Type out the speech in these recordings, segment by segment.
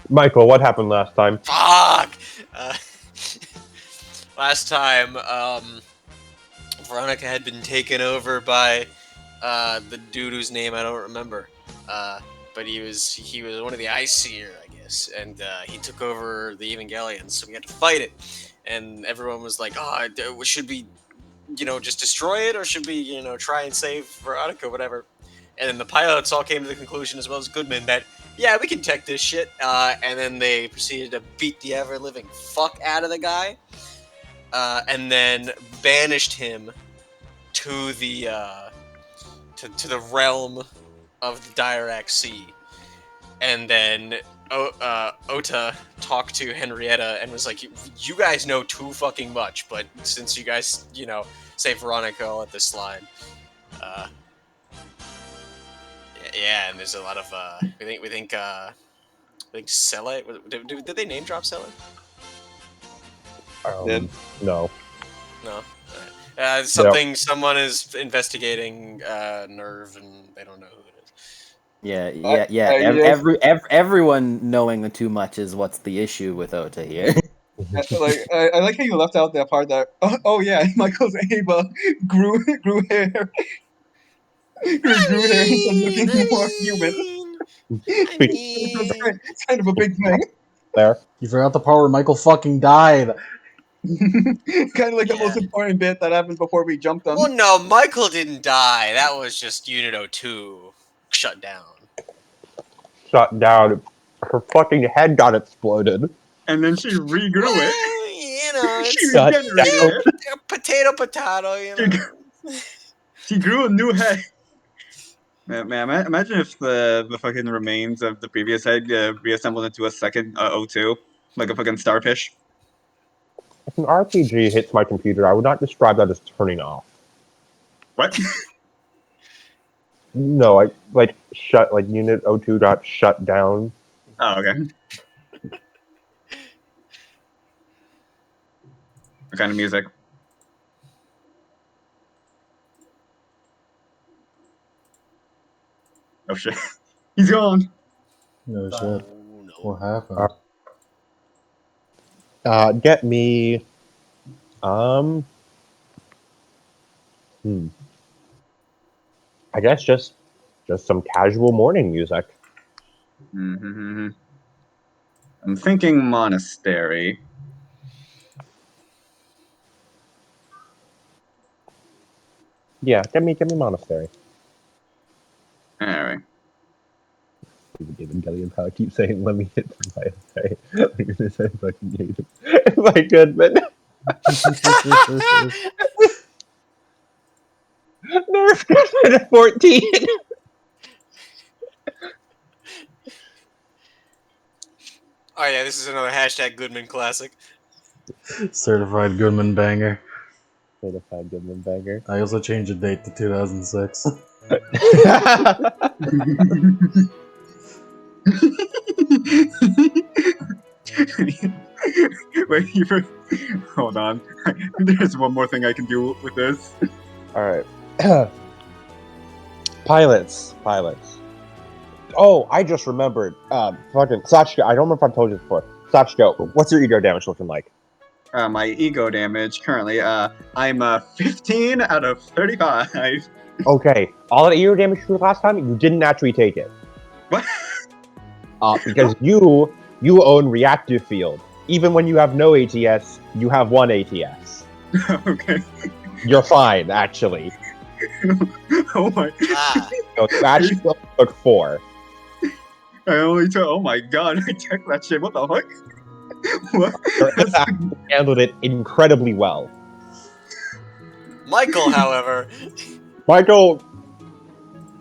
Michael, what happened last time? Fuck! Last time, Veronica had been taken over by the dude whose name I don't remember. But he was one of the Ice Seer, I guess, and he took over the Evangelion, so we had to fight it. And everyone was like, "Oh, should we, just destroy it, or should we, try and save Veronica, whatever?" And then the pilots all came to the conclusion, as well as Goodman, that yeah, we can tech this shit. And then they proceeded to beat the ever living fuck out of the guy, and then banished him to the to the realm of the Dirac Sea. And then Ota talked to Henrietta and was like, "You guys know too fucking much, but since you guys, save Veronica, I'll let this slide." Yeah, and there's a lot of we think Sele. Did they name drop Sele? No. No. Someone is investigating Nerve, and they don't know who it is. Yeah. Everyone knowing too much is what's the issue with Ota here. I like how you left out that part that yeah, Michael's Ava grew hair. Grew hair and started looking more human. It's kind of a big thing. There. You forgot the part where Michael fucking died. Kind of like the most important bit that happened before we jumped on. Well, no, Michael didn't die. That was just Unit 02 shut down. Shut down. Her fucking head got exploded. And then she regrew it. She regenerated it. Potato, She grew a new head. Man, imagine if the fucking remains of the previous head reassembled into a second O2, like a fucking starfish. If an RPG hits my computer, I would not describe that as turning off. What? No, Unit 02 got shut down. Oh, okay. What kind of music? Oh shit. He's gone. No shit. What happened? Get me I guess just some casual morning music. Mm-hmm. I'm thinking monastery. Yeah, get me monastery. Alright. Evangelion pal keep saying, "Let me hit the monastery." Like this is fucking native. My goodness. Nerf got at 14. Oh yeah, this is another hashtag Goodman classic. Certified Goodman banger. Certified Goodman banger. I also changed the date to 2006. Wait, hold on. There's one more thing I can do with this. Alright. Pilots. Oh, I just remembered. Fucking Sachiko, I don't remember if I've told you before. Sachiko, what's your ego damage looking like? My ego damage currently, I'm 15 out of 35. Okay, all that ego damage you took last time, you didn't actually take it. What? Because you own reactive field. Even when you have no ATS, you have one ATS. Okay. You're fine, actually. Oh my. So Sachiko took 4. I only took. Oh my god! I checked that shit. What the fuck? What? Handled it incredibly well. Michael, however, Michael,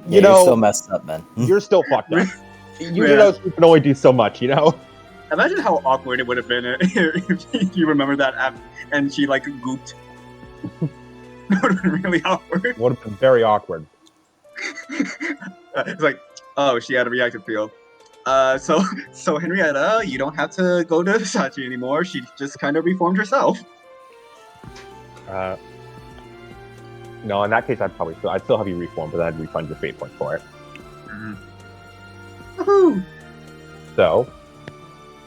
You're still messed up, man. You're still fucked up. You can only do so much, Imagine how awkward it would have been if you remember that app and she like gooped. That would have been really awkward. It would have been very awkward. It's like, oh, she had a reactive field. So Henrietta, you don't have to go to Sachi anymore. She just kind of reformed herself. No, in that case, I'd still have you reform, but then I'd refund your fate point for it. Woohoo! So,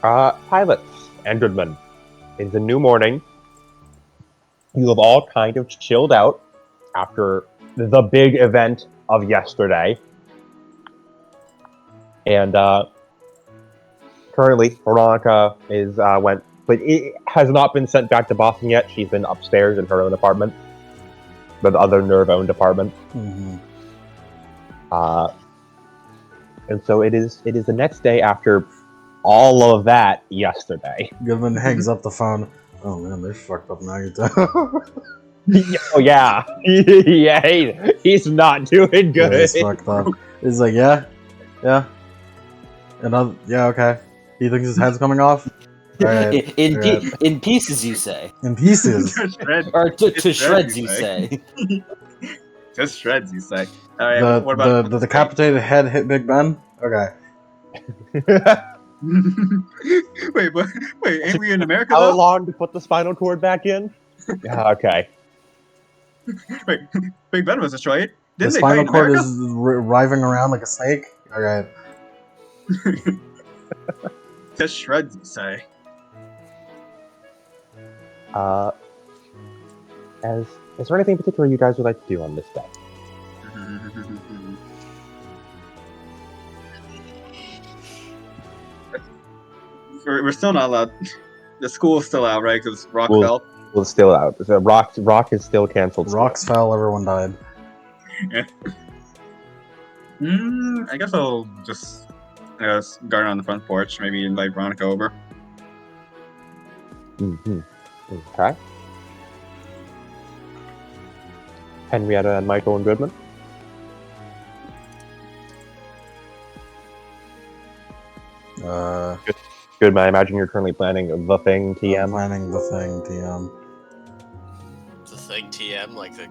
Pilots and Goodman, it's a new morning. You have all kind of chilled out after the big event of yesterday. And currently, Veronica is went, but it has not been sent back to Boston yet. She's been upstairs in her own apartment, the other nerve-owned apartment. Mm-hmm. And so it is the next day after all of that yesterday. Goodman hangs up the phone. Oh man, they're fucked up now. Oh yeah, yeah, he's not doing Yeah, good. he's fucked up. He's like, yeah, another, yeah, okay. He thinks his head's coming off. Alright, In pieces, you say, in pieces. or to shreds, you say. Just shreds, you say. All right. What about the decapitated head hit Big Ben? Okay. wait, ain't we in America How though? long to put the spinal cord back in? Yeah, okay. Wait, Big Ben was destroyed. The Didn't they spinal fight in cord America? is writhing around like a snake. Alright. Just shreds, you say. Is there anything particular you guys would like to do on this day? We're still not allowed. The school's still out, right? Because Rock Well, fell. Well, it's still out. So Rock is still canceled. Rocks fell, everyone died. I guess I'll just garden on the front porch. Maybe invite Veronica over. Mm-hmm. Okay. Henrietta and Michael and Goodman. Goodman, I imagine you're currently planning the thing, I'm TM. planning the thing, TM. The thing TM, like the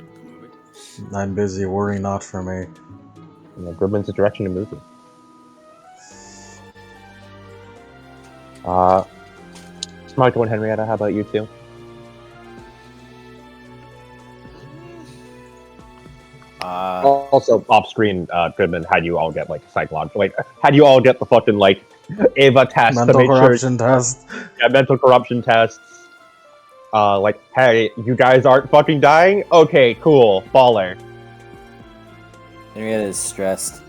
movie. I'm busy, worry not for me. Goodman's a direction to movie. Michael and Henrietta, how about you two? Also, off-screen, Goodman had you all get like psychological, like had you all get the fucking like Ava test to Mental make corruption test. yeah, mental corruption tests. Like, hey, you guys aren't fucking dying? Okay, cool, baller. Henrietta is stressed.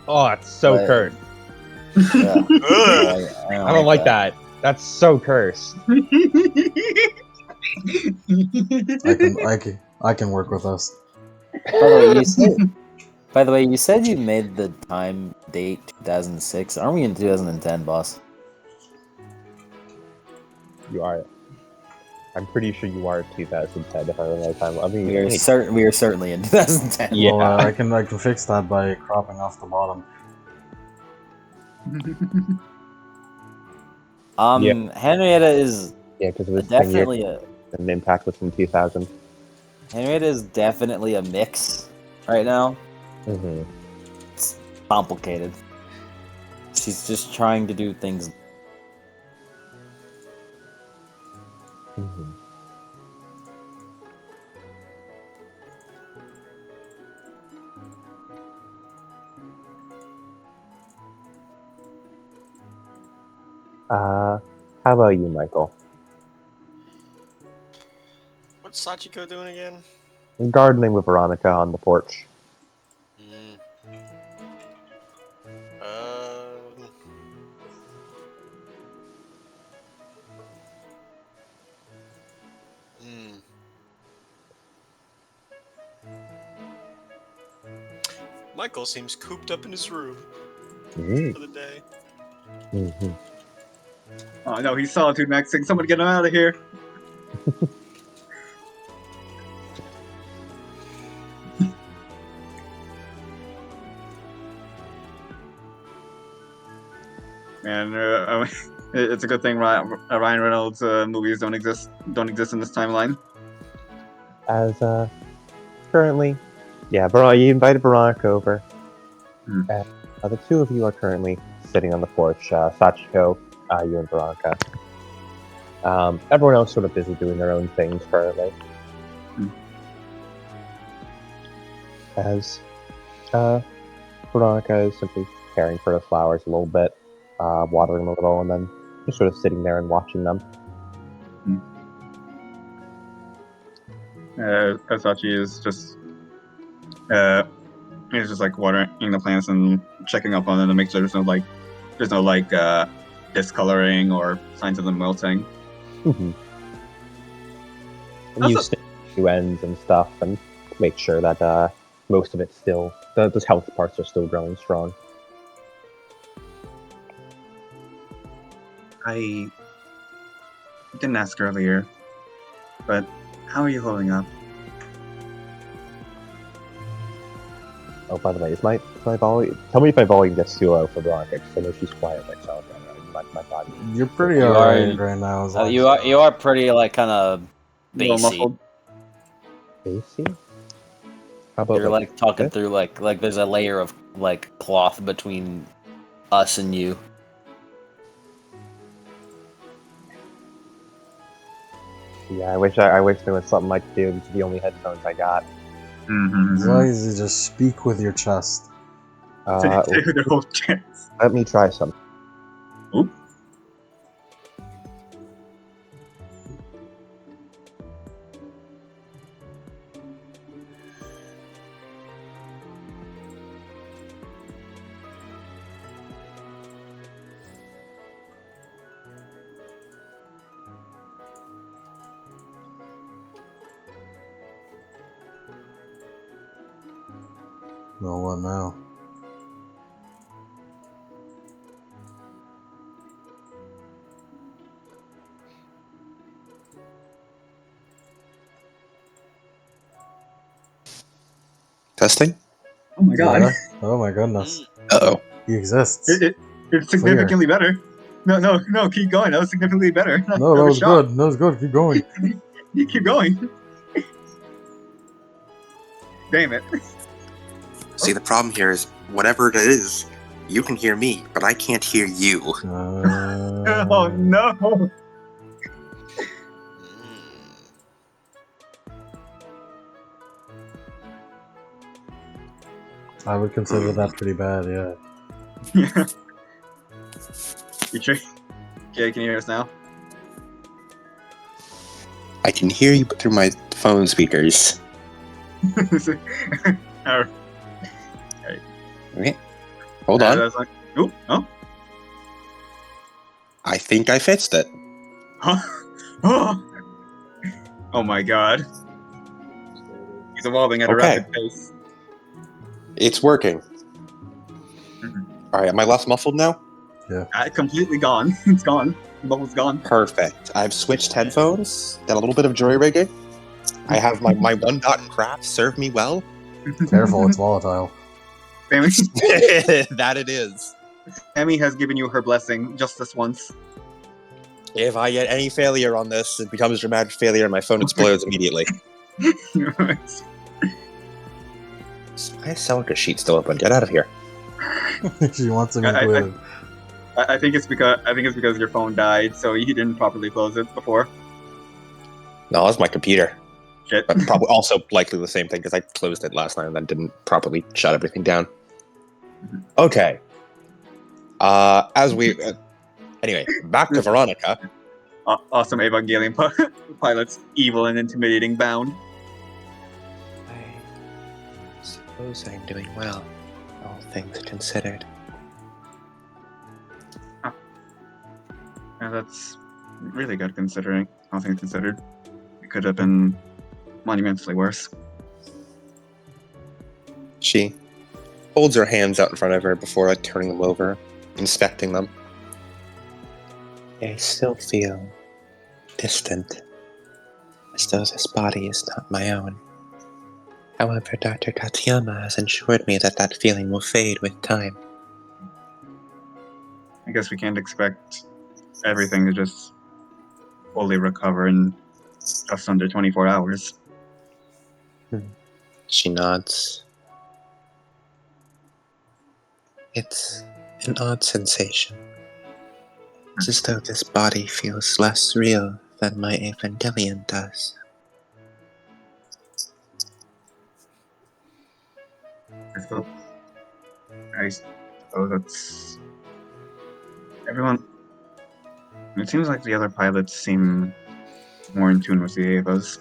Oh, it's so But- cursed. Yeah. I don't like that. That's so cursed. I can work with us. By the way, you said you made the time date 2006. Aren't we in 2010, boss? You are. I'm pretty sure you are 2010 if I remember that time. I mean, We are certainly in 2010. Yeah. Well, I can fix that by cropping off the bottom. Yeah. Henrietta is yeah, because it was definitely 10 years, and Impact was from 2000. Henrietta is definitely a mix right now. Mm-hmm. It's complicated. She's just trying to do things. Mm-hmm. How about you, Michael? What's Sachiko doing again? Gardening with Veronica on the porch. Hmm. Hmm. Michael seems cooped up in his room Mm-hmm. for the day. Mm-hmm. Oh no, he's solitude maxing. Someone get him out of here. Man, it's a good thing Ryan Reynolds movies don't exist in this timeline. As currently, yeah, you invited Veronica over. Hmm. The two of you are currently sitting on the porch. Sachiko, you and Veronica. Everyone else sort of busy doing their own things currently. Hmm. As Veronica is simply caring for the flowers a little bit, watering them a little, and then just sort of sitting there and watching them. Asachi is just like watering the plants and checking up on them to make sure there's no discoloring or signs of them wilting. Mm-hmm. And you stick to ends and stuff, and make sure that most of it's still those health parts are still growing strong. I didn't ask earlier, but how are you holding up? Oh, by the way, is my volume? Tell me if my volume gets too low for Veronica, because I know she's quiet myself. My body. You're pretty You alright are- right now. As long You as are pretty like kind of A little bassy. muffled. Bassy? How about You're like talking this? through like there's a layer of like cloth between us and you. Yeah, I wish there was something I could do. These are the only headphones I got. Mm-hmm. as long as you just speak with your chest. Their whole chance. Let me try some. Oop. Well, what now? Testing? Oh my god. Yeah? Oh my goodness. Uh-oh. He exists. It's significantly better. No, keep going. That was significantly better. No, that was good. That was good. Keep going. You keep going. Damn it. See, the problem here is, whatever it is, you can hear me, but I can't hear you. Oh no. I would consider that pretty bad, yeah. Yeah. You sure? Okay, can you hear us now? I can hear you through my phone speakers. Alright. Okay. Hold on. That's like, oh. I think I fixed it. Huh? Oh my god. He's evolving at a Okay. rapid pace. It's working. Alright, am I less muffled now? Completely gone. It's gone. The bubble's gone. Perfect. I've switched headphones, done a little bit of jury rigging. I have my one dot and craft serve me well. Careful, it's volatile. Sammy, That it is. Sammy has given you her blessing just this once. If I get any failure on this, it becomes a dramatic failure and my phone explodes immediately. My Celica sheet's still open. Get out of here. She wants him I- included. I think it's because your phone died, so you didn't properly close it before. No, that's my computer. Shit. But probably also likely the same thing because I closed it last night and then didn't properly shut everything down. Okay. Anyway, back to Veronica. Awesome Evangelion pilot's evil and intimidating bound. I suppose I'm doing well, all things considered. Yeah, that's really good considering all things considered. It could have been monumentally worse. She holds her hands out in front of her before turning them over, inspecting them. I still feel distant, as though this body is not my own. However, Dr. Katayama has assured me that that feeling will fade with time. I guess we can't expect everything to just fully recover in just under 24 hours. She nods. It's an odd sensation. It's as though this body feels less real than my Evangelion does. suppose it's everyone. It seems like the other pilots seem more in tune with the Evas.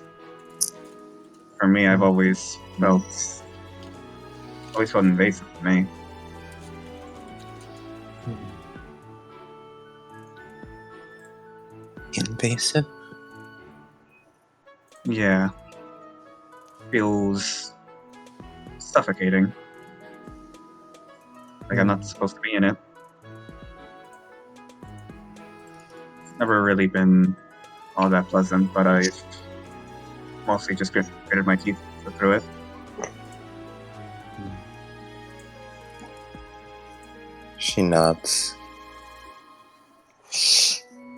For me, I've always felt invasive to me. Invasive? Yeah, feels suffocating. Like I'm not supposed to be in it. It's never really been all that pleasant, but I've mostly just gritted my teeth through it. She nods.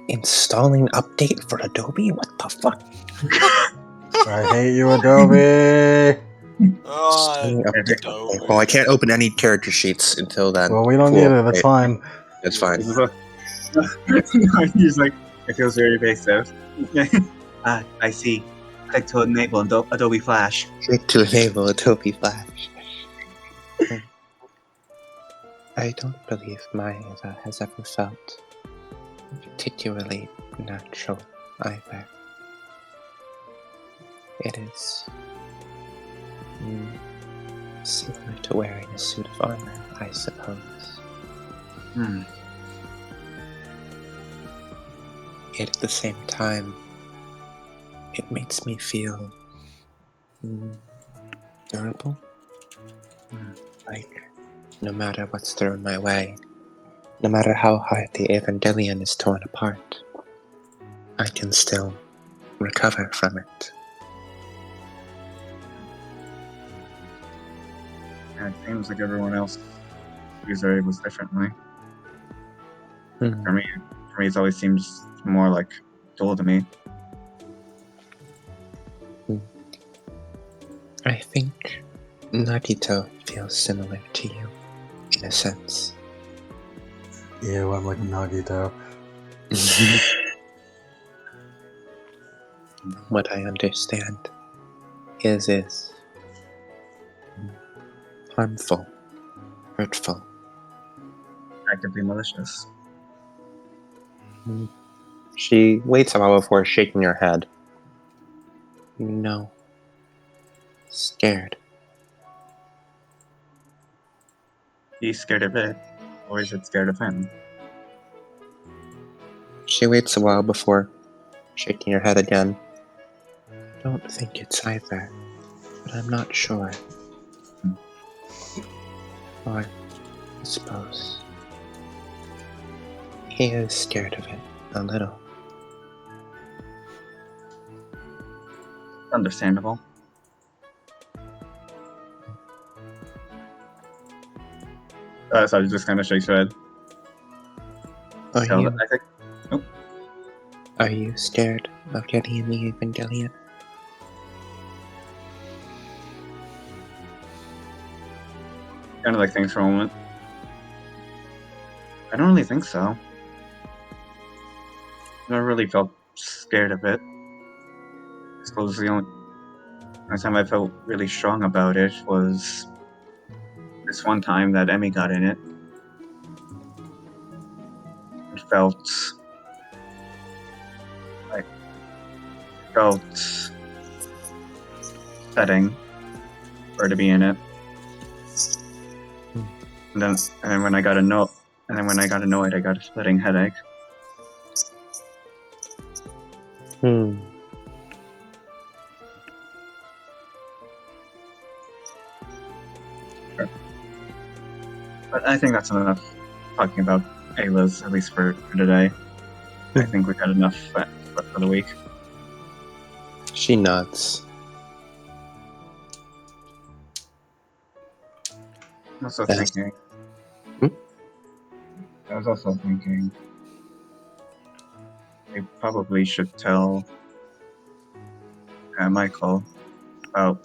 Installing update for Adobe? What the fuck? I hate you, Adobe. Installing update. Adobe. Well, I can't open any character sheets until then. Well, we don't Cool, need it. That's right. fine. That's fine. He's like, it feels very evasive. I see. Click to enable Adobe Flash. Click to enable Adobe Flash. I don't believe my Eva has ever felt particularly natural either. It is similar to wearing a suit of armor, I suppose. Yet at the same time, it makes me feel durable. Like, no matter what's thrown my way, no matter how hard the Evangelion is torn apart, I can still recover from it. And it seems like everyone else views their Evas differently. Hmm. For me, it always seems more like dual to me. I think Nagito feels similar to you, in a sense. Ew, I'm like Nagito. What I understand is harmful, hurtful. Actively malicious. She waits a while before shaking her head. No. Scared. He's scared of it, or is it scared of him? She waits a while before shaking her head again. I don't think it's either, but I'm not sure. Or, I suppose, he is scared of it, a little. Understandable. So he just kind of shakes her head. Are Tell you, it, I think. are you scared of getting in the Evangelion? Kind of like thinks for a moment. I don't really think so. I never really felt scared of it. I suppose the only time I felt really strong about it was this one time that Emmy got in it. It felt setting for her to be in it. And then when I got annoyed, I got a splitting headache. But I think that's enough talking about Ayla's, at least for today. I think we've had enough for the week. She nods. I'm also Yes. thinking. I was also thinking we probably should tell Michael about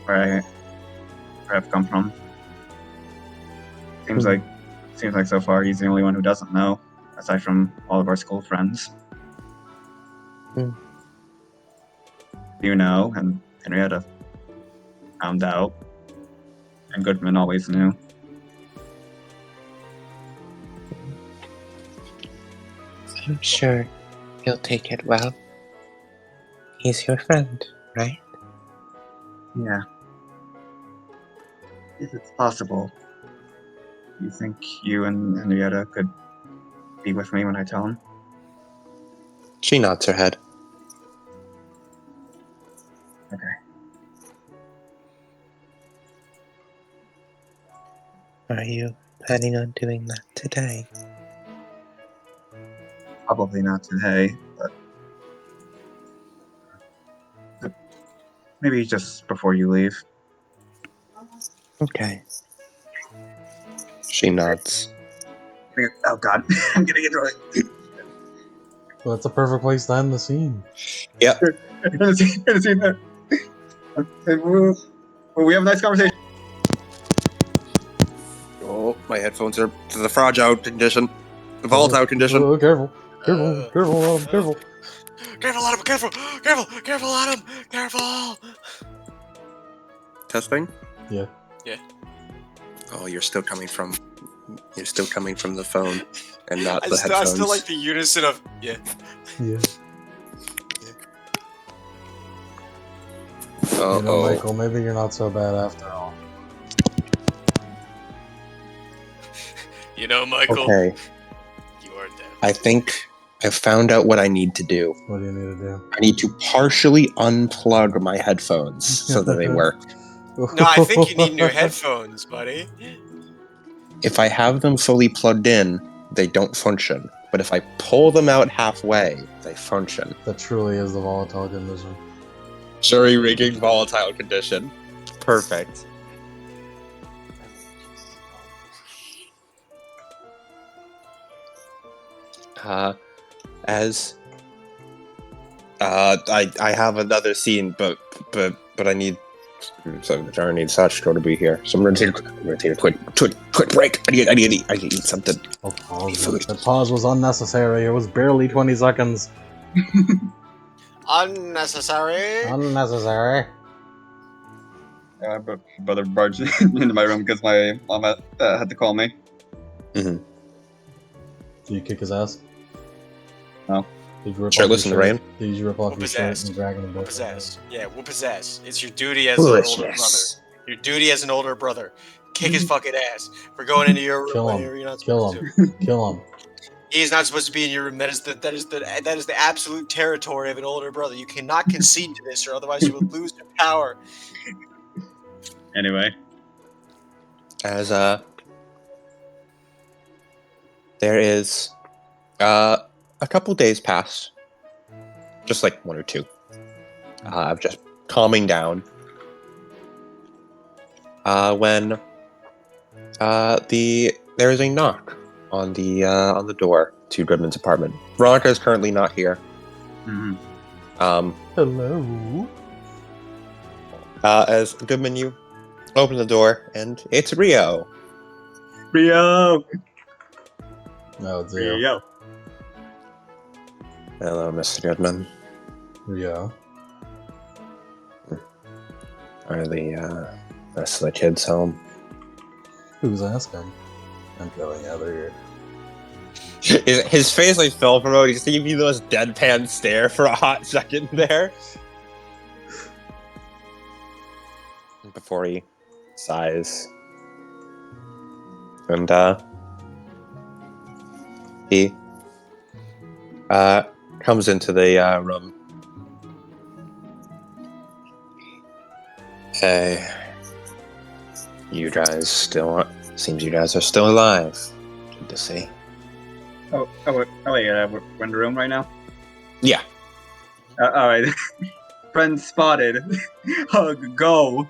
where I've come from. Seems like so far he's the only one who doesn't know, aside from all of our school friends. You know, and Henrietta found out, and Goodman always knew. I'm sure he'll take it well. He's your friend, right? Yeah. If it's possible, you think you and Henrietta could be with me when I tell him? She nods her head. Okay. Are you planning on doing that today? Probably not today, but maybe just before you leave. Okay. She nods. Oh God, I'm getting into it. Well, that's a perfect place to end the scene. Yep. Well, we have a nice conversation. Oh, my headphones are to the fragile condition. The volatile condition. Oh, careful. Careful, Adam, careful. Careful, Adam! Careful! Careful! Careful, Adam! Careful! Testing? Yeah. Oh, you're still coming from the phone and not I the still headphones. like the unison of yeah. Yeah. Uh-oh. You know, Michael, maybe you're not so bad after all. You know, Michael, Okay, you are dead. I think I found out what I need to do. What do you need to do? I need to partially unplug my headphones so that they work. No, I think you need new headphones, buddy. If I have them fully plugged in, they don't function. But if I pull them out halfway, they function. That truly is the volatile condition. Jury rigging volatile condition. Perfect. I have another scene, but I need I need Sachiko to be here. So I'm gonna take a quick break. I need to eat something. Oh, pause. The pause was unnecessary. It was barely 20 seconds. Unnecessary. Unnecessary. But brother barged into my room because my mom had to call me. Did you kick his ass? No. Did you rip Shirtless in the rain? Did you rip off Whoop your his shirt ass. and drag him Whoop to his ass. Yeah, whoop his ass. It's your duty as an older brother. Your duty as an older brother. Kick his fucking ass for going into your room. Kill him. Where you're not Kill supposed him. to. Kill him. He's not supposed to be in your room. That is the absolute territory of an older brother. You cannot concede to this, or otherwise you will lose your power. Anyway. As there is a couple days pass, just like one or two. Of just calming down. When there is a knock on the door to Goodman's apartment. Veronica is currently not here. Mm-hmm. Hello. As Goodman, you open the door, and it's Rio. Rio! No, it's Rio. Rio. Hello, Mr. Goodman. Rio. Are the rest of the kids home? Who's asking? I'm going out of here. His face like fell from out. He's giving me those deadpan stare for a hot second there. Before he sighs. And he comes into the room. Hey, you guys seems you guys are still alive. Good to see. Oh, wait, we're in the room right now? Yeah. Alright. Friend spotted. Hug, go.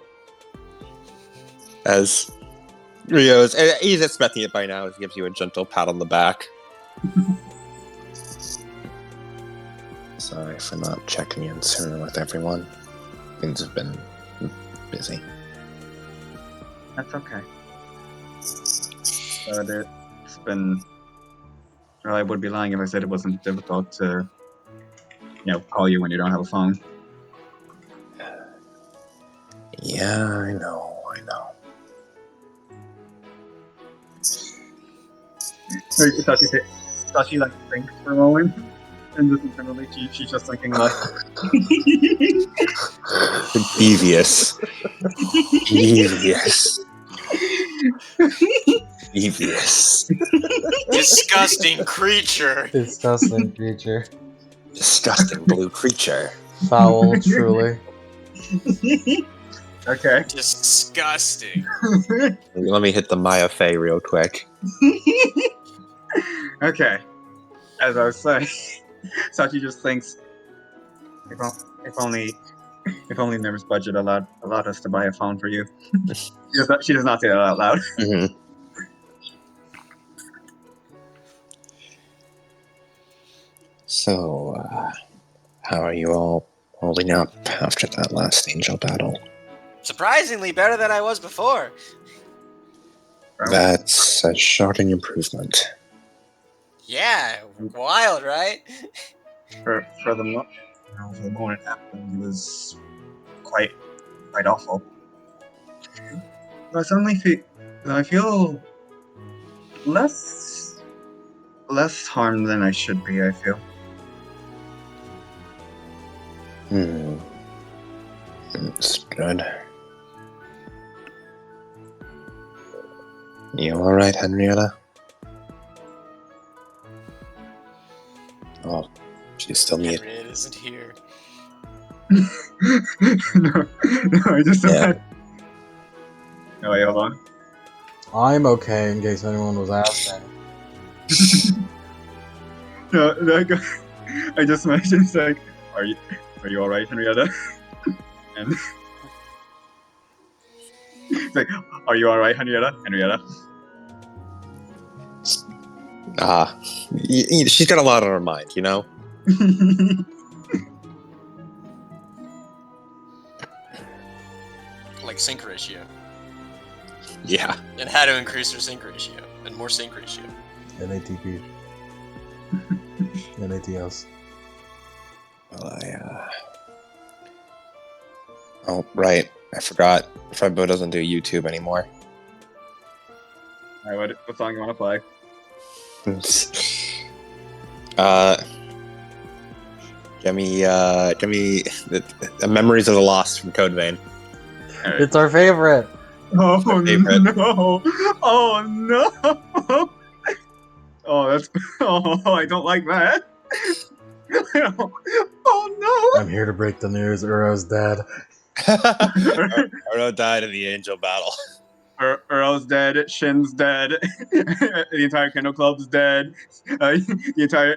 As Rio's, and he's expecting it by now. He gives you a gentle pat on the back. Sorry for not checking in sooner with everyone. Things have been busy. That's okay. It's been... Well, I would be lying if I said it wasn't difficult to, call you when you don't have a phone. Yeah, I know. Sachi like thinks for a moment, and just internally she's just thinking like, Devious. Devious. Devious. Disgusting creature. Disgusting creature. Disgusting blue creature. Foul, truly. okay. Disgusting. Let me hit the Maya Fey real quick. Okay. As I was saying, Sachi just thinks, if only Never's budget allowed us to buy a phone for you. She does not say that out loud. Mm-hmm. So, how are you all holding up after that last angel battle? Surprisingly better than I was before. That's a shocking improvement. Yeah, wild, right? For the moment it happened, it was quite awful. But I suddenly feel less harmed than I should be. I feel. It's good. You alright, Henrietta? Oh, she's still mute. Henriette isn't here. no, I just Yeah. had. No, wait, hold on. I'm okay, in case anyone was asking. No, I just mentioned it's like, are you all right, Henrietta? And it's like, are you all right, Henrietta? Henrietta. She's got a lot on her mind, you know? Like sync ratio. Yeah. And how to increase her sync ratio. And more sync ratio. NATP. NATS. Well, Oh, right. I forgot. Fredbo doesn't do YouTube anymore. Alright, what song you want to play? Give me Memories of the Lost from Code Vein. It's our favorite! Oh favorite. no! Oh no! Oh, that's. Oh, I don't like that. Oh I'm here to break the news. Uro's dead. Arno died in the angel battle. no! Earl's dead. Shin's dead. The entire Kendo Club's dead. The entire.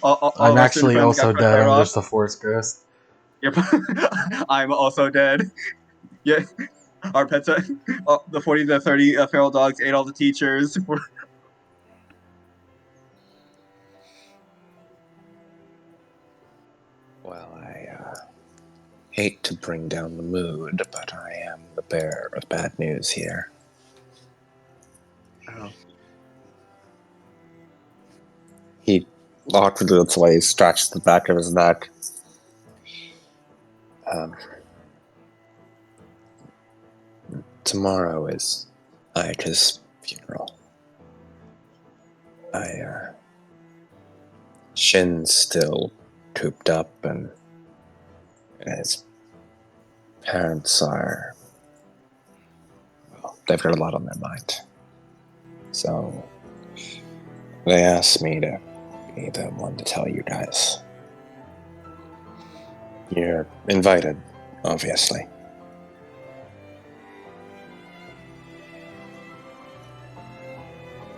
All I'm of our actually friends also got pressed dead. by I'm Ross. just a force ghost. Yep. I'm also dead. Yeah. Our pets, the 40 to 30 feral dogs ate all the teachers. Well, I hate to bring down the mood, but I am the bearer of bad news here. Oh. He awkwardly looks away, scratches the back of his neck. Tomorrow is Ayaka's funeral. Shin's still cooped up, and his parents are, well, they've got a lot on their mind. So they asked me to be the one to tell you guys. You're invited, obviously.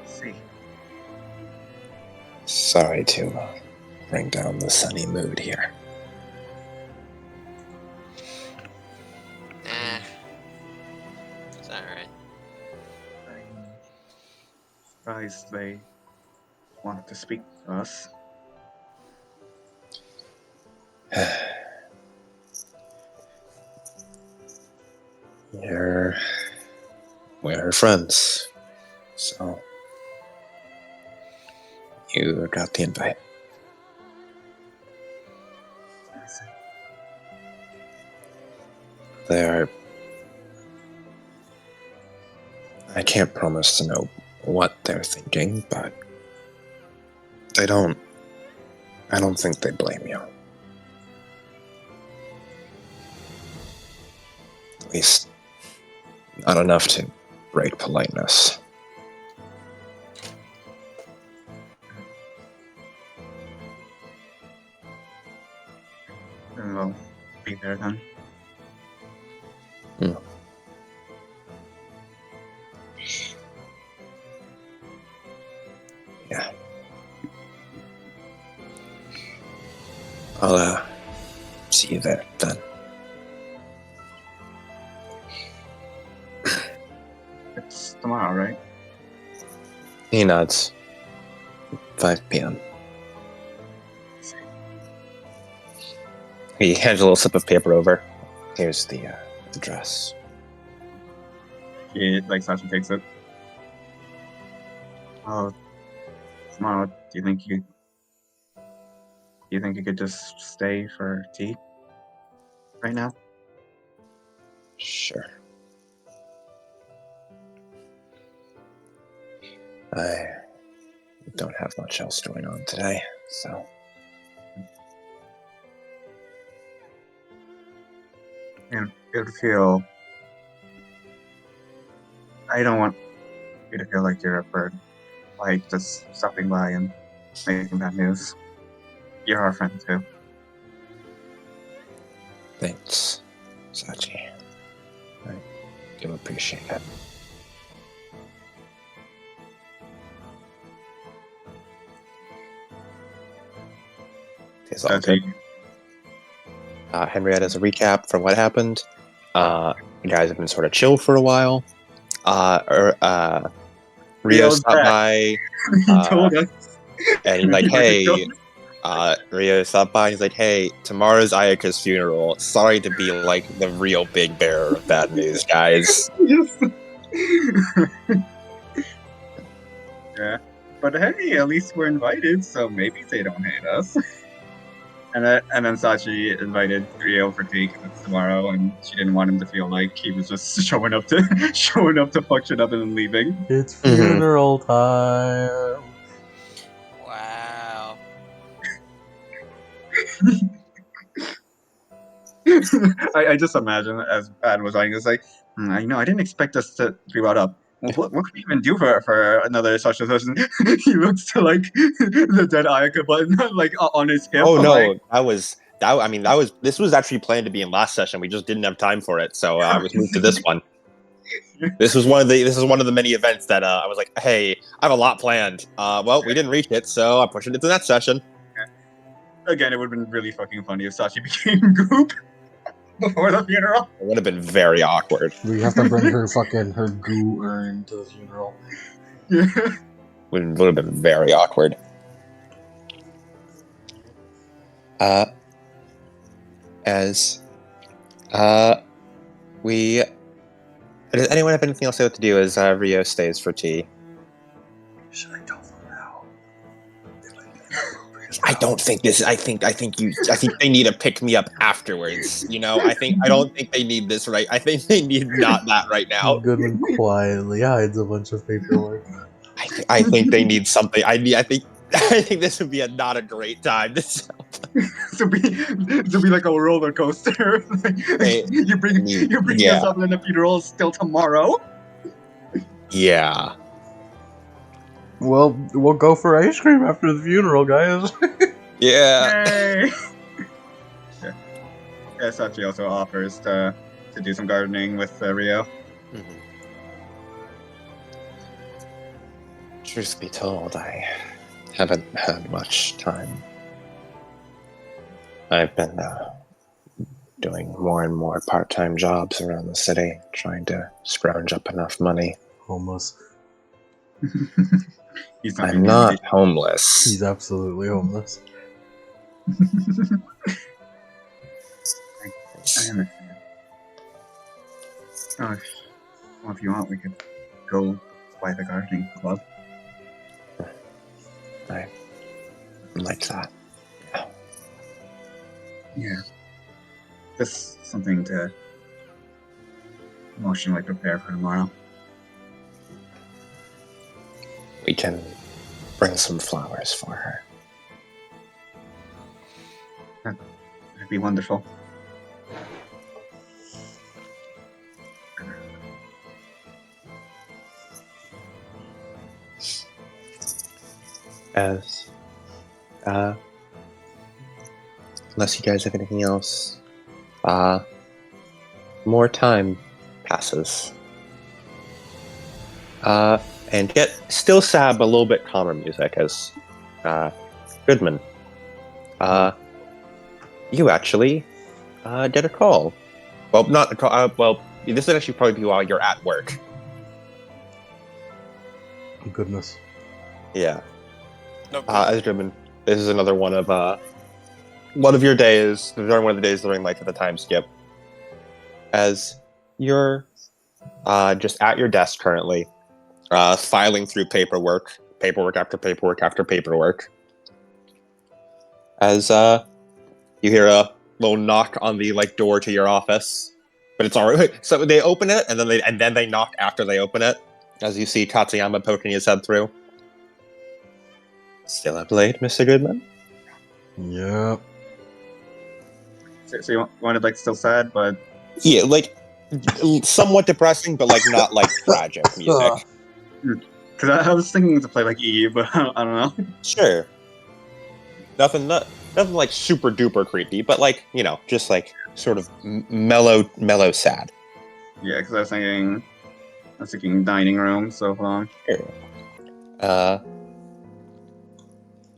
See. Sorry to bring down the sunny mood here. It's alright. I'm surprised they wanted to speak to us. We're friends, so you got the invite. I can't promise to know what they're thinking, but I don't think they blame you. At least, not enough to break politeness. Then we'll be there then. Yeah. I'll see you there then. It's tomorrow, right? He nods. 5 p.m. He hands a little slip of paper over. Here's the address. Sasha takes it. Oh, tomorrow. Do you think you could just stay for tea right now? Sure. I don't have much else going on today, so. And it would feel. I don't want you to feel like you're a bird, like just stopping by and making bad news. You're our friend too. Thanks, Sachi. I do appreciate it. It's all good. Henrietta, as a recap for what happened, you guys have been sort of chill for a while. Rio stopped by. He told us. And he's like, hey, Rio stopped by. He's like, hey, tomorrow's Ayaka's funeral. Sorry to be like the real big bearer of bad news, guys. Yeah, but hey, at least we're invited, so maybe they don't hate us. And then Sachi invited Rio for tea because it's tomorrow, and she didn't want him to feel like he was just showing up to function up and then leaving. It's funeral time. Wow. I just imagine as Bad was like, it's like, I didn't expect us to be brought up. Well, what could we even do for another such and such? He looks to like the dead Ayaka button like on his hip. Oh no, like, this was actually planned to be in last session. We just didn't have time for it, so I was moved to this one. This is one of the many events that I was like, hey, I have a lot planned. Well, we didn't reach it, so I'm pushing it to the next session. Again, it would have been really fucking funny if Sachi became Goop before the funeral. It would have been very awkward. We have to bring her goo urn to the funeral. Yeah. Would have been very awkward. Does anyone have anything else they have to do as Rio stays for tea? Should I tell them now? I don't think this. I think they need to pick me up afterwards. I don't think they need this right. I think they need not that right now. Goodman quietly hides a bunch of paperwork. I think they need something. I think this would be not a great time. to be like a roller coaster. You bring us up and the funeral is still tomorrow. Yeah. Well, we'll go for ice cream after the funeral, guys. Yeah. Yay. Yeah. Sachi also offers to do some gardening with Rio. Mm-hmm. Truth be told, I haven't had much time. I've been doing more and more part-time jobs around the city, trying to scrounge up enough money. Homeless. I'm not homeless. He's absolutely homeless. I understand. Oh, if you want, we could go by the gardening club. I like that. Yeah. Just something to emotionally prepare for tomorrow. We can bring some flowers for her. That'd be wonderful. As, unless you guys have anything else, more time passes. And yet, still sad, but a little bit calmer music as, Goodman, you actually, get a call. Well, not a call, well, this would actually probably be while you're at work. Goodness. Yeah. No, As Goodman, this is another one of your days, during one of the days during, like, the time skip. As you're, just at your desk currently, filing through paperwork after paperwork after paperwork. As you hear a little knock on the door to your office, but it's already so they open it and then they knock after they open it. As you see Katsuyama poking his head through. Still up late, Mr. Goodman? Yep. So you wanted still sad, but Yeah, somewhat depressing, but not tragic music. because I was thinking to play E, but I don't know. Sure. Nothing super duper creepy, but just sort of mellow sad. Yeah, because I was thinking dining room. So Sure.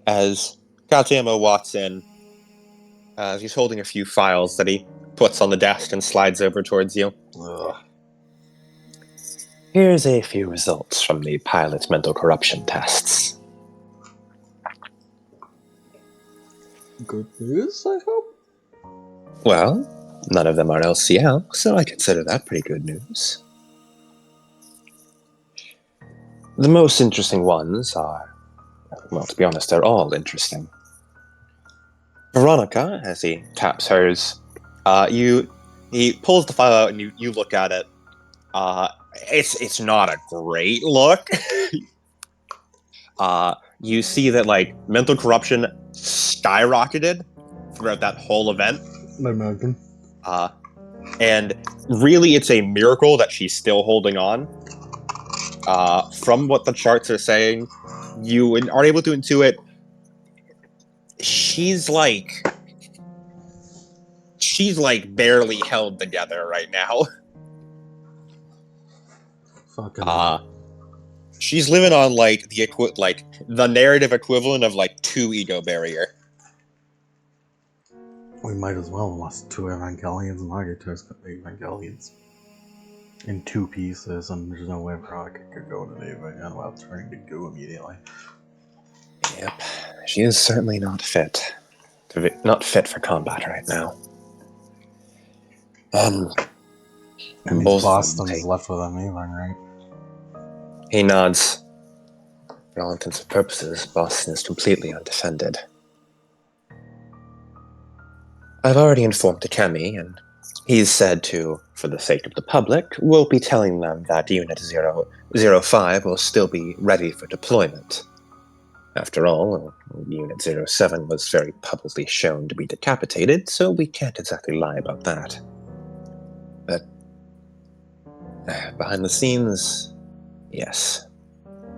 As Katsuyama walks in, he's holding a few files that he puts on the desk and slides over towards you. Ugh. Here's a few results from the pilot mental corruption tests. Good news, I hope? Well, none of them are LCL, so I consider that pretty good news. The most interesting ones are, well, to be honest, they're all interesting. Veronica, as he taps hers, he pulls the file out and you look at it. It's not a great look. You see that mental corruption skyrocketed throughout that whole event. I imagine. And really it's a miracle that she's still holding on. From what the charts are saying, you are able to intuit she's barely held together right now. Fucking She's living on the narrative equivalent of 2 ego barrier. we might as well have lost 2 Evangelions, and Adeptus got the Evangelions in 2 pieces, and there's no way Veronica could go to the Evangelion without turning to goo immediately. Yep, she is certainly not fit. Not fit for combat right now. And both Boston's left with them either, right? He nods. For all intents and purposes, Boston is completely undefended. I've already informed Takemi, and he's said to, for the sake of the public, we'll be telling them that Unit 005 will still be ready for deployment. After all, Unit 07 was very publicly shown to be decapitated, so we can't exactly lie about that. But behind the scenes, yes,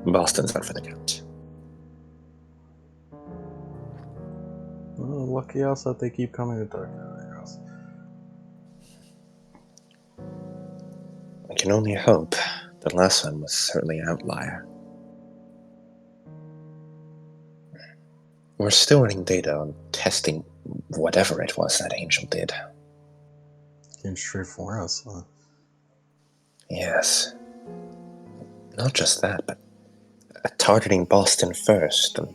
Boston's out for the count. Well, lucky us that they keep coming to Tokyo, I guess. I can only hope. The last one was certainly an outlier. We're still running data on testing whatever it was that Angel did. Came straight for us, huh? Yes. Not just that, but targeting Boston first, and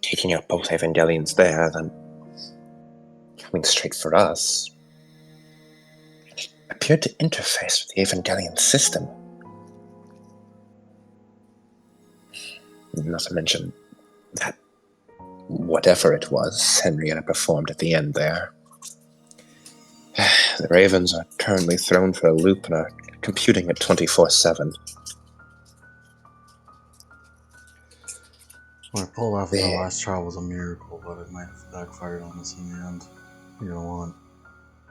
taking out both Evangelions there, then coming straight for us. It appeared to interface with the Evangelion system. Not to mention that whatever it was Henrietta performed at the end there. The Ravens are currently thrown for a loop and are computing at 24/7. What I pulled off in the last trial was a miracle, but it might have backfired on us in the end. You're gonna want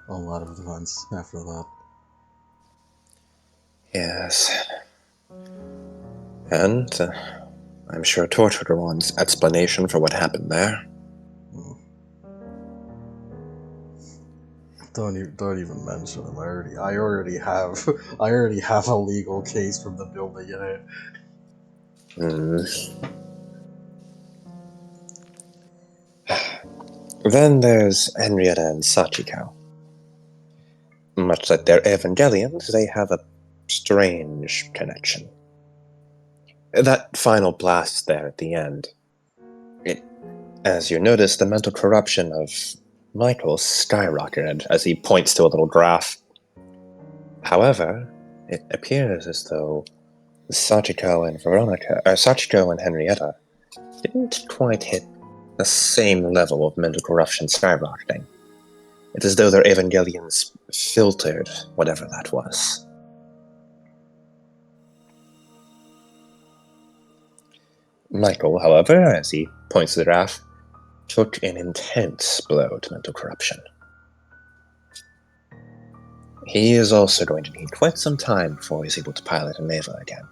a lot of defense after that. Yes. And I'm sure Torture wants explanation for what happened there. Don't even mention him. I already have a legal case from the building in it. Then there's Henrietta and Sachiko. Much like they're Evangelions, they have a strange connection. That final blast there at the end. As you notice, the mental corruption of Michael skyrocketed as he points to a little graph. However, it appears as though Sachiko and Henrietta didn't quite hit the same level of mental corruption skyrocketing. It's as though their Evangelions filtered whatever that was. Michael, however, as he points to the graph, took an intense blow to mental corruption. He is also going to need quite some time before he's able to pilot a Neva again.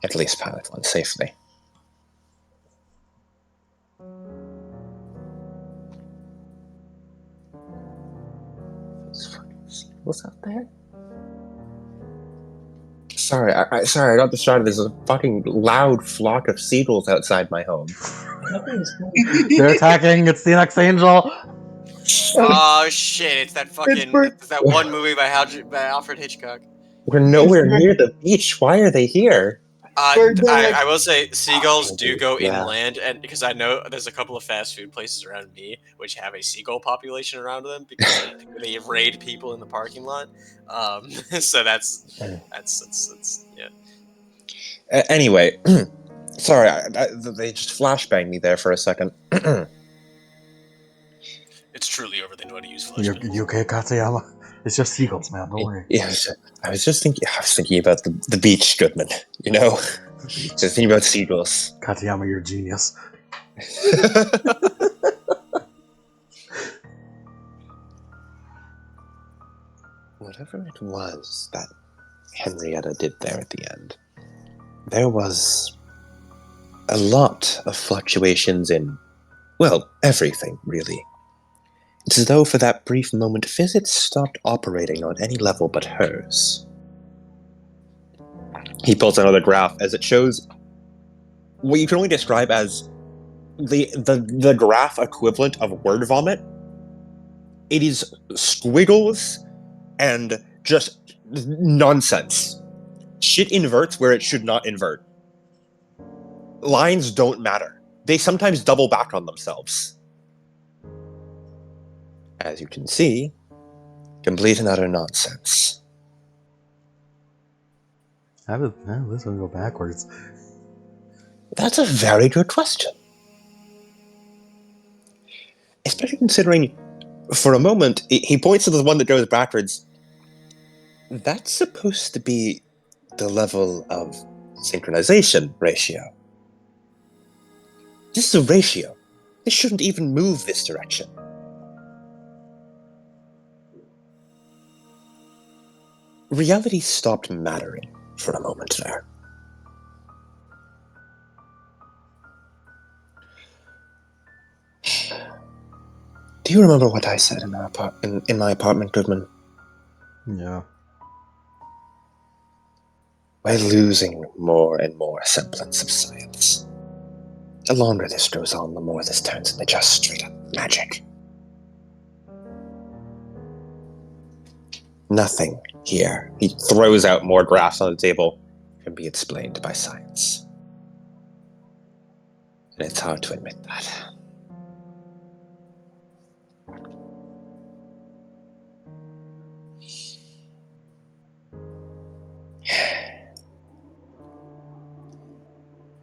At least pilot one safely. What's up there? Sorry, I got distracted. There's a fucking loud flock of seagulls outside my home. They're attacking. It's the next angel. Oh shit! It's that fucking it's that one movie by Alfred Hitchcock. We're nowhere near the beach. Why are they here? I will say seagulls do go Yeah. inland, and because I know there's a couple of fast food places around me which have a seagull population around them because they raid people in the parking lot. So that's yeah. Anyway, sorry, they just flashbanged me there for a second. It's truly over. They know how to use You flashbangs. okay, Katayama? It's just seagulls, man. Don't worry. Yes, I was thinking about the beach, Goodman. You know, just thinking about seagulls. Katayama, you're a genius. Whatever it was that Henrietta did there at the end, there was a lot of fluctuations in, well, everything, really. It's as though for that brief moment, physics stopped operating on any level but hers. He pulls another graph as it shows what you can only describe as the graph equivalent of word vomit. It is squiggles and just nonsense. Shit inverts where it should not invert. Lines don't matter. They sometimes double back on themselves. As you can see, complete and utter nonsense. How did this one go backwards? That's a very good question. Especially considering, for a moment, he points to the one that goes backwards. That's supposed to be the level of synchronization ratio. This is a ratio. It shouldn't even move this direction. Reality stopped mattering for a moment there. Do you remember what I said in my apartment, Goodman? Yeah. We're losing more and more semblance of science. The longer this goes on, the more this turns into just straight-up magic. Nothing here, he throws out more graphs on the table, can be explained by science. And it's hard to admit that.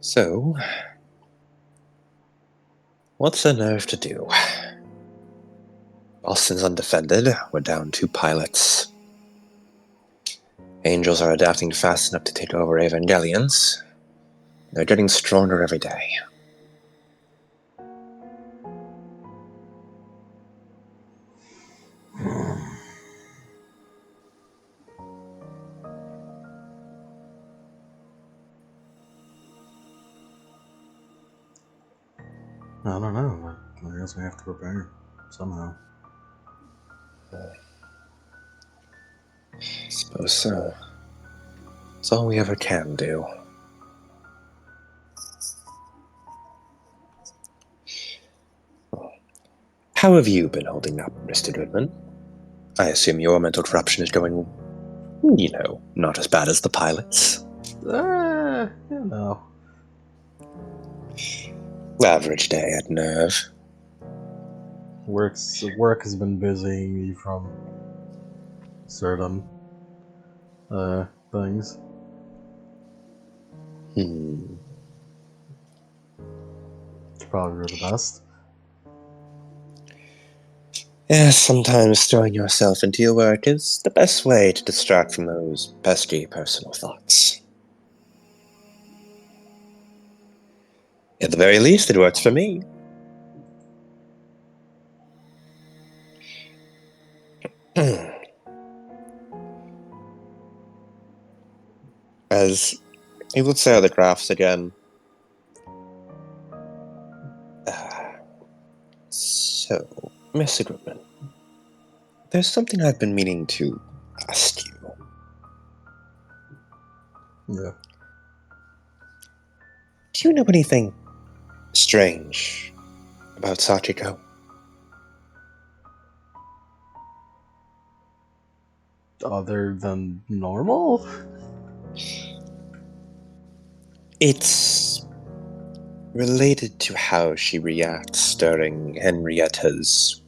So, what's the nerve to do? Boston's undefended, we're down 2 pilots. Angels are adapting fast enough to take over Evangelions. They're getting stronger every day. I don't know, but I guess we have to prepare somehow. I suppose so. It's all we ever can do. How have you been holding up, Mr. Goodman? I assume your mental corruption is going, not as bad as the pilot's. You know. Average day at Nerve. Work has been busying me from certain things. It's probably the best. Yes, sometimes throwing yourself into your work is the best way to distract from those pesky personal thoughts. At the very least, it works for me. As he looks at the graphs again. So, Mr. Goodman, there's something I've been meaning to ask you. Yeah. Do you know anything strange about Sachiko? Other than normal? It's related to how she reacts during Henrietta's,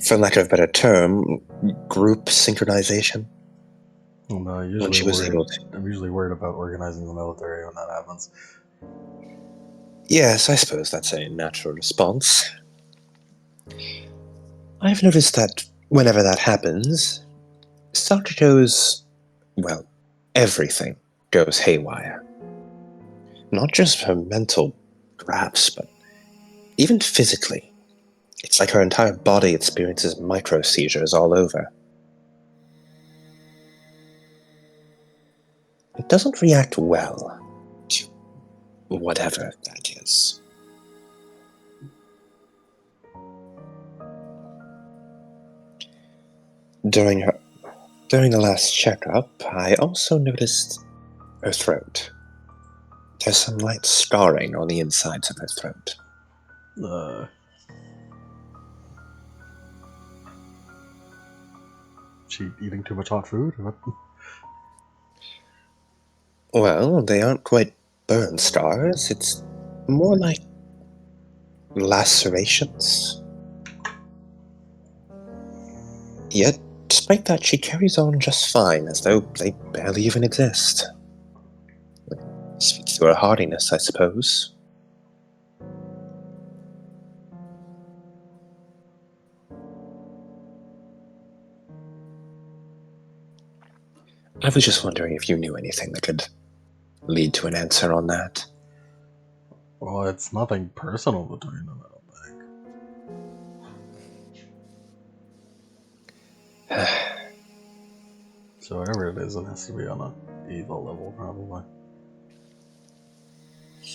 for lack of a better term, group synchronization. Well, When she was able to. I'm usually worried about organizing the military when that happens. Yes, I suppose that's a natural response. I've noticed that whenever that happens, Sachiko's, everything goes haywire. Not just her mental graphs, but even physically. It's like her entire body experiences micro-seizures all over. It doesn't react well to whatever that is. During the last checkup, I also noticed her throat. There's some light scarring on the insides of her throat. She eating too much hot food? What? Well, they aren't quite burn scars. It's more like lacerations. Yet, despite that, she carries on just fine, as though they barely even exist. Speaks to her hardiness, I suppose. I was just wondering if you knew anything that could lead to an answer on that. Well, it's nothing personal between them, I don't think. So whatever it is, it has to be on a evil level, probably.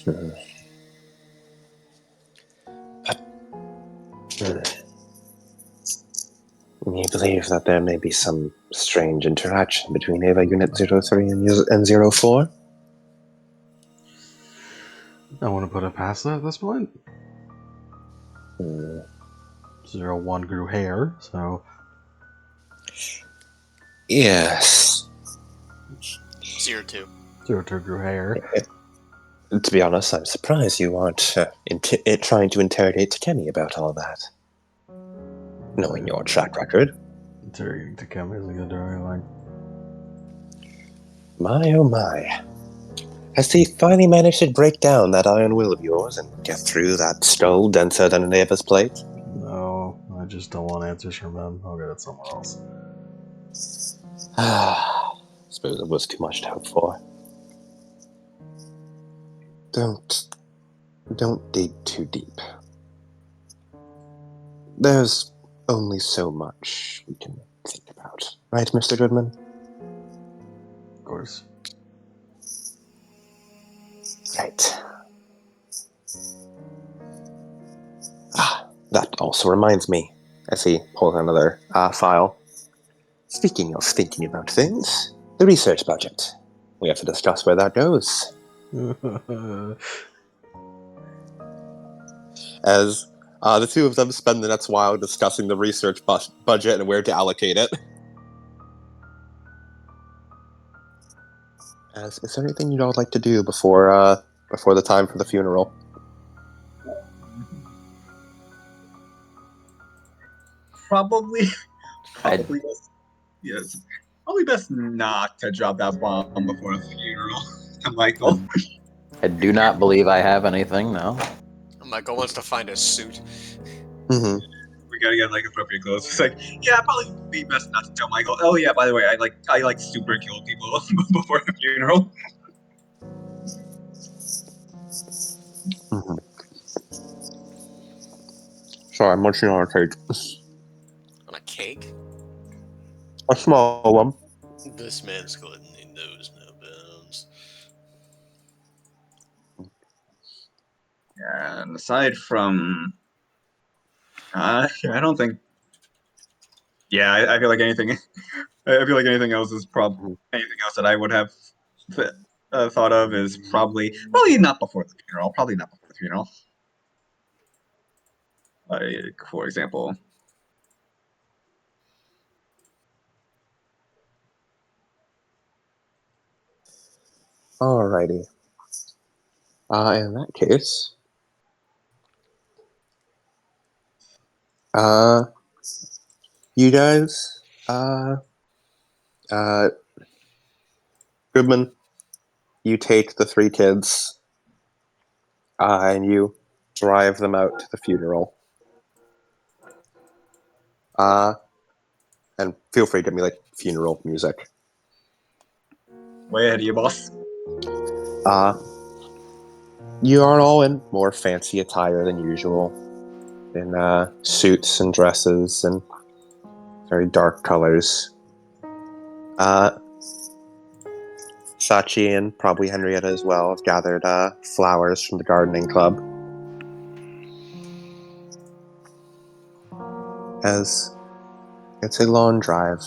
You believe that there may be some strange interaction between Eva Unit 03 and 04? I want to put it past that at this point. 01 grew hair, so... Yes. 02. 02 grew hair. To be honest, I'm surprised you aren't trying to interrogate Takemi about all that. Knowing your track record. Interrogating Takemi isn't going to do anything. My oh my. Has he finally managed to break down that iron will of yours and get through that skull denser than an Eva's plate? No, I just don't want answers from him. I'll get it somewhere else. Suppose it was too much to hope for. Don't dig too deep. There's only so much we can think about. Right, Mr. Goodman? Of course. Right. That also reminds me, as he pulls another file. Speaking of thinking about things, the research budget. We have to discuss where that goes. As the two of them spend the next while discussing the research budget and where to allocate it. Is there anything you'd all like to do before the time for the funeral? Probably best, yes. Probably best not to drop that bomb before the funeral. Michael. I do not believe I have anything, no. Michael wants to find a suit. Mm-hmm. We gotta get like appropriate clothes. It's like, yeah, probably be best not to tell Michael. Oh yeah, by the way, I like super kill people before the funeral. Mm-hmm. Sorry, I'm munching on a cake. On a cake? A small one. This man's glutton, he knows no bounds. Yeah, and aside from, I don't think. Yeah, I feel like anything. I feel like anything else is anything else that I would have thought of is probably not before the funeral. Probably not before the funeral. Like, for example. Alrighty. In that case, you guys, Goodman, you take the three kids, and you drive them out to the funeral. And feel free to give me like funeral music. Way ahead of you, boss. You are all in more fancy attire than usual, in suits and dresses and very dark colors. Sachi and probably Henrietta as well have gathered flowers from the gardening club. As it's a long drive,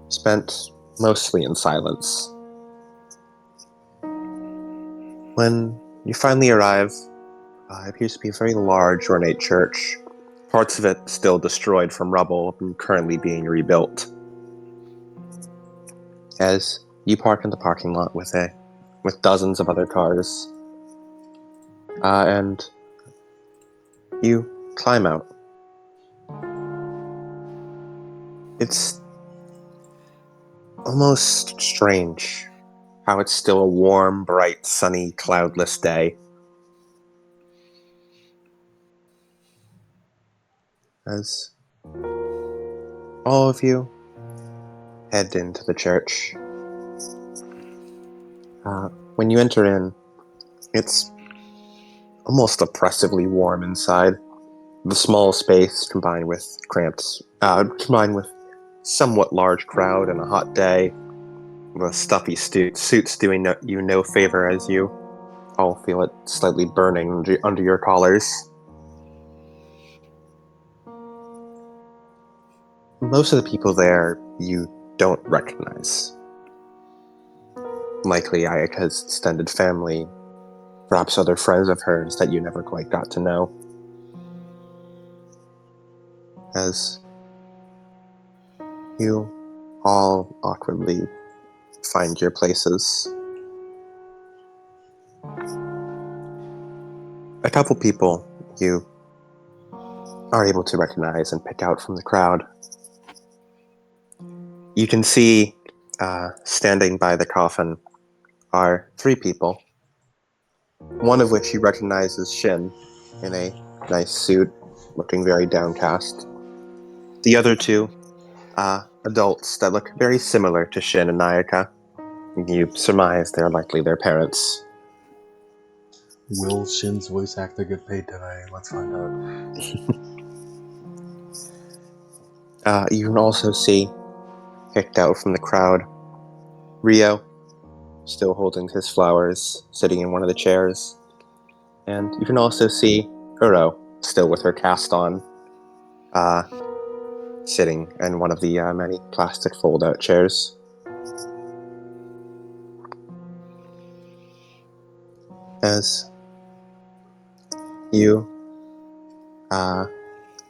spent mostly in silence. When you finally arrive, it appears to be a very large, ornate church. Parts of it still destroyed from rubble and currently being rebuilt. As you park in the parking lot with dozens of other cars, and you climb out. It's almost strange how it's still a warm, bright, sunny, cloudless day. As all of you head into the church. When you enter in, it's almost oppressively warm inside. The small space combined with somewhat large crowd and a hot day, the stuffy suits doing you no favor as you all feel it slightly burning under your collars. Most of the people there you don't recognize. Likely Ayaka's extended family, perhaps other friends of hers that you never quite got to know. As you all awkwardly find your places. A couple people you are able to recognize and pick out from the crowd. You can see standing by the coffin are three people, one of which you recognize as Shin in a nice suit, looking very downcast. The other two, adults that look very similar to Shin and Nayaka. You surmise they're likely their parents. Will Shin's voice actor get paid today? Let's find out. You can also see, picked out from the crowd, Rio, still holding his flowers, sitting in one of the chairs. And you can also see Uro, still with her cast on, sitting in one of the many plastic fold-out chairs. As you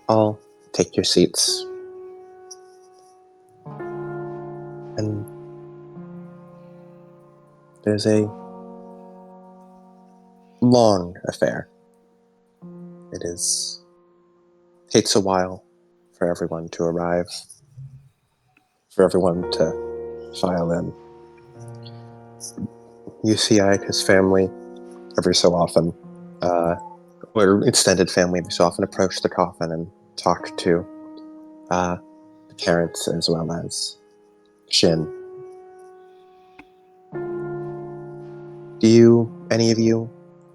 all take your seats, and there's a long affair. It takes a while for everyone to arrive, for everyone to file in. You see Ayaka's family every so often, or extended family every so often, approach the coffin and talk to the parents as well as Shin. Do any of you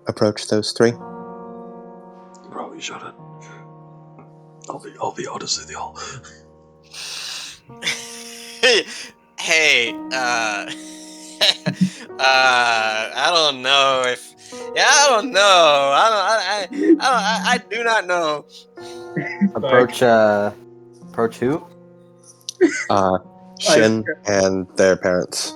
approach those three? You probably shouldn't. I'll be honest with y'all. Hey, I don't know if. Yeah, I don't know. I do not know. Approach who? Shin and their parents.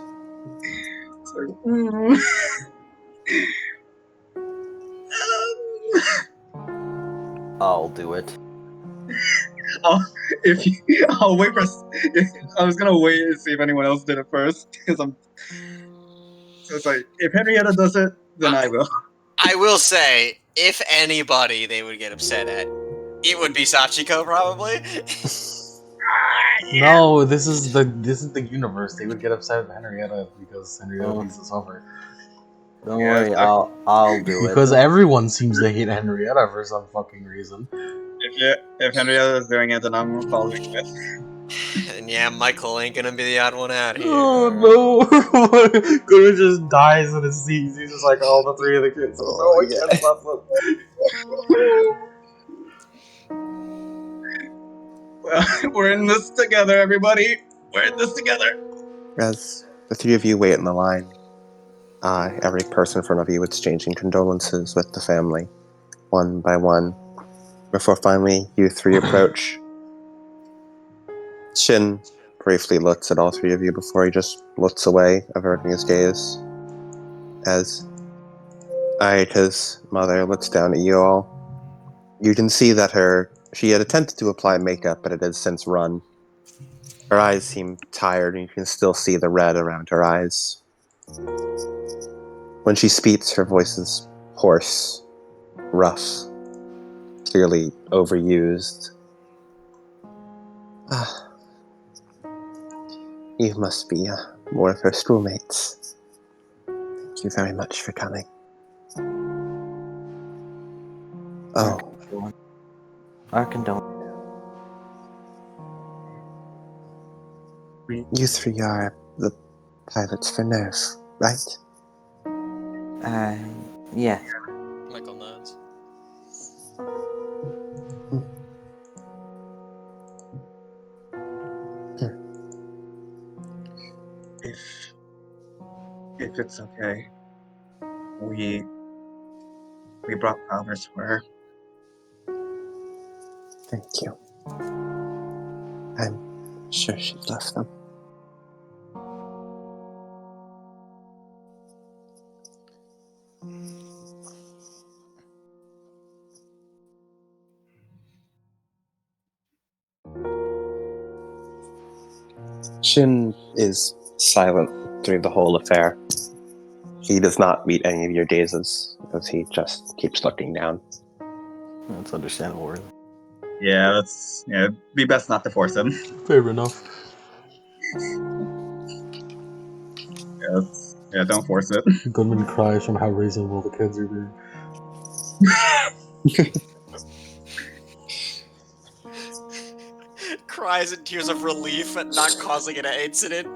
I'll do it. I'll wait for. I was gonna wait and see if anyone else did it first, because I'm. So it's like, if Henrietta does it, then I will. I will say, if anybody they would get upset at, it would be Sachiko probably. No, this is the universe. They would get upset at Henrietta because Henrietta needs to suffer. Don't worry, I'll do it. Because everyone seems to hate Henrietta for some fucking reason. If Henrietta is doing it, then I'm following it. And yeah, Michael ain't gonna be the odd one out here. Oh no! Guru just dies in his seat. He's just like all the three of the kids. Oh no, I can't stop Well, we're in this together, everybody. We're in this together. As the three of you wait in the line, every person in front of you exchanging condolences with the family, one by one, before finally you three approach. Shin briefly looks at all three of you before he just looks away, averting his gaze, as Ayaka's mother looks down at you all. You can see that she had attempted to apply makeup, but it has since run. Her eyes seem tired, and you can still see the red around her eyes. When she speaks, her voice is hoarse, rough, clearly overused. You must be one of her schoolmates. Thank you very much for coming. Oh, Our condolence. you three are the pilots for Nerve, right? Yeah. Michael nods. If it's okay, we brought flowers for her. Thank you. I'm sure she loves them. Shin is silent through the whole affair. He does not meet any of your gazes, as he just keeps looking down. That's understandable, really. Yeah, it'd be best not to force him. Fair enough. Yeah, don't force it. Goodman cries from how reasonable the kids are being. Cries in tears of relief at not causing an incident.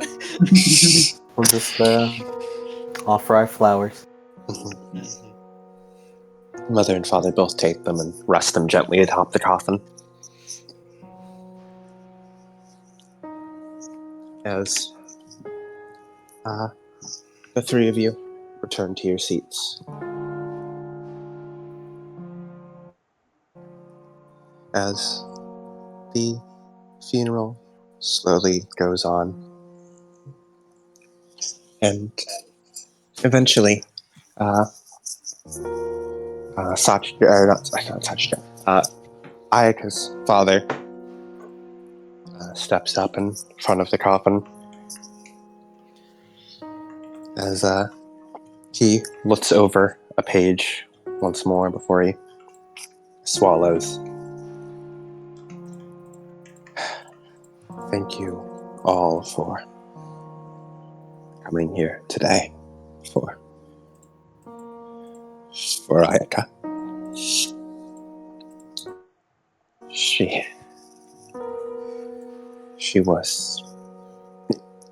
We'll just offer our flowers. Mother and father both take them and rest them gently atop the coffin. As the three of you return to your seats. As the funeral slowly goes on, and eventually, Ayaka's father steps up in front of the coffin as he looks over a page once more before he swallows. Thank you all for coming here today for Ayaka.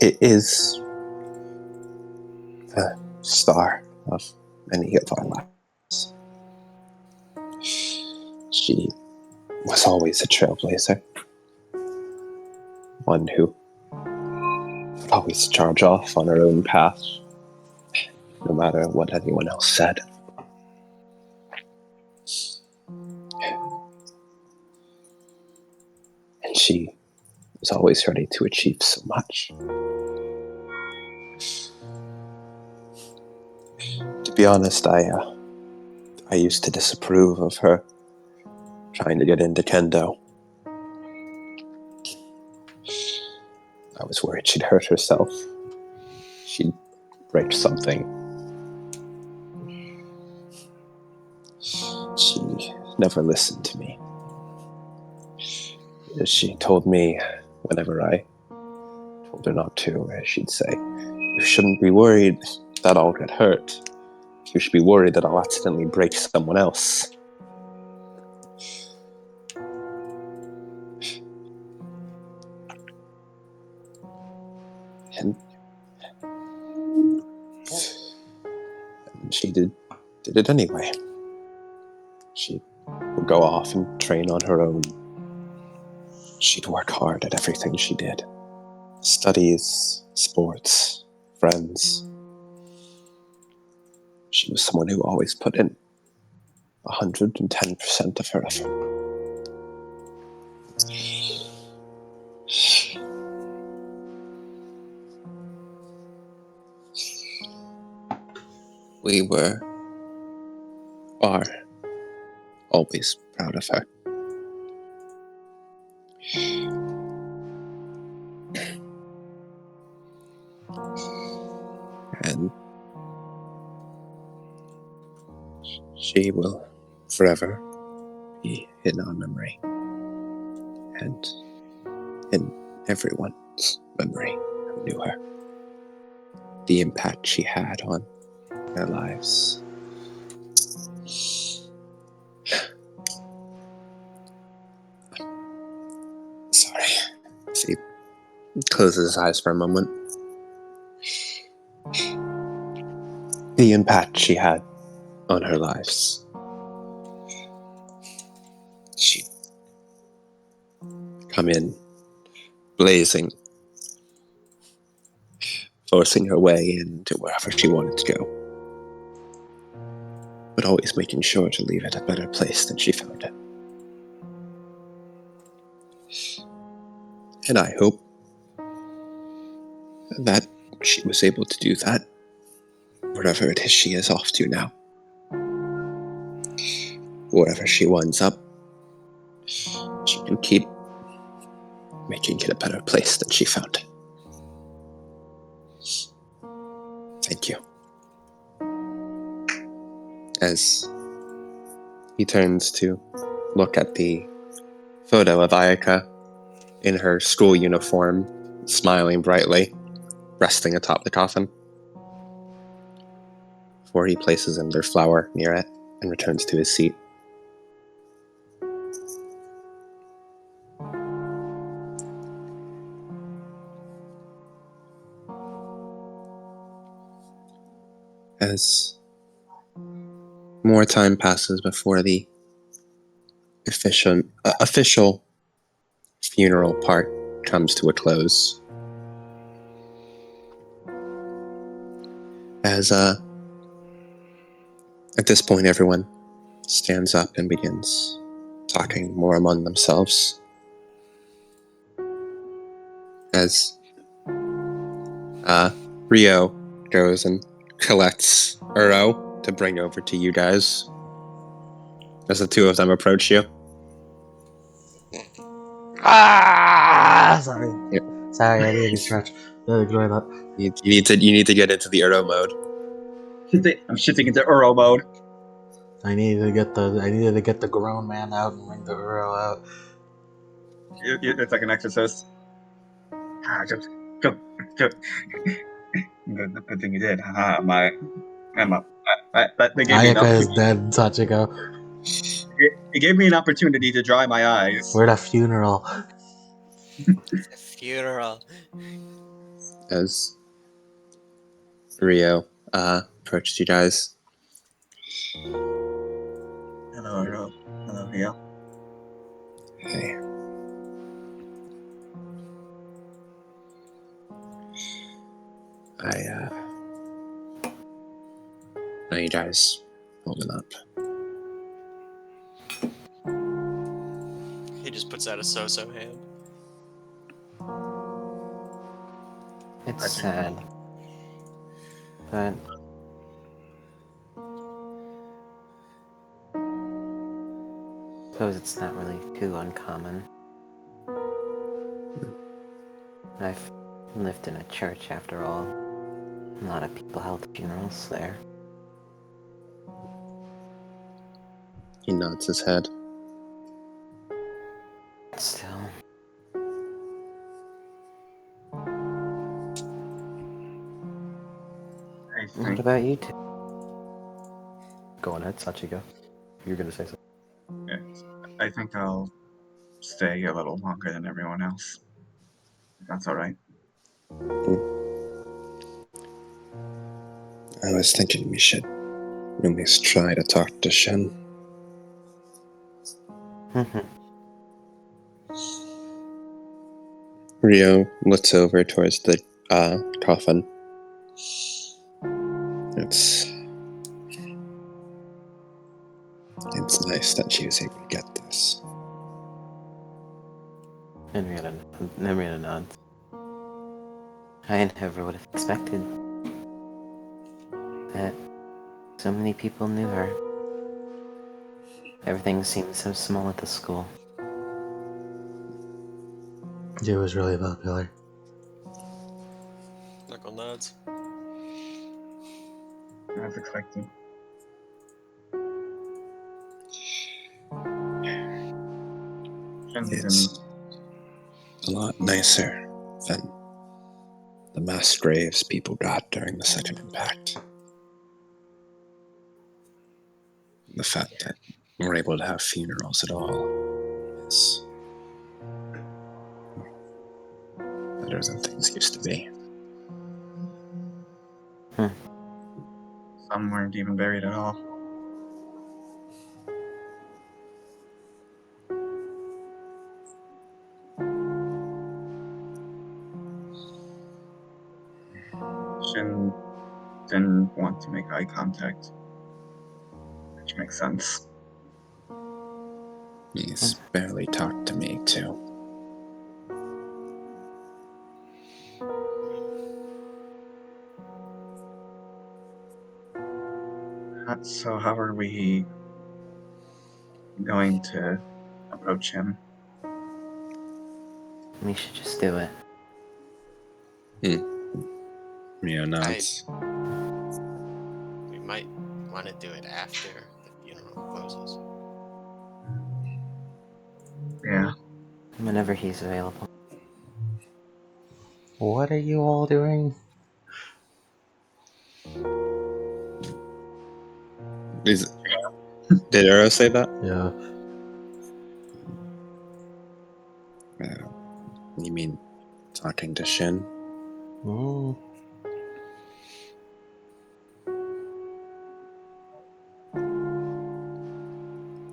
It is the star of many of our lives. She was always a trailblazer, one who would always charge off on her own path, no matter what anyone else said. And she was always ready to achieve so much. To be honest, I used to disapprove of her trying to get into kendo. I was worried she'd hurt herself. She'd break something. She never listened to me. She told me whenever I told her not to, she'd say, "You shouldn't be worried that I'll get hurt. You should be worried that I'll accidentally break someone else." And she did it anyway. She would go off and train on her own. She'd work hard at everything she did. Studies, sports, friends. She was someone who always put in 110% of her effort. We are always proud of her. And she will forever be in our memory and in everyone's memory who knew her. The impact she had on their lives. Sorry. He closes his eyes for a moment. The impact she had on her lives. She'd come in blazing, forcing her way into wherever she wanted to go, but always making sure to leave it a better place than she found it. And I hope that she was able to do that wherever it is she is off to now. Wherever she winds up, she can keep making it a better place than she found it. Thank you. As he turns to look at the photo of Ayaka in her school uniform, smiling brightly, resting atop the coffin, before he places another flower near it and returns to his seat. As more time passes before the official funeral part comes to a close. As at this point, everyone stands up and begins talking more among themselves. As Rio goes and collects Uro to bring over to you guys. As the two of them approach you. Ah! Sorry. Yep. Sorry, I needed to stretch. Ignore that. You need to get into the Uro mode. I'm shifting into Uro mode. I needed to get the grown man out and bring the Uro out. It's like an exorcist. Go. Good thing you did. They gave me an Ayaka is opportunity. dead, Sachiko. It gave me an opportunity to dry my eyes. We're at a funeral. The funeral. As Rio approaches you guys. Hello, Uro. Hello, Rio. Hey. How you guys holding up? He just puts out a so-so hand. It's sad. But I suppose it's not really too uncommon. I've lived in a church after all. A lot of people held funerals there. He nods his head. Still, I what think, about you two? Go on ahead, Sachiko. You're gonna say something. I think I'll stay a little longer than everyone else. If that's all right. I was thinking we should at least try to talk to Shen. Rio looks over towards the coffin. It's nice that she was able to get this. Henrietta nods. I never would have expected that so many people knew her. Everything seemed so small at the school. It was really popular. Knuckle nods. I was expecting. It's a lot nicer than the mass graves people got during the Second Impact. The fact that we're able to have funerals at all is better than things used to be. Some weren't even buried at all. Shin didn't want to make eye contact, which makes sense. He's barely talked to me, too. So how are we going to approach him? We should just do it. Rio nods. We might want to do it after the funeral closes. Yeah. Whenever he's available. What are you all doing? Did Uro say that? Yeah. You mean talking to Shin?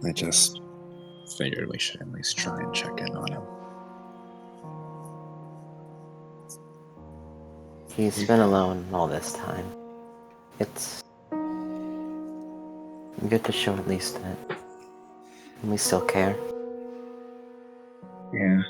I just figured we should at least try and check in on him. He's been alone all this time. It's good to show at least that we still care. Yeah.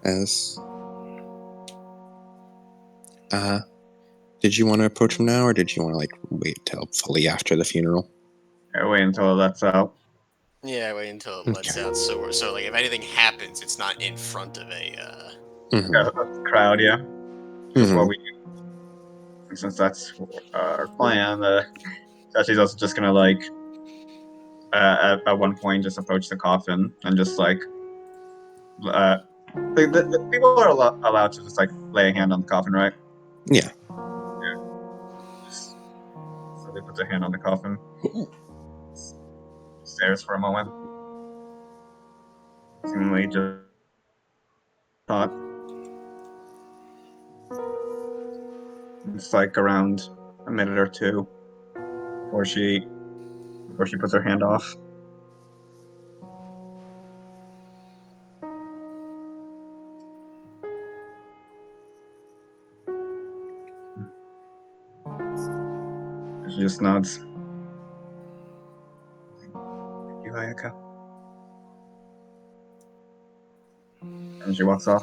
As did you want to approach him now, or did you want to like wait till fully after the funeral? I wait until that's out. Yeah, wait until it lets out. So like if anything happens, it's not in front of a. Mm-hmm. A crowd, yeah. Just what we. Since that's our plan, she's also just gonna like, at one point, just approach the coffin and just like, the people are allowed to just like lay a hand on the coffin, right? Yeah. So they put their hand on the coffin. Stares for a moment. Seemingly just thought. It's like around a minute or two before she puts her hand off. She just nods. Thank you, Ayaka. And she walks off.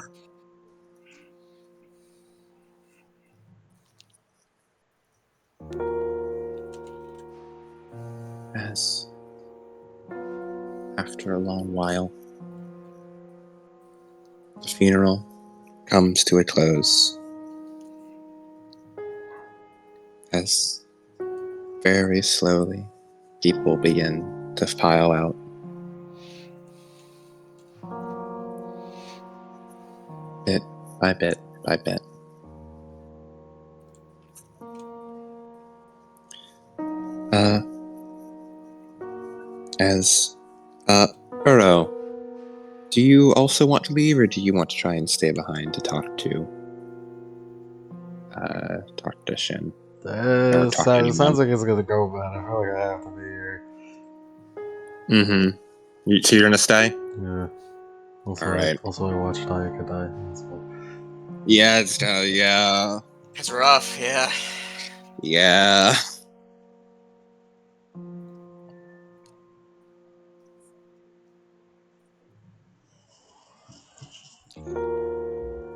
As after a long while, the funeral comes to a close. As very slowly, people begin to file out. Bit by bit by bit. Uro, do you also want to leave, or do you want to try and stay behind to talk to Shin? It sounds like it's gonna go bad. I feel like I have to be here. Mm-hmm. So you're gonna stay? Yeah. Also, Alright. Also, I watched Ayaka die. So. Yeah, yeah. It's rough, yeah. Yeah.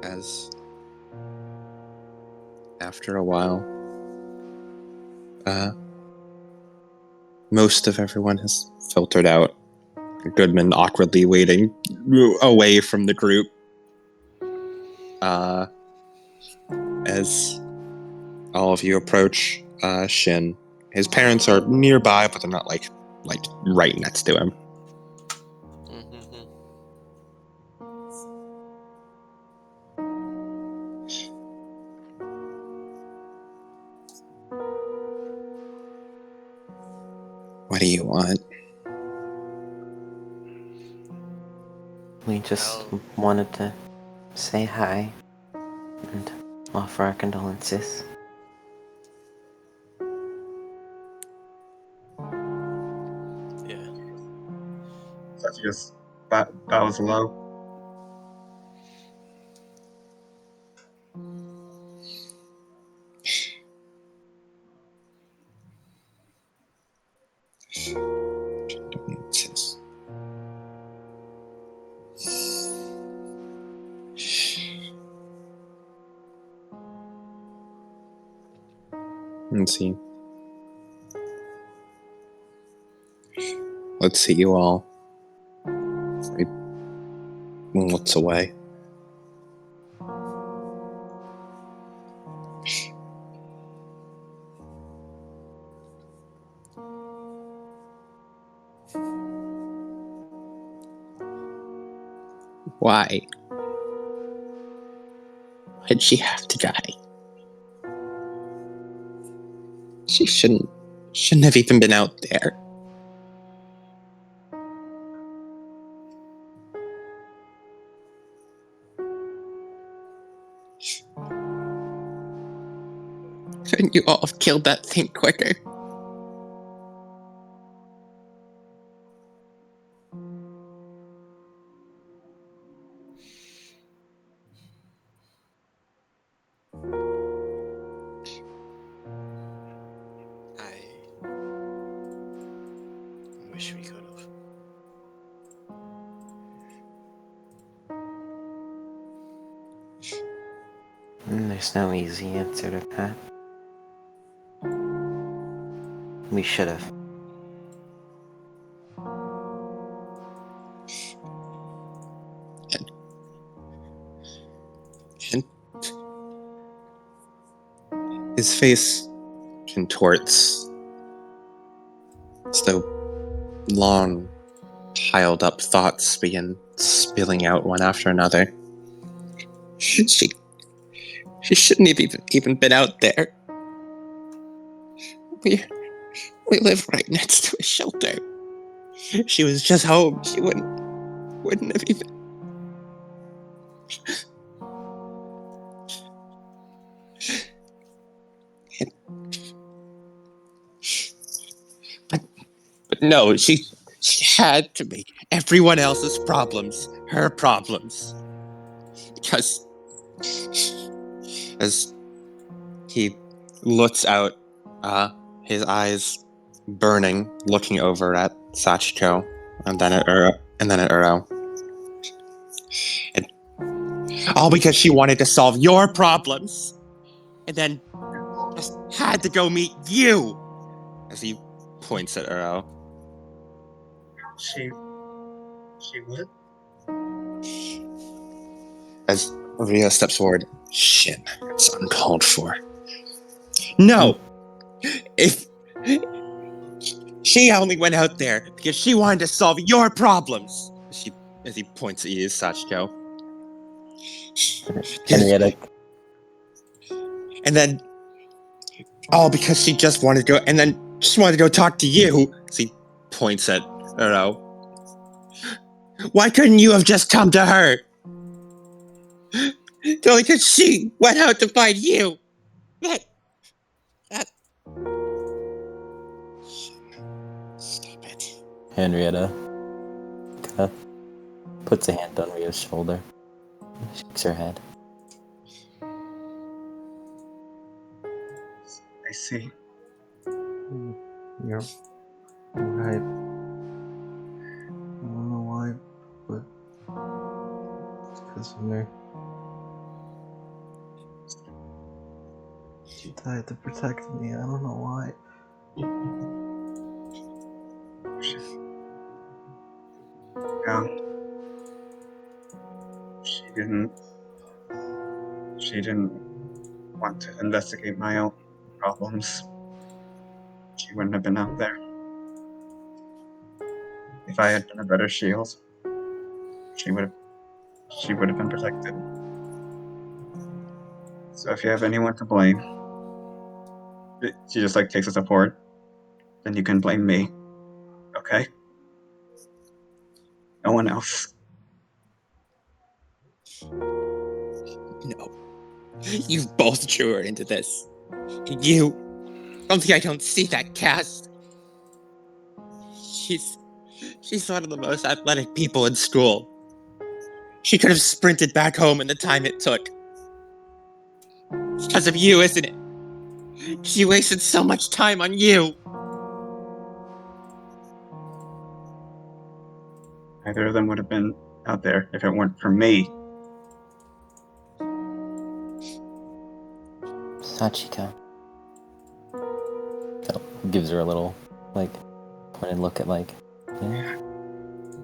As after a while, most of everyone has filtered out. Goodman awkwardly waiting away from the group. As all of you approach Shin. His parents are nearby, but they're not like right next to him. Mm-hmm. What do you want? We just wanted to say hi and offer our condolences. Yeah. So she just bows low. Let's see. Let's see you all. He looks away. Why? Why'd she have to die? She shouldn't Shouldn't have even been out there. Couldn't you all have killed that thing quicker? I wish we could have. There's no easy answer to that. We should have. And his face contorts as though long, piled up thoughts begin spilling out one after another. She shouldn't have even been out there. We live right next to a shelter. She was just home. She wouldn't have even. But no, she had to make everyone else's problems her problems. Because as he looks out, his eyes burning, looking over at Sachiko, and then at Uro. And all because she wanted to solve your problems, and then just had to go meet you. As he points at Uro. She would? As Rio steps forward, shit, it's uncalled for. No! If she only went out there because she wanted to solve your problems. As he points at you, Sachiko. Henrietta. And then, all because she just wanted to go, and then just wanted to go talk to you. As he points at Uro. Why couldn't you have just come to her? Only because she went out to find you. That. Stop it. Henrietta puts a hand on Rio's shoulder. Shakes her head. I see. You're right. I don't know why, but it's because of me. She died to protect me. I don't know why. Yeah. She didn't want to investigate my own problems. She wouldn't have been out there. If I had been a better shield, she would have been protected. So if you have anyone to blame, she just like takes a support, then you can blame me. Okay? No one else. No. You both drew her into this. You. Don't think I don't see that, Cass. She's one of the most athletic people in school. She could have sprinted back home in the time it took. It's because of you, isn't it? She wasted so much time on you. Neither of them would have been out there if it weren't for me. Sachiko gives her a little, pointed look at, yeah.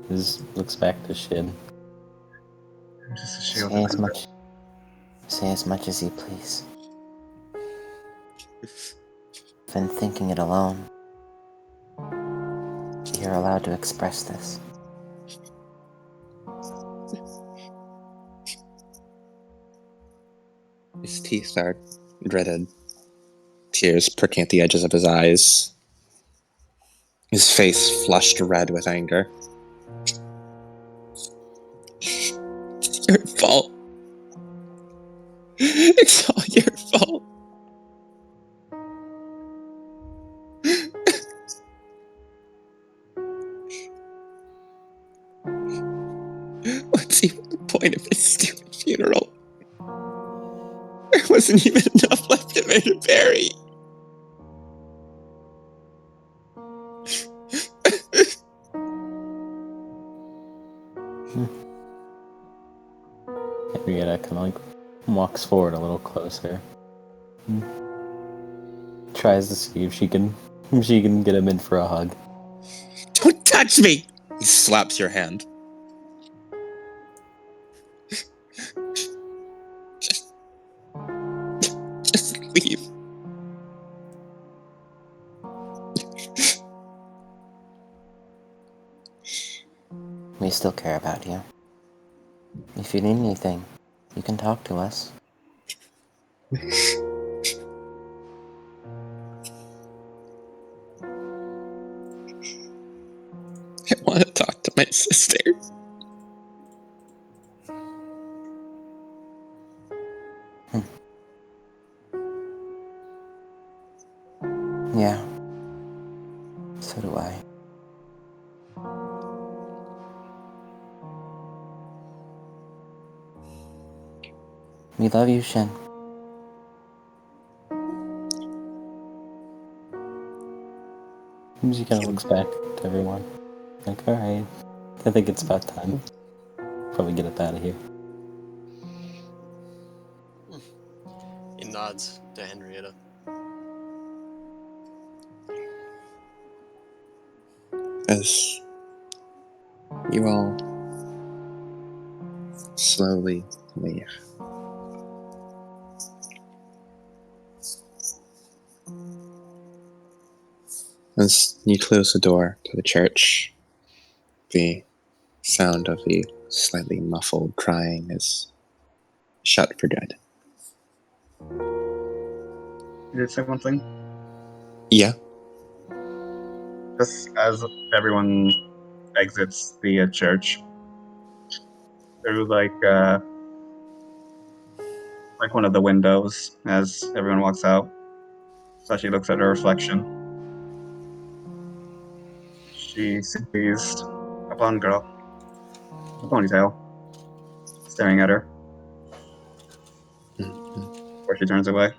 This looks back to Shin. I'm just a shield. Say as much as you please. Been thinking it alone. You're allowed to express this. His teeth are gritted, tears pricking at the edges of his eyes. His face flushed red with anger. It's your fault. It's all your fault. What's even the point of this stupid funeral? There wasn't even enough left of her to bury. Henrietta kind of like walks forward a little closer. Tries to see if she can get him in for a hug. Don't touch me! He slaps your hand. Just leave. We still care about you. If you need anything, you can talk to us. I want to talk to my sister. Yeah. So do I. We love you, Shin. She kind of looks back to everyone. Like, alright. I think it's about time. Probably get up out of here. He nods to Henrietta. As you all slowly leave. As you close the door to the church, the sound of the slightly muffled crying is shut for good. You did say one thing? Yeah? Just as everyone exits the church, through like one of the windows as everyone walks out. So she looks at her reflection. She sees a blonde girl, a ponytail, staring at her, before she turns away.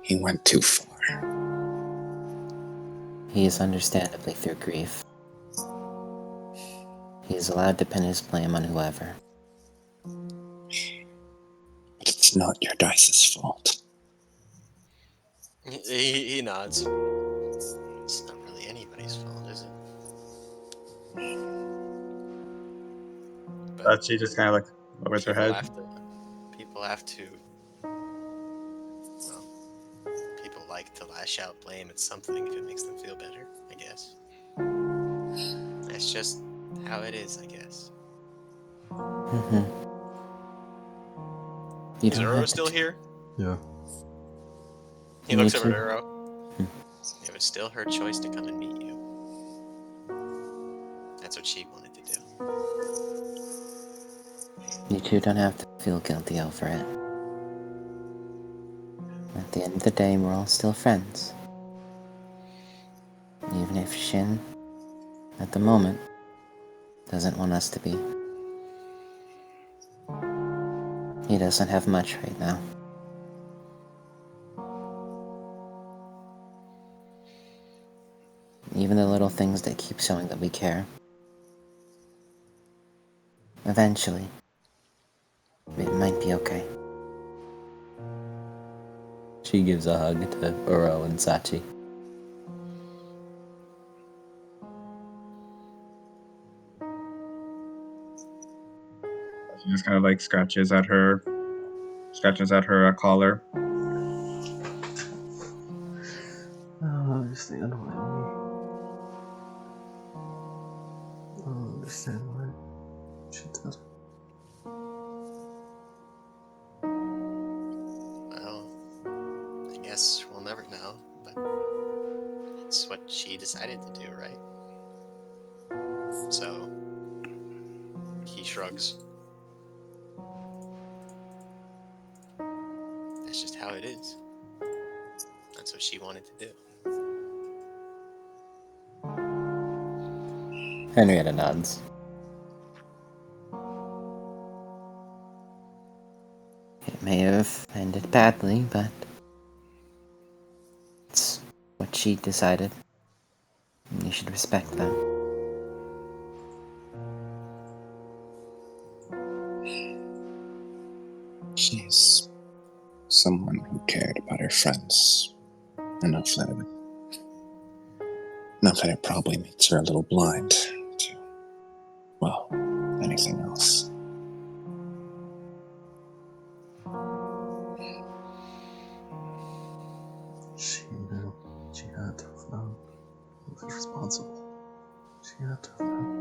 He went too far. He is understandably through grief. He is allowed to pin his blame on whoever. But it's not your guys' fault. He nods. It's not really anybody's fault, is it? But she just kind of like lowers her head. People have to. Well, people like to lash out blame at something if it makes them feel better, I guess. That's just how it is, I guess. You Is don't Uro have still to. here? Yeah. He Me looks over too. at Uro. It was still her choice to come and meet you. That's what she wanted to do. You two don't have to feel guilty over it. At the end of the day, we're all still friends. Even if Shin, at the moment, doesn't want us to be. He doesn't have much right now. Even the little things that keep showing that we care. Eventually, it might be okay. She gives a hug to Uro and Sachi. She just kind of like scratches at her scratches at her collar. I don't understand why. I don't understand why she did. Well, I guess we'll never know, but it's what she decided to do, right? So, he shrugs. That's just how it is. That's what she wanted to do. Henrietta nods. It may have ended badly, but it's what she decided. And you should respect that. She's someone who cared about her friends enough that it probably makes her a little blind to, well, anything else. She knew. She had to have known. She was responsible. She had to have known.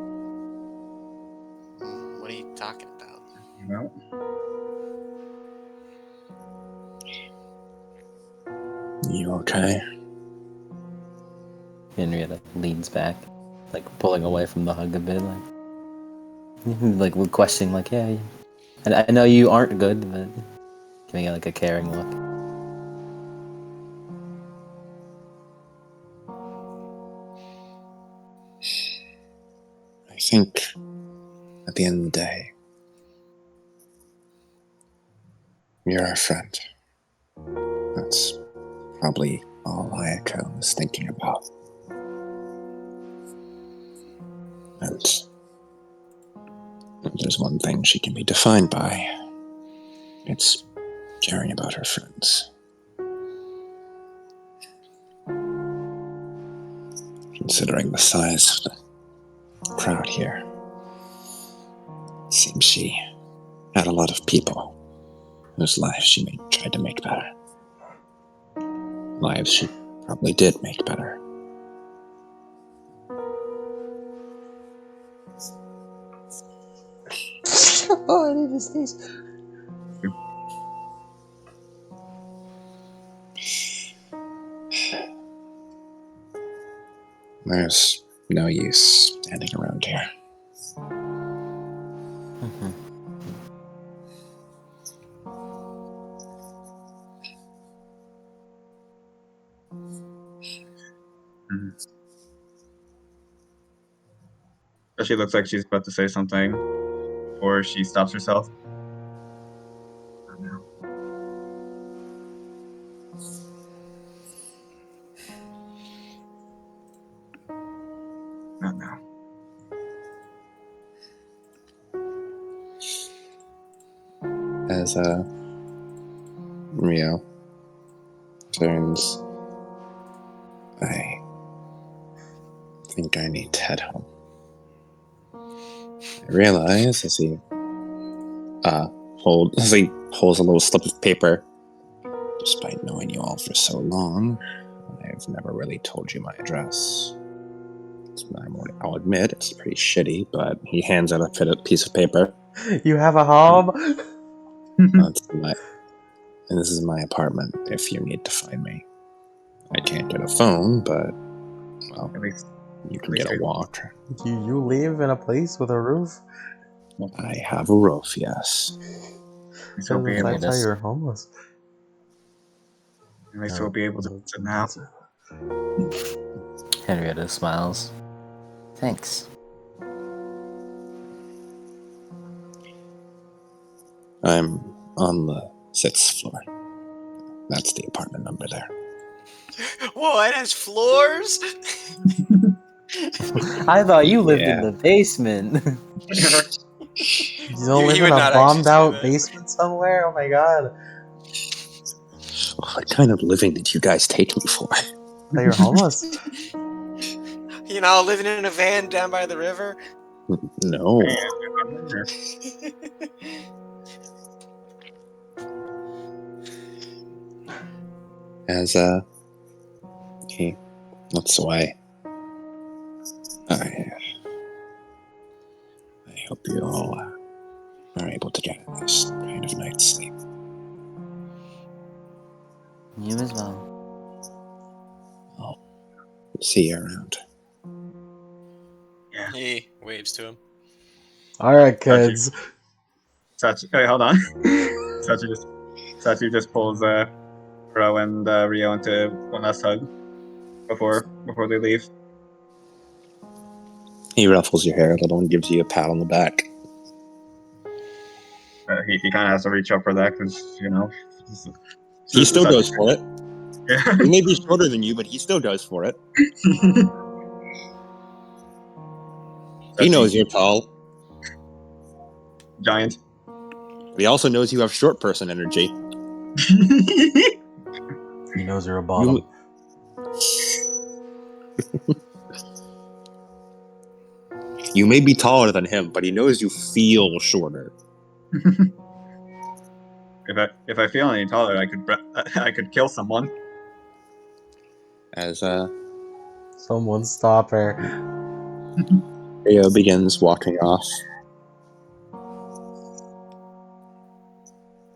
What are you talking about? Well, You okay? Henrietta leans back, like pulling away from the hug a bit, like with questioning, like, yeah. And I know you aren't good, but giving it like a caring look. I think at the end of the day, you're our friend. That's probably all Ayako is thinking about. And if there's one thing she can be defined by, it's caring about her friends. Considering the size of the crowd here, it seems she had a lot of people whose lives she tried to make better. Lives she probably did make better. Oh, I need his face. There's no use standing around here. so she looks like she's about to say something, or she stops herself. Not now. As Rio turns, I think I need to head home. I realize as he holds a little slip of paper. Despite knowing you all for so long, I've never really told you my address. I'll admit it's pretty shitty, but he hands out a piece of paper. You have a home? And this is my apartment if you need to find me. I can't get a phone, but, well, At least you can get a walk. You live in a place with a roof? I have a roof, yes. we'll be able That's how to- you're homeless. At least we'll be able to sit now. Henrietta smiles. Thanks. I'm on the 6th floor. That's the apartment number there. Whoa, it has floors? I thought you lived in Yeah. the basement. You don't live He in would a not bombed actually out say that. basement somewhere? Oh my god. What kind of living did you guys take me for? That you're homeless? You know, living in a van down by the river? No. as he looks away. I hope you all are able to get a nice kind of night's sleep. You as well. I'll see you around. Yeah. He waves to him. Alright, kids. Wait, hold on. Sachi just pulls Ro and Rio into one last hug before they leave. He ruffles your hair a little and gives you a pat on the back. He kind of has to reach up for that because He still goes for it. Yeah. He may be shorter than you, but he still goes for it. He knows you're tall. Giant. But he also knows you have short person energy. He knows you're a bottom. You may be taller than him, but he knows you feel shorter. If I feel any taller, I could kill someone. As Someone stop her. Rio begins walking off.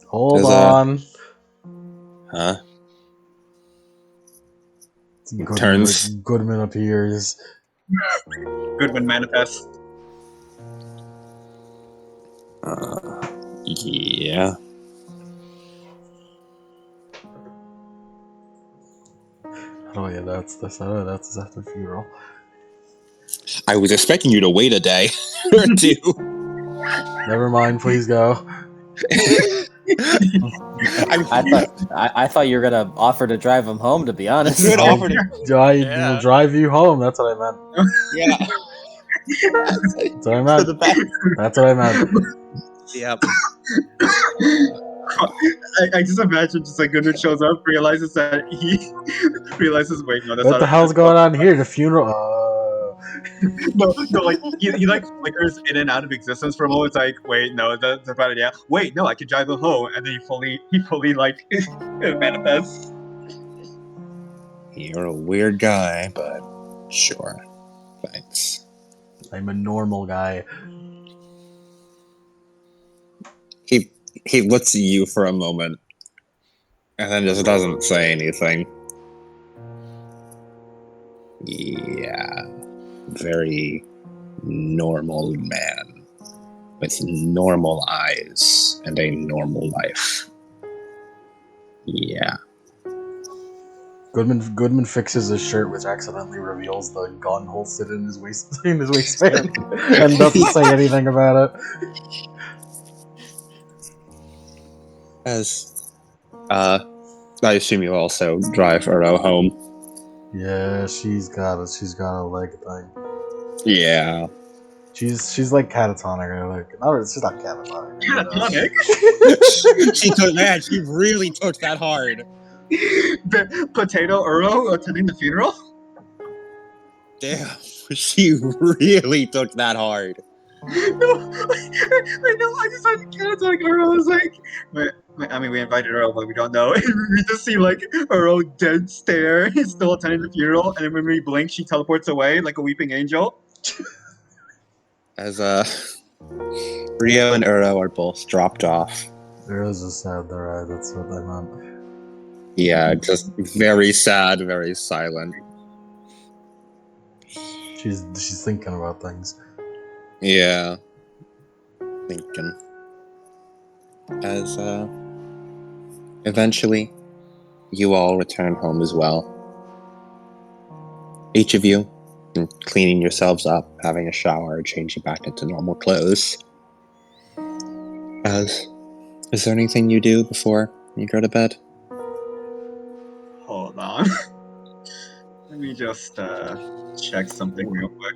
Hold on. Huh? Goodman, Turns. Goodman appears. Goodman manifests. Yeah. Oh yeah, that's this. Oh, that's after the funeral. I was expecting you to wait a day or two. Never mind. Please go. I thought you were gonna offer to drive him home. To be honest, Good offer to- I drive you home. That's what I meant. Yeah. That's what I meant. To the back. That's what I meant. Yep. I just imagine just like Goodman shows up, realizes that wait, no, that's What not the hell's going on here? The funeral. No, like he like flickers in and out of existence for a moment. It's like, wait, no, that's a bad idea. Wait, no, I can drive him home, and then he fully like manifests. You're a weird guy, but sure. Thanks. I'm a normal guy. He looks at you for a moment and then just doesn't say anything. Yeah. Very normal man with normal eyes and a normal life. Yeah. Goodman fixes his shirt, which accidentally reveals the gun holstered in his waistband, and doesn't say anything about it. As I assume you also drive Uro home. Yeah, she's got a leg thing. Yeah. She's like catatonic. Like, no, she's not catatonic. Catatonic. She really took that hard. Potato Uro attending the funeral. Damn, she really took that hard. No, I just had catatonic Uro. I was like, I mean, we invited Uro, but we don't know. We just see like Uro dead stare. He's still attending the funeral, and then when we blink, she teleports away like a weeping angel. As Rio and Uro are both dropped off. There's a sad there. That's what I meant. Yeah, just very sad, very silent. She's thinking about things. Yeah. Thinking. As eventually you all return home as well. Each of you cleaning yourselves up, having a shower, changing back into normal clothes. Is there anything you do before you go to bed? Hold on. Let me just check something real quick.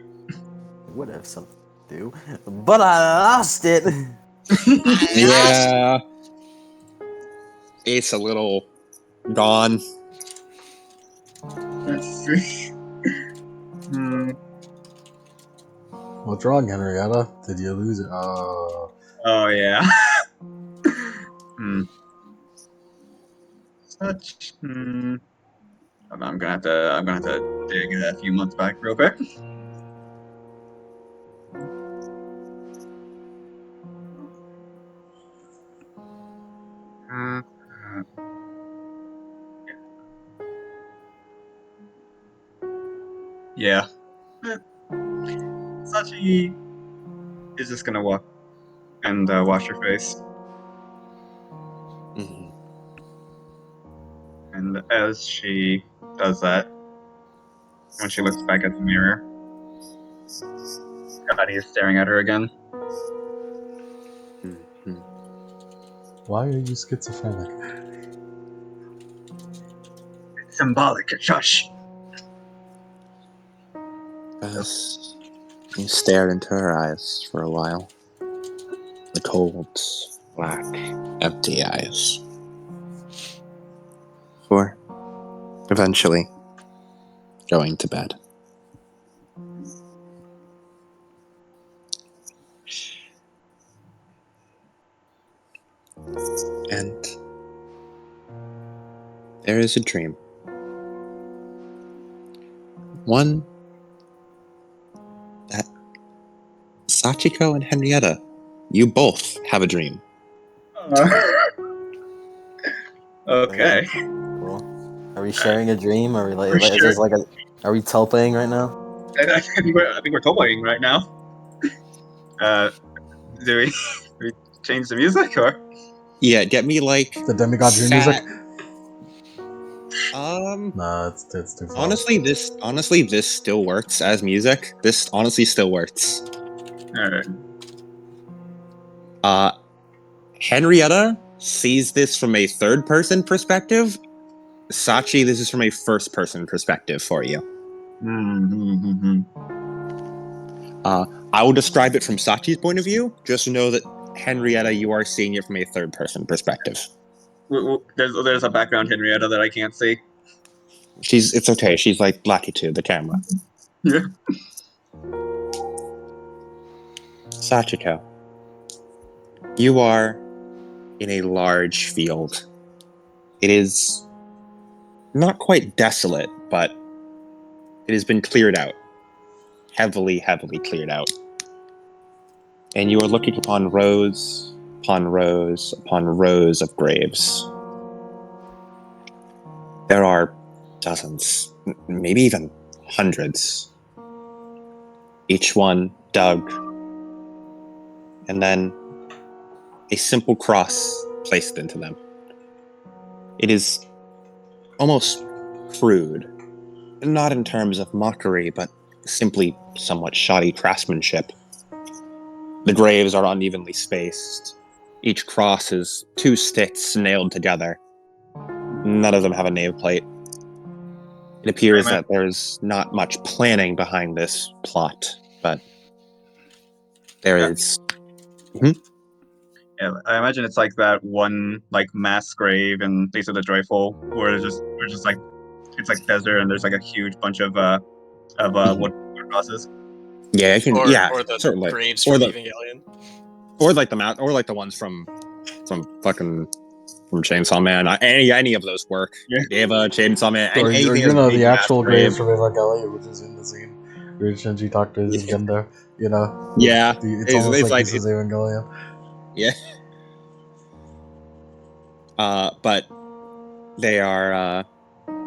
would have something to do, but I lost it. Yeah. It's a little gone. Let's see. What's wrong, Henrietta? Did you lose it? Oh yeah. such. Hold on, I'm gonna have to dig a few months back real quick. Uh, yeah. Sachi is just gonna walk and wash her face. Mhm. And as she does that, when she looks back at the mirror, Scotty is staring at her again. Mhm. Why are you schizophrenic? It's symbolic, shush. As you stare into her eyes for a while, the cold, black, empty eyes. For eventually going to bed. And there is a dream. One that Sachiko and Henrietta, you both have a dream. Okay. Cool. Are we sharing a dream? Are we like, We're is this like a? Are we playing right now? I think we're toying right now. Do we change the music or? Yeah, get me like The demigod dream music? Um, It's too far. honestly, this still works as music. This honestly still works. All right. Henrietta sees this from a third-person perspective. Sachi, this is from a first-person perspective for you. I will describe it from Sachi's point of view. Just know that Henrietta, you are seeing it from a third-person perspective. There's a background Henrietta that I can't see. It's okay. She's like latitude, the camera. Yeah. Sachiko, you are in a large field. It is not quite desolate, but it has been cleared out. Heavily cleared out. And you are looking upon rows upon rows upon rows of graves. There are dozens, maybe even hundreds. Each one dug, and then a simple cross placed into them. It is almost crude, not in terms of mockery, but simply somewhat shoddy craftsmanship. The graves are unevenly spaced. Each cross is 2 sticks nailed together. None of them have a nameplate. It appears that there's not much planning behind this plot, but there is. Yeah, I imagine it's like that one like mass grave in Place of the Joyful, where we're just like it's like desert and there's like a huge bunch of wood crosses. Yeah, I can. Or the certainly. graves Or from the Evangelion. or like the ones from Chainsaw Man. Any of those work. Yeah. Eva, Chainsaw Man, Or anything you that's know, big the mass actual grave. graves from Evangelion, which is in the scene where Shinji talked to his gender, you know? Yeah, It's almost it's like this is Evangelion. Yeah. But they are.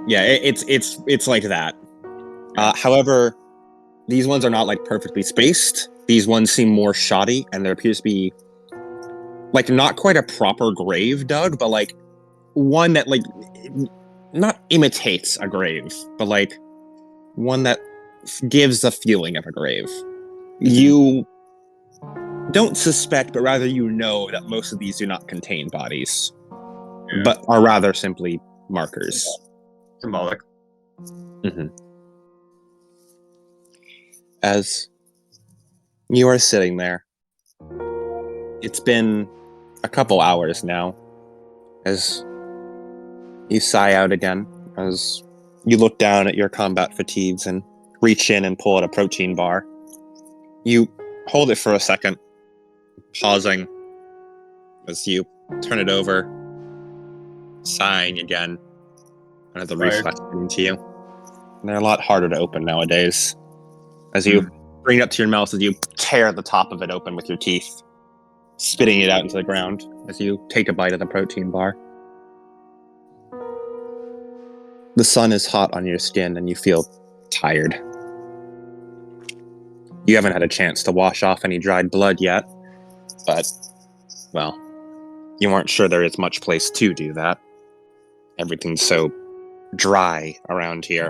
It's like that. However, these ones are not like perfectly spaced. These ones seem more shoddy, and there appears to be like not quite a proper grave dug, but like one that like not imitates a grave, but like one that gives the feeling of a grave. You don't suspect, but rather you know that most of these do not contain bodies, but are rather simply markers. Symbolic. Mm-hmm. As you are sitting there, it's been a couple hours now, as you sigh out again, as you look down at your combat fatigues and reach in and pull out a protein bar. You hold it for a second, pausing as you turn it over, sighing again. Another Right. reflex coming to you. And they're a lot harder to open nowadays. As you bring it up to your mouth, as you tear the top of it open with your teeth, spitting it out into the ground as you take a bite of the protein bar. The sun is hot on your skin and you feel tired. You haven't had a chance to wash off any dried blood yet, but, well, you aren't sure there is much place to do that. Everything's so dry around here.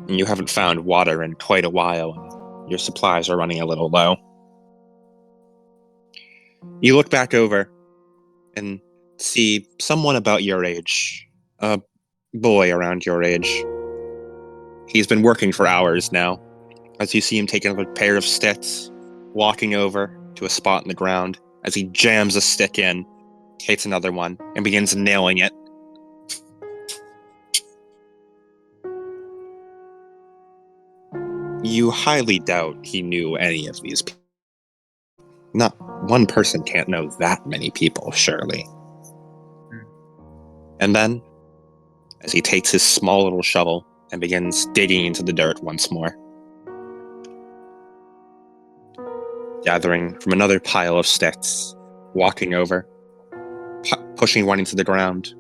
And you haven't found water in quite a while. Your supplies are running a little low. You look back over and see someone about your age, a boy around your age. He's been working for hours now. As you see him take another pair of sticks, walking over to a spot in the ground, as he jams a stick in, takes another one, and begins nailing it. You highly doubt he knew any of these people. Not one person can't know that many people, surely. And then, as he takes his small little shovel and begins digging into the dirt once more, gathering from another pile of sticks, walking over, pushing one into the ground,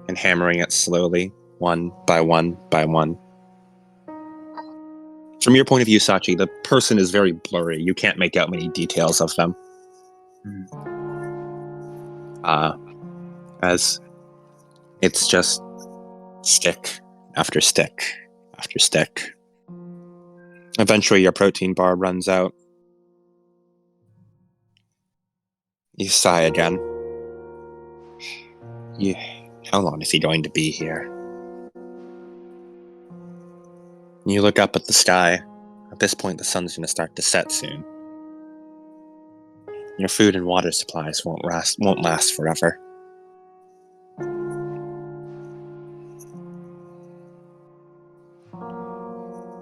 and hammering it slowly, one by one by one. From your point of view, Sachi, the person is very blurry. You can't make out many details of them. As it's just stick after stick after stick. Eventually, your protein bar runs out. You sigh again. How long is he going to be here? You look up at the sky. At this point, the sun's going to start to set soon. Your food and water supplies won't last forever.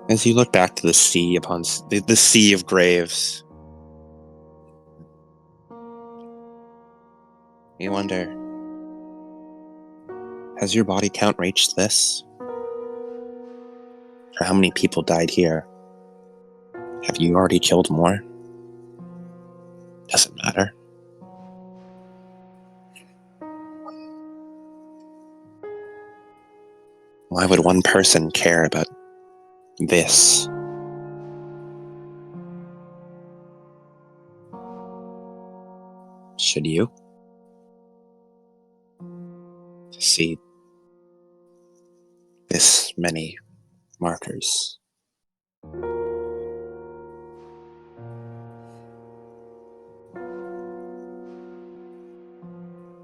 As you look back to the sea upon the sea of graves, you wonder, has your body count reached this? For how many people died here? Have you already killed more? Doesn't matter. Why would one person care about this? Should you? To see this many markers.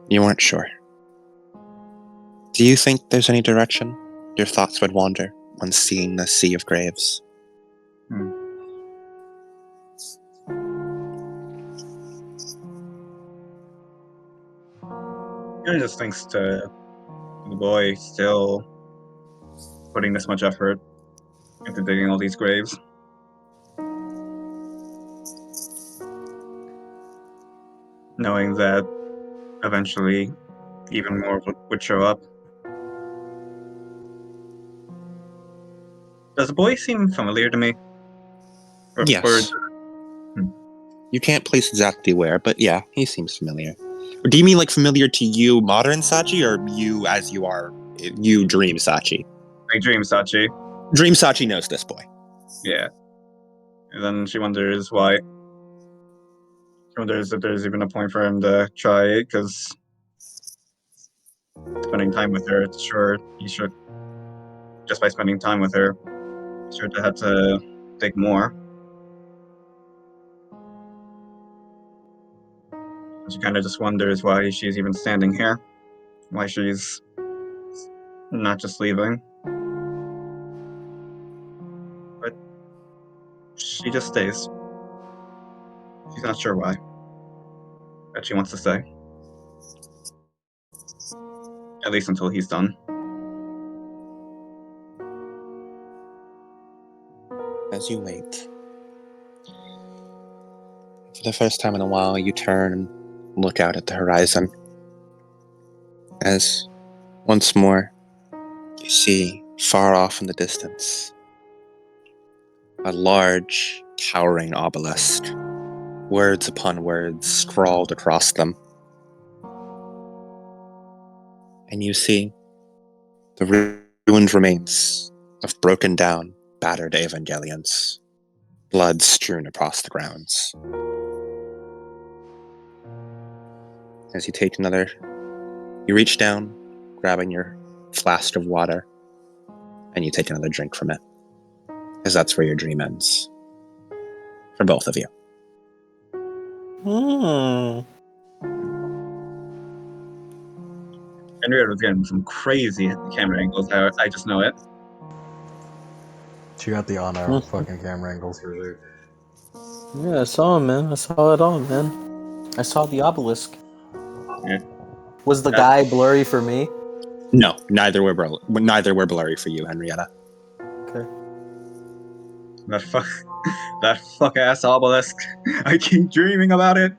You weren't sure. Do you think there's any direction your thoughts would wander when seeing the sea of graves? It just thanks to the boy still putting this much effort into digging all these graves. Knowing that eventually even more would show up. Does the boy seem familiar to me? Yes. You can't place exactly where, but yeah, he seems familiar. Or do you mean like familiar to you, modern Sachi, or you as you are, you Dream Sachi? I dream Sachi. Dream Sachi knows this boy. Yeah. And then she wonders why. She wonders if there's even a point for him to try it, because spending time with her, sure, he should, just by spending time with her, sure to have to dig more. She kind of just wonders why she's even standing here, why she's not just leaving. But she just stays. She's not sure why, but she wants to stay. At least until he's done. As you wait, for the first time in a while, you turn and look out at the horizon. as once more you see far off in the distance a large, towering obelisk, words upon words scrawled across them. And you see the ruined remains of broken down, battered Evangelions, blood strewn across the grounds. As you reach down, grabbing your flask of water, and you take another drink from it, as that's where your dream ends. For both of you. Henrietta was getting some crazy camera angles. I just know it. She got the on-air fucking camera angles for sure. Yeah, I saw him, man. I saw it all, man. I saw the obelisk. Yeah. Was the guy blurry for me? No, neither were blurry for you, Henrietta. Okay. That fuck ass obelisk. I keep dreaming about it.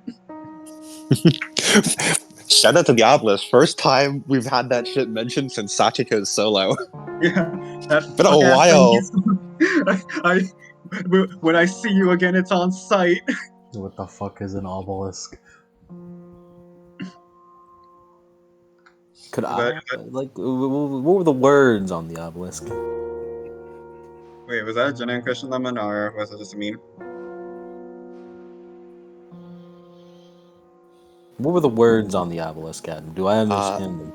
Shout out to the obelisk. First time we've had that shit mentioned since Sachiko's solo. Yeah, that Been a fuck ass while. thing. When I see you again, it's on site. What the fuck is an obelisk? Could I like? What were the words on the obelisk? Wait, was that a genuine question, Lemon, or was it just a meme? What were the words on the obelisk, Adam? Do I understand them?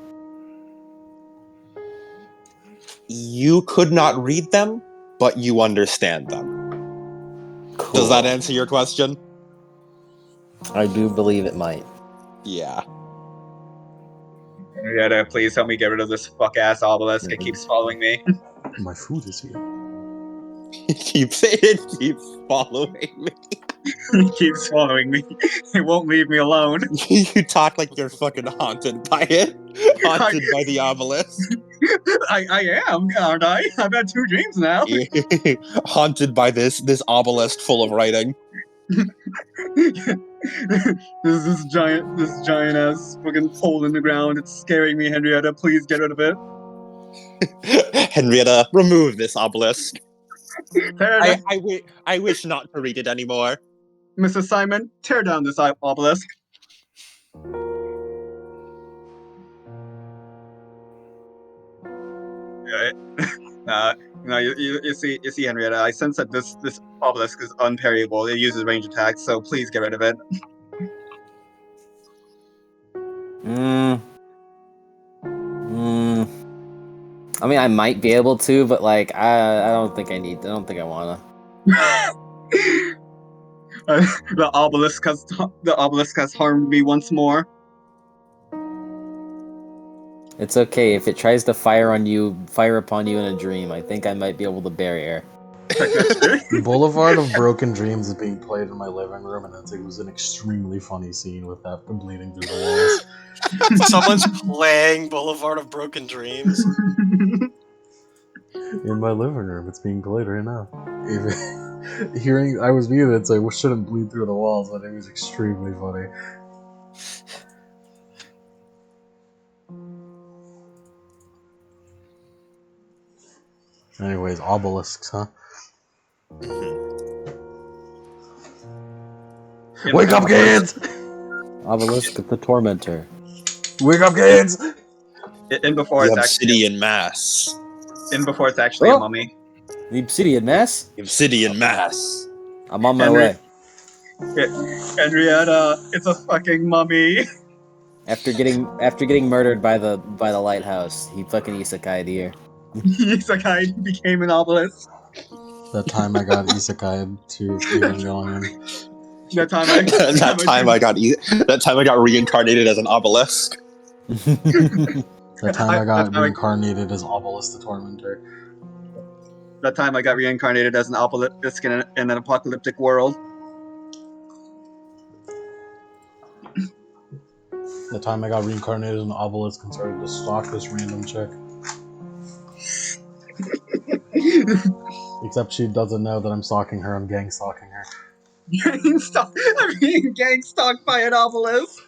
You could not read them, but you understand them. Cool. Does that answer your question? I do believe it might. Yeah. Henrietta, please help me get rid of this fuck ass obelisk. It keeps following me. My food is here. It keeps following me. It keeps following me. It won't leave me alone. You talk like you're fucking haunted by it. Haunted by the obelisk. I am, aren't I? I've had 2 dreams now. Haunted by this obelisk full of writing. This giant ass fucking hole in the ground. It's scaring me, Henrietta. Please get rid of it. Henrietta, remove this obelisk. Tear I wish not to read it anymore. Mrs. Simon, tear down this obelisk. No, you see, Henrietta. I sense that this obelisk is unparryable. It uses range attacks, so please get rid of it. I mean, I might be able to, but like, I don't think I need. I don't think I wanna. The obelisk has harmed me once more. It's okay if it tries to fire upon you in a dream. I think I might be able to barrier. Boulevard of Broken Dreams is being played in my living room, and it was an extremely funny scene with that bleeding through the walls. Someone's playing Boulevard of Broken Dreams. In my living room, it's being played right now. I was muted, so I shouldn't bleed through the walls, but it was extremely funny. Anyways, obelisks, huh? Wake up, kids! Obelisk the Tormentor. Wake up, kids! And before The it's actually obsidian mass. a mummy. The Obsidian Mass? The obsidian mass. I'm on my way. Henrietta, it's a fucking mummy. After getting murdered by the lighthouse, he fucking isekai'd here. Isekai became an obelisk. That time I got isekai'd to Evangelion. That time I got reincarnated as an obelisk. That time I got reincarnated as Obelisk the Tormentor. That time I got reincarnated as an obelisk in an apocalyptic world. The time I got reincarnated as an obelisk and started to stalk this random chick. Except she doesn't know that I'm stalking her, I'm gang stalking her. I'm being gang stalked by an obelisk.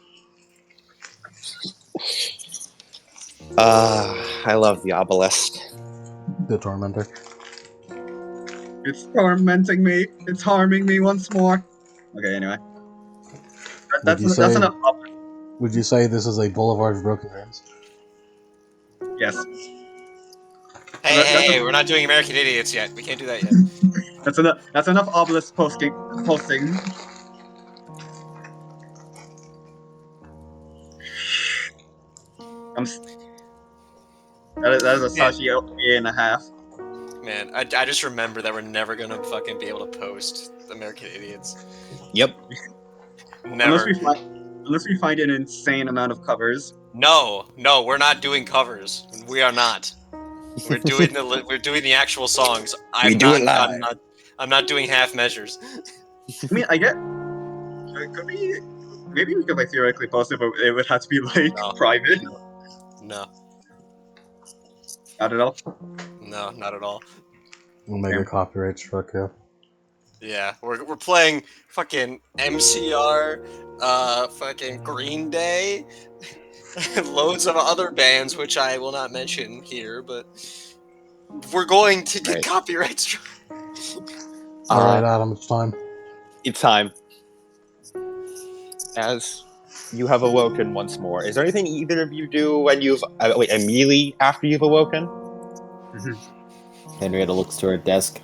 I love the obelisk. The Tormentor. It's tormenting me. It's harming me once more. Okay, anyway. That's enough. Would you say this is a boulevard of broken dreams? Yes. Hey, we're not doing American Idiots yet. We can't do that yet. That's enough obelisk posting. That is a Sashi and a half. Man, I just remember that we're never gonna fucking be able to post American Idiots. Yep. Never. Unless we find an insane amount of covers. No, we're not doing covers. We are not. We're doing the actual songs. We do it live. I'm not doing half measures. I mean, I get. Could we? Maybe we could like theoretically post it, but it would have to be like private. No. Not at all. No, not at all. We'll make a copyright struck, yeah. Yeah, we're playing fucking MCR, fucking Green Day, loads of other bands which I will not mention here, but we're going to get copyright struck. Alright, Adam, it's time. It's time. As you have awoken once more, is there anything either of you do when you've immediately after you've awoken? Henrietta looks to her desk.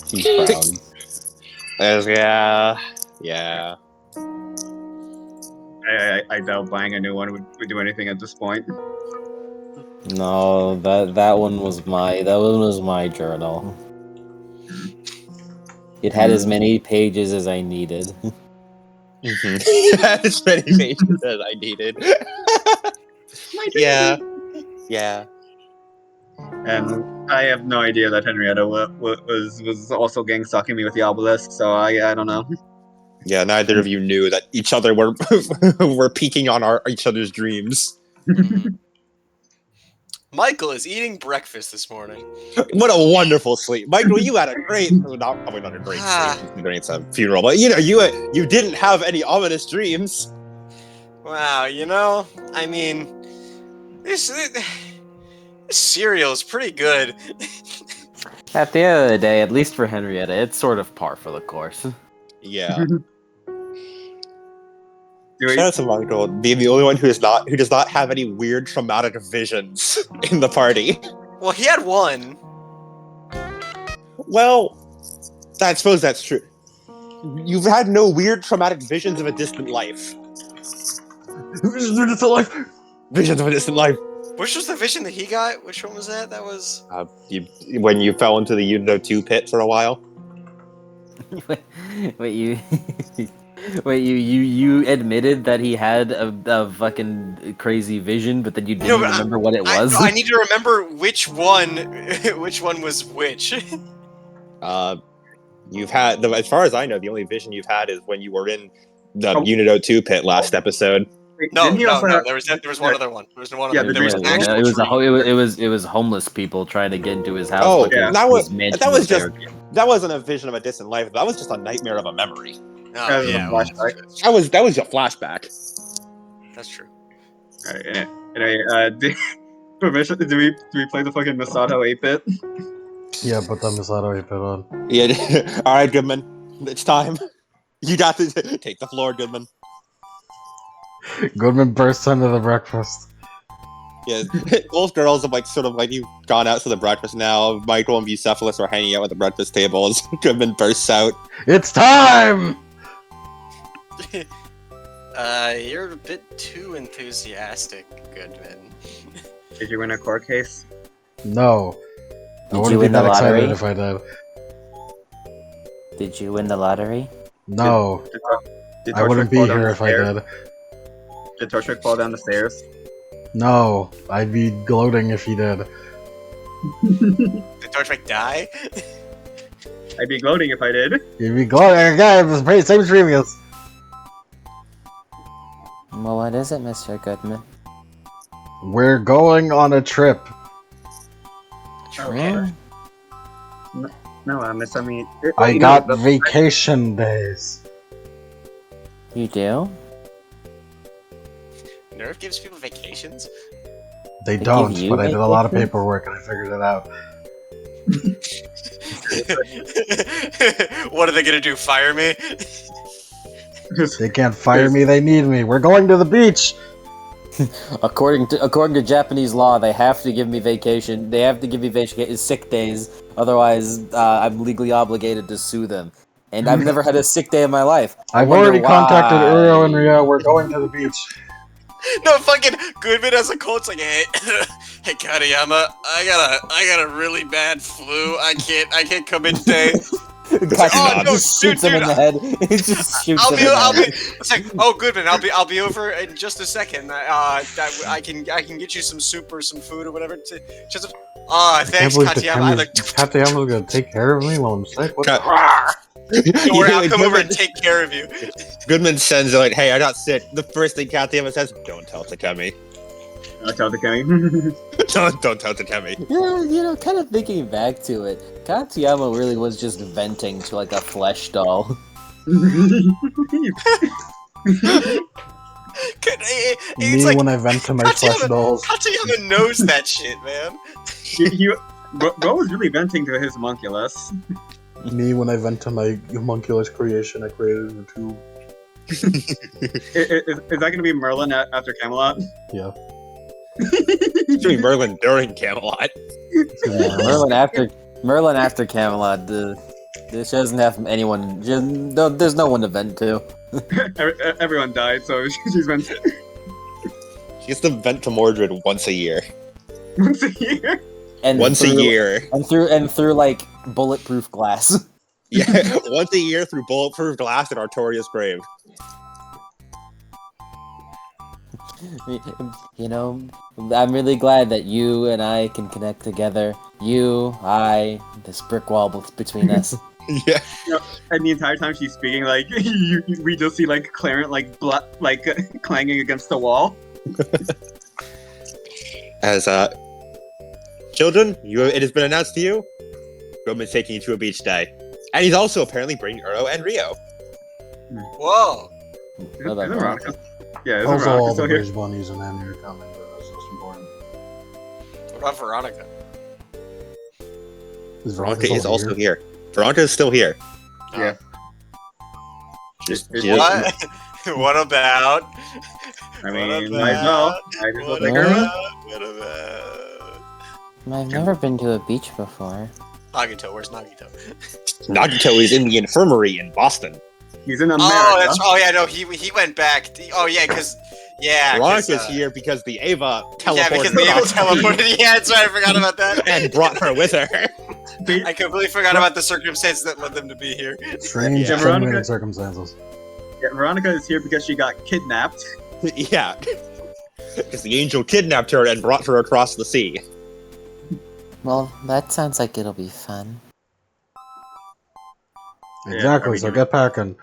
She's proud. Yeah. I doubt buying a new one would do anything at this point. No, that one was my journal. It had as many pages as I needed. As many pages as I needed. Yeah. And I have no idea that Henrietta was also gang stalking me with the obelisk, so I don't know. Yeah, neither of you knew that each other were were peeking on each other's dreams. Michael is eating breakfast this morning. What a wonderful sleep, Michael! You had a great, probably not a great sleep considering it's a funeral, but you didn't have any ominous dreams. Wow, I mean, this cereal is pretty good. At the end of the day, at least for Henrietta, it's sort of par for the course. Yeah. Shout out to Michael, being the only one who does not have any weird traumatic visions in the party. Well, he had one. Well, I suppose that's true. You've had no weird traumatic visions of a distant life. Visions of a distant life! Visions of a distant life. Which was the vision that he got? Which one was that? That was... when you fell into the Uno 2 pit for a while. Wait, you admitted that he had a fucking crazy vision, but then you didn't remember what it was? I need to remember which one was which. You've had, as far as I know, the only vision you've had is when you were in the Unito 2 pit last episode. No, there was one other one. There was one other. There was an actual it was homeless people trying to get into his house. Oh, yeah. That wasn't a vision of a distant life. That was just a nightmare of a memory. Oh, yeah. That was a flashback. That's true. Alright, anyway, permission? Do we play the fucking Masato 8-bit? Yeah, put the Masato 8-bit on. Yeah. All right, Goodman. It's time. You got to take the floor, Goodman. Goodman bursts into the breakfast. Yeah, both girls have you've gone out to the breakfast now. Michael and Bucephalus are hanging out at the breakfast table as Goodman bursts out. It's time! You're a bit too enthusiastic, Goodman. Did you win a court case? No. I Did wouldn't you be win the that lottery? excited if I did. Did you win the lottery? No. Did I wouldn't be fall down here the if I stairs? did. Did Torchwick fall down the stairs? No. I'd be gloating if he did. Did Torchwick die? I'd be gloating if I did. You'd be gloating again, it's the same stream as. Well, what is it, Mr. Goodman? We're going on a trip. Trip? No, Miss, I mean... I got vacation days. You do? Nerf gives people vacations? They They don't, give you but I did a lot of vacation? paperwork and I figured it out. What are they gonna do? Fire me? They can't fire me, they need me. We're going to the beach! According to Japanese law, they have to give me vacation. They have to give me sick days. Otherwise, I'm legally obligated to sue them. And I've never had a sick day in my life. I I've wonder already contacted why. Uro and Rio, we're going to the beach. No, fucking Goodman has a cold. It's like, hey, hey, Katayama, I got a really bad flu. I can't come in today. Katayama no, just shoots him in the head. He just shoots him in the head. It's like, oh, Goodman, I'll be over in just a second. I can get you some soup or some food or whatever. Thanks, Katayama. Katayama's gonna take care of me while I'm sick? What the Don't worry, I'll come over and take care of you. Goodman sends like, "Hey, I got sick." The first thing Katayama says, "Don't tell Takemi." I'll tell the Kenny. Don't tell Takemi. Kind of thinking back to it, Katayama really was just venting to like a flesh doll. It's Me like, when I vent to my flesh dolls. Katayama knows that shit, man. Bro was really venting to his homunculus. Me when I vent to my homunculus creation I created in a tube. Is that going to be Merlin after Camelot? Yeah. It's doing Merlin during Camelot. Yeah, Merlin after Camelot. This doesn't have anyone. There's no one to vent to. Everyone died, so she's venting She gets to vent to Mordred once a year. once a year. And Once a year. and through like bulletproof glass. Yeah, once a year through bulletproof glass in Artoria's grave. I'm really glad that you and I can connect together. You, I, this brick wall between us. Yeah. And the entire time she's speaking, like we just see like Clarence clanging against the wall. As children, it has been announced to you, Roman's taking you to a beach day. And he's also apparently bringing Uro and Rio. Whoa. What about Isn't Veronica? Yeah, Also, all the still here. bridge bunnies and Annie are coming, but that's just important. What about Veronica? Is Veronica is also here. Veronica is still here. Yeah. What? What about? I mean, What might as well. Might as well take her around. What about? I've never been to a beach before. Nagito, where's Nagito? Nagito is in the infirmary in Boston. He's in America. Oh yeah, no, he went back. Veronica's here because the Ava teleported Yeah, because the Ava teleported. Yeah, that's right. I forgot about that. and brought her with her. I completely forgot about the circumstances that led them to be here. Strange, Yeah, extenuating circumstances. Yeah, Veronica is here because she got kidnapped. Yeah. Because the angel kidnapped her and brought her across the sea. Well, that sounds like it'll be fun. Exactly, so get packing.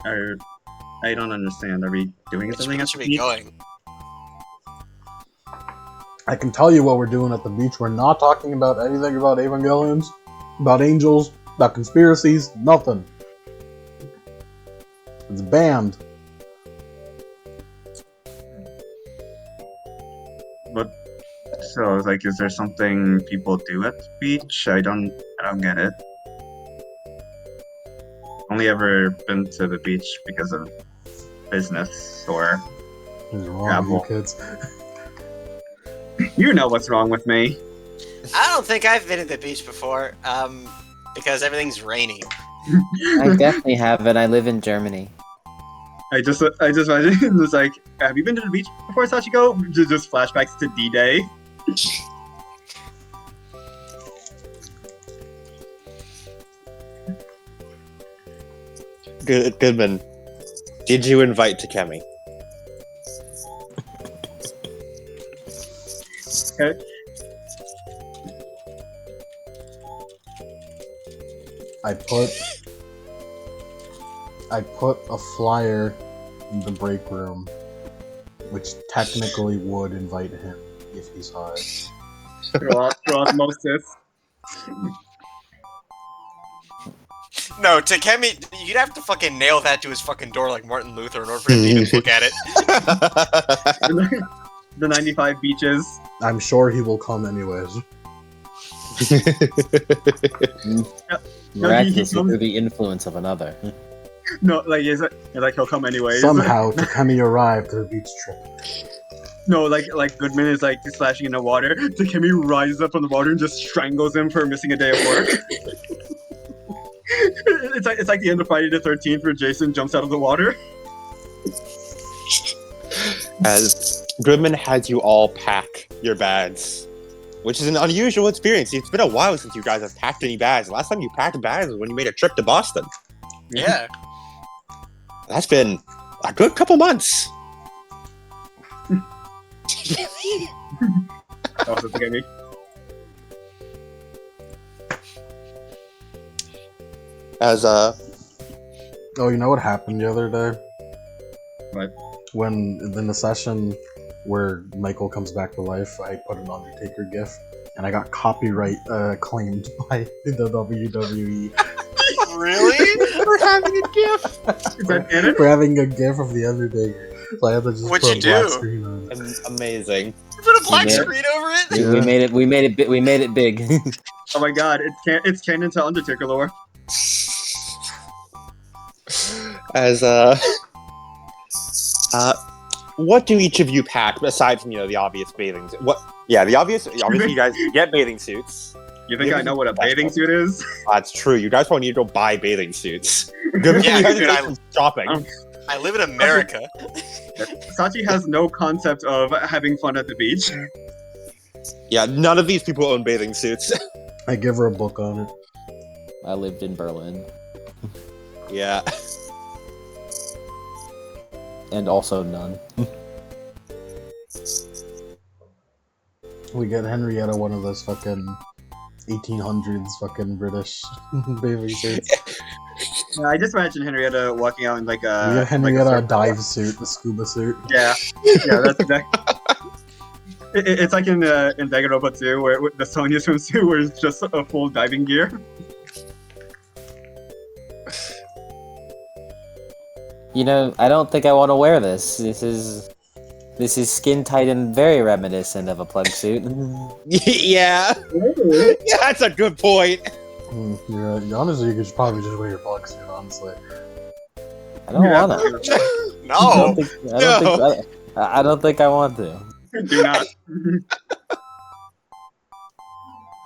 I don't understand. Are we doing something at should the be beach? going. I can tell you what we're doing at the beach. We're not talking about anything about Evangelions, about angels, about conspiracies, nothing. It's banned. But so, like, is there something people do at the beach? I don't get it. Only ever been to the beach because of business or What's wrong with you kids? you know what's wrong with me. I don't think I've been at the beach before, because everything's rainy. I definitely haven't. I live in Germany. I just imagine it's like, have you been to the beach before, Sachiko? Just flashbacks to D-Day. Goodman, did you invite Takemi? Okay. I put a flyer in the break room, which technically would invite him if he saw it. Through osmosis. No, Takemi, you'd have to fucking nail that to his fucking door like Martin Luther in order for him to even look at it. the 95 beaches. I'm sure he will come anyways. Miraculously comes- through the influence of another. No, like he'll come anyways. Somehow, Takemi arrived to the beach trip. No, like Goodman is like splashing in the water. Takemi rises up from the water and just strangles him for missing a day of work. it's like the end of Friday the 13th where Jason jumps out of the water. As Goodman has you all pack your bags, which is an unusual experience. It's been a while since you guys have packed any bags. Last time you packed bags was when you made a trip to Boston. Yeah. That's been a good couple months. Also, Takemi. As Oh, you know what happened the other day? What? When in the session where Michael comes back to life, I put an Undertaker gif, and I got copyright claimed by the WWE Really? we're having a gift. Is that in it? for having a gif of the Undertaker. So I had to just What'd put you a black do? screen on it. Amazing. You put a black Yeah. screen over it? We made it. We made it. We made it big. Oh my god, it's canon to Undertaker lore. As what do each of you pack aside from the obvious bathing? The obvious. Obviously, you guys get bathing suits. You think I know what a bathing suit is? That's true. You guys probably need to go buy bathing suits. Good Yeah, you guys dude, need some shopping. I live in America. Sachi has no concept of having fun at the beach. Yeah, none of these people own bathing suits. I give her a book on it. I lived in Berlin, Yeah. and also none. We get Henrietta one of those fucking 1800s fucking British bathing suits. Yeah, I just imagine Henrietta walking out in like We a. get Henrietta like a dive suit, a scuba suit. Yeah, that's exactly. It's like in Danganronpa 2, where the Sonya swimsuit, where it's just a full diving gear. You know, I don't think I want to wear this. This is skin tight and very reminiscent of a plug suit. Yeah. Yeah, that's a good point. Yeah, honestly, you could probably just wear your plug suit, honestly. I don't want to. No. I don't think I want to. Do not.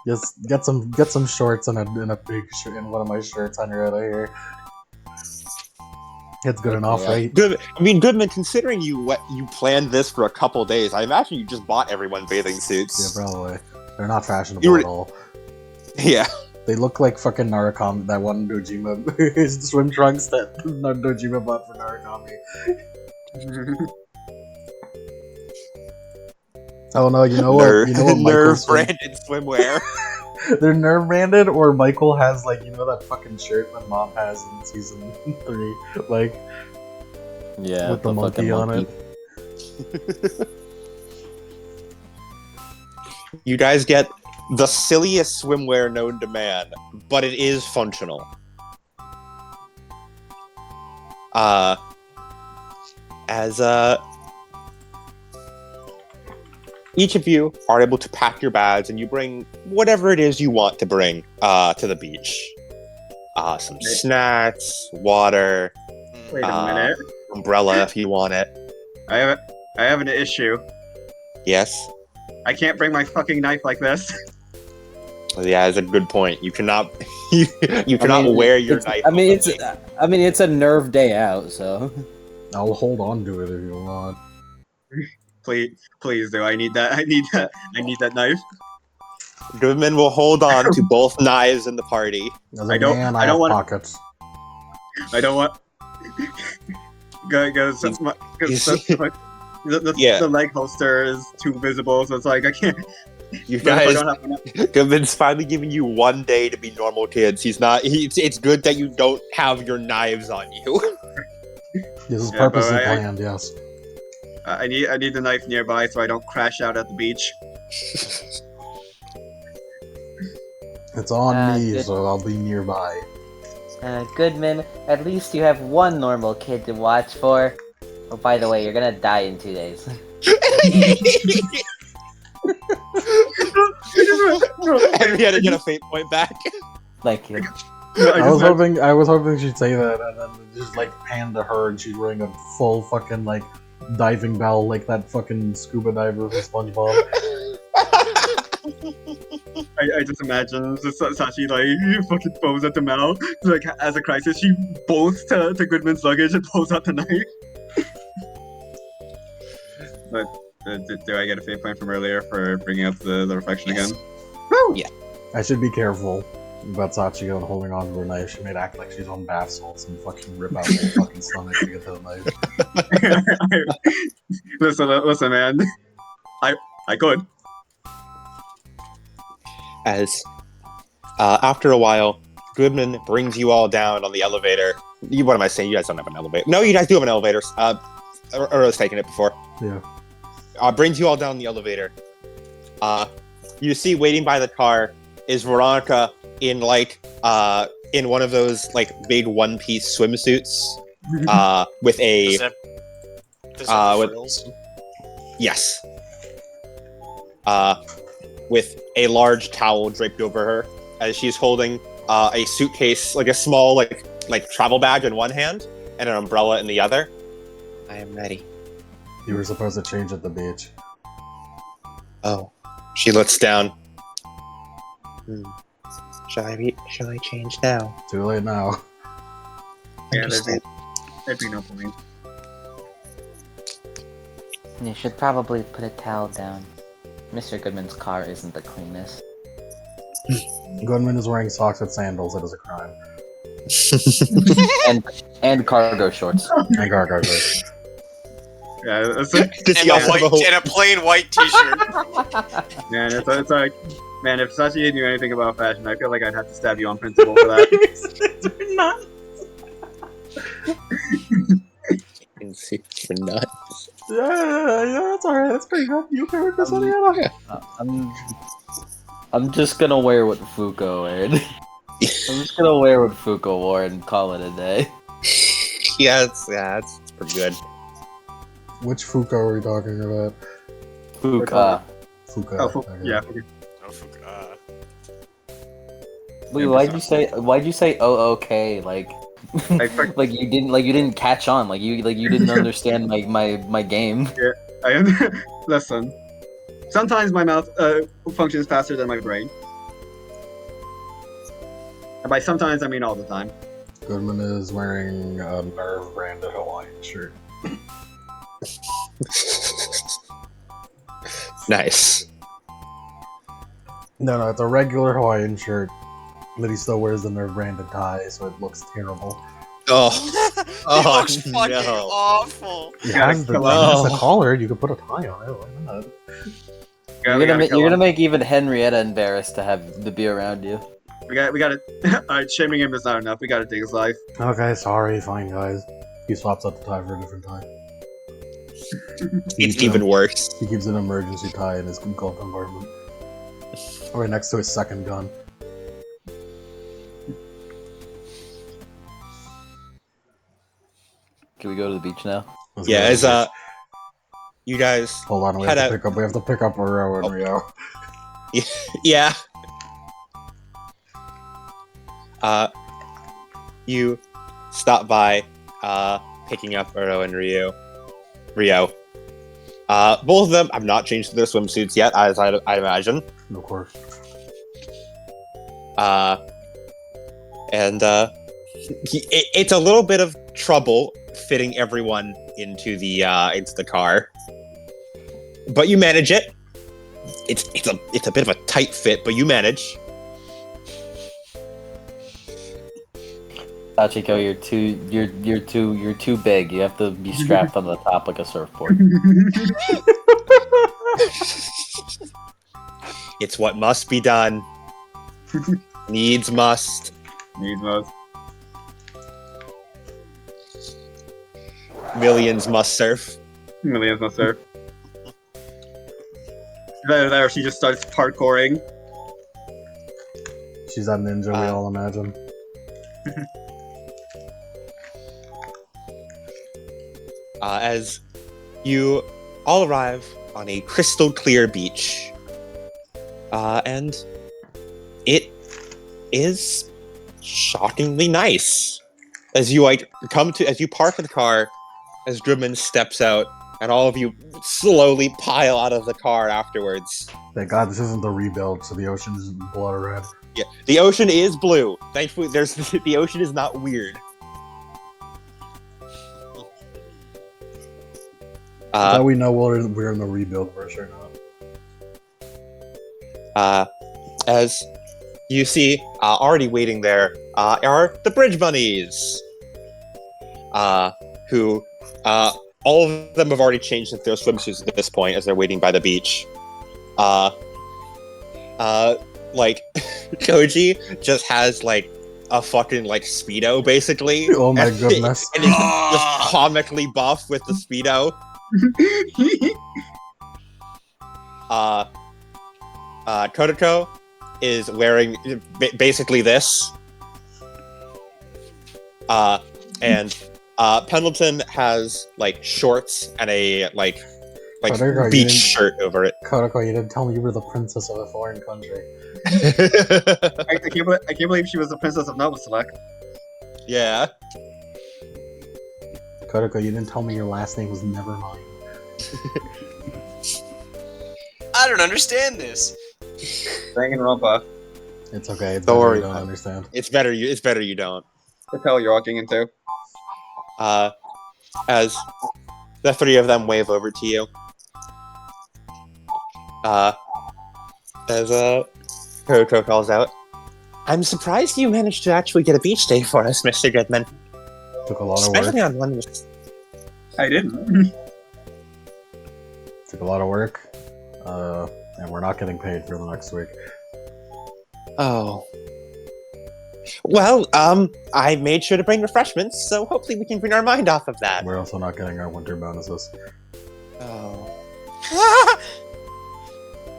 Just get some shorts and a big shirt in one of my shirts, Henrietta here. It's good enough, Yeah. right? Good. I mean, Goodman, considering you planned this for a couple days, I imagine you just bought everyone bathing Yeah, suits. probably. They're not fashionable You were- at all. Yeah. They look like fucking Narukami, that one Dojima, his swim trunks that Dojima bought for Narukami. Oh no, you know what? You know what Michael's Nerve-branded swimwear. They're nerve branded, or Michael has like that fucking shirt that Mom has in season 3, like Yeah, with the monkey on it. You guys get the silliest swimwear known to man, but it is functional. Each of you are able to pack your bags, and you bring whatever it is you want to bring to the beach. Some snacks, water, Wait a minute. umbrella if you want it. I have an issue. Yes. I can't bring my fucking knife like this. Yeah, that's a good point. You cannot you cannot wear your knife. It's a nerve day out, so. I'll hold on to it if you want. Please do. I need that. I need that knife. Goodman will hold on to both knives in the party. As a I don't- man, I I don't have wanna- pockets. I don't want. Goes Yeah. the leg holster is too visible, so it's like I can't. You But if I guys, don't have Goodman's finally giving you one day to be normal kids. It's good that you don't have your knives on you. This is Yeah, but purposely I- planned, yes. I need the knife nearby so I don't crash out at the beach. It's on me, good. so I'll be nearby. Goodman, at least you have one normal kid to watch for. Oh, by the way, you're gonna die in 2 days. Henrietta get a fate point back. Thank you. No, I was hoping she'd say that, and then just like pan to her, and she'd ring a full fucking like diving bell, like that fucking scuba diver from SpongeBob. I just imagine Sachi like fucking bows at the mouth. Like as a crisis, she bolts to Goodman's luggage and pulls out the knife. But do I get a fate point from earlier for bringing out the reflection again? Woo! I should be careful about Sachiko and holding on to her knife. She may act like she's on bath salts and fucking rip out her fucking stomach to get to the knife. listen, man. I could. As after a while, Goodman brings you all down on the elevator. What am I saying? You guys don't have an elevator. No, you guys do have an elevator. Or I was taking it before. Yeah. Brings you all down the elevator. You see waiting by the car is Veronica in in one of those like big one-piece swimsuits. With a Does that with frills? yes. With a large towel draped over her as she's holding a suitcase, like a small like travel bag in one hand and an umbrella in the other. I am ready. You were supposed to change at the beach. Oh, She looks down. shall I change now? Too late now. Yeah, Understand. there'd be no point. You should probably put a towel down. Mr. Goodman's car isn't the cleanest. Goodman is wearing socks with sandals. It is a crime. And cargo shorts. And cargo shorts. Yeah, it's like, Does he also have a whole- And a plain white t-shirt. man, it's like, man, if Sachi knew anything about fashion, I feel like I'd have to stab you on principle for that. Not. You're nuts. Yeah, that's alright. That's pretty good. You okay with this one, Anna? I'm just gonna wear what Fuko weared. I'm just gonna wear what Fuko wore and call it a day. Yeah, it's pretty good. Which Fuko are we talking about? Fuka. Fuko. Oh, okay. yeah. Oh, fuck, Wait, why'd you say okay? Like like you didn't catch on, like you didn't understand my game. Listen. Sometimes my mouth functions faster than my brain. And by sometimes, I mean all the time. Goodman is wearing a Nerve branded Hawaiian shirt. Nice. No, it's a regular Hawaiian shirt, but he still wears the Nerve branded tie, so it looks terrible. Oh, He looks fucking no. awful. It has the collar. You could put a tie on it. Why not? You're gonna make even Henrietta embarrassed to be around you. We got it. Alright, shaming him is not enough. We gotta dig his life. Okay, sorry, fine, guys. He swaps out the tie for a different tie. It's even worse. He keeps an emergency tie in his glove compartment. Right next to his second gun. Can we go to the beach now? Let's Yeah, go. as you guys Hold on, we head have out. to pick up Oro and Rio. Yeah. You stop by, picking up Uro and Rio. Both of them have not changed their swimsuits yet, as I'd imagine. Of course. It's a little bit of trouble fitting everyone into the car, but you manage it. It's a bit of a tight fit, but you manage. Sachiko, you're too big. You have to be strapped on the top like a surfboard. It's what must be done. Needs must. Needs most. Millions must surf. Millions must serve. There, she just starts parkouring. She's that ninja we all imagine. As you all arrive on a crystal clear beach. And it is shockingly nice. As you as you park the car, as Goodman steps out, and all of you slowly pile out of the car afterwards. Thank God this isn't the rebuild, so the ocean isn't blood red. Yeah, the ocean is blue. Thankfully, the ocean is not weird. Now we know we're in the rebuild version or not. As you see, already waiting there are the Bridge Bunnies, who all of them have already changed into their swimsuits at this point as they're waiting by the beach. Like Koji just has like a fucking like Speedo basically. Oh my goodness! And he's just comically buff with the Speedo. Kodako is wearing basically this. And Pendleton has like shorts and a like Kodako, beach shirt over it. Kodako, you didn't tell me you were the princess of a foreign country. I can't believe she was the princess of Novoselect. Yeah. Kodako, you didn't tell me your last name was Nevermind. I don't understand this. Danganronpa. It's okay. It's Don't better worry you don't about it. understand. It's better you don't. What the hell you're walking into? As the three of them wave over to you. As Kodako calls out, I'm surprised you managed to actually get a beach day for us, Mr. Goodman. Took a lot of Especially work. on one with... I didn't. Took a lot of work. And we're not getting paid for the next week. Oh. Well, I made sure to bring refreshments, so hopefully we can bring our mind off of that. We're also not getting our winter bonuses. Oh.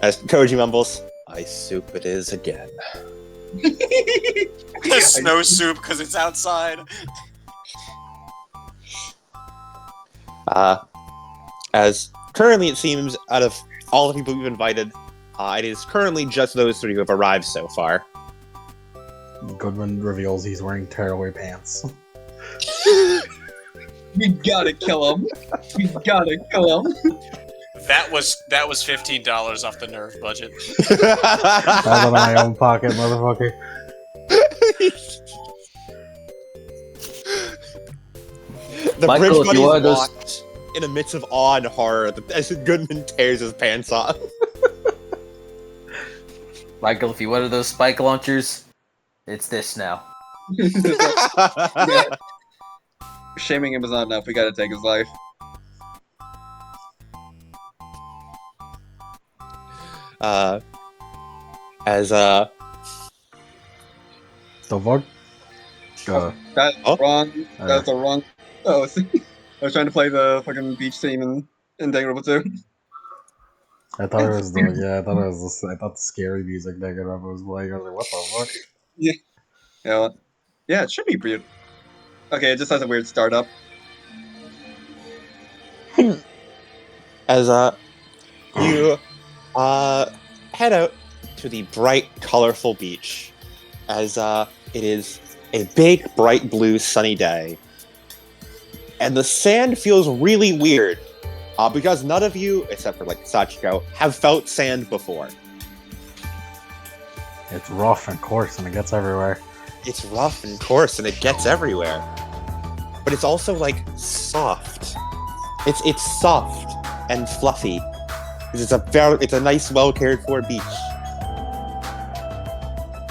As Koji mumbles, ice soup it is again. Snow soup because it's outside. As currently it seems, out of all the people we've invited, it is currently just those three who have arrived so far. Goodman reveals he's wearing tearaway pants. We gotta kill him. We gotta kill him. That was $15 off the nerve budget. Out of my own pocket, motherfucker. The Michael, bridge if buddy you are is those- locked in a midst of awe and horror as Goodman tears his pants off. Michael, if you order those spike launchers, it's this now. Yeah. Shaming him is not enough. We gotta take his life. As The fuck? That's Oh. wrong. That's the wrong. Oh, I was trying to play the fucking beach theme in Danganronpa 2. I thought it was I thought the scary music Danganronpa was playing. I was like, what the fuck? Yeah, it should be weird. Okay, it just has a weird startup. As you head out to the bright, colorful beach, as it is a big, bright blue, sunny day, and the sand feels really weird, because none of you, except for like Sachiko, have felt sand before. It's rough and coarse and it gets everywhere. It's rough and coarse, and it gets everywhere, but it's also like soft. It's soft and fluffy. It's a nice, well cared for beach.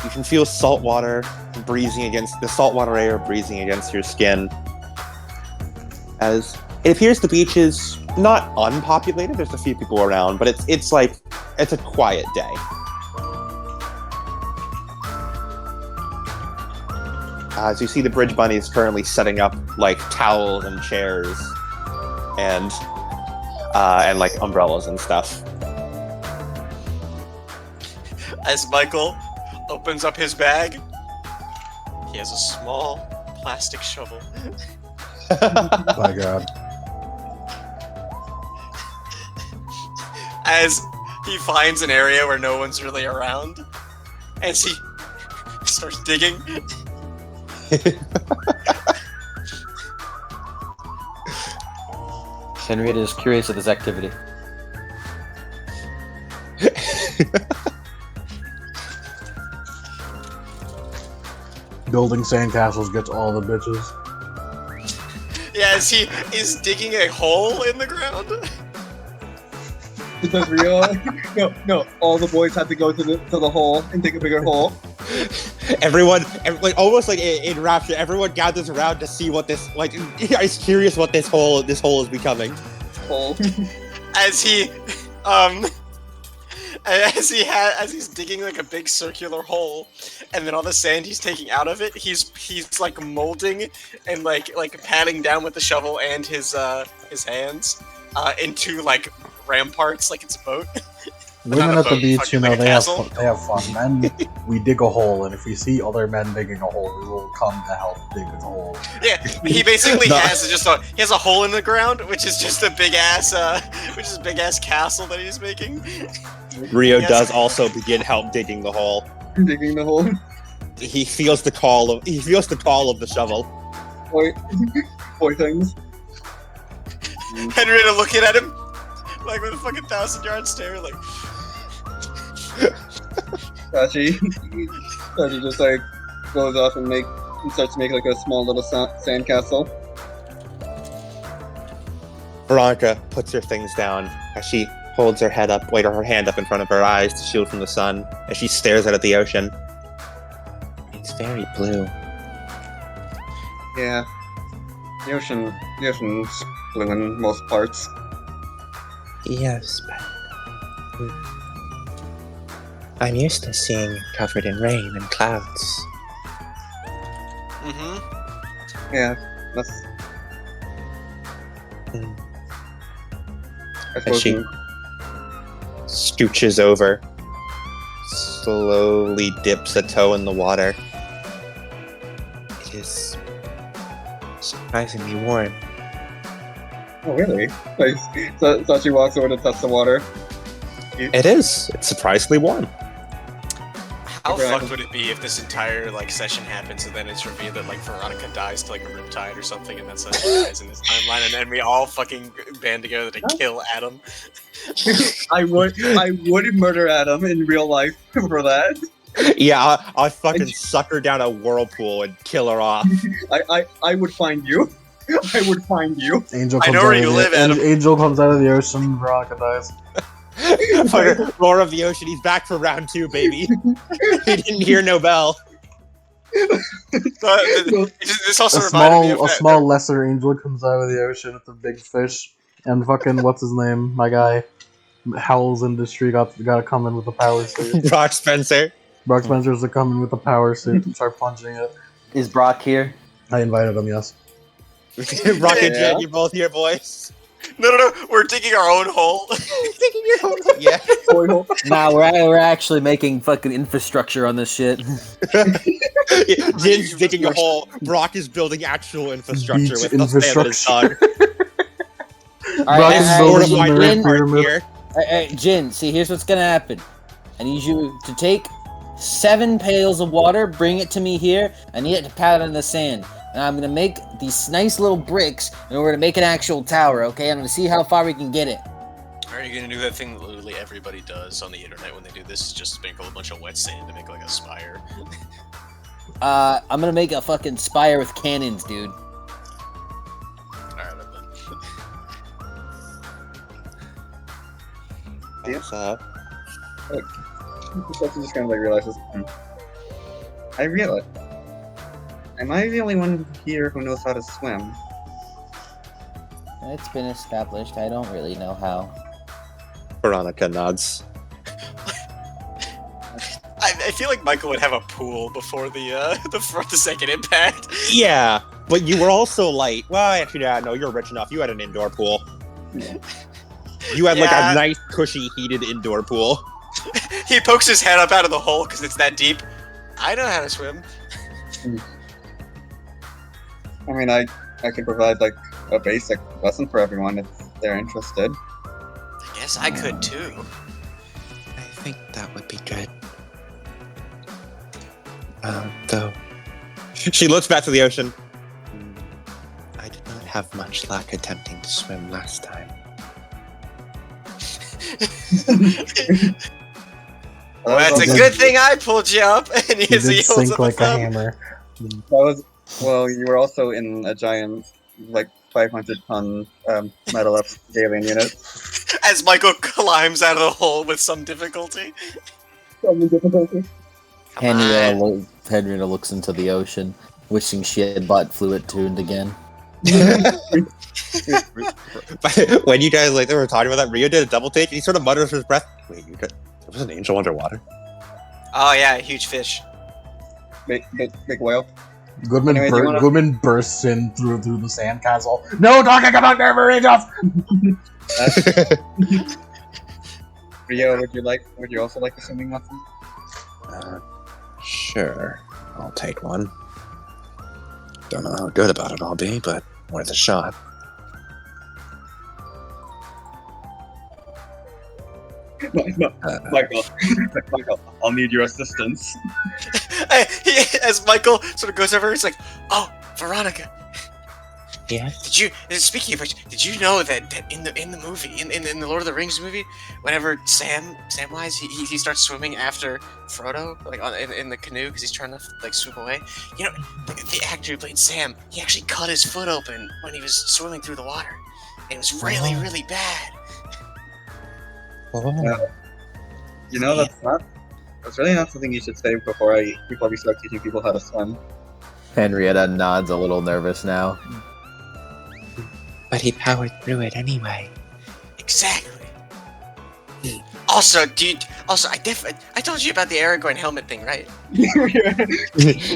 You can feel saltwater breezing against the saltwater air breezing against your skin. As it appears, the beach is not unpopulated. There's a few people around, but it's a quiet day. As you see, the Bridge Bunnies currently setting up like towels and chairs, and like umbrellas and stuff. As Michael opens up his bag, he has a small plastic shovel. My god. as he finds an area where no one's really around, as he starts digging. Henrietta is curious of this activity. Building sandcastles gets all the bitches. Yeah, as he is digging a hole in the ground. Is that real? No. All the boys had to go to the hole and dig a bigger hole. Everyone, almost like in Rapture, everyone gathers around to see what this, is curious what this hole is becoming. Hole. As he, as he's digging like a big circular hole, and then all the sand he's taking out of it, he's like molding and like patting down with the shovel and his hands into like ramparts, like it's a boat. Women at the beach, you know, like a they have castle. fun. Men, we dig a hole, and if we see other men digging a hole, we will come to help dig the hole. Yeah, he basically has a hole in the ground, which is just a big ass castle that he's making. Rio does also begin help digging the hole. Digging the hole. He feels the call of the shovel. Boy things. Henrietta looking at him like with a fucking 1,000-yard stare, like. Sachi just like goes off and starts to make like a small little sandcastle. Veronica puts her things down as she holds her head up, her hand up in front of her eyes to shield from the sun as she stares out at the ocean. It's very blue. Yeah. The ocean's blue in most parts. Yes, but I'm used to seeing it covered in rain and clouds. Mm-hmm. Yeah, that's. I As suppose she scooches over, slowly dips a toe in the water. It is surprisingly warm. Oh really? Like, so she walks over to touch the water. It is. It's surprisingly warm. How Right. fucked would it be if this entire like session happens and then it's revealed that like Veronica dies to like a riptide or something, and then Session dies in this timeline, and then we all fucking band together to kill Adam? I would murder Adam in real life for that. Yeah, I'll fucking suck her down a whirlpool and kill her off. I would find you. I would find you. Angel I comes know out where of you the- live, Adam. Angel comes out of the ocean, Veronica dies. Fucking roar of the ocean. He's back for round 2, baby. He didn't hear no bell. This also A reminded me of that. small lesser angel comes out of the ocean with a big fish, and fucking what's his name? My guy, Howl's Industry got to come in with a power suit. Brock Spencer. Brock Spencer's to come in with a power suit and start punching it. Is Brock here? I invited him, yes. Brock and Yeah. Jen, you both here, boys. No, we're digging our own hole. Yeah. Nah, we're actually making fucking infrastructure on this shit. Jin's digging a hole. Brock is building actual infrastructure Beach with the sand that is dug. Brock is building Fortified the Jin, pyramid. here. Jin, see, here's what's gonna happen. I need you to take 7 pails of water, bring it to me here. I need it to pat it in the sand. And I'm gonna make these nice little bricks in order to make an actual tower, okay? I'm gonna see how far we can get it. Are you gonna do that thing that literally everybody does on the internet when they do this? Is just sprinkle a bunch of wet sand to make like a spire. I'm gonna make a fucking spire with cannons, dude. Alright, I'm done. What's up? Just kind of like realizes. Am I the only one here who knows how to swim? It's been established. I don't really know how. Veronica nods. I feel like Michael would have a pool before the second impact. Yeah, but you were also light. Well, actually, yeah, no, you're rich enough. You had an indoor pool. You had like Yeah. a nice, cushy, heated indoor pool. He pokes his head up out of the hole because it's that deep. I know how to swim. I mean, I can provide like a basic lesson for everyone if they're interested. I guess guess I could too. I think that would be good. Though She looks back to the ocean. I did not have much luck attempting to swim last time. Well, that's a good thing I pulled you up, and You he did holds sink up a like a thumb. hammer. Well, you were also in a giant, like 500-ton metal upscaling unit. As Michael climbs out of the hole with some difficulty. Henrietta looks into the ocean, wishing she had bought fluid tuned again. But when you guys were talking about that, Rio did a double take, and he sort of mutters under his breath. Wait, there was an angel underwater? Oh yeah, huge fish. Big whale. Goodman, Anyway, do you wanna- Goodman bursts in through the sandcastle. No talking about never angels! Rio, would you also like a swimming lesson? Sure, I'll take one. Don't know how good about it I'll be, but worth a shot. Michael, I'll need your assistance. As Michael sort of goes over, he's like, "Oh, Veronica, Yes? speaking of which, did you know that in the movie, in the Lord of the Rings movie, whenever Samwise he starts swimming after Frodo, like in the canoe because he's trying to like swim away. You know, the actor who played Sam, he actually cut his foot open when he was swimming through the water, and it was really really bad. Oh. You know, that's really not something you should say before we start teaching people how to swim. Henrietta nods a little nervous now. But he powered through it anyway. Exactly. Also, I told you about the Aragorn helmet thing, right?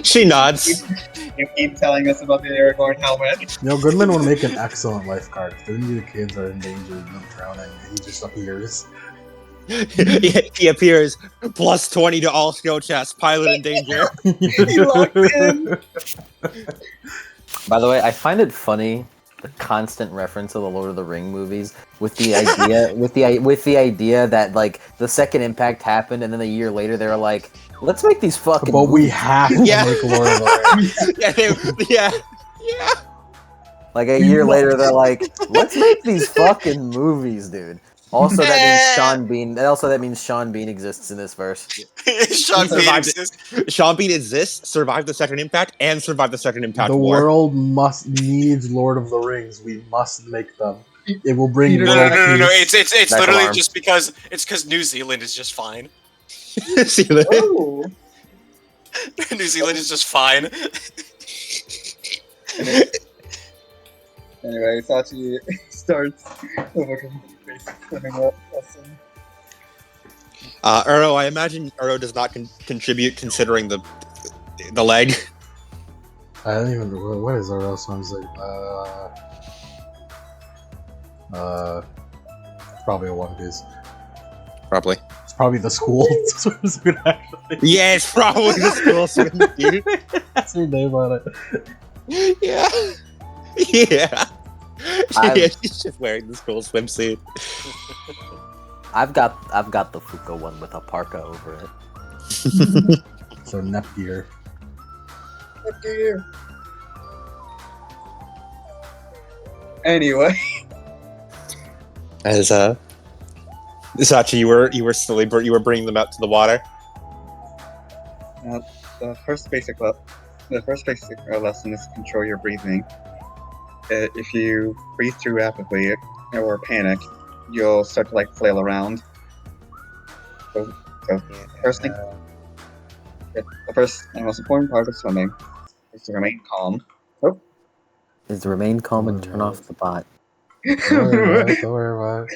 She nods. You keep telling us about the Aragorn helmet. You know, Goodman would make an excellent lifeguard. If any of the kids are in danger of drowning, he just appears. He appears plus 20 to all skill checks. Pilot in danger. He locked in. By the way, I find it funny the constant reference of the Lord of the Ring movies with the idea with the idea that like the second impact happened and then a year later they were like, let's make these fucking But we movies. have to Yeah. make Lord of the Rings. yeah. Like a year later they're like, let's make these fucking movies, dude. Also that means Sean Bean. Also that means Sean Bean exists in this verse. Sean Bean survived exists. Sean Bean exists, survived the second impact, and survived the second impact The war. world needs Lord of the Rings. We must make them. It will bring No, world No. peace. It's That's literally alarm. just because New Zealand is just fine. See that? Oh. New Zealand is just fine. Anyway, Sachi starts overcoming basic swimming lesson. Uro, I imagine Uro does not contribute considering the leg. I don't even know what is our else one's like. Probably a One Piece. Probably. It's probably the school swimsuit actually. Yeah, it's probably the school swimsuit. That's her name on it. Yeah. Yeah. I've- Yeah, she's just wearing the school swimsuit. I've got the Fuka one with a parka over it. So Nepgear. Anyway, As Sachi, you were slowly you were bringing them out to the water. the first basic lesson is to control your breathing. If you breathe too rapidly or panic, you'll start to like flail around. So first thing, the first and most important part of swimming is to remain calm. Is to remain calm and turn off the bot. Don't worry about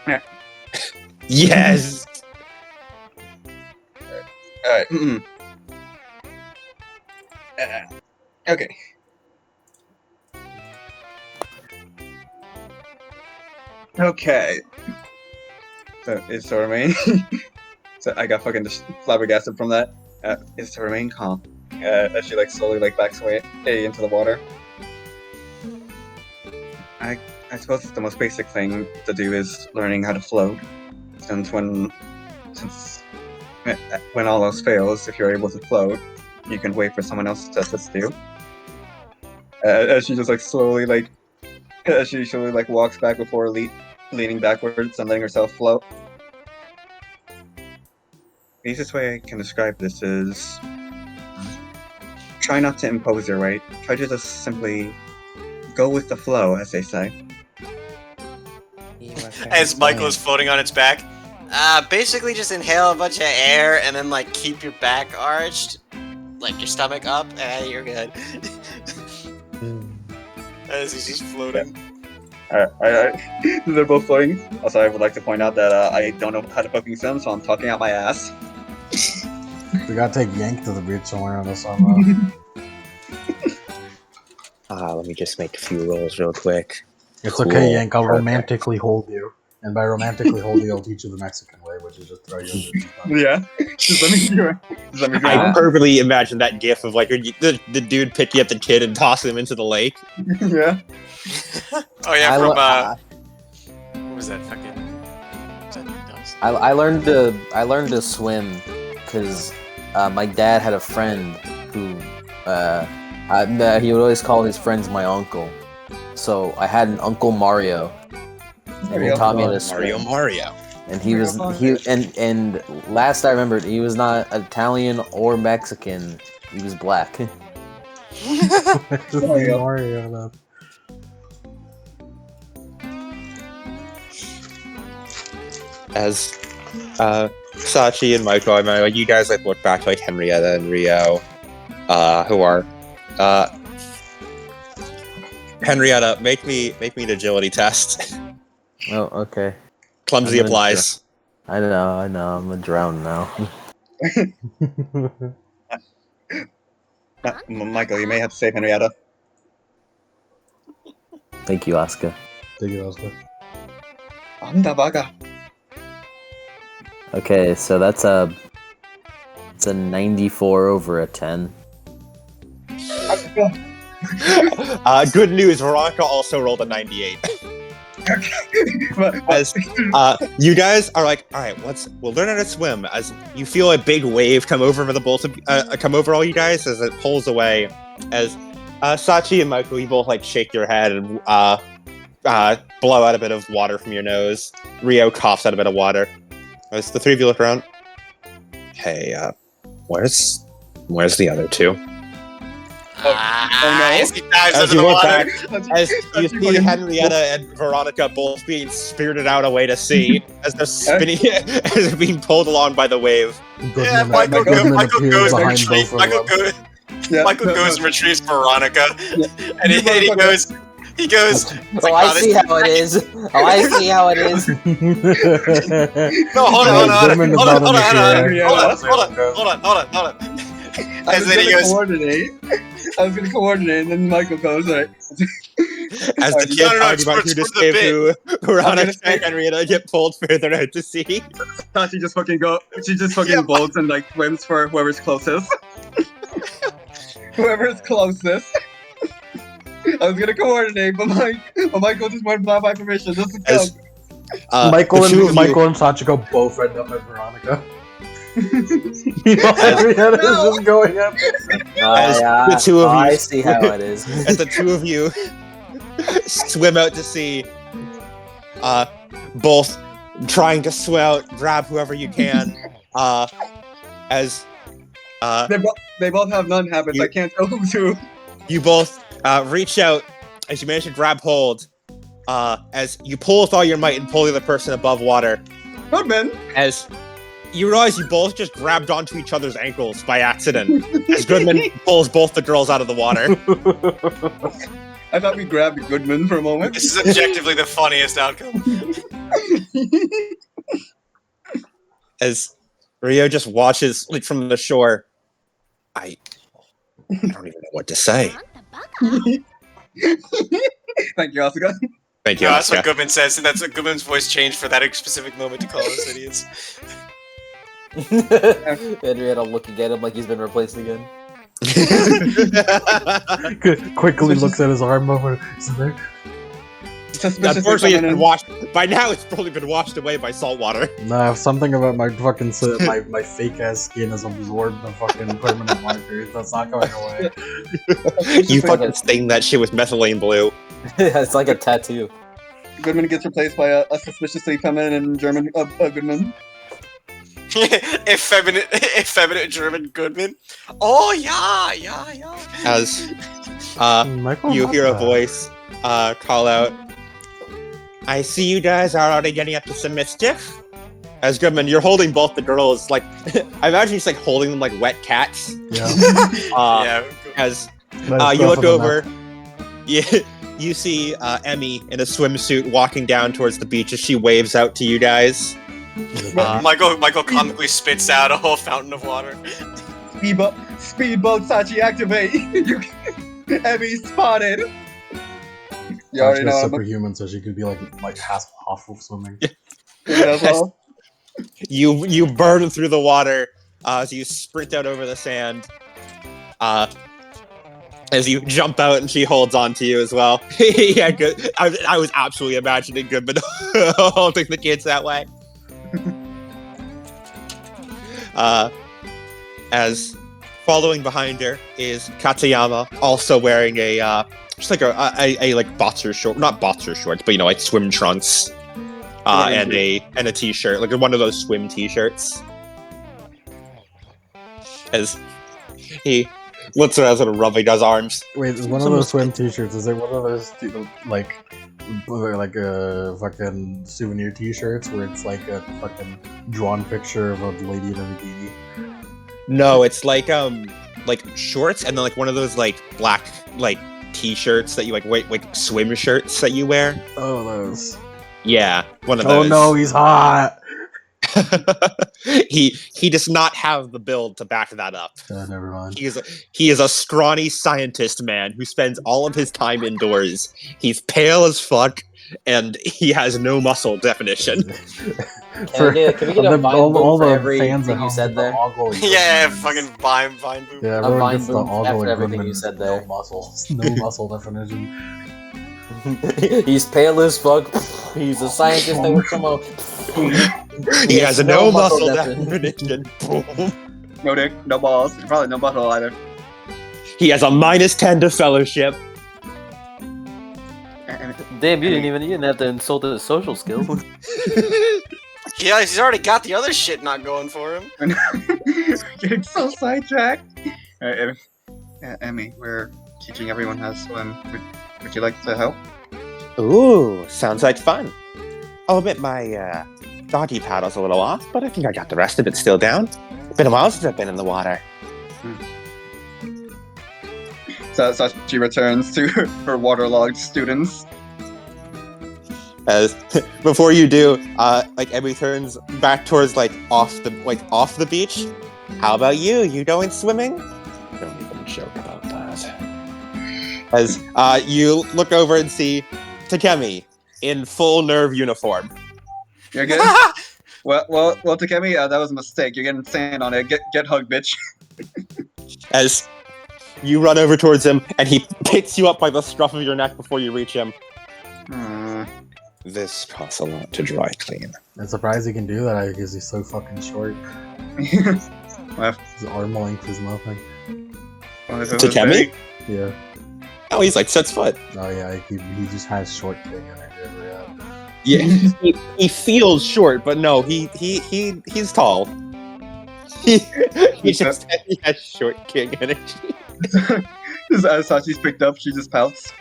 it. Yes. Alright. Okay. Okay. So is to remain. So I got fucking just flabbergasted from that. Is to remain calm. As she like slowly like backs away into the water. I I suppose the most basic thing to do is learning how to float. Since when all else fails, if you're able to float, you can wait for someone else to assist you. As she just slowly walks back before leaning backwards and letting herself float. The easiest way I can describe this is try not to impose your weight. Try to just simply go with the flow, as they say. As Michael is floating on its back, basically just inhale a bunch of air and then like keep your back arched, like your stomach up, and you're good. As he's just floating. They're both floating. Also, I would like to point out that I don't know how to fucking swim, so I'm talking out my ass. We gotta take Yank to the beach somewhere on this one. Let me just make a few rolls real quick. It's Cool. okay, Yank. I'll Perfect. romantically hold you. And by romantically hold you, I'll teach you the Mexican way, which is just throw you into the Yeah. Just let me do it. Just let me do I it. perfectly imagine that gif of like the dude picking up the kid and tossing him into the lake. Yeah. Oh yeah, from I what was that fucking? Was that Dust? I learned to swim because my dad had a friend who he would always call his friends my uncle. So I had an Uncle Mario, and he taught me how to swim. Mario. And and last I remembered, he was not Italian or Mexican. He was black. Just like Mario, though. As Sachi and Michael, I mean, like you guys like look back to like Henrietta and Rio, who are Henrietta, make me an agility test. Oh, okay. Clumsy I'm gonna applies. I know. I'm gonna drown now. Michael, you may have to save Henrietta. Thank you, Asuka. Take it, Oscar. Anda vaga. Okay, so that's a 94 over a 10. Good news, Veronica also rolled a 98. As you guys are like, all right, we'll learn how to swim. As you feel a big wave come over the both of come over all you guys as it pulls away. As Sachi and Michael, you both like shake your head and blow out a bit of water from your nose. Rio coughs out a bit of water. As the three of you look around, hey, where's the other two? As he dives As into you the look water. back, as you see Henrietta and Veronica both being spirited out away to sea, as they're spinning, as they're being pulled along by the wave. Yeah, Goodman Michael appears goes and behind retrieves. both of Michael them. goes. Yeah, Michael goes and retrieves Veronica, and he goes. He goes. Oh, I see how it is. Oh, I see how it is. No, hold on. Goodman is not in the Hold on. I As was then he gonna goes. coordinate. I was gonna coordinate, and then Michael goes, right. As the No, kid arguing about who to save who, Veronica and Henrietta get pulled further out to sea. She just fucking bolts and like swims for whoever's closest. Whoever's closest. I was gonna coordinate, but Michael just went by my permission. Just to go. Michael and Sachiko both end up at Veronica. Henrietta is just going up. The two of you, I see how it is. as the two of you swim out to sea, both trying to swim out, grab whoever you can, as They both have none habits. I can't tell who's who. you both reach out as you manage to grab hold, as you pull with all your might and pull the other person above water. Goodman. As you realize you both just grabbed onto each other's ankles by accident, as Goodman pulls both the girls out of the water. I thought we grabbed Goodman for a moment. This is objectively the funniest outcome. As Rio just watches like from the shore. I don't even know what to say. Thank you, Asuka. Thank you, No, that's Asuka. what Goodman says, and that's what Goodman's voice changed for that specific moment to call us idiots. Henrietta looking at him like he's been replaced again. Quickly looks at his arm over. Is it there? Suspiciously Unfortunately, it's feminine. been washed. By now, it's probably been washed away by salt water. Nah, something about my fucking my fake ass skin has absorbed the fucking permanent markers. That's not going away. You fucking stain that shit with methylene blue. It's like a tattoo. Goodman gets replaced by a suspiciously feminine German Goodman. Effeminate German Goodman. Oh yeah. As Michael, you not hear a bad. voice call out, "I see you guys are already getting up to some mischief." As Goodman, you're holding both the girls like I imagine you're just like holding them like wet cats. Yeah. Yeah. As Nice you stuff look on the over, you see Emmy in a swimsuit walking down towards the beach as she waves out to you guys. Michael comically spits out a whole fountain of water. Speedboat Sachi activate! Emmy spotted! You She's already know I'm superhuman, so she could be like half of swimming. as well. You burn through the water as you sprint out over the sand. As you jump out and she holds on to you as well. Yeah, good. I was absolutely imagining Goodman holding the kids that way. As following behind her is Katayama, also wearing a just like a like boxer short, not boxer shorts, but like swim trunks, and a t-shirt, like one of those swim t-shirts. As he looks around sort of rubbing his arms. Wait, is one of those swim t-shirts, is it one of those like a fucking souvenir t-shirts where it's like a fucking drawn picture of a lady in a bikini? No, it's like shorts and then like one of those like black like t-shirts that you like swim shirts that you wear. Oh, those. Yeah, one of Oh those. no, he's hot! he does not have the build to back that up. Never mind. He is a scrawny scientist man who spends all of his time indoors. He's pale as fuck, and he has no muscle definition. Can we get a vine all boom for the everything fans at you home said get the there? ogle Yeah, Goodman's. fucking vine boom. Yeah, A everyone vine gets the boom ogle after everything Goodman, you said no there. muscles, no muscle definition. He's pale as fuck. He's a scientist that works from home. He has no muscle definition. Boom. No dick, no balls, probably no butthole either. He has a -10 to fellowship. Damn, you didn't have to insult his social skills. Yeah, he's already got the other shit not going for him. Getting so sidetracked. Emmy, we're teaching everyone how to swim. Would you like to help? Ooh, sounds like fun. I'll admit my doggy paddle's a little off, but I think I got the rest of it still down. It's been a while since I've been in the water. So she returns to her waterlogged students. As before you do, like Emmy turns back towards off the beach. How about you? You going swimming? Don't even joke about that. As you look over and see Takemi in full nerve uniform. You're good. well, Takemi, that was a mistake. You're getting sand on it. Get hugged, bitch. As you run over towards him, and he picks you up by the scruff of your neck before you reach him. This costs a lot to dry clean. I'm surprised he can do that because he's so fucking short. Well, His arm length is nothing. Takemi? Yeah. Oh, he's like 6 foot. Oh yeah, he just has short kick energy. Yeah, he feels short, but no, he's tall. He has short king energy. As Sachi's picked up, she just pouts.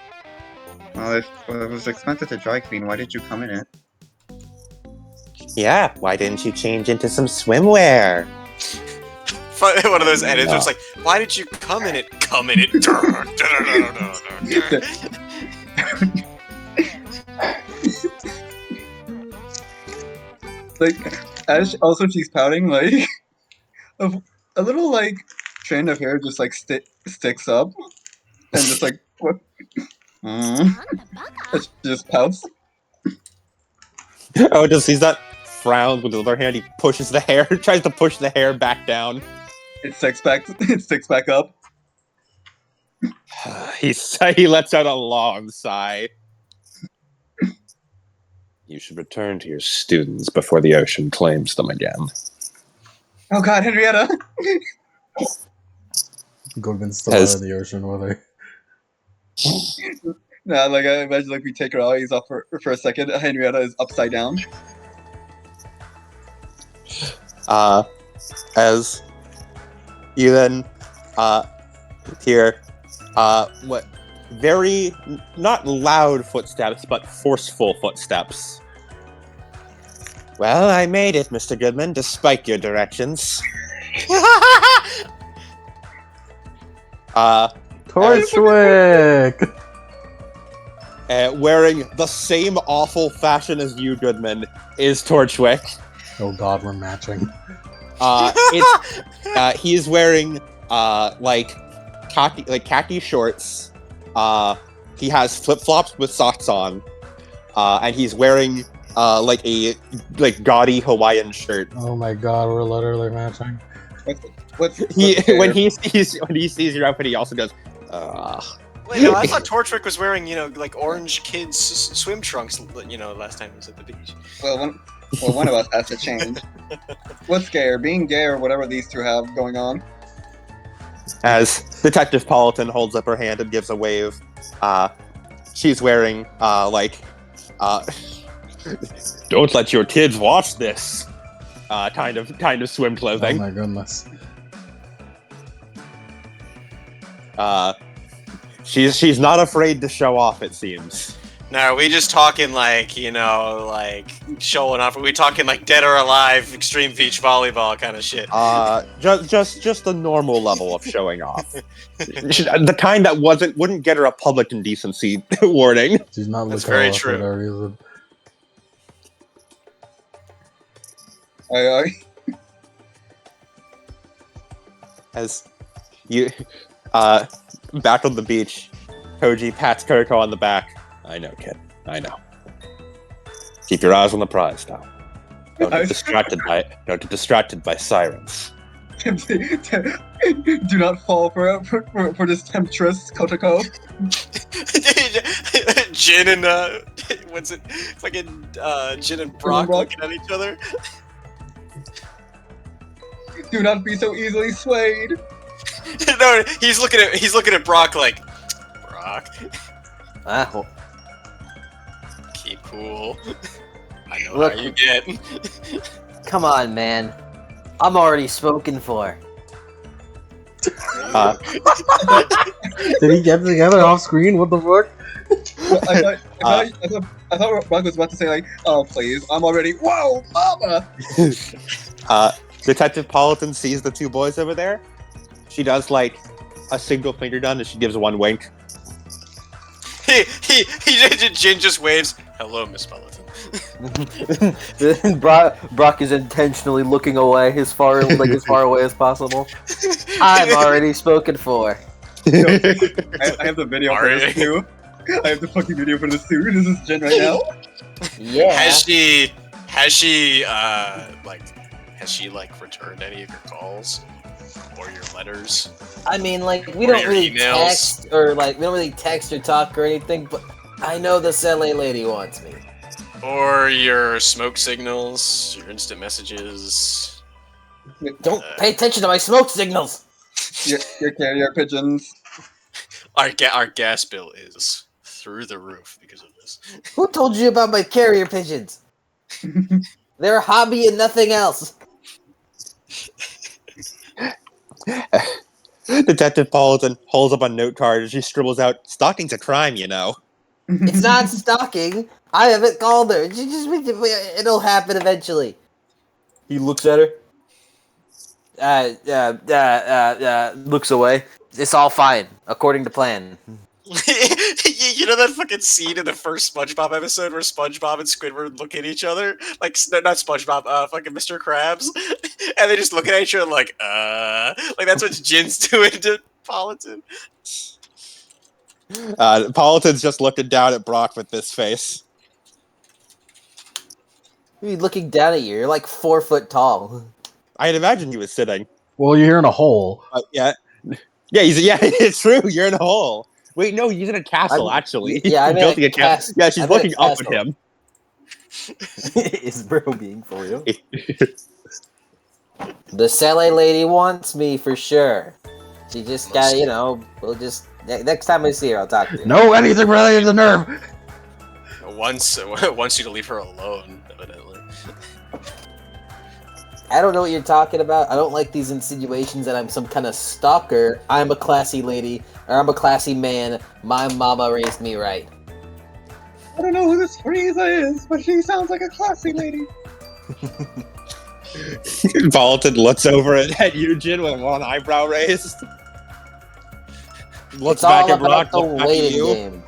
Well, if it was expected to dry clean, why did you come in it? Yeah, why didn't you change into some swimwear? One of those edits where it's like, why did you come in it? Come in it. Like, as also she's pouting, like a little like strand of hair just like sticks up, and just like what? She just pouts. Oh, just he's not frowned with the other hand. He pushes the hair, tries to push the hair back down. It sticks back up. He lets out a long sigh. You should return to your students before the ocean claims them again. Oh God, Henrietta! Goodman's still out of the ocean with her. Nah, like I imagine, like we take her eyes off for a second. Henrietta is upside down. As you then hear what very not loud footsteps, but forceful footsteps. Well, I made it, Mr. Goodman, despite your directions. Torchwick! Wearing the same awful fashion as you, Goodman, is Torchwick. Oh God, we're matching. He's wearing khaki shorts. He has flip flops with socks on, and he's wearing a gaudy Hawaiian shirt. Oh my God, we're literally matching. What's When he sees your outfit, he also goes, Wait, no, I thought Torchwick was wearing, like orange kids swim trunks, last time he was at the beach. Well, one of us has to change. What's gayer, being gay or whatever these two have going on? As Detective Politan holds up her hand and gives a wave, she's wearing don't let your kids watch this kind of swim clothing. Oh my goodness. She's not afraid to show off, it seems. Now, are we just talking showing off? Are we talking Dead or Alive, Extreme Beach Volleyball kind of shit? Just a normal level of showing off. The kind that wouldn't get her a public indecency warning. She's not That's looking very off true. for that reason. Aye. As you back on the beach, Koji pats Kiriko on the back. I know, kid. I know. Keep your eyes on the prize now. Don't get distracted by sirens. Do not fall for this temptress, Kotoko. Jin and what's it? Fucking Jin and Brock looking at each other. Do not be so easily swayed. No, he's looking at Brock like, Brock, keep cool. I know Look. how you get. Come on, man. I'm already spoken for. Did he get together off screen? What the fuck? I thought Brock was about to say oh please, I'm already. Whoa, mama! Detective Politan sees the two boys over there. She does a single finger down and she gives one wink. Jin just waves. Hello, Miss Politan. Brock is intentionally looking away as far away as possible. I'm already spoken for. I have the video for this too. I have the fucking video for this too. This is Jin right now. Yeah. Has she returned any of your calls or your letters? I mean, we Or don't your really emails. text or we don't really text or talk or anything, but I know the Sele lady wants me. Or your smoke signals, your instant messages. Don't pay attention to my smoke signals. Your carrier pigeons. Our gas bill is through the roof because of this. Who told you about my carrier pigeons? They're a hobby and nothing else. Detective Politan holds up a note card and she scribbles out, "Stalking's a crime, you know." It's not stalking. I haven't called her. It'll happen eventually. He looks at her. Looks away. It's all fine, according to plan. You know that fucking scene in the first SpongeBob episode where SpongeBob and Squidward look at each other? Not SpongeBob, fucking Mr. Krabs. And they just look at each other like that's what Jin's doing to Politan. Politan's just looking down at Brock with this face. He's looking down at you. You're 4 foot tall. I'd imagine he was sitting. Well, you're in a hole. Yeah, it's true. You're in a hole. Wait, no, he's in a castle, actually. Yeah, I'm in building a castle. Yeah, she's I'm in a looking up at castle. him. Is bro being for real? The Sele lady wants me for sure. She just got, we'll just next time I see her, I'll talk to her. No, anything related to nerve. Wants you to leave her alone, evidently. I don't know what you're talking about. I don't like these insinuations that I'm some kind of stalker. I'm a classy lady, or I'm a classy man. My mama raised me right. I don't know who this Frieza is, but she sounds like a classy lady. Valentin looks over at Eugen with one eyebrow raised. Looks It's all back at Brock, about the looks back at waiting you. game.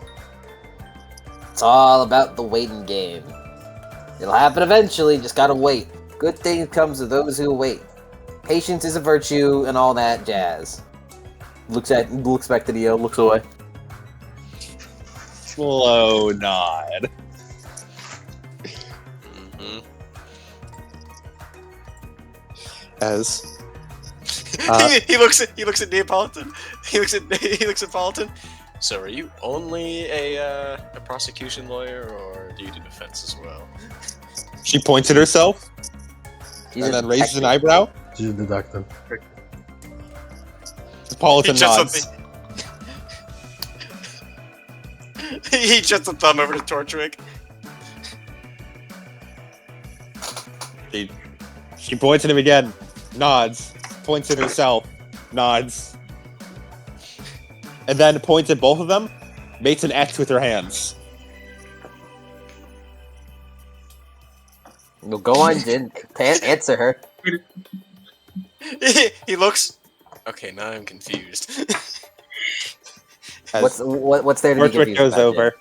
It's all about the waiting game. It'll happen eventually, just gotta wait. Good things comes to those who wait. Patience is a virtue and all that jazz. Looks back to Neo, looks away. Slow nod. Mm-hmm. As he looks at Neapolitan. He looks at Paulton. So, are you only a prosecution lawyer, or do you do defense as well? she points at herself He's and a then raises an detective. eyebrow. She's a detective. Paulton He juts nods. He juts a thumb over to Torchwick. She points at him again, nods, points at herself, nods, and then points at both of them, makes an X with her hands. Well, go on, Jin. Answer her. He looks. Okay, now I'm confused. As What's there to be Torchwick confused goes about, over.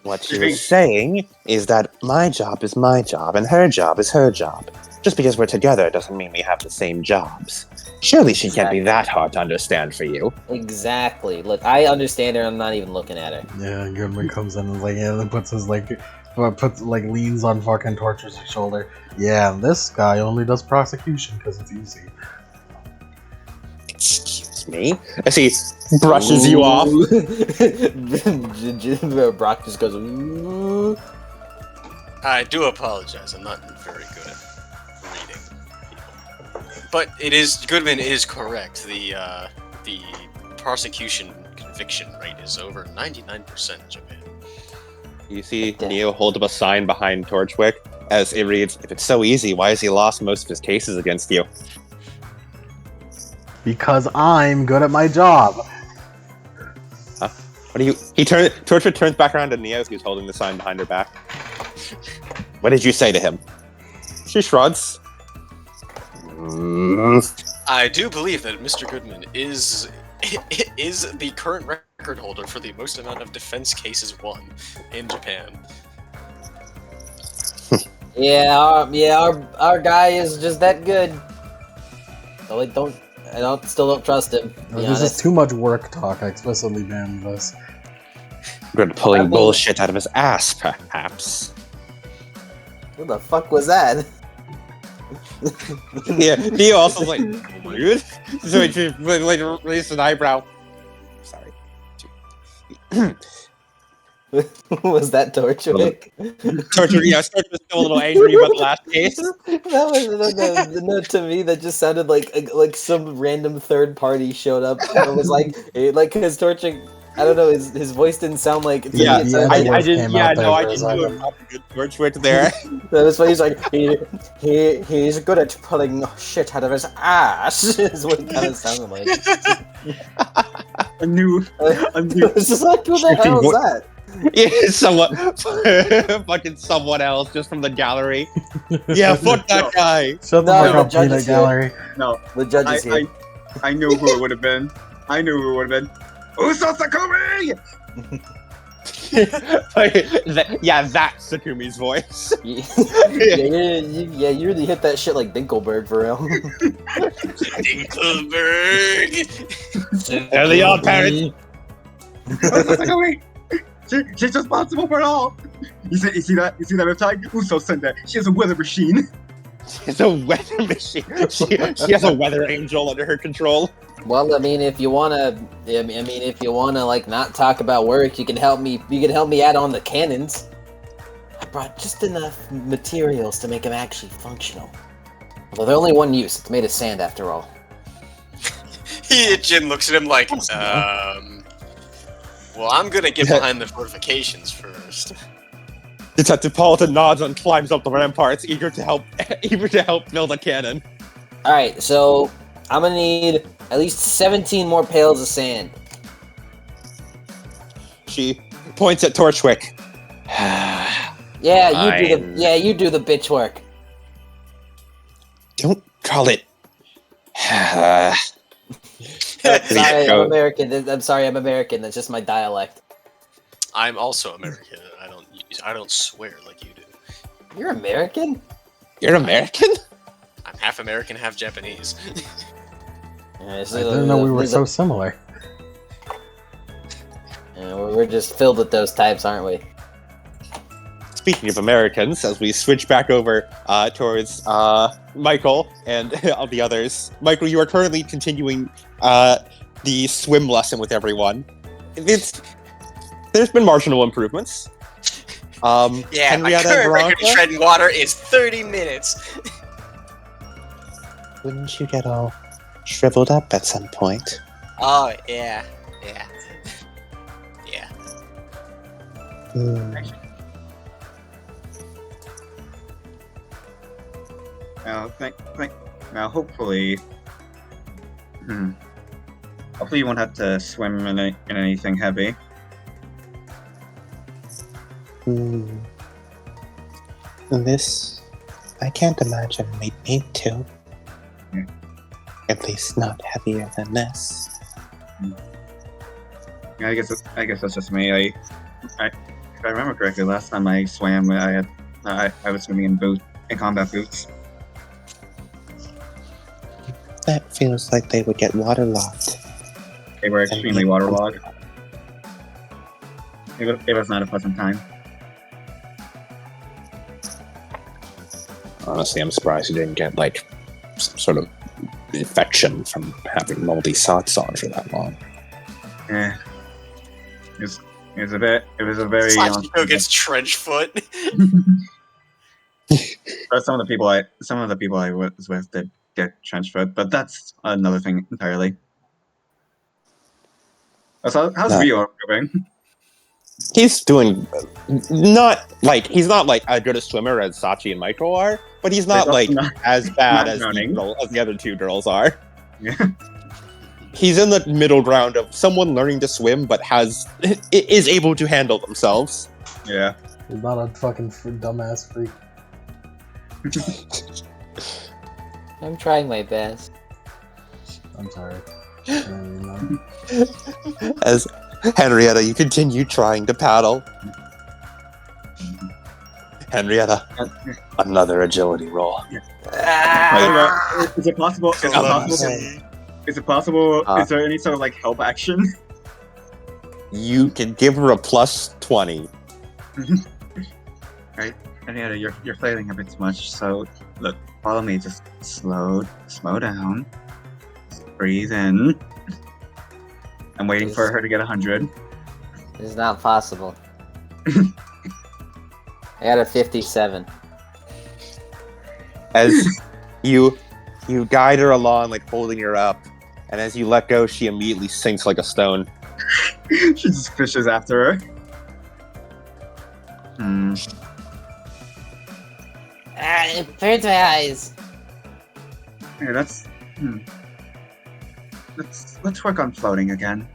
What she was saying is that my job is my job and her job is her job. Just because we're together doesn't mean we have the same jobs. Surely she can't be that hard to understand for you. Jin? Exactly. Look, I understand her. I'm not even looking at her. Yeah, Goodman comes in and and puts his leans on fucking Torch's shoulder. Yeah, and this guy only does prosecution because it's easy. Excuse me? As he brushes you off. Brock just goes. Ooh. I do apologize. I'm not very good at reading people. But Goodman is correct. The prosecution conviction rate is over 99% in Japan. You see Neo hold up a sign behind Torchwick as it reads, "If it's so easy, why has he lost most of his cases against you?" Because I'm good at my job. Huh? What do you... Torchwick turns back around to Neo as he's holding the sign behind her back. What did you say to him? She shrugs. I do believe that Mr. Goodman is the current record holder for the most amount of defense cases won in Japan. Our guy is just that good. I still don't trust him. This is too much work talk. I explicitly banned this. Good pulling bullshit out of his ass, perhaps. What the fuck was that? Yeah, Neo also like, rude? So he released an eyebrow. Sorry. Was that Torchwick? Torchwick was still a little angry about the last case. That was no, to me. That just sounded like some random third party showed up. It was like his Torchwick. I don't know. His voice didn't sound like. To Yeah, me, it sounded I like, didn't. Yeah, no, I didn't do a good Torchwick there. That was why he's like he's good at pulling shit out of his ass. Is what it kind of sounded like. I knew. It's just like, what the hell is that? Yeah, fucking someone else just from the gallery. Yeah, fuck that guy. Shut the No, fuck the up, judge peanut is here. gallery. No, The judge is here. I knew who it would have been. Uso Sakumi! That's Sakumi's voice. You really hit that shit like Dinkelberg for real. Dinkelberg! Early on, parents. Uso Sakumi! She's responsible for it all! You see that website? Uso sent that. She has a weather machine. She's a weather machine. She has a weather angel under her control. Well, I mean, if you wanna like not talk about work, you can help me. You can help me add on the cannons. I brought just enough materials to make them actually functional. Although they're only one use. It's made of sand after all. Jin looks at him like, well, I'm gonna get behind the fortifications first. Detective Paulton nods and climbs up the ramparts, eager to help build a cannon. Alright, so I'm gonna need at least 17 more pails of sand. She points at Torchwick. You do the bitch work. Don't call it. Sorry, I'm American. I'm sorry, I'm American. That's just my dialect. I'm also American. I don't swear like you do. You're American? You're American? I'm half American, half Japanese. I didn't know we were so similar. We're just filled with those types, aren't we? Speaking of Americans, as we switch back over towards Michael and all the others. Michael, you are currently continuing the swim lesson with everyone. There's been marginal improvements. Yeah, my Henrietta, current record Veronica? of treading water is 30 minutes. Wouldn't you get all shriveled up at some point? Oh, yeah. Now, hopefully, hopefully you won't have to swim in anything heavy. This, I can't imagine we'd need to. Yeah. At least not heavier than this. Yeah, I guess that's just me. If I remember correctly, last time I swam, I was swimming in combat boots. That feels like they would get waterlogged. They were extremely waterlogged. It was not a pleasant time. Honestly, I'm surprised you didn't get like some sort of infection from having moldy socks on for that long. Yeah. It was a very Sachiko gets trench foot. some of the people I was with did get trench foot, but that's another thing entirely. So how's Rio doing? He's doing he's not like as good a swimmer as Sachi and Michael are, but he's not as bad as the other two girls are. Yeah. He's in the middle ground of someone learning to swim, but is able to handle themselves. Yeah. He's not a fucking dumbass freak. I'm trying my best. I'm sorry. As Henrietta, you continue trying to paddle. Henrietta, another agility roll. Is it possible? Is it possible? Is there any sort of like help action? You can give her a +20. Right, Henrietta, you're flailing a bit much. So look, follow me. Just slow down. Just breathe in. I'm waiting for her to get 100. It's not possible. I got a 57. As you guide her along, like holding her up, and as you let go, she immediately sinks like a stone. She just fishes after her. It burns my eyes. Hey, let's work on floating again.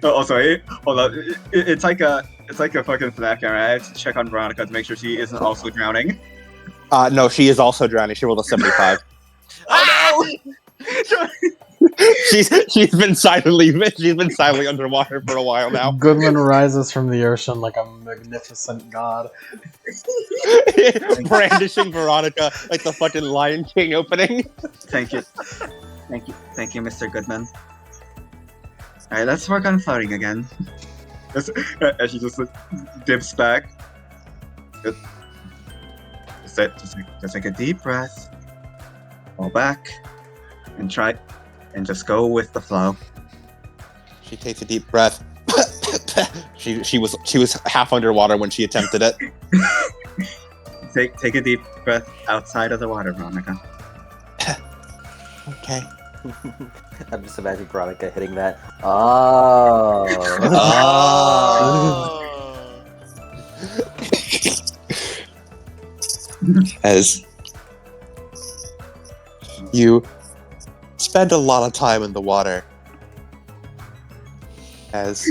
Oh, sorry. Hold on. It's like a fucking FNAF camera. I have to check on Veronica to make sure she isn't also drowning. No, she is also drowning. She rolled a 75. Oh no! she's been silently underwater for a while now. Goodman rises from the ocean like a magnificent god. Brandishing Veronica like the fucking Lion King opening. Thank you, Mr. Goodman. Alright, let's work on floating again. As she just dips back. Just take a deep breath. Fall back. And just go with the flow. She takes a deep breath. She was half underwater when she attempted it. Take a deep breath outside of the water, Veronica. Okay. I'm just imagining Veronica hitting that. Oh. As you spend a lot of time in the water, as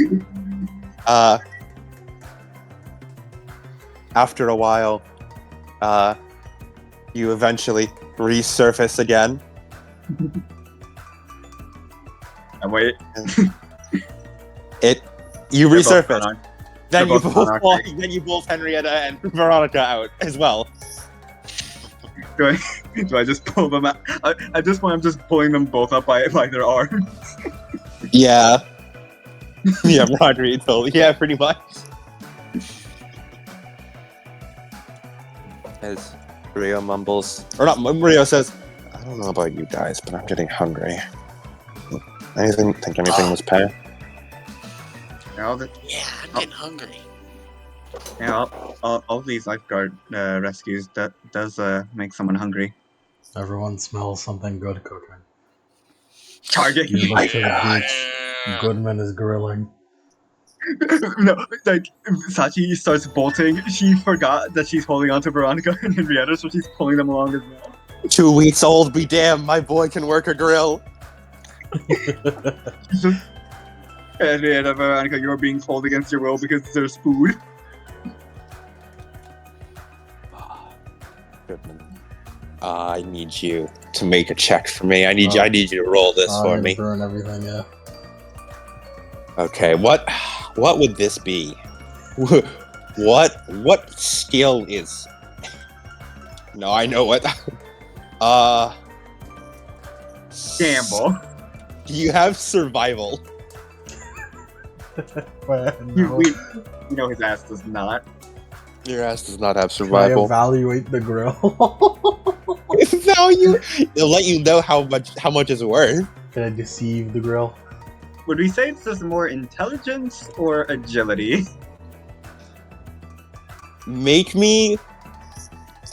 after a while, you eventually resurface again. And wait. You They're both resurface. gone. Then They're you both both gone. then you both Henrietta and Veronica out as well. Do I just pull them out? At this point, I'm just pulling them both up by their arms. Yeah. Yeah, Rodri totally. Yeah, pretty much. As Rio mumbles, or not, Rio says, "I don't know about you guys, but I'm getting hungry. Think anything was pay?" All I'm getting hungry. these lifeguard rescues that does make someone hungry. Everyone smells something good cooking. Target. You look to the beach. Goodman is grilling. No, like Sachi starts bolting. She forgot that she's holding on to Veronica and Henrietta, so she's pulling them along as well. 2 weeks old, be damned, my boy can work a grill. Henrietta, Veronica, you're being pulled against your will because there's food. Goodman, I need you to make a check for me. I need you to roll this for me. Burn everything, yeah. Okay, what would this be? What skill is? No, I know what. Gamble. Do you have survival? No. We know his ass does not. Your ass does not have I survival. evaluate the grill. Value. It'll let you know how much is worth. Can I deceive the grill? Would we say it's just more intelligence or agility? Make me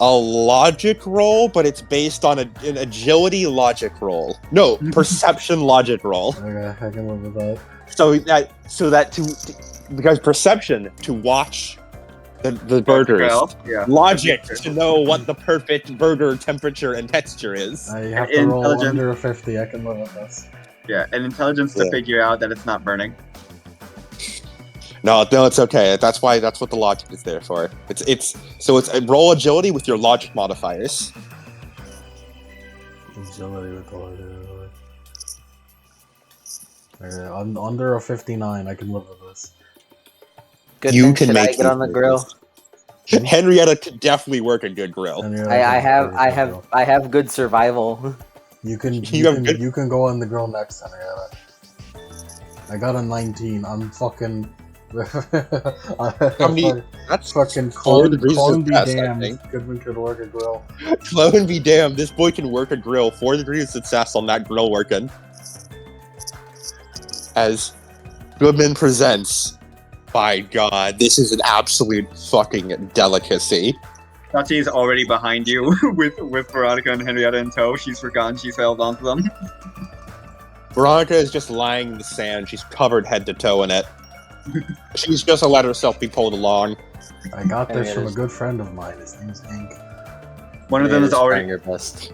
a logic roll, but it's based on an agility logic roll. No, perception logic roll. Okay, I can live with that. Because perception to watch the burgers, Well, yeah. logic to know what the perfect burger temperature and texture is. I have to roll Intelligent. under a 50. I can live with this. Yeah, and intelligence to Yeah. figure out that it's not burning. No, it's okay. That's what the logic is there for. It's roll agility with your logic modifiers. Agility with the logic. Okay, under a 59, I can live with this. Good. You Then can should I make get on the these grill? Henrietta could definitely work a good grill. And you're I like, have good survival. You can You have good- you can go on the grill next time. I got a 19. I'm fucking. How many? That's Fucking 4 degrees clone of be success, I damned. think. Goodman could work a grill. Clone be damned. This boy can work a grill. 4 degrees of success on that grill working. As Goodman presents, by God, this is an absolute fucking delicacy. Sachi's already behind you with Veronica and Henrietta in tow. She's forgotten she's held onto them. Veronica is just lying in the sand. She's covered head to toe in it. She's just let herself be pulled along. I got this Yeah, from a there's- good friend of mine. His name's Ink. One of them is already your best.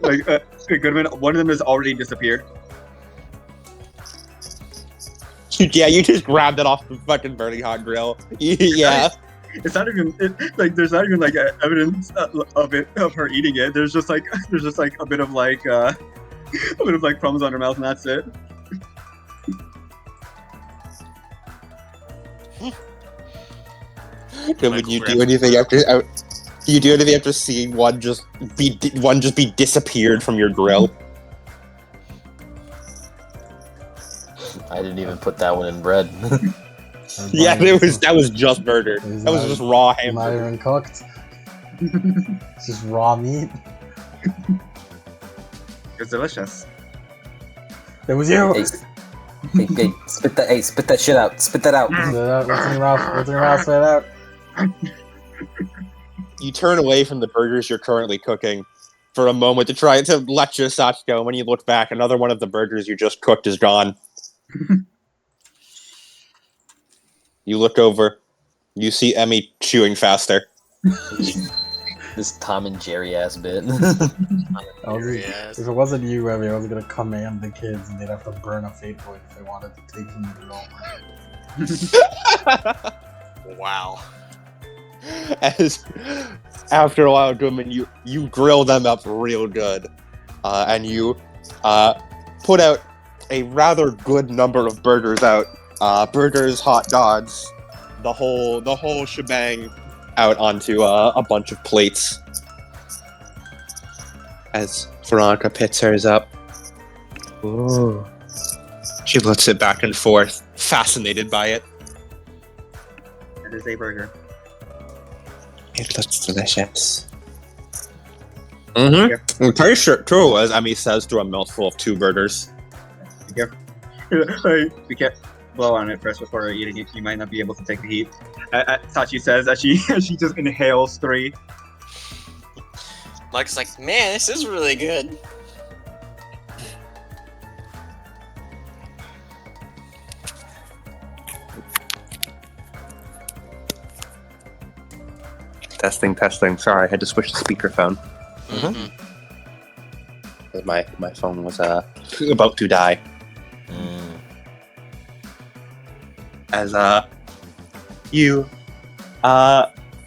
like Goodman. One of them has already disappeared. Yeah, you just grabbed it off the fucking burning hot grill. Yeah. It's not even there's not even like evidence of her eating it. There's just like a bit of crumbs on her mouth and that's it. Would you do anything after? Do you do anything after seeing one just be disappeared from your grill? I didn't even put that one in bread. Yeah, that was just murder. That was just raw Not hamburger. even cooked. It's just raw meat. It's delicious. It was you. Hey, Hey, spit that shit out. Spit that out. Spit it out. What's in your mouth? What's in your mouth? Spit it out. You turn away from the burgers you're currently cooking for a moment to try to lecture Sachiko, and when you look back, another one of the burgers you just cooked is gone. You look over. You see Emmy chewing faster. This Tom and Jerry ass bit. If it wasn't you, Remy, I was gonna command the kids and they'd have to burn a fate point if they wanted to take from the realm. Wow. As after a while, Goodman, you grill them up real good, and you put out a rather good number of burgers out. Burgers, hot dogs, the whole shebang out onto a bunch of plates. As Veronica picks hers up, ooh, she looks it back and forth, fascinated by it. It is a burger. It looks delicious. Mm-hmm. I'm pretty sure, too, as Emmy says through a mouthful of 2 burgers. Be careful. Be careful. Blow on it first before eating it. You might not be able to take the heat. Sachi says as she just inhales 3. Mike's like, man, this is really good. Testing. Sorry, I had to switch the speakerphone. Mm-hmm. My phone was about to die. As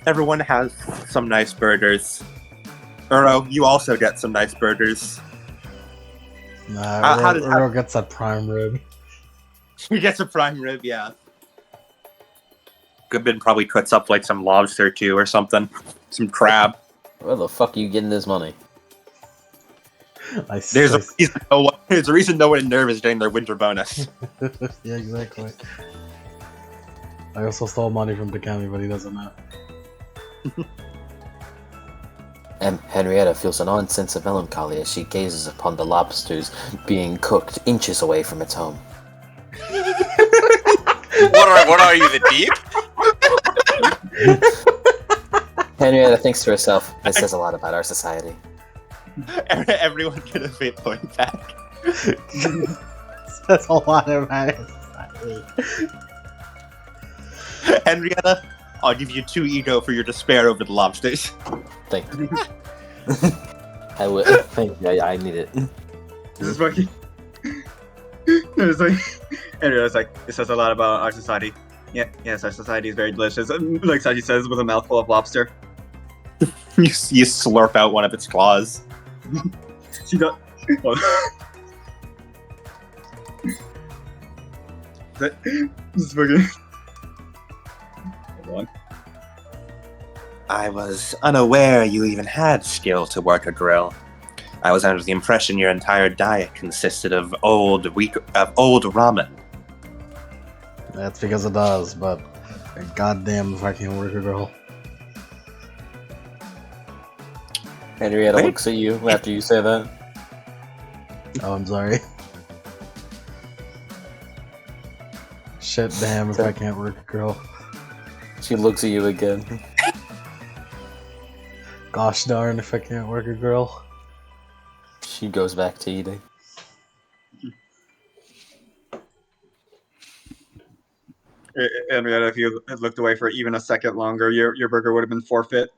everyone has some nice burgers. Uro, you also get some nice burgers. Nah, how does- Uro gets that prime rib. He gets a prime rib, yeah. Goodman probably puts up like some lobster too or something. Some crab. Where the fuck are you getting this money? There's a reason no one in Nerve is getting their winter bonus. Yeah, exactly. I also stole money from Takami, but he doesn't know. And Henrietta feels an odd sense of melancholy as she gazes upon the lobsters being cooked inches away from its home. What are you, the deep? Henrietta thinks to herself, this says a lot about our society. Everyone get a fate point back. That's a lot of society. Henrietta, I'll give you 2 ego for your despair over the lobsters. Thank you. I will. Thank you. I need it. This is fucking. It's like, and it's like, it says a lot about our society. Yeah, yes, our society is very delicious. Like Sachi says, with a mouthful of lobster. You slurp out one of its claws. She does. This is fucking. Hold on. I was unaware you even had skill to work a grill. I was under the impression your entire diet consisted of old ramen. That's because it does, but goddamn if I can't work a girl. Henrietta Wait. looks at you after you say that. Oh, I'm sorry. Shit, damn if I can't work a girl. She looks at you again. Gosh darn if I can't work a girl. She goes back to eating. Henrietta, if you had looked away for even a second longer, your burger would have been forfeit.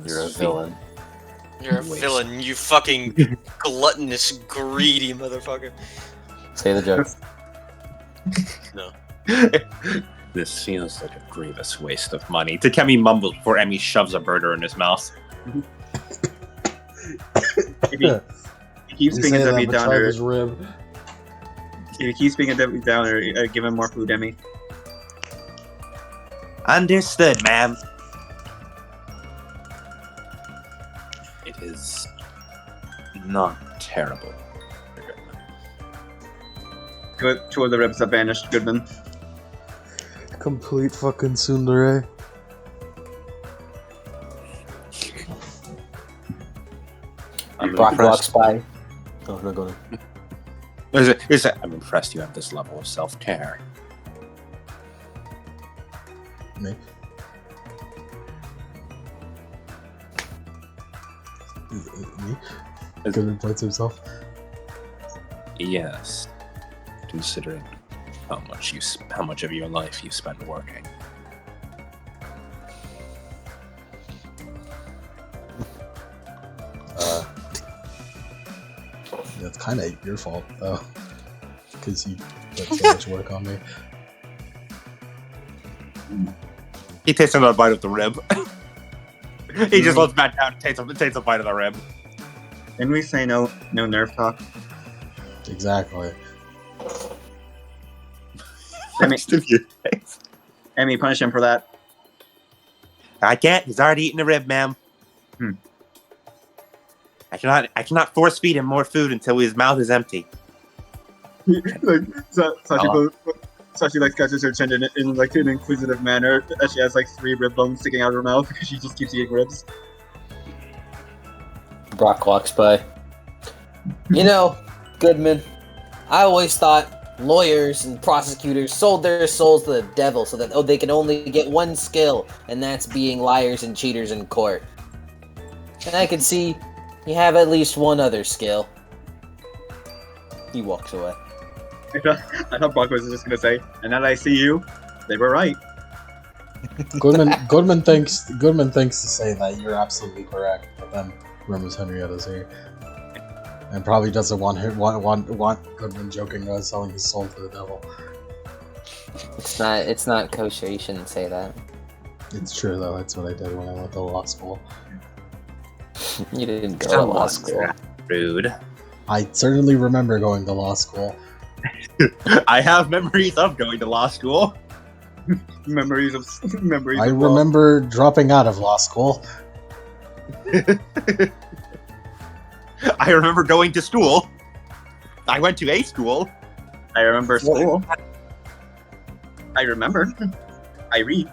You're a villain. You're a villain, you fucking gluttonous, greedy motherfucker. Say the joke. No. This feels like a grievous waste of money. Takemi mumbles before Emmy shoves a burger in his mouth. If he keeps being a Debbie Downer, his rib. if he keeps being a Debbie Downer, give him more food, Emmy. Understood, ma'am. It is not terrible. Good. 2 of the ribs have vanished, Goodman. Complete fucking tsundere. Brock walks by. Oh, no, go ahead. I'm impressed you have this level of self-care. Me. Me? Goodman points himself. Yes, considering how much of your life you spend working. That's kind of your fault, though, because you put so much work on me. He takes another bite of the rib. He just looks back down and takes a bite of the rib. Didn't we say no nerf talk? Exactly. Emmy, punish him for that. I can't. He's already eaten the rib, ma'am. I cannot force feed him more food until his mouth is empty. Like, Sashi like scratches her chin in like an inquisitive manner as she has like 3 rib bones sticking out of her mouth because she just keeps eating ribs. Brock walks by. You know, Goodman, I always thought lawyers and prosecutors sold their souls to the devil so that they can only get one skill, and that's being liars and cheaters in court. And I can see you have at least one other skill. He walks away. I thought Brock was just gonna say, and now that I see you, they were right. Goodman thinks to say that you're absolutely correct, but then remembers Henrietta's here, and probably doesn't want Goodman joking about selling his soul to the devil. It's not kosher. You shouldn't say that. It's true though. That's what I did when I went to law school. You didn't go to law school. Rude. I certainly remember going to law school. I have memories of going to law school. memories of I remember dropping out of law school. I remember going to school. I went to a school. I remember school. I remember. I read.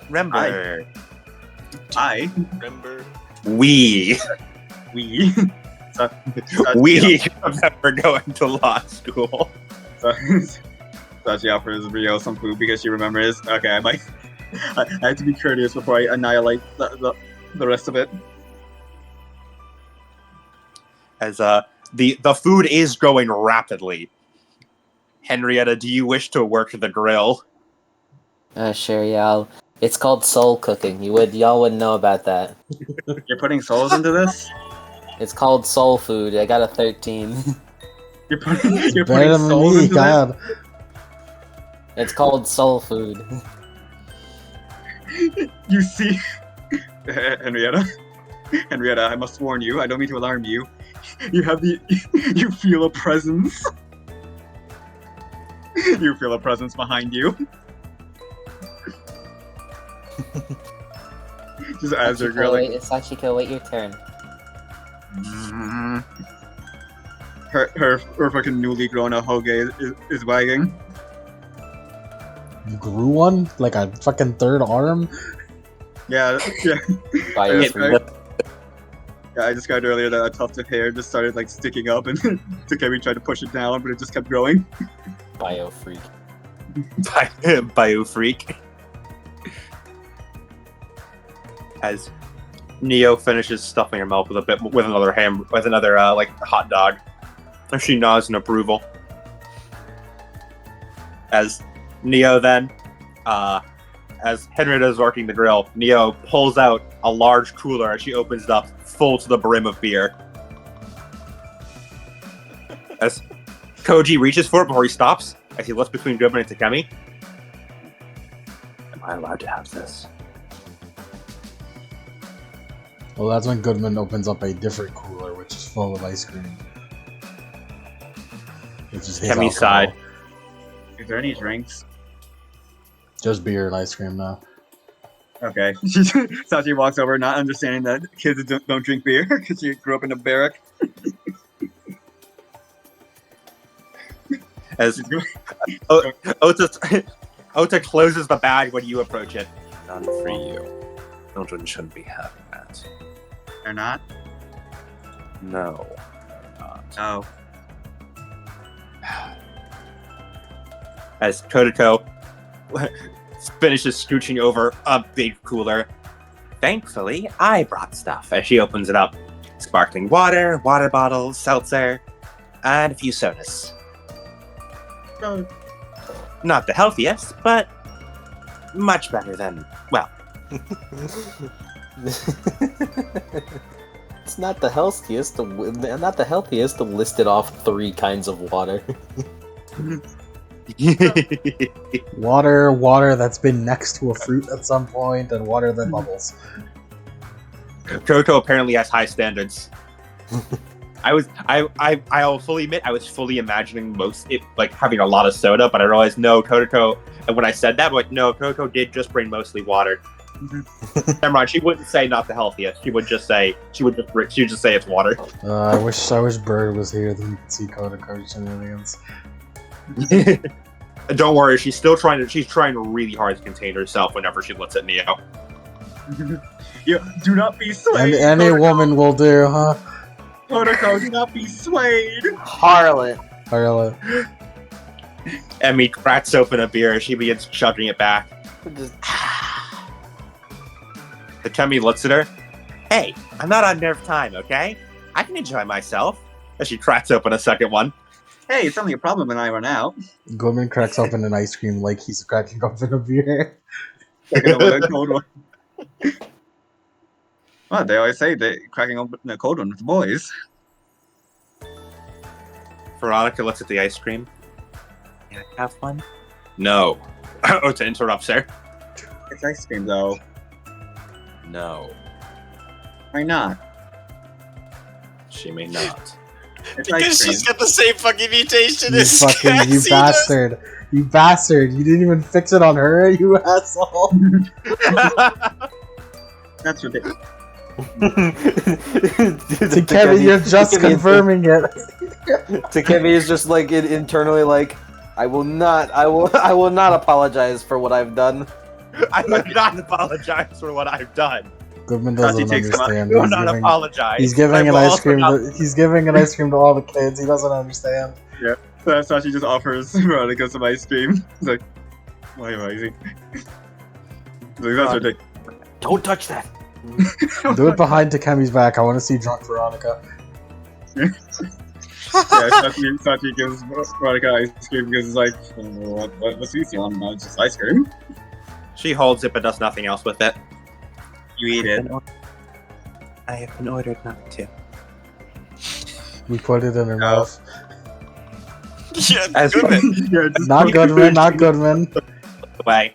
Remember. I Remember? We remember going to law school. So she offers Rio some food because she remembers. Okay, I have to be courteous before I annihilate the rest of it. As the food is growing rapidly. Henrietta, do you wish to work the grill? Sure, y'all. It's called soul cooking. Y'all wouldn't know about that. You're putting souls into this? It's called soul food. I got a 13. You're putting Better than souls me, into God. It's called soul food. this? You see, Henrietta, I must warn you. I don't mean to alarm you. You feel a presence. You feel a presence behind you. Just as they're grilling. Sachiko, wait your turn. Her fucking newly grown hoge is wagging. You grew one? Like a fucking third arm? Yeah. By Yeah, your Yeah, I described earlier that a tuft of hair just started like sticking up, and Takeru tried to push it down, but it just kept growing. bio freak. Bio freak. As Neo finishes stuffing her mouth with another like hot dog, and she nods in approval. As Neo then, as Henrietta is working the grill, Neo pulls out a large cooler as she opens it up, full to the brim of beer. As Koji reaches for it before he stops, as he looks between Goodman and Takemi. Am I allowed to have this? Well, that's when Goodman opens up a different cooler, which is full of ice cream. Which is his Kemi's alcohol. side. Is there any drinks? Just beer and ice cream now. Okay. Sachi walks over, not understanding that kids don't drink beer because she grew up in a barrack. As Ota closes the bag when you approach it. None for you. Children shouldn't be having that. They're not? No. not. Oh. As Kodako finishes scooching over a big cooler. Thankfully, I brought stuff. As she opens it up, sparkling water, water bottles, seltzer, and a few sodas. Oh. Not the healthiest, but much better than, well, It's not the healthiest. Not the healthiest. To listed off 3 kinds of water. Water that's been next to a fruit at some point, and water that bubbles. Kodako apparently has high standards. I'll fully admit I was fully imagining having a lot of soda, but I realized no, Kodako. And when I said that, I'm like, no, Kodako did just bring mostly water. Never mind. She wouldn't say not the healthiest. She would just say it's water. I wish Bird was here, then you could see Kodako's shenanigans. Don't worry, she's trying really hard to contain herself whenever she looks at Neo. Yeah, do not be swayed. Any woman will do, huh? Kodako, do not be swayed. Harlot. Harlot. Emmy cracks open a beer. She begins chugging it back. Just... The Kemi looks at her. Hey, I'm not on nerve time, okay? I can enjoy myself. As she cracks open a second one. Hey, it's only a problem when I run out. Goodman cracks open an ice cream like he's cracking open a beer. Cracking open a cold one. Well, they always say that cracking open a cold one with the boys. Veronica looks at the ice cream. Can I have one? No. Oh, to interrupt, sir. It's ice cream, though. No. Why not? She may not. It's Because ice cream. she's got the same fucking mutation You as fucking, you Cassie bastard. You bastard. You didn't even fix it on her, you asshole. That's ridiculous. To Kevin, you're just confirming it. To Kevin is just like internally like, I will not apologize for what I've done. I will not apologize for what I've done. Goodman doesn't Sachi takes him out. understand. I will not apologize. He's giving I an will ice also cream. not- He's giving an ice cream to all the kids. He doesn't understand. So Sachi just offers Veronica some ice cream. He's like, why amazing? He's like, that's ridiculous. Don't touch that. Do it behind Takemi's back. I want to see drunk Veronica. Yeah, Sachi gives Veronica ice cream because it's like, what's easy on? It's just ice cream. She holds it but does nothing else with it. You eat it. I have been ordered not to. We put it in her mouth. Yeah, As- good man. Yeah, just Not Goodman. Not Goodman. Way.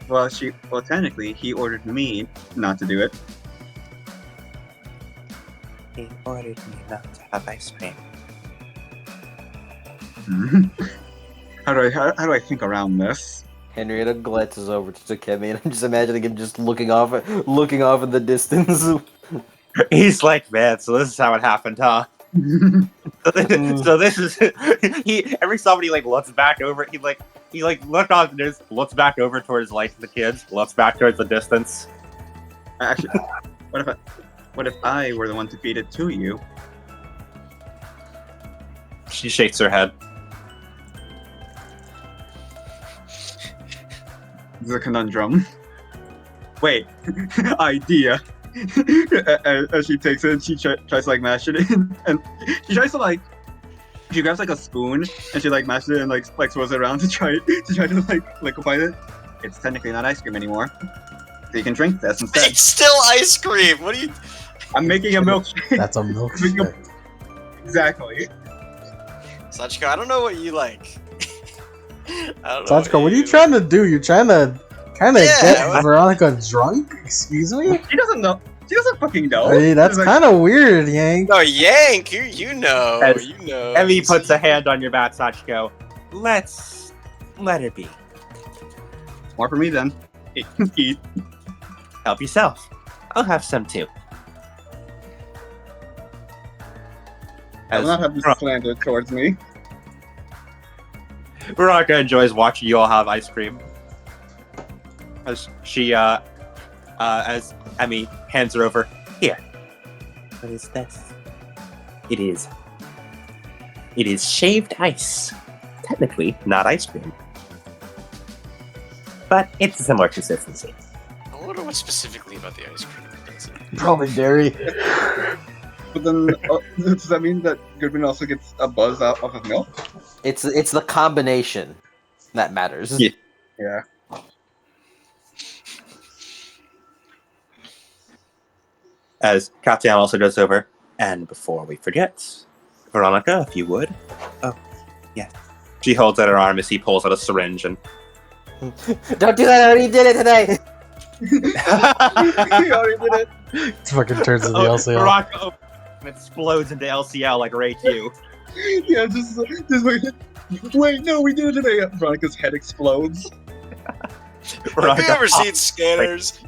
Well, technically, he ordered me not to do it. He ordered me not to have ice cream. How do I think around this? Henrietta glances over to Takemi, and I'm just imagining him just looking off in the distance. He's like, man, so this is how it happened, huh? So this is every somebody looks back over, he looked off and just looks back over towards the kids, looks back towards the distance. Actually, what if I were the one to feed it to you? She shakes her head. This is a conundrum. Wait, idea. As she takes it, she tries to mash it in, and she tries to she grabs a spoon and she mashes it and swirls it around to try to liquefy it. It's technically not ice cream anymore, so you can drink this instead. It's still ice cream. What are you? I'm making a milkshake. That's a milkshake. Exactly. Sachiko, I don't know what you like. I don't know Sachiko, what are you trying to do? You're trying to get what- Veronica drunk? Excuse me? She doesn't know. She doesn't fucking know. Hey, that's She's kind of weird, Yank. No, Yank, you know, As you know. Emmy puts a hand on your back, Sachiko. Let her be. More for me then. Eat. Help yourself. I'll have some too. I will not have this slander towards me. Veronica enjoys watching you all have ice cream. As she, as Emmy hands her over. Here. What is this? It is shaved ice. Technically, not ice cream. But it's a similar consistency. I wonder what specifically about the ice cream is it? Probably dairy. But then, does that mean that Goodman also gets a buzz out of milk? It's the combination that matters. Yeah. Yeah. As Katya also goes over, and before we forget, Veronica, if you would. Oh, yes. She holds out her arm as he pulls out a syringe and. Don't do that! I already did it today. He already did it. It fucking turns into the LCL. Veronica explodes into LCL like Ray Q. Yeah, just wait, no, we did it today. Veronica's head explodes. Have you ever seen Scanners?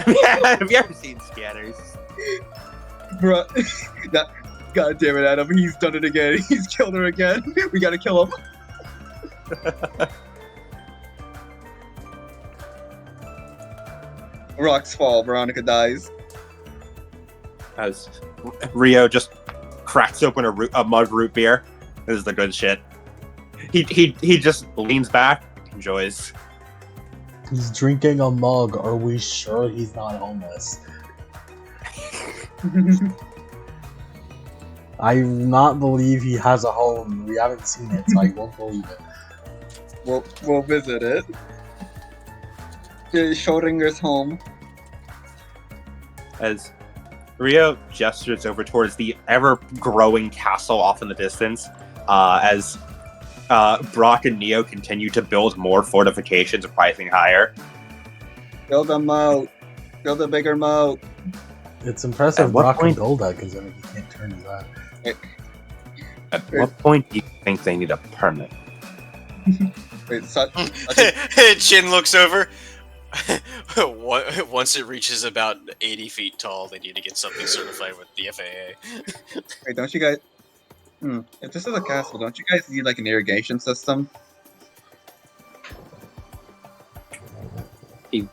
Have you ever seen Scanners? God damn it, Adam, he's done it again. He's killed her again. We gotta kill him. Rocks fall, Veronica dies. As Rio just cracks open a mug root beer. This is the good shit. He just leans back, enjoys. He's drinking a mug. Are we sure he's not homeless? I do not believe he has a home. We haven't seen it, so I won't believe it. We'll visit it. Schrodinger's home. As Rio gestures over towards the ever-growing castle off in the distance, as Brock and Neo continue to build more fortifications, rising higher. Build a moat. Build a bigger moat. It's impressive At what Brock can point- build that, considering he can't turn his eye. At what point do you think they need a permit? Wait, Chin looks over. Once it reaches about 80 feet tall, they need to get something certified with the FAA. wait, don't you guys... If this is a castle, don't you guys need, like, an irrigation system? He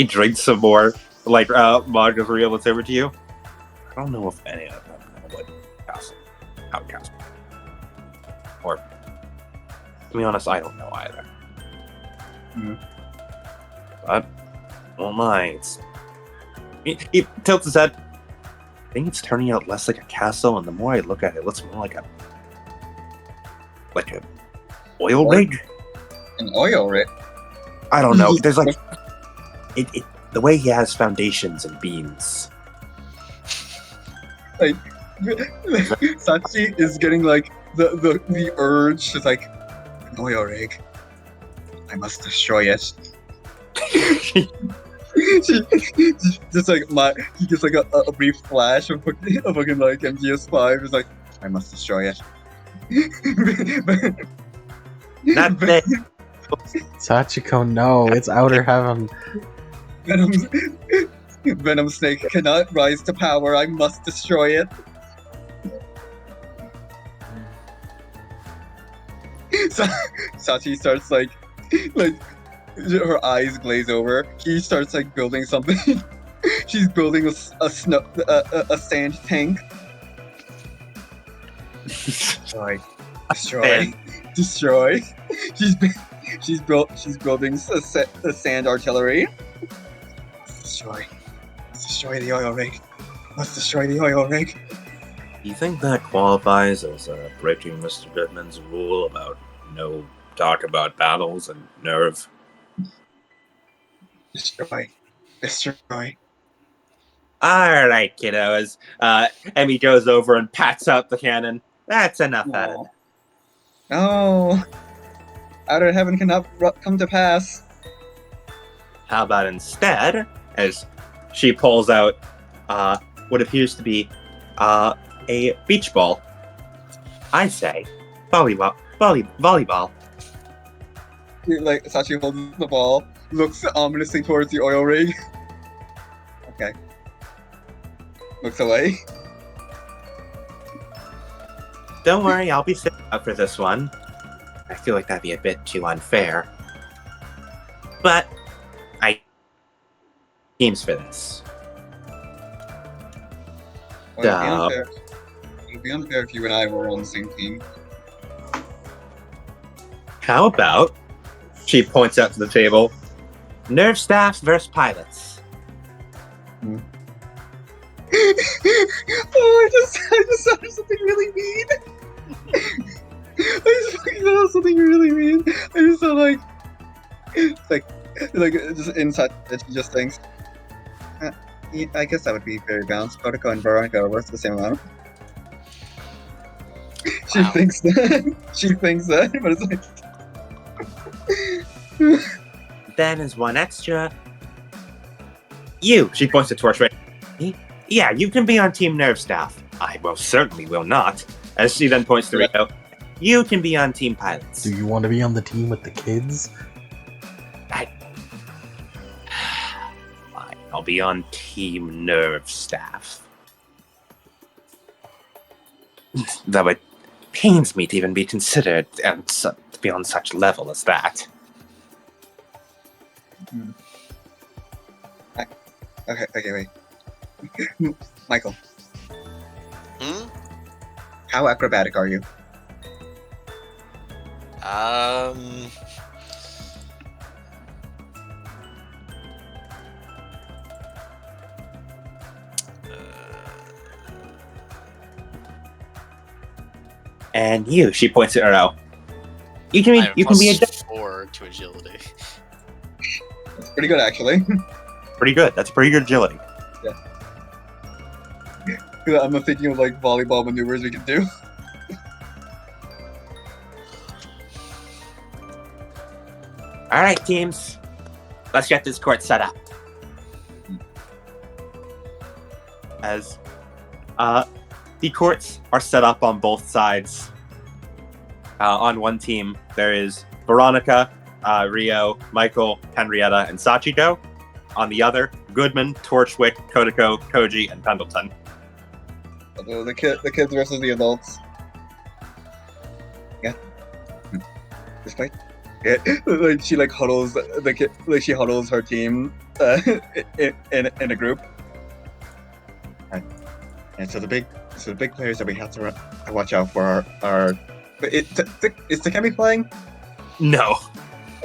drinks some more, like, mug of Rio looks over to you. I don't know if any of them know what castle, how castle. Or, to be honest, I don't know either. But, oh my, he tilts his head. I think it's turning out less like a castle, and the more I look at it, it looks more like a oil rig. An oil rig? I don't know. There's like the way he has foundations and beams. Like, Sachi is getting like the urge to like an oil rig. I must destroy it. just like he gets like a brief flash of fucking like MGS5. He's like, I must destroy it. Not that. Sachiko, no, it's outer heaven. Venom Snake cannot rise to power. I must destroy it. Sachi starts like her eyes glaze over. He starts like building something. She's building a sand tank. Destroy. She's building a sand artillery. Destroy the oil rig. Let's destroy the oil rig. Do you think that qualifies as breaking Mr. Goodman's rule about no talk about battles and nerve? Destroy. Alright, kiddos. Emmy goes over and pats out the cannon. That's enough out of it. No. Outer heaven cannot come to pass. How about instead, as she pulls out what appears to be a beach ball. I say volleyball. Like Sachi holds the ball, looks ominously towards the oil rig. Okay. Looks away. Don't worry, I'll be sitting up for this one. I feel like that'd be a bit too unfair. But I teams for this. Well, it'd be unfair if you and I were on the same team. How about, she points out to the table, nerve staffs versus pilots. Oh, I just thought of something really mean. I just fucking thought of something really mean. I just thought like just inside that she just thinks. Yeah, I guess that would be very balanced. Kotoko and Veronica are worth the same amount. She Wow. thinks that. She thinks that, but it's like. Then is one extra. You, she points to Torchwick. Yeah, you can be on Team Nerve Staff. I most certainly will not. As she then points to Rio. You can be on Team Pilots. Do you want to be on the team with the kids? Fine, I'll be on Team Nerve Staff. Though it pains me to even be considered and to be on such level as that. Okay, wait. Michael, Hmm? how acrobatic are you? And you, she points at Ero. You I can have be a plus 4 to agility. It's pretty good, actually. pretty good. That's pretty good agility. I'm thinking of like volleyball maneuvers we can do. All right, teams. Let's get this court set up. As the courts are set up on both sides. On one team, there is Veronica, Rio, Michael, Henrietta, and Sachiko. On the other, Goodman, Torchwick, Kotoko, Koji, and Pendleton. The kids versus the adults. Yeah. Despite. Yeah, like she like huddles the kid, like she huddles her team in a group. And so the big players that we have to watch out for are is Takemi playing? No.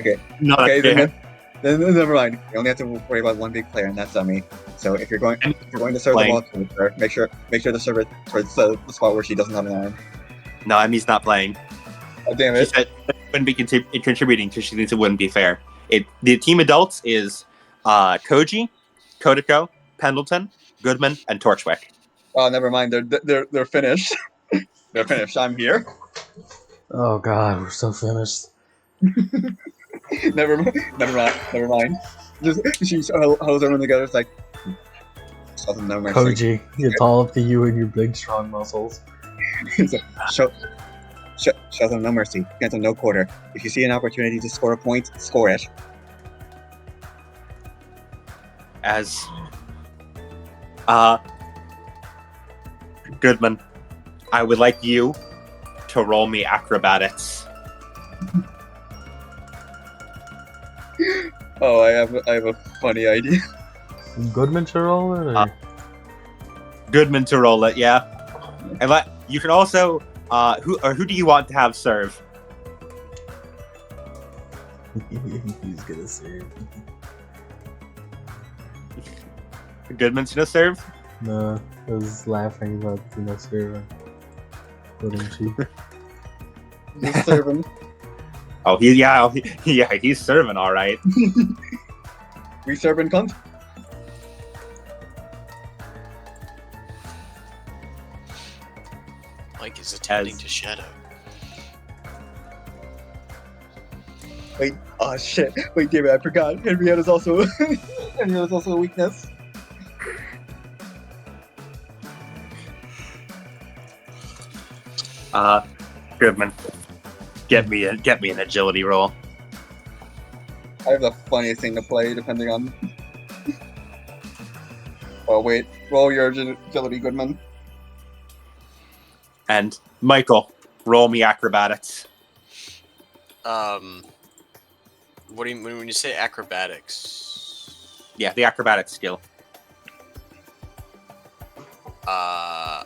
Okay. Not Okay, okay. then never mind. You only have to worry about one big player, and that's me. So if you're going to serve the ball towards her, make sure to serve it towards the spot where she doesn't have an arm. No, Emmy's not playing. Oh, damn She it! said it wouldn't be contributing because she thinks it wouldn't be fair. The team adults is Koji, Kotoko, Pendleton, Goodman, and Torchwick. Oh, never mind. They're finished. They're finished. I'm here. Oh god, we're so finished. Never mind. Just she holds everyone together. It's like no mercy. Koji, it's all up to you and your big strong muscles. It's like, show them no mercy. Grant them no quarter. If you see an opportunity to score a point, score it. As Goodman, I would like you to roll me acrobatics. Oh, I have a funny idea. Goodman should roll it? Or? Goodman to roll it, yeah. And you can also who do you want to have serve? He's gonna serve. Goodman's gonna serve? No, I was laughing about serving. Wouldn't she? He's serving. Oh, he's serving all right. We serving cunt. Mike is attempting to shadow. Wait, oh shit. Wait, damn it, I forgot. Henrietta's also a weakness. Goodman, get me an agility roll. I have the funniest thing to play, depending on. Oh wait, roll your agility, Goodman. And Michael, roll me acrobatics. What do you mean when you say acrobatics? Yeah, the acrobatics skill. I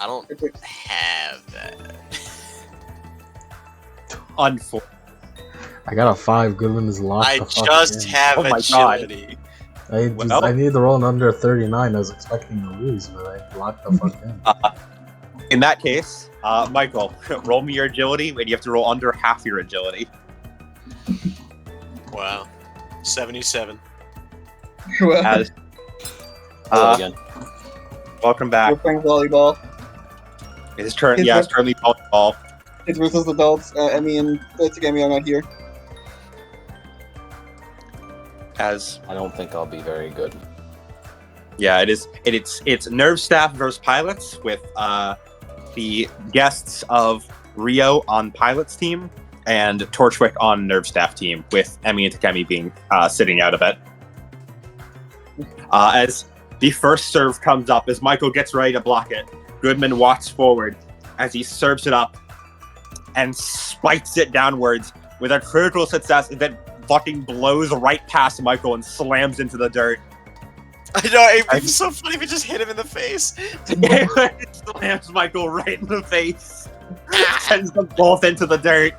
don't have that. Unfortunately. I got a 5. Goodman is locked. I the fuck just in. have Oh my agility. I need to roll an under 39. I was expecting to lose, but I blocked the fuck in. In that case, Michael, roll me your agility, and you have to roll under half your agility. Wow. 77. Well, As, Hello again. welcome we're back. playing volleyball. It's currently volleyball. Kids versus adults. Emmy and Takemi are not here. As I don't think I'll be very good. yeah, it's nerve staff versus pilots with the guests of Rio on pilots team and Torchwick on nerve staff team, with Emmy and Takemi being sitting out of it. As the first serve comes up, as Michael gets ready to block it, Goodman walks forward as he serves it up and spikes it downwards with a critical success that fucking blows right past Michael and slams into the dirt. I know, it'd be so funny if it just hit him in the face. It slams Michael right in the face. Sends them both into the dirt.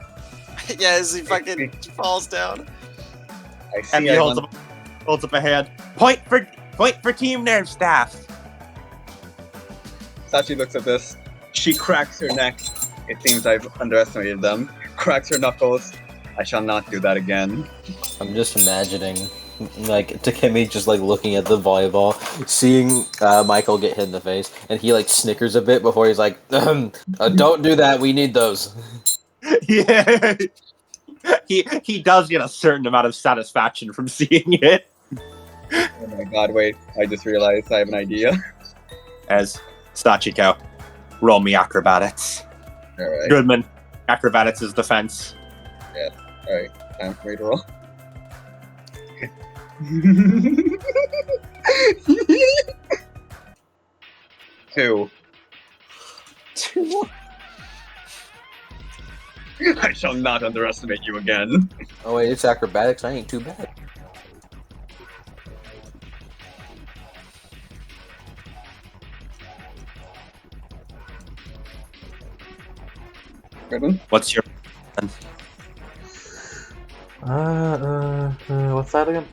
Yeah, as he fucking falls down. I see. And he holds up a hand. Point for team nerve staff. Sachi looks at this. She cracks her neck. It seems I've underestimated them. Cracks her knuckles. I shall not do that again. I'm just imagining, like, Takemi just, like, looking at the volleyball, seeing Michael get hit in the face, and he, like, snickers a bit before he's like, don't do that, we need those. Yeah. He does get a certain amount of satisfaction from seeing it. Oh my god, wait. I just realized I have an idea. As Sachiko, roll me acrobatics. Alright. Goodman, acrobatics is defense. Alright. Time for me to roll. Two. I shall not underestimate you again. Oh wait, it's acrobatics, I ain't too bad. Ribbon? What's your What's that again?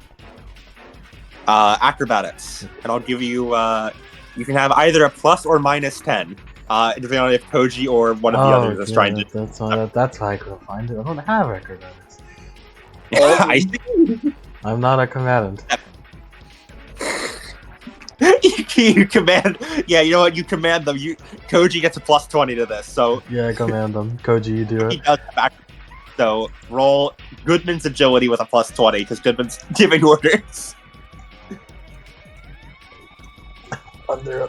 acrobatics? And I'll give you you can have either a plus or minus 10. Depending on if Koji or one of the others is trying to. That's how I could find it. I don't have acrobatics. I think I'm not a combatant. you command. Yeah, you know what? You command them. Koji gets a plus 20 to this, so Yeah, command them. Koji, you do he it. does back. So roll Goodman's agility with a plus 20 because Goodman's giving orders. Under.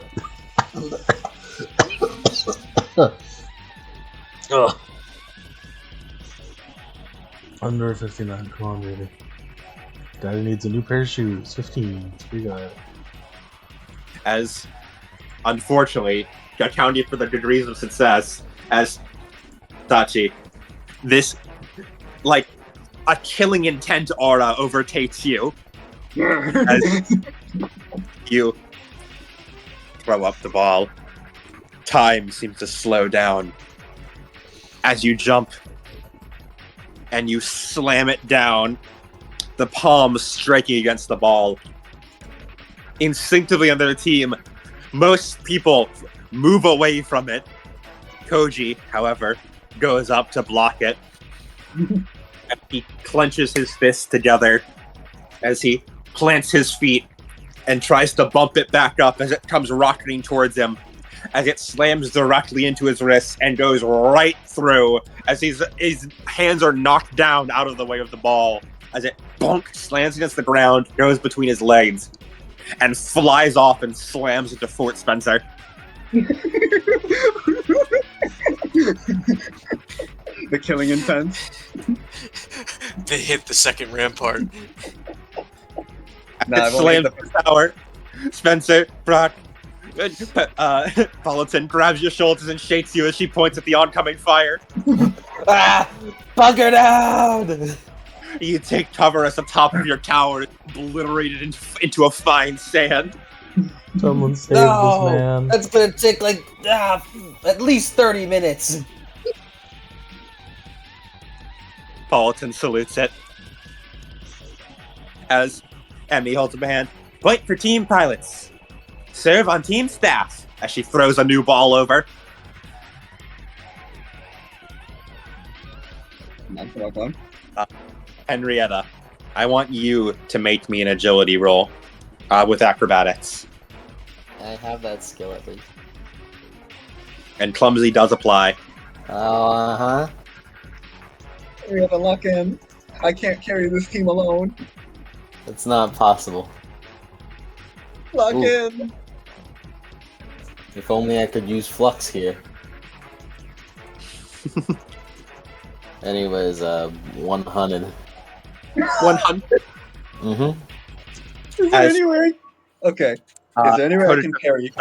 Under 59. Come on, baby. Daddy needs a new pair of shoes. 15. We got it. As unfortunately, accounting for the degrees of success, as Sachi, this like a killing intent aura overtakes you as you throw up the ball. Time seems to slow down as you jump and you slam it down, the palm striking against the ball. Instinctively on their team, most people move away from it. Koji, however, goes up to block it. And he clenches his fists together as he plants his feet and tries to bump it back up as it comes rocketing towards him, as it slams directly into his wrists and goes right through as his hands are knocked down out of the way of the ball as it bonk slams against the ground, goes between his legs, and flies off and slams into Fort Spencer. The killing intent. They hit the second rampart. Nah, I've It only hit slams the tower. Spencer, Brock, Politan grabs your shoulders and shakes you as she points at the oncoming fire. Ah! Bunker down! You take cover as the top of your tower is obliterated into a fine sand. Someone save this No, man. that's gonna take like at least 30 minutes. Paulton salutes it. As Emmy holds up a hand. Point for team pilots. Serve on team staff. As she throws a new ball over. Henrietta, I want you to make me an agility roll with acrobatics. I have that skill at least. And clumsy does apply. Uh-huh. We have to lock in. I can't carry this team alone. It's not possible. Lock Ooh. in. If only I could use flux here. Anyways, 100. 100. Mm-hmm. Is there anywhere? Okay. Is there anywhere I can carry?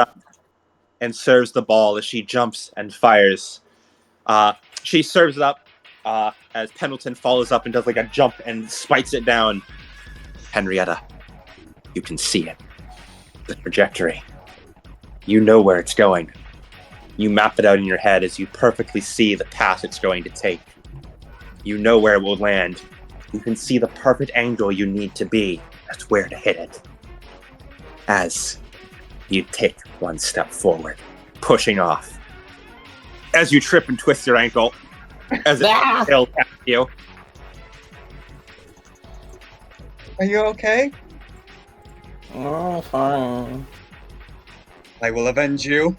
And serves the ball as she jumps and fires. She serves it up as Pendleton follows up and does like a jump and spikes it down. Henrietta, you can see it. The trajectory. You know where it's going. You map it out in your head as you perfectly see the path it's going to take. You know where it will land. You can see the perfect angle you need to be as where to hit it. As you take one step forward, pushing off. As you trip and twist your ankle, as it tails at you. Are you okay? Oh, fine. I will avenge you.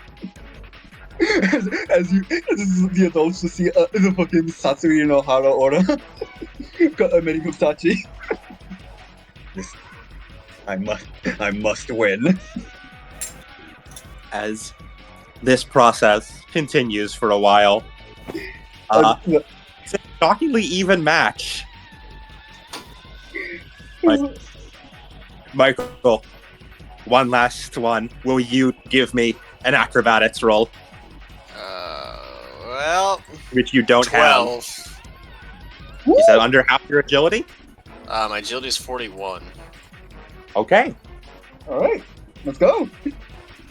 as the adults to see the fucking Satsui no Hara Ora. Many Musashi. I must win. As this process continues for a while. It's a shockingly even match. Michael, one last one. Will you give me an acrobatics roll? Well, Which you don't 12. have. Is that under half your agility? My agility is 41. Okay. All right, let's go.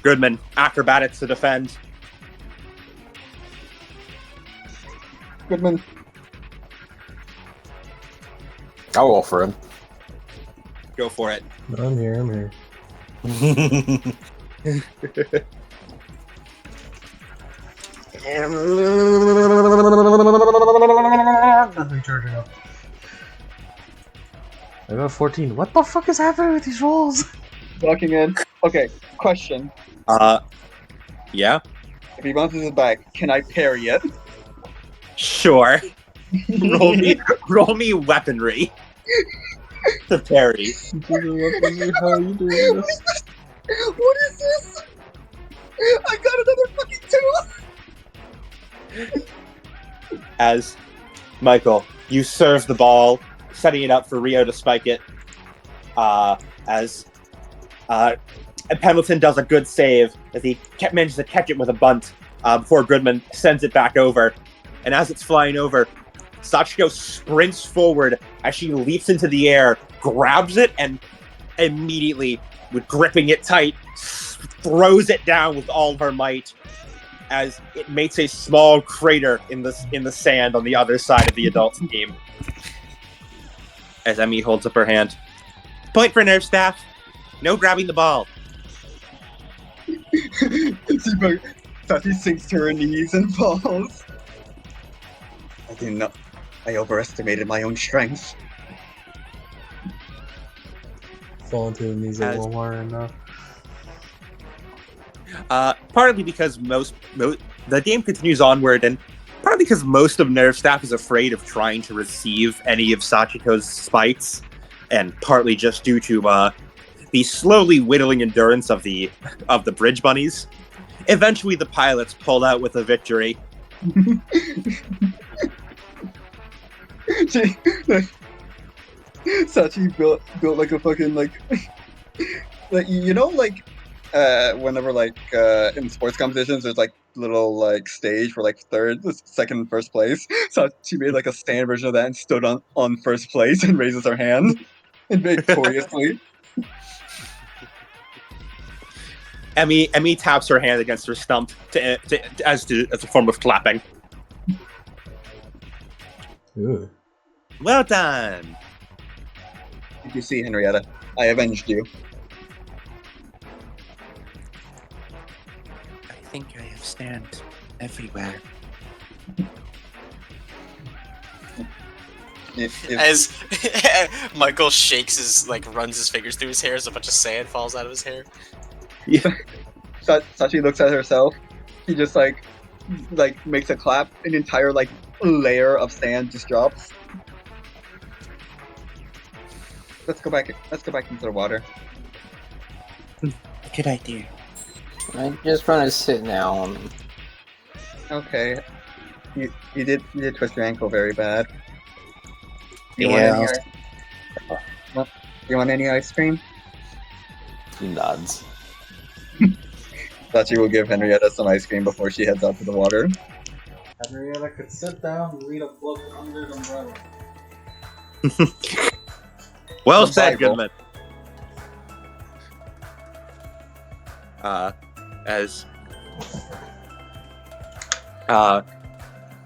Goodman, acrobatics to defend. Goodman. I'll roll for him. Go for it. I'm here. Nothing charging up. I got 14. What the fuck is happening with these rolls? Walking in. Okay, question. Yeah? If he bounces it back, can I parry it? Sure. roll me weaponry. To parry. How are you doing this? What is this? I got another fucking 2! As Michael, you serve the ball, setting it up for Rio to spike it. As Pendleton does a good save as he manages to catch it with a bunt before Goodman sends it back over. And as it's flying over, Sachiko sprints forward as she leaps into the air, grabs it, and immediately, with gripping it tight, throws it down with all her might as it makes a small crater in the sand on the other side of the adults team. As Emmy holds up her hand. Point for nerve staff. No grabbing the ball. Sachi sinks to her knees and falls. I didn't know. I overestimated my own strength. Fall into the knees a little more enough. Partly because the game continues onward, and partly because most of Nerve Staff is afraid of trying to receive any of Sachiko's spikes, and partly just due to the slowly whittling endurance of the bridge bunnies. Eventually, the pilots pulled out with a victory. Sachi built like a fucking like you know whenever in sports competitions there's like little like stage for like third, second, and first place. So she made like a stand version of that and stood on first place and raises her hand and victoriously. Emmy taps her hand against her stump as a form of clapping. Ooh. Well done. Did you see, Henrietta? I avenged you. I think I have stand everywhere. As Michael shakes his, runs his fingers through his hair as a bunch of sand falls out of his hair. Sachi looks at herself. She just makes a clap. An entire layer of sand just drops. Let's go back into the water. Good idea. I just want to sit down. Okay. You did twist your ankle very bad. You Yeah. want any ice cream? He nods. Sachi will give Henrietta some ice cream before she heads out to the water. Henrietta could sit down and read a book under an umbrella. Well The said, Bible. Goodman.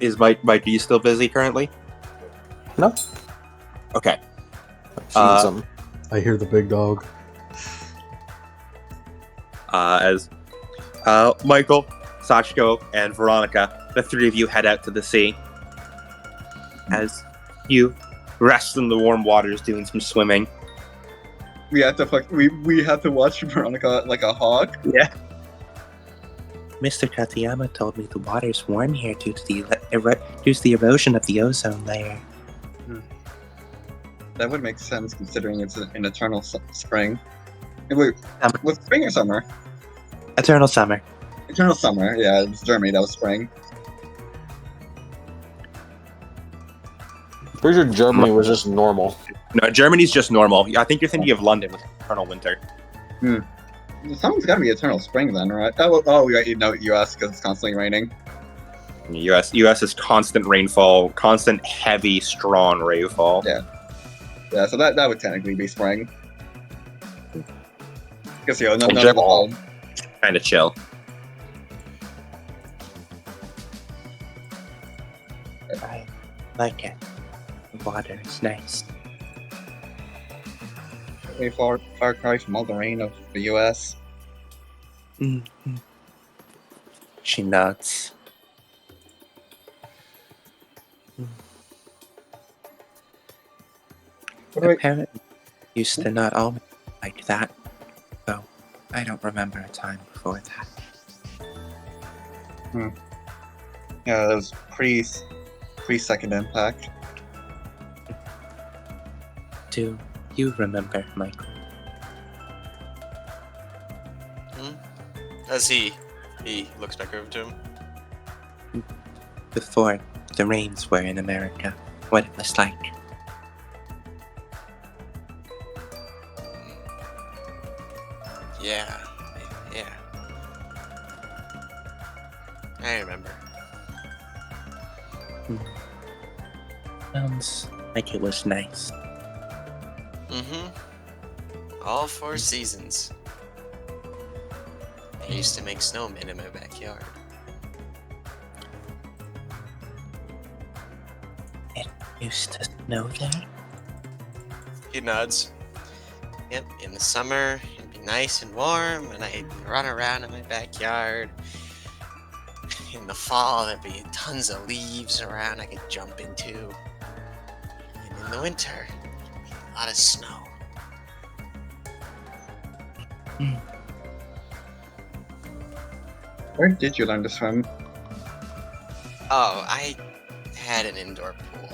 Is Mike, are you still busy currently? No. Okay. I've seen some. I hear the big dog. As Michael, Sachiko, and Veronica, the three of you head out to the sea. As you rest in the warm waters doing some swimming. We have to we have to watch Veronica like a hawk. Yeah. Mr. Katayama told me the water's warm here due to the erosion of the ozone layer. That would make sense considering it's an eternal spring. Wait, Summer. was it spring or summer? Eternal summer. Eternal summer. Yeah, it's Germany. That was spring. Pretty sure Germany was just normal. No, Germany's just normal. I think you're thinking of London with eternal winter. Someone's got to be eternal spring then, right? Oh, you know, U.S. because it's constantly raining. U.S. is constant rainfall, constant heavy, strong rainfall. Yeah, so that would technically be spring. Because none of Germany. all. Kind of chill. I like it. The water is nice. A far cry from all the rain of the U.S. Mm-hmm. She nods. Wait. Apparently, used to not always like that. So, I don't remember a time before that. Yeah, that was pre-second impact. Do you remember, Michael? As he looks back over to him. Before the rains were in America, what it was like. Yeah. I remember. Sounds like it was nice. All 4 seasons. I used to make snowmen in my backyard. It used to snow there? He nods. Yep, in the summer, it'd be nice and warm, and I'd run around in my backyard. In the fall, there'd be tons of leaves around I could jump into. And in the winter, a lot of snow. Where did you learn to swim? Oh, I had an indoor pool.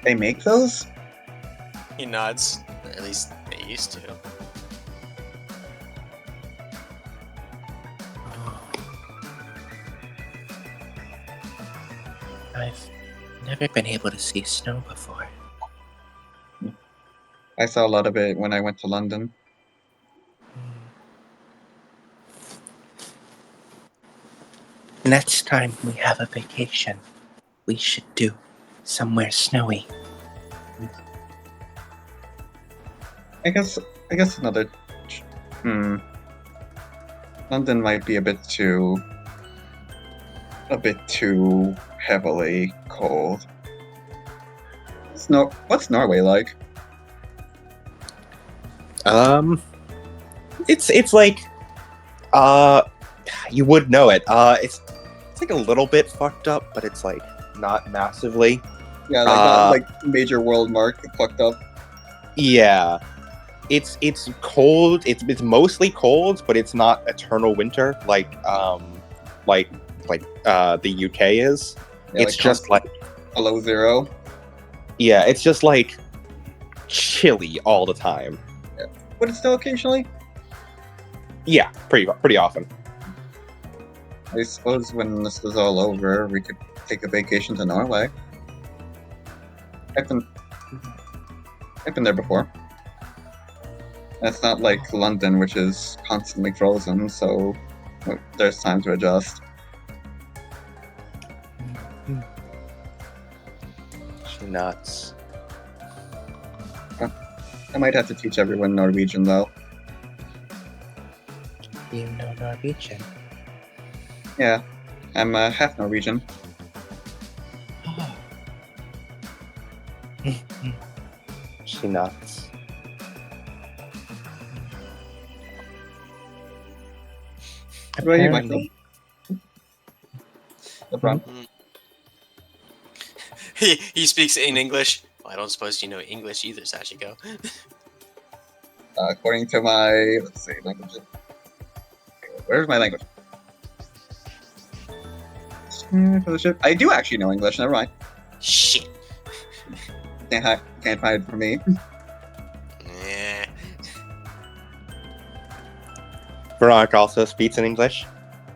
They make those? He nods. Or at least they used to. I've never been able to see snow before. I saw a lot of it when I went to London. Next time we have a vacation, we should do somewhere snowy. I guess another London might be a bit too heavily cold. What's Norway like? It's like, you would know it. It's like a little bit fucked up, but it's like not massively. Yeah, not like major world mark fucked up. Yeah, it's cold. It's mostly cold, but it's not eternal winter like the UK is. Yeah, It's just like below zero. yeah, it's just like chilly all the time. But it's still occasionally. Yeah, pretty often. I suppose when this is all over, we could take a vacation to Norway. I've been there before. It's not like London, which is constantly frozen, so there's time to adjust. She nuts. I might have to teach everyone Norwegian, though. You know Norwegian? Yeah, I'm half Norwegian. She nuts. What about you, Apparently- Michael? LeBron? He speaks in English. Well, I don't suppose you know English either, Sachiko. According to my, let's see, language. Where's my language? Fellowship. I do actually know English. Never mind. Shit. Can't hide from me. Yeah. Veronica also speaks in English.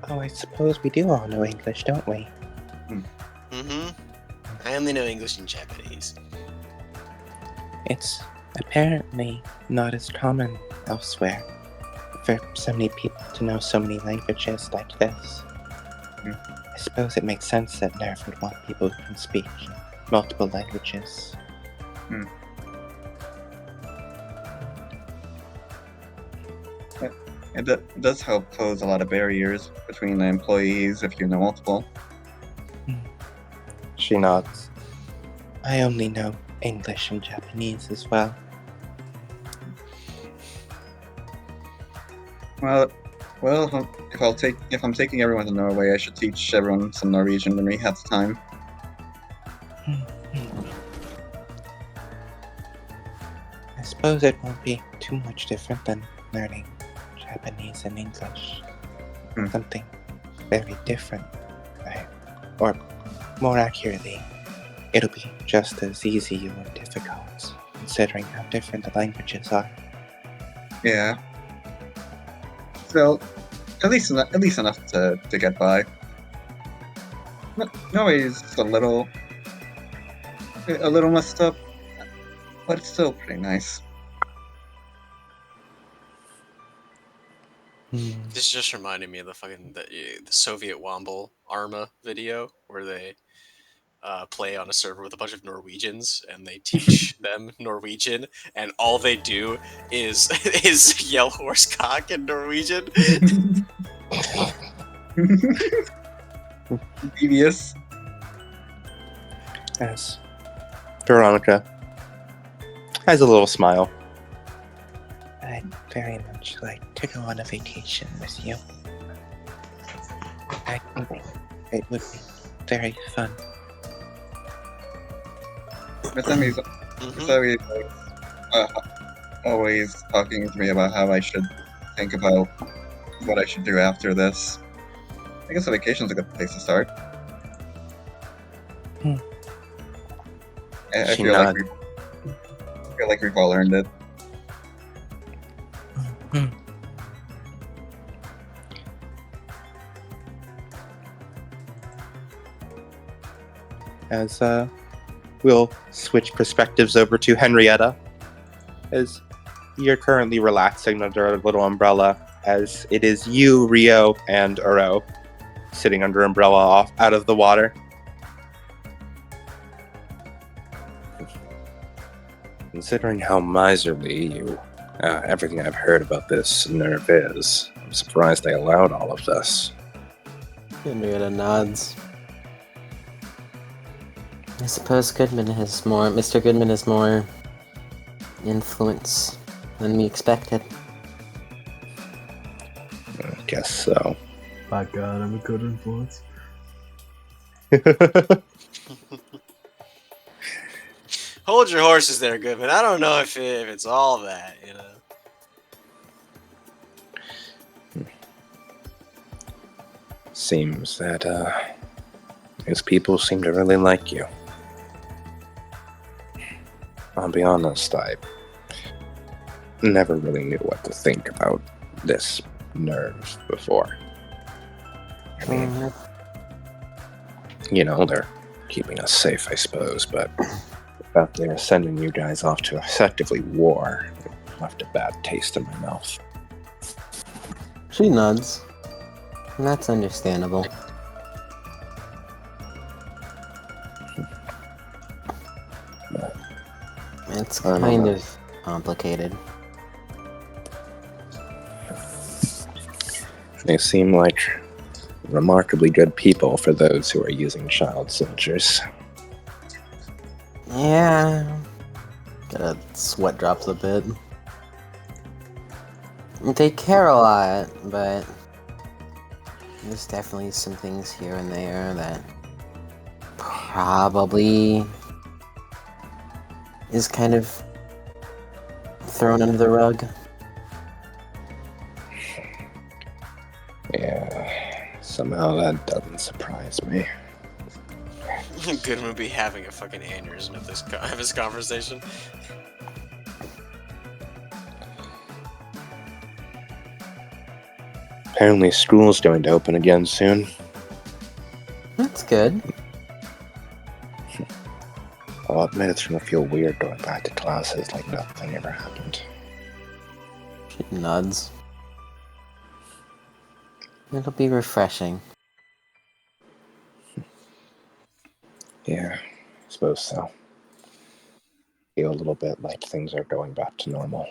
Oh, I suppose we do all know English, don't we? Mm-hmm. I only know English and Japanese. It's apparently not as common elsewhere for so many people to know so many languages like this. I suppose it makes sense that Nerf would want people who can speak multiple languages. It does help close a lot of barriers between the employees if you know multiple. She nods. I only know English and Japanese as well. Well, if I'm taking everyone to Norway, I should teach everyone some Norwegian when we have the time. I suppose it won't be too much different than learning Japanese and English. Something very different, right? Or more accurately, it'll be just as easy or difficult, considering how different the languages are. Yeah. So, at least enough to get by. Norway's a little messed up, but it's still pretty nice. This just reminded me of the Soviet Womble Arma video where they play on a server with a bunch of Norwegians and they teach them Norwegian, and all they do is yell horse cock in Norwegian. Devious. As Veronica has a little smile. I'd very much like to go on a vacation with you. I think it would be very fun. Miss Emmy's always talking to me about how I should think about what I should do after this. I guess a vacation's a good place to start. I She feel nods. like we've all earned it. As we'll switch perspectives over to Henrietta, as you're currently relaxing under a little umbrella, as it is you, Rio, and Uro sitting under umbrella off out of the water. Considering how miserly you Everything I've heard about this nerve is, I'm surprised they allowed all of this. Henrietta nods. I suppose Mr. Goodman has more influence than we expected. I guess so. By God, I'm a good influence. Hold your horses there, Goodman. I don't know if it's all that, you know. Seems that, these people seem to really like you. I'll be honest, I never really knew what to think about this nerve before. I mean, you know, they're keeping us safe, I suppose, but the fact they're sending you guys off to effectively war left a bad taste in my mouth. She nods. That's understandable. It's kind of complicated. They seem like remarkably good people for those who are using child soldiers. Yeah. Gotta sweat drops a bit. They care a lot, but there's definitely some things here and there that probably is kind of thrown under the rug. Yeah, somehow that doesn't surprise me. Goodman would be having a fucking aneurysm at this conversation. Apparently school's going to open again soon. That's good. I'll admit it's going to feel weird going back to classes like nothing ever happened. She nods. It'll be refreshing. Yeah, I suppose so. Feel a little bit like things are going back to normal.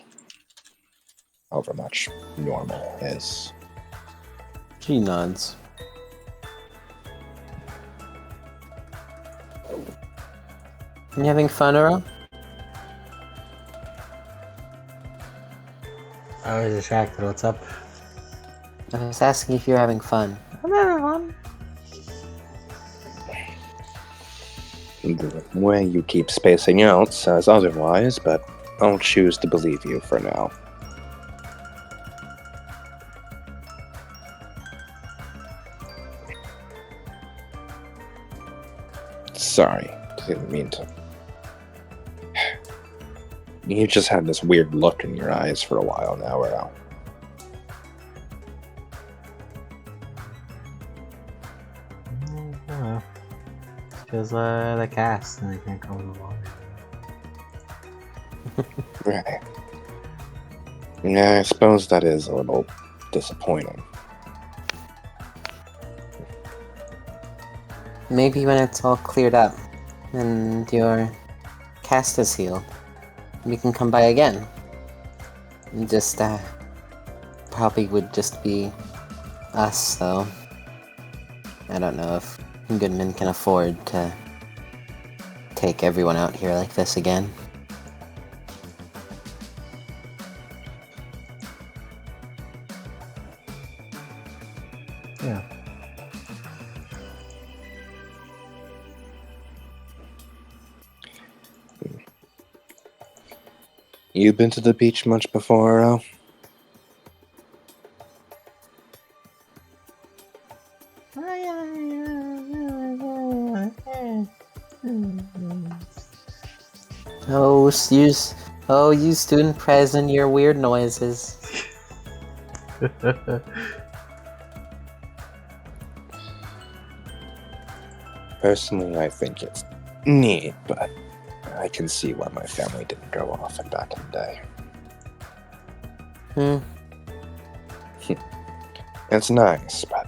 However much normal is. She nods. You having fun, Earl? I was distracted. What's up? I was asking if you're having fun. I'm having fun. The way you keep spacing out says otherwise, but I'll choose to believe you for now. Sorry, didn't mean to. You just had this weird look in your eyes for a while now, Earl. Because the cast and they can't come to the water. Right. Yeah, I suppose that is a little disappointing. Maybe when it's all cleared up and your cast is healed, we can come by again. Just, probably would just be us, though. I don't know if Goodman can afford to take everyone out here like this again. Yeah. You been to the beach much before, Earl? You student pres and your weird noises. Personally, I think it's neat, but I can see why my family didn't go often back in the day. It's nice, but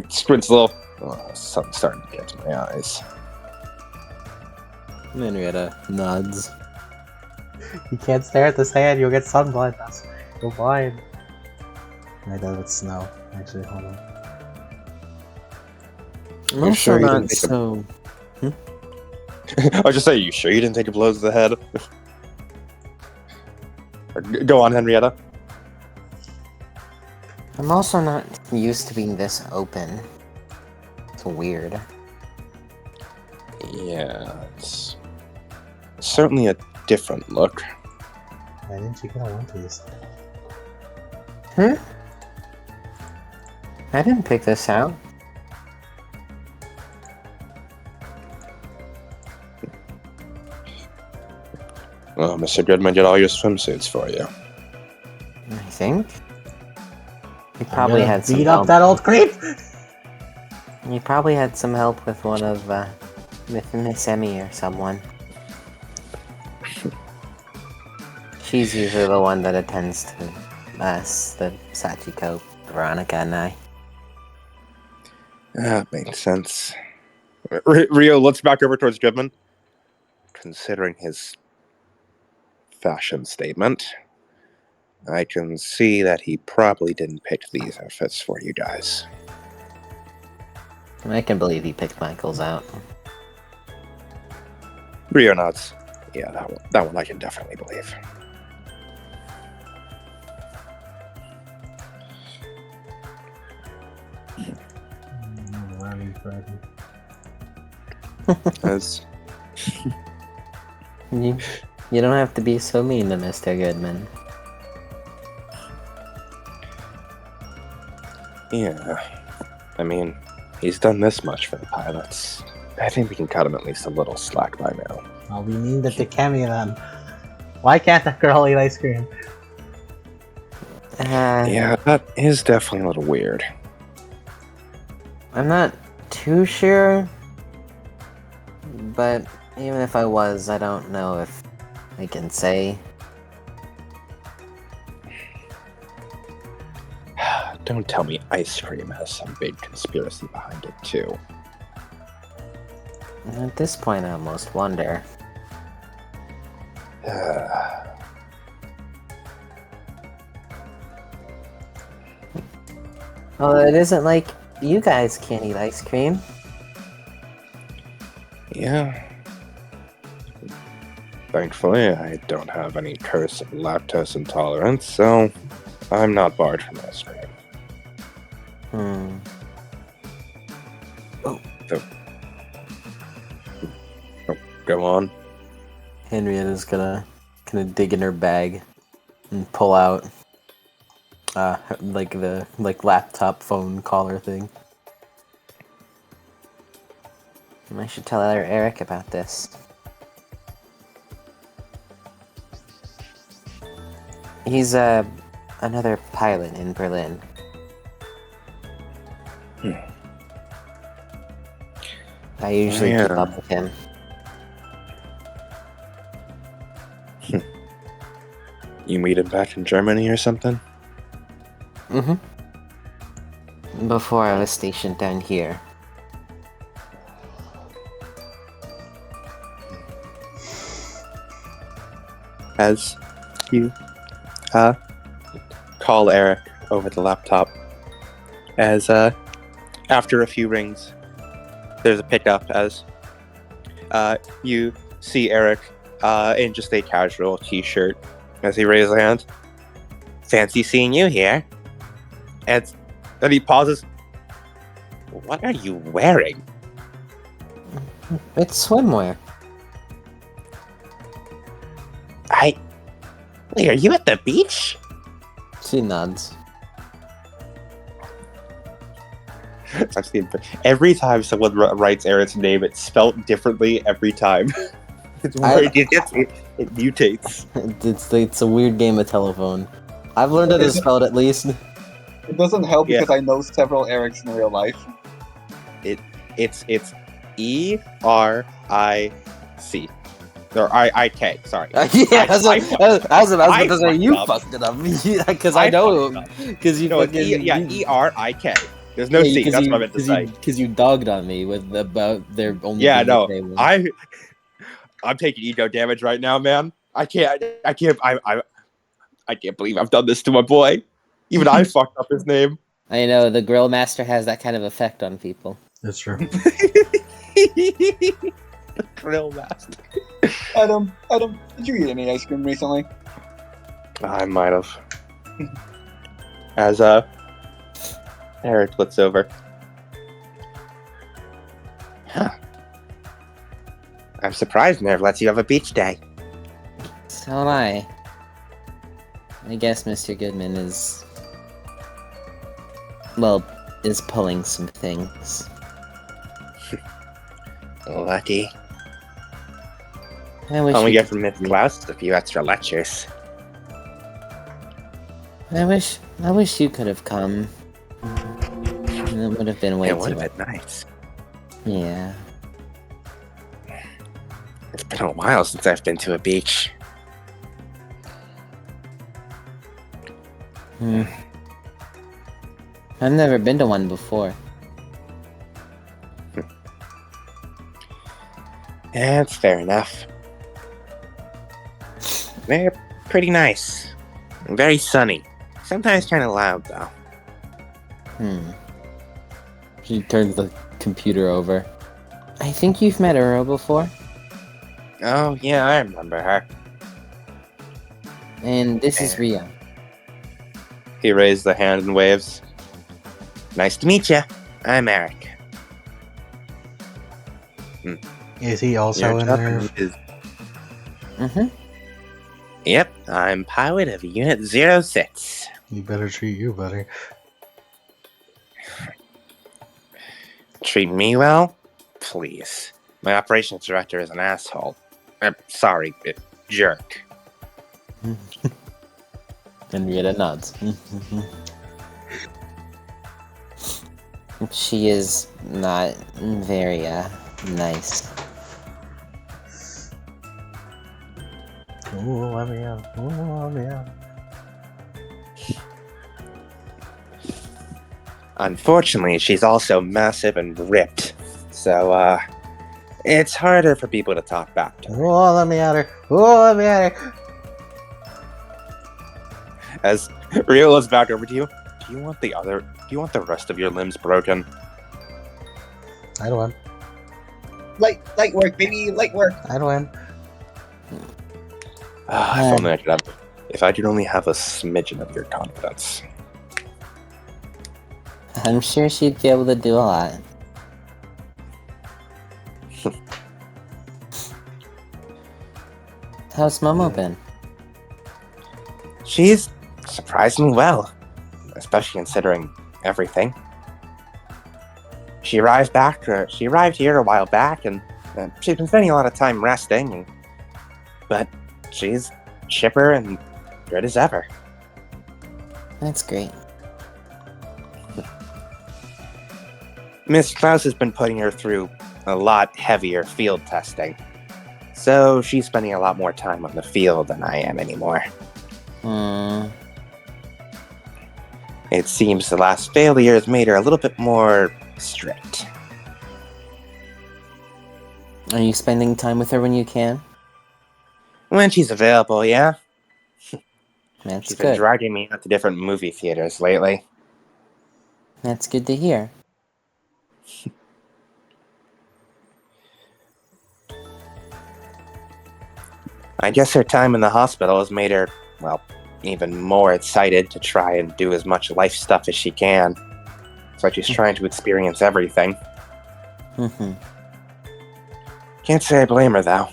Squid's little sun's starting to get to my eyes. Henrietta nods. You can't stare at the sand, you'll get sunblind. You're blind. It does with snow. Actually, hold on. I'm You also sure you not didn't take a- so. I was just saying, you sure you didn't take a blow to the head? Go on, Henrietta. I'm also not used to being this open. It's weird. Yeah, it's certainly a different look. Why didn't you get a One Piece? I didn't pick this out. Well, Mr. Goodman did all your swimsuits for you. I think. He probably had some beat up help. that old creep. He probably had some help with one of Miss Emmy or someone. She's usually the one that attends to us, the Sachiko, Veronica, and I. That makes sense. Rio looks back over towards Goodman. Considering his fashion statement, I can see that he probably didn't pick these outfits for you guys. I can believe he picked Michael's out. Rio nods. Yeah, that one I can definitely believe. As You don't have to be so mean to Mr. Goodman. yeah, I mean, he's done this much for the pilots. I think we can cut him at least a little slack by now. I'll be mean to Takemi then. Why can't that girl eat ice cream? Yeah, that is definitely a little weird. I'm not too sure, but even if I was, I don't know if I can say. Don't tell me ice cream has some big conspiracy behind it, too. At this point, I almost wonder. Well, it isn't like you guys can't eat ice cream. Yeah. Thankfully, I don't have any curse of lactose intolerance, so I'm not barred from ice cream. Go on. Henrietta's gonna dig in her bag and pull out like the laptop phone collar thing. I should tell Eric about this. He's another pilot in Berlin. I usually keep up with him. You meet him back in Germany or something? Before I was stationed down here. As you call Eric over the laptop, as after a few rings, there's a pickup as you see Eric in just a casual t-shirt as he raises a hand. Fancy seeing you here. And then he pauses. What are you wearing? It's swimwear. Wait, are you at the beach? She nods. I've seen every time someone writes Eric's name, it's spelled differently every time. It mutates. It's a weird game of telephone. I've learned how to spell it at least. It doesn't help Yeah. because I know several Erics in real life. It's ERIC. Or IK, sorry. Yeah, I was about to say you fucked fucked it up because I know because you No, it's fucking ERIK. There's no C. That's what I meant to say. Because you dogged on me with about their only. Yeah, no, nickname. I'm taking ego damage right now, man. I can't believe I've done this to my boy. Even I fucked up his name. I know the grill master has that kind of effect on people. It's true. The grill master. Adam, did you eat any ice cream recently? I might have. As Eric looks over. Huh. I'm surprised Nerve lets you have a beach day. So am I. I guess Mr. Goodman is pulling some things. Lucky. I wish Only we get could- from Miss Klaus a few extra lectures. I wish you could have come. It would have been way It too would have much. been nice. Yeah. It's been a while since I've been to a beach. I've never been to one before. Yeah, it's fair enough. They're pretty nice. And very sunny. Sometimes kind of loud, though. She turns the computer over. I think you've met Uro before. Oh, yeah, I remember her. And this is Rio. He raised the hand and waves. Nice to meet you. I'm Eric. Is he also Your in job there? is- Mm-hmm. Yep, I'm pilot of Unit 06. He better treat you better. Treat me well? Please. My operations director is an asshole. Sorry, jerk. Henrietta nods. She is not very nice. Ooh, let me out. Ooh, let me out. Unfortunately, she's also massive and ripped. So, it's harder for people to talk back to her. Oh, let me at her. Oh, let me at her. As Rio looks back over to you, do you want the rest of your limbs broken? I don't win. Light work, baby, light work. I don't win. If I could only have a smidgen of your confidence. I'm sure she'd be able to do a lot. How's Momo been? She's surprisingly well, especially considering everything. She arrived here a while back, and she's been spending a lot of time resting. But she's chipper and good as ever. That's great. Miss Klaus has been putting her through a lot heavier field testing, so she's spending a lot more time on the field than I am anymore. It seems the last failure has made her a little bit more strict. Are you spending time with her when you can? When she's available, yeah. That's She's been good. dragging me out to different movie theaters lately. That's good to hear. I guess her time in the hospital has made her, well, even more excited to try and do as much life stuff as she can. It's like she's trying to experience everything. Mm-hmm. Can't say I blame her, though.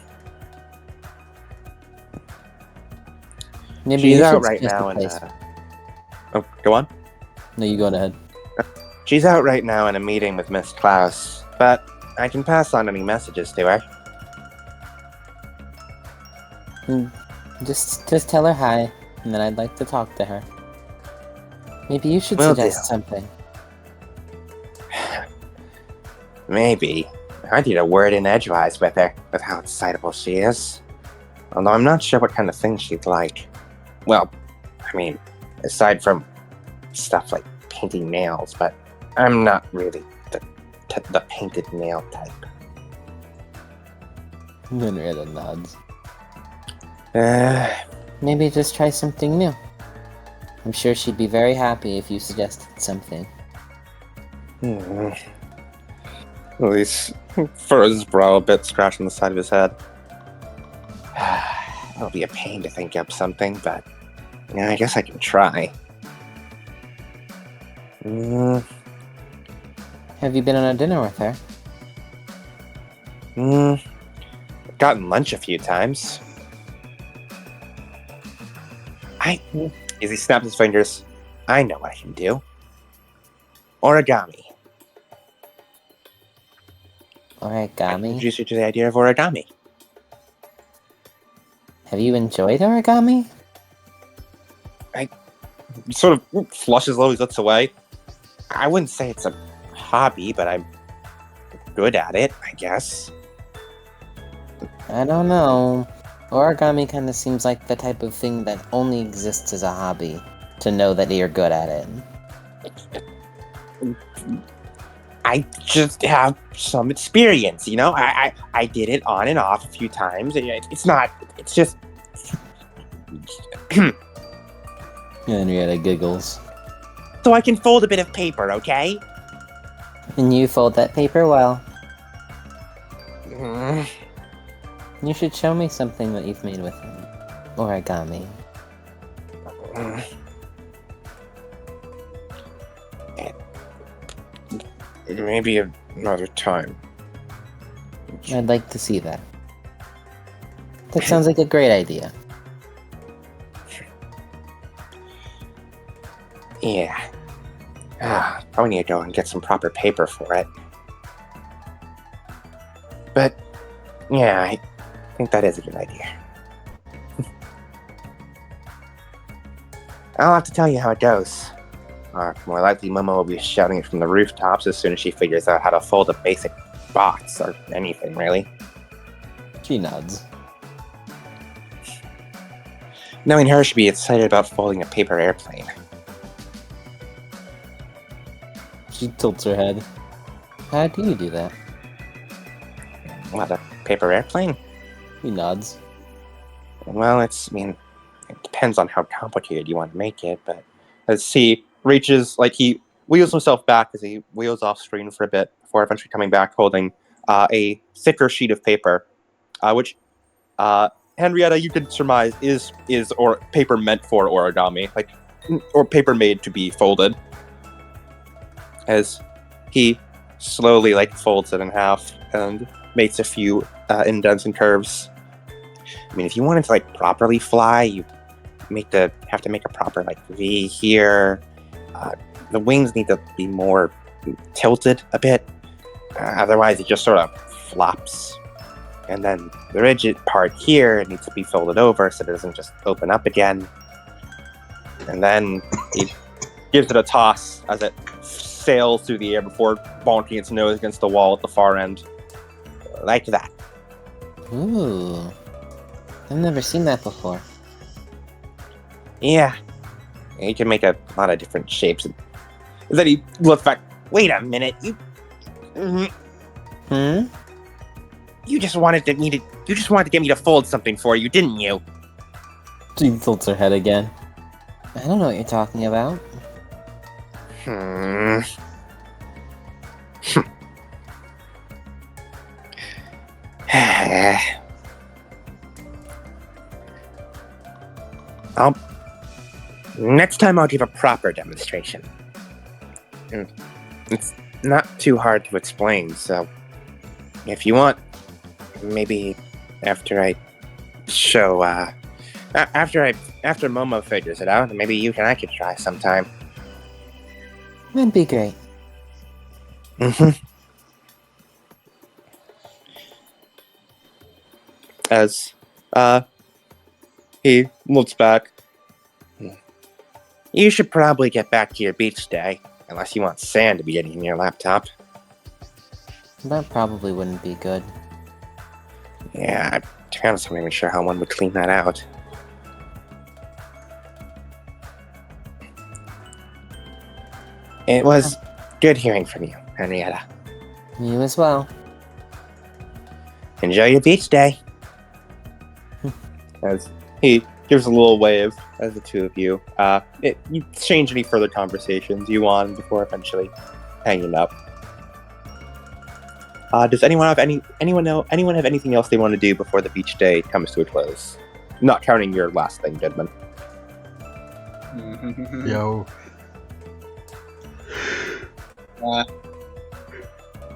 Maybe She's you out should right suggest now a in place. Oh, go on. No, you go ahead. She's out right now in a meeting with Miss Klaus, but I can pass on any messages to her. Just tell her hi, and then I'd like to talk to her. Maybe you should Will suggest do. something. Maybe. I need a word in edgewise with her, with how excitable she is. Although I'm not sure what kind of thing she'd like. Well, I mean, aside from stuff like painting nails, but I'm not really the painted nail type. Henrietta nods. Maybe just try something new. I'm sure she'd be very happy if you suggested something. Elise furrows his brow a bit, scratching the side of his head. It'll be a pain to think up something, but yeah, I guess I can try. Have you been on a dinner with her? Gotten lunch a few times. As he snaps his fingers, I know what I can do. Origami. I Origami? introduced you to the idea of origami. Have you enjoyed origami? He sort of flushes low, he looks away. I wouldn't say it's a hobby, but I'm good at it, I guess. I don't know. Origami kind of seems like the type of thing that only exists as a hobby. To know that you're good at it. I just have some experience, you know? I did it on and off a few times. It's just... Henrietta giggles. So I can fold a bit of paper, okay? And you fold that paper well. Mm. You should show me something that you've made with origami. Maybe another time. I'd like to see that. That sounds like a great idea. Yeah. Probably need to go and get some proper paper for it. But, yeah, I think that is a good idea. I'll have to tell you how it goes. More likely, Momo will be shouting it from the rooftops as soon as she figures out how to fold a basic box, or anything, really. She nods. Knowing her, she'd be excited about folding a paper airplane. She tilts her head. How do you do that? What, a paper airplane? He nods. Well, it depends on how complicated you want to make it, but as he reaches, he wheels himself back as he wheels off screen for a bit before eventually coming back holding a thicker sheet of paper, which Henrietta, you could surmise is or paper meant for origami, or paper made to be folded. As he slowly folds it in half and makes a few indents and curves. If you wanted to properly fly, you have to make a proper V here. The wings need to be more tilted a bit. Otherwise, it just sort of flops. And then the rigid part here needs to be folded over so it doesn't just open up again. And then he gives it a toss as it sails through the air before bonking its nose against the wall at the far end. Like that. Ooh. I've never seen that before. Yeah. You can make a lot of different shapes. And then he looks back. Wait a minute. You just wanted to get me to fold something for you, didn't you? She tilts her head again. I don't know what you're talking about. Next time I'll give a proper demonstration. It's not too hard to explain, so if you want, maybe after I show, after Momo figures it out, maybe you and I could try sometime. That'd be great. As he looks back. You should probably get back to your beach day, unless you want sand to be getting in your laptop. That probably wouldn't be good. Yeah, to be honest, I'm not even sure how one would clean that out. It was good hearing from you, Henrietta. You as well. Enjoy your beach day. As He gives a little wave as the two of you. You exchange any further conversations you want before eventually hanging up. Does anyone have anyone have anything else they want to do before the beach day comes to a close? Not counting your last thing, Goodman. Yo.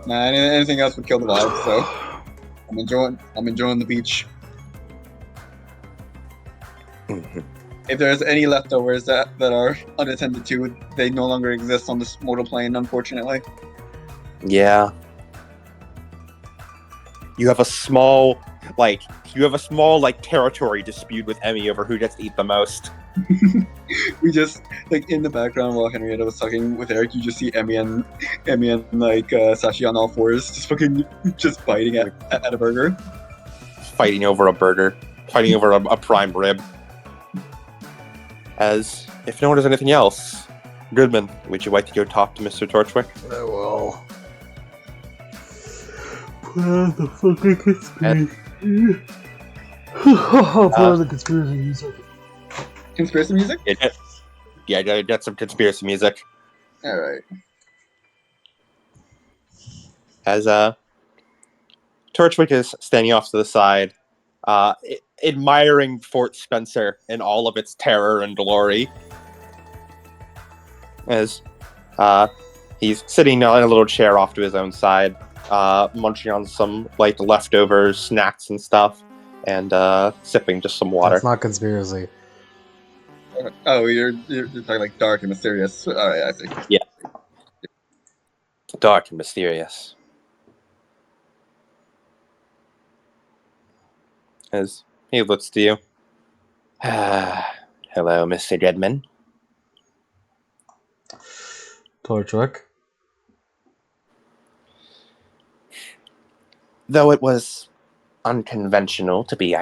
Anything else would kill the vibe. So I'm enjoying the beach. If there's any leftovers that are unattended to, they no longer exist on this mortal plane, unfortunately. Yeah. You have a small territory dispute with Emmy over who gets to eat the most. We just in the background while Henrietta was talking with Eric, you just see Emmy and Sashi on all fours, just biting at a burger, fighting over a burger, fighting over a prime rib. As if no one has anything else, Goodman, would you like to go talk to Mr. Torchwick? I will. Put on the fucking conspiracy. I'll put on the conspiracy music. Conspiracy music? Yeah, get some conspiracy music. Alright. As Torchwick is standing off to the side, admiring Fort Spencer in all of its terror and glory. As he's sitting in a little chair off to his own side, munching on some leftover snacks and stuff, and sipping just some water. That's not conspiracy. Oh, you're talking dark and mysterious. Alright, I see. Yeah. Dark and mysterious. As he looks to you. Hello, Mr. Goodman. Torchwick. Though it was unconventional to be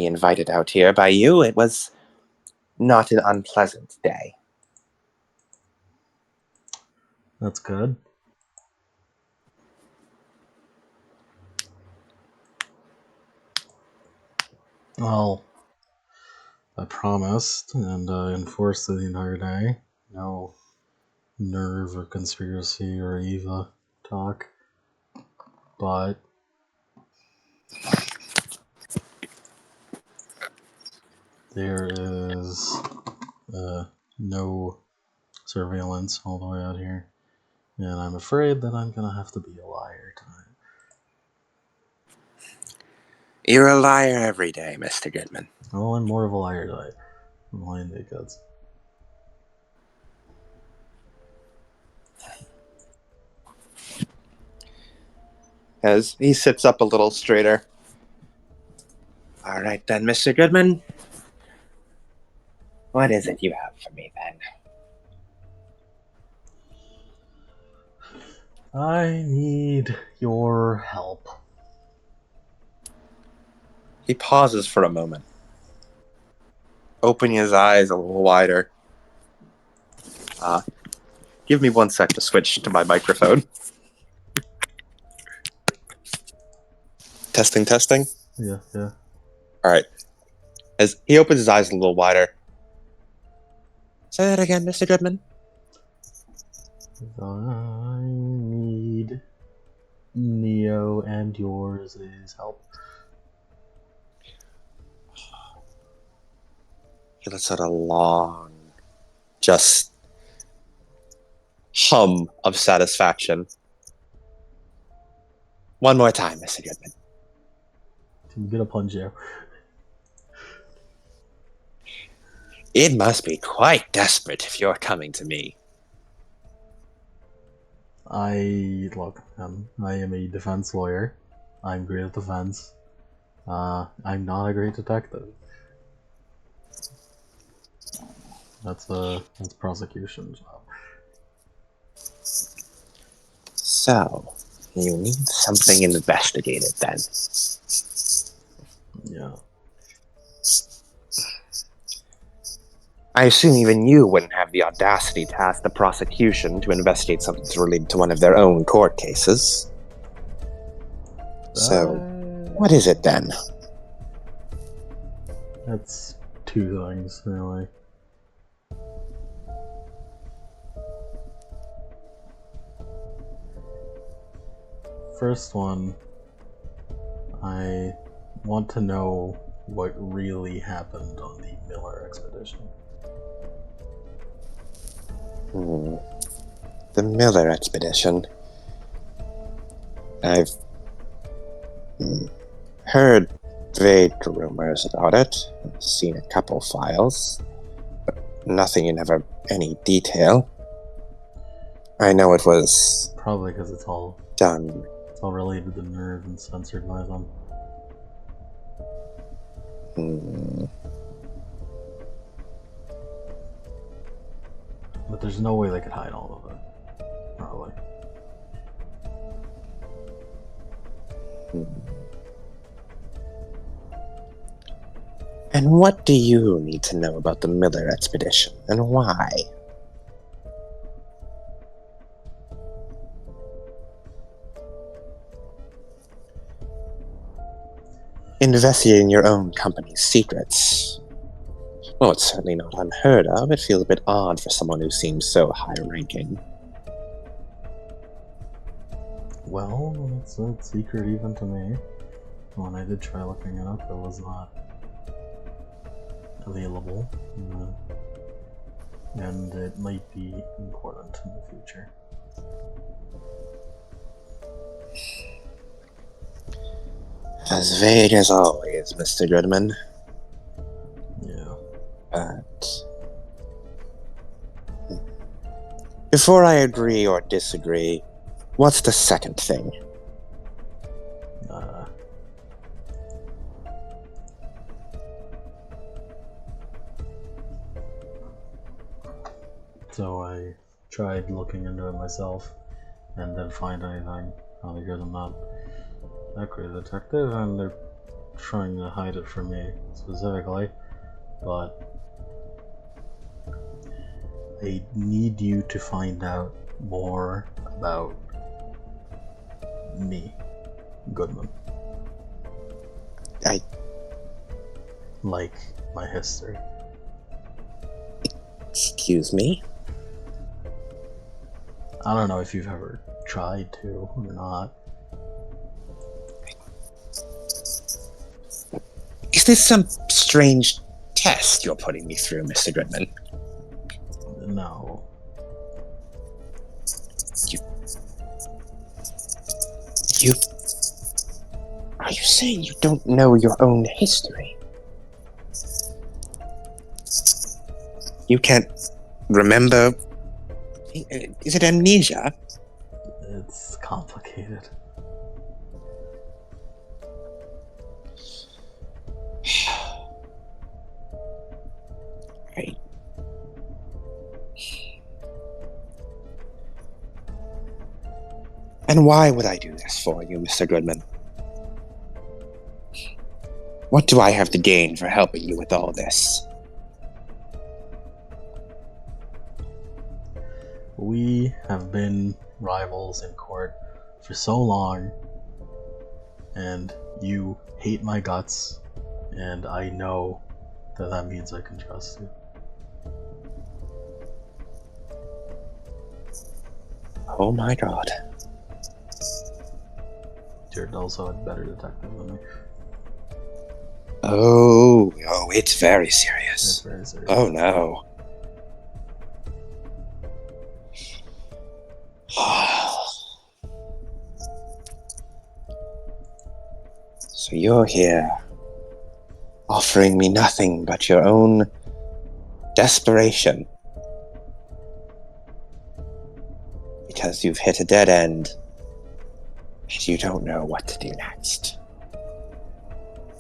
invited out here by you, it was not an unpleasant day. That's good. Well, I promised, and I enforced it the entire day. No nerve or conspiracy or Eva talk. But there is no surveillance all the way out here. And I'm afraid that I'm gonna have to be a liar tonight. You're a liar every day, Mr. Goodman. Well, I'm more of a liar tonight. I'm lying to you kids. As he sits up a little straighter. All right then, Mr. Goodman. What is it you have for me then? I need your help. He pauses for a moment, opening his eyes a little wider. Give me 1 sec to switch to my microphone. Testing. Yeah. All right. As he opens his eyes a little wider. Say that again, Mr. Goodman. I need Neo and yours' help. He lets out a long, just hum of satisfaction. One more time, Mr. Goodman. I'm gonna punch you. It must be quite desperate if you're coming to me. I am a defense lawyer. I'm great at defense. I'm not a great detective. That's prosecution job. So, you need something investigated then. Yeah. I assume even you wouldn't have the audacity to ask the prosecution to investigate something that's related to one of their own court cases. So, what is it then? That's two things, really. First one, I want to know what really happened on the Miller expedition. The Miller expedition. I've heard vague rumors about it. I've seen a couple files, but nothing in any detail. I know it was Probably because it's all done. related to nerve and censored by them. But there's no way they could hide all of it. Probably. And what do you need to know about the Miller expedition, and why? Investigating your own company's secrets. Well, it's certainly not unheard of. It feels a bit odd for someone who seems so high-ranking. Well, it's a secret even to me. When I did try looking it up, it was not available. And it might be important in the future. As vague as always, Mr. Goodman. Yeah. But before I agree or disagree, what's the second thing? So I tried looking into it myself and didn't find anything. Because I'm not that great a detective and they're trying to hide it from me specifically. But I need you to find out more about me, Goodman. Like my history. Excuse me? I don't know if you've ever tried to or not. Is this some strange test you're putting me through, Mr. Goodman? No. You... Are you saying you don't know your own history? You can't remember... Is it amnesia? It's complicated. Right. And why would I do this for you, Mr. Goodman? What do I have to gain for helping you with all this? We have been rivals in court for so long, and you hate my guts, and I know that means I can trust you. Oh my god. You're also a better detective than me. Oh, it's very serious. It's very serious. Oh no. So you're here, offering me nothing but your own desperation. Because you've hit a dead end, and you don't know what to do next.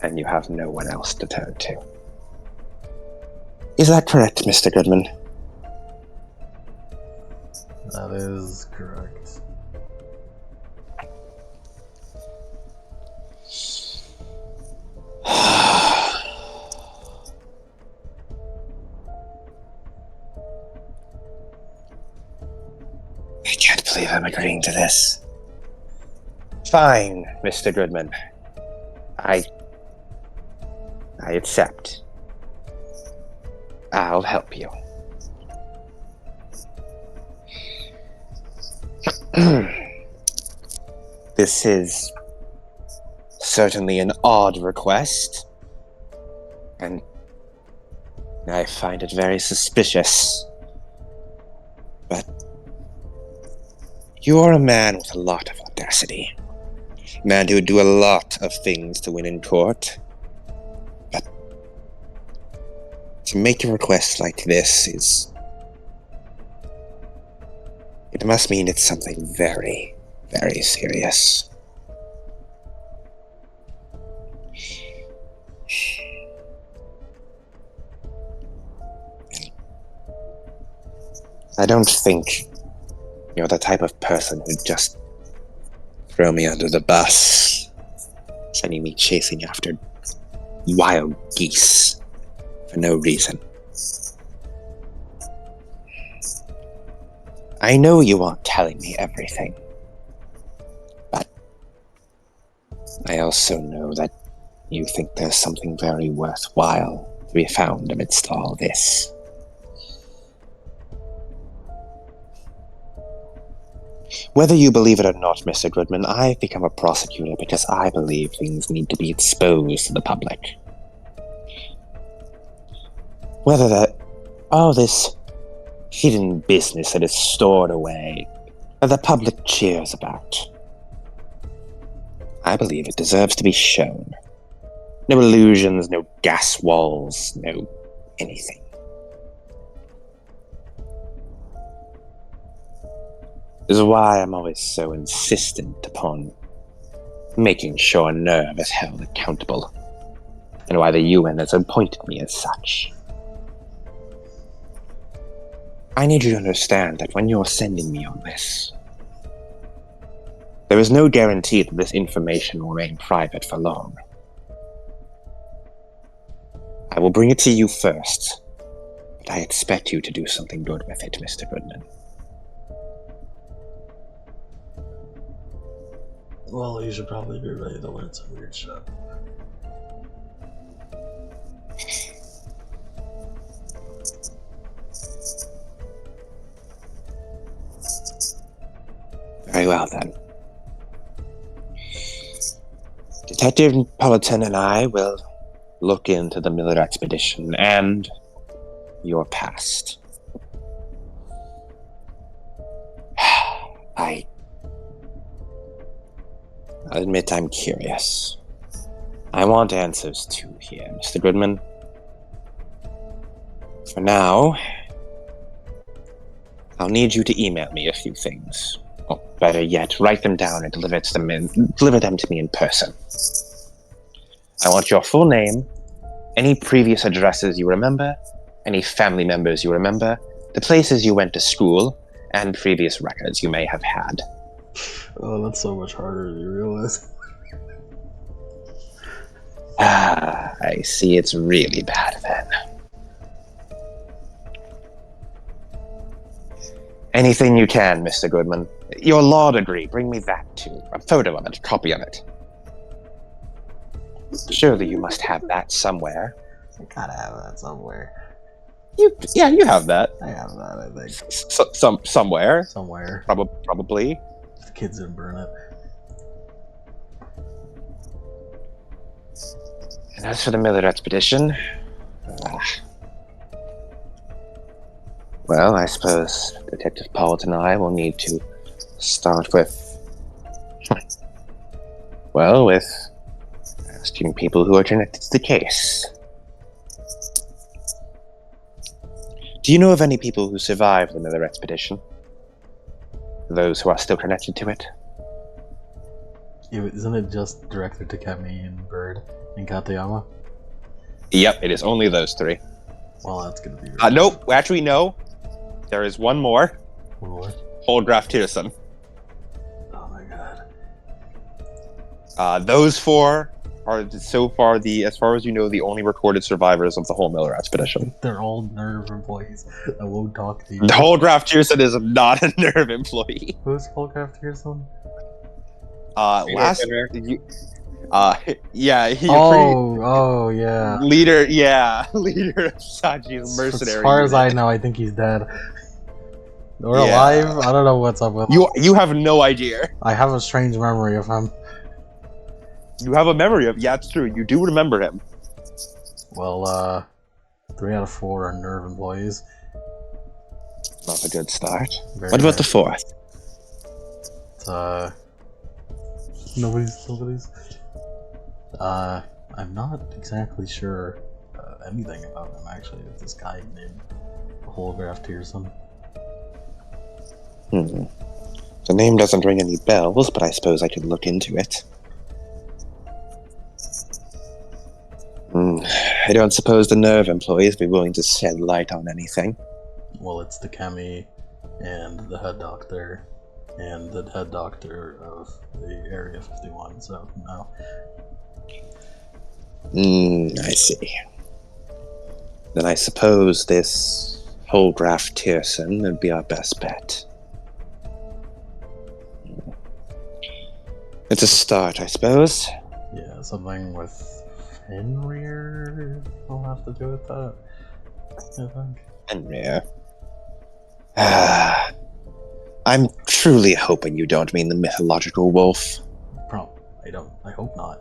And you have no one else to turn to. Is that correct, Mr. Goodman? That is correct. I can't believe I'm agreeing to this. Fine, Mr. Goodman. I accept. I'll help you. This is certainly an odd request, and I find it very suspicious. But you're a man with a lot of audacity. A man who would do a lot of things to win in court. But to make a request like this is... it must mean it's something very, very serious. I don't think you're the type of person who'd just throw me under the bus, sending me chasing after wild geese for no reason. I know you aren't telling me everything, but I also know that you think there's something very worthwhile to be found amidst all this. Whether you believe it or not, Mr. Goodman, I've become a prosecutor because I believe things need to be exposed to the public. Whether that all this hidden business that is stored away, that the public cheers about, I believe it deserves to be shown. No illusions, no gas walls, no anything. This is why I'm always so insistent upon making sure Nerve is held accountable, and why the UN has appointed me as such. I need you to understand that when you're sending me on this, there is no guarantee that this information will remain private for long. I will bring it to you first, but I expect you to do something good with it, Mr. Goodman. Well, you should probably be ready to learn some weird shit. Very well, then. Detective Politan and I will look into the Miller expedition and your past. I'll admit I'm curious. I want answers too here, Mr. Goodman. For now, I'll need you to email me a few things. Or better yet, write them down and deliver them to me in person. I want your full name, any previous addresses you remember, any family members you remember, the places you went to school, and previous records you may have had. Oh, that's so much harder than you realize. I see it's really bad then. Anything you can, Mr. Goodman. Your law degree, bring me that too. A photo of it, a copy of it. Surely you must have that somewhere. I gotta have that somewhere. You have that. I have that, I think. Somewhere. Somewhere. Probably. The kids didn't burn it. And as for the Miller expedition, well, I suppose Detective Pollitt and I will need to start with, with asking people who are connected to the case. Do you know of any people who survived the Miller expedition? Those who are still connected to it? Isn't it just directed to Kemi and Bird and Katayama? Yep, it is only those three. Well, that's gonna be really nope, actually no. There is one more. One more? Holgraf Tierson. Oh my god. Those four are so far as far as you know, the only recorded survivors of the whole Miller expedition. They're all Nerve employees that won't talk to you. The Holgraf Tierson is not a Nerve employee. Who's Holgraf Tierson? Yeah, he Yeah. leader of Saji's As mercenary far as I unit. know, I think he's dead. Or Yeah. alive? I don't know what's up with him. You have no idea. I have a strange memory of him. You have a memory of it's true. You do remember him. Well, 3 out of 4 are nerve employees. Not a good start. Very What about the nice. fourth? Nobody's. I'm not exactly sure anything about him, actually. It's this guy named Holograph Tierson. The name doesn't ring any bells, but I suppose I could look into it. I don't suppose the nerve employees be willing to shed light on anything. Well, it's the Chemi and the head doctor and the head doctor of the Area 51, so no. I see. Then I suppose this Holograph Tierson would be our best bet. It's a start, I suppose. Yeah, something with Fenrir will have to do with that, I think. Fenrir. I'm truly hoping you don't mean the mythological wolf. I hope not.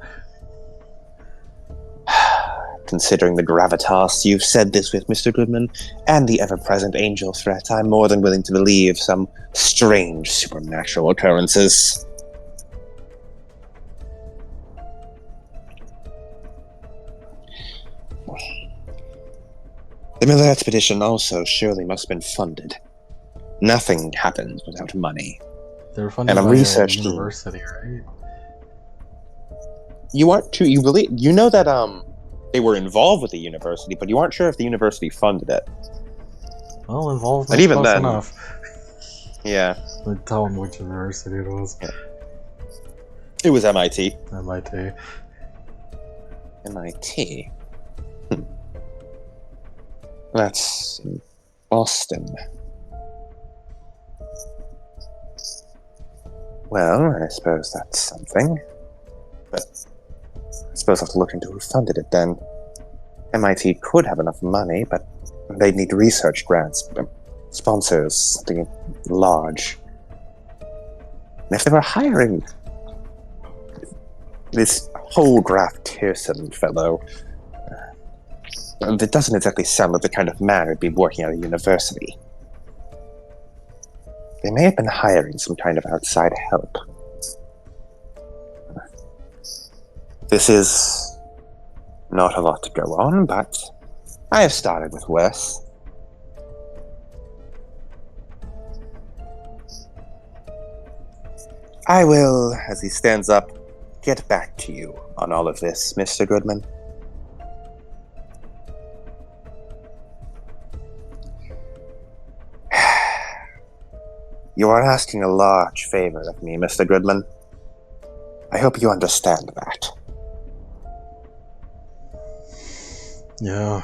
Considering the gravitas you've said this with, Mr. Goodman, and the ever-present angel threat, I'm more than willing to believe some strange supernatural occurrences. The Miller expedition also surely must have been funded. Nothing happens without money. They were funded And I'm by a researching- university, right? You aren't too. You know that they were involved with the university, but you aren't sure if the university funded it. Well, involved And is even close then- enough. Yeah, I'd tell them which university it was. it was MIT. MIT. MIT. That's in Boston. Well, I suppose that's something. But I suppose I'll have to look into who funded it then. MIT could have enough money, but they'd need research grants, sponsors, something large. And if they were hiring this Holograph Tierson fellow, it doesn't exactly sound like the kind of man who'd be working at a university. They may have been hiring some kind of outside help. This is not a lot to go on, but I have started with worse. I will, as he stands up, get back to you on all of this, Mr. Goodman. You are asking a large favor of me, Mr. Goodman. I hope you understand that. Yeah.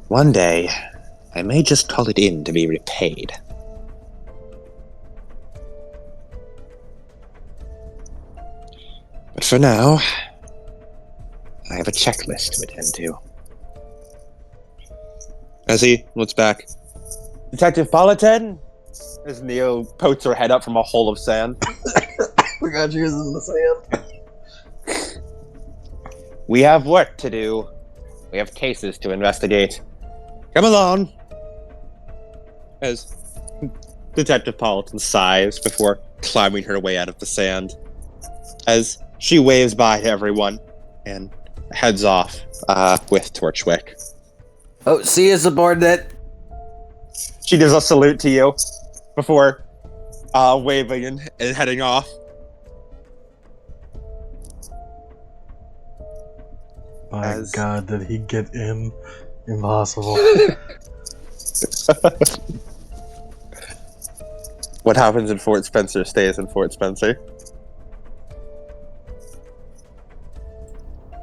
One day, I may just call it in to be repaid. But for now, I have a checklist to attend to. As he looks back, Detective Politan? As Neo pokes her head up from a hole of sand. Forgot she was in the sand. We have work to do. We have cases to investigate. Come along. As Detective Politan sighs before climbing her way out of the sand. As she waves bye to everyone and heads off with Torchwick. Oh, see you, subordinate. She does a salute to you before waving and heading off. My God, did he get in? Impossible. What happens in Fort Spencer stays in Fort Spencer.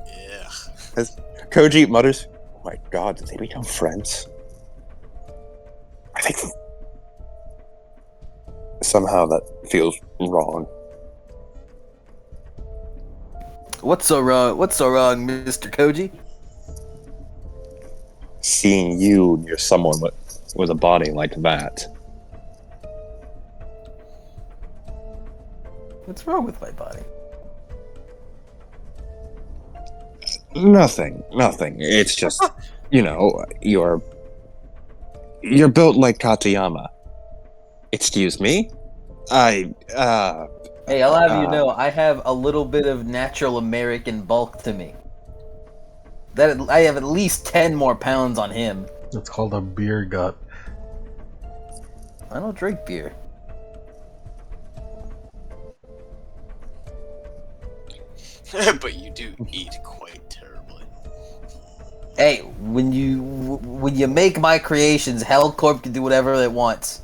Yeah. As Koji mutters, "Oh my God, did they become friends? I think Somehow that feels wrong. What's so wrong? What's so wrong, Mr. Koji? Seeing you near someone with a body like that. What's wrong with my body? Nothing. It's just, you're built like Katayama. Excuse me? Hey, I'll have you know, I have a little bit of natural American bulk to me. That I have at least 10 more pounds on him. It's called a beer gut. I don't drink beer. But you do eat quite terribly. Hey, when you make my creations, Hellcorp can do whatever it wants.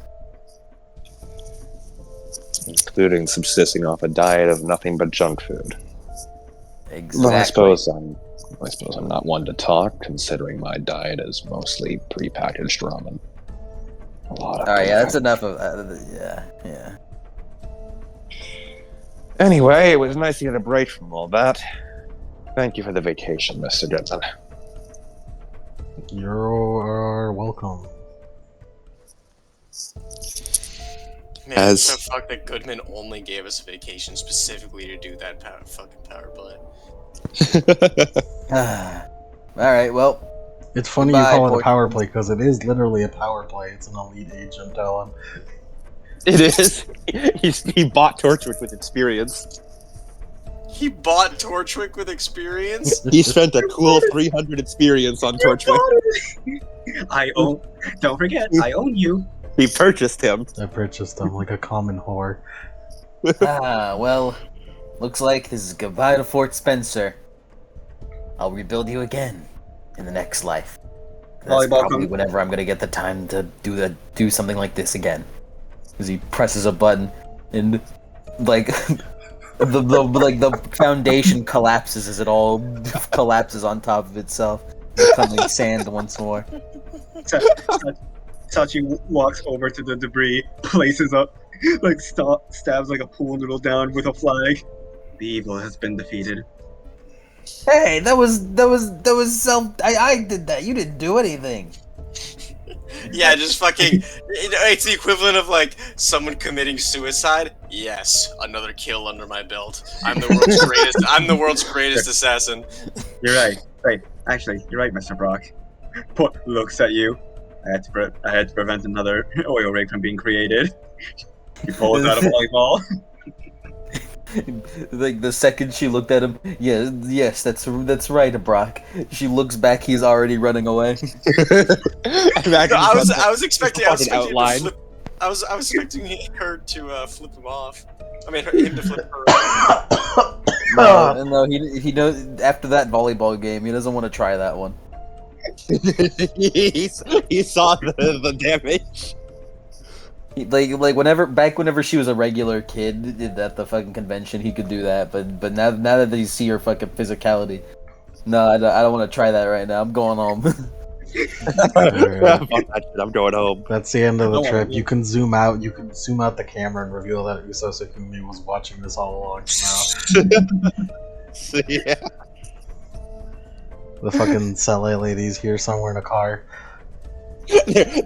Including subsisting off a diet of nothing but junk food. Exactly. Well, I suppose I'm not one to talk, considering my diet is mostly prepackaged ramen. A lot of Alright, yeah, that's enough of yeah. Anyway, it was nice to get a break from all that. Thank you for the vacation, Mr. Goodman. You're welcome. Man, As- the fuck that Goodman only gave us a vacation specifically to do that fucking power play. Alright, well, It's funny Goodbye, you call it a Portugal. power play because it is literally a power play. It's an elite agent, Ellen. It is. He bought Torchwick with experience. He bought Torchwick with experience? He spent a cool 300 experience on Torchwick. Don't forget, I own you. He purchased him. I purchased them like a common whore. well, looks like this is goodbye to Fort Spencer. I'll rebuild you again in the next life. That's Volleyball probably come- whenever I'm gonna get the time to do something like this again. Because he presses a button and like the foundation collapses as it all collapses on top of itself, becoming sand once more. Sachi walks over to the debris, places up, stabs like a pool noodle down with a flag. The evil has been defeated. Hey, that was self. I did that. You didn't do anything. Yeah, just fucking. It's the equivalent of like someone committing suicide. Yes, another kill under my belt. I'm the world's greatest. I'm the world's greatest assassin. You're right. Actually, you're right, Mr. Brock. Looks at you. I had to prevent another oil rig from being created. He pulls out a volleyball. Like the second she looked at him, yes, that's right, Brock. She looks back, he's already running away. I was expecting. outline. I was expecting her to flip him off. I mean, him to flip her. No, he knows. After that volleyball game, he doesn't want to try that one. he saw the damage. Like whenever she was a regular kid at the fucking convention, he could do that. But now that you see her fucking physicality, no, I don't want to try that right now. I'm going home. Fuck that shit, I'm going home. That's the end of the Oh, trip. yeah. You can zoom out the camera and reveal that Uso Sukumi was watching this all along now. So, yeah. The fucking Sele lady's here somewhere in a car.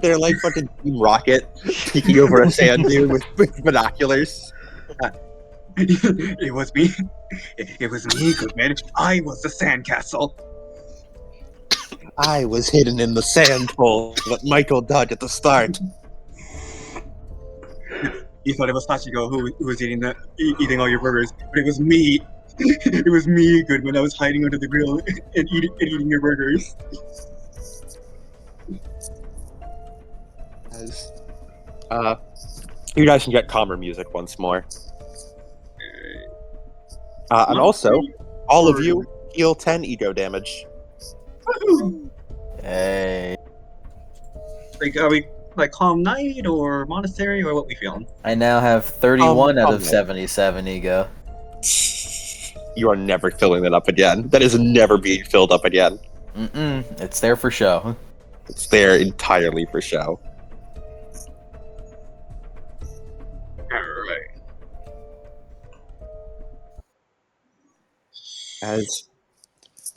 They're like fucking Team Rocket peeking over a sand dune with binoculars. It was me. It was me, Goodman. I was the sandcastle. I was hidden in the sand hole that Michael dug at the start. You thought it was Sachiko who was eating all your burgers, but it was me. It was me, Goodman. I was hiding under the grill and eating your burgers. You guys can get calmer music once more. And also, all of you heal 10 ego damage. Hey, Like, are we like Calm Night or Monastery or what we feeling? I now have 31 out of okay. 77 ego. You are never filling that up again. That is never being filled up again. It's there for show. It's there entirely for show. As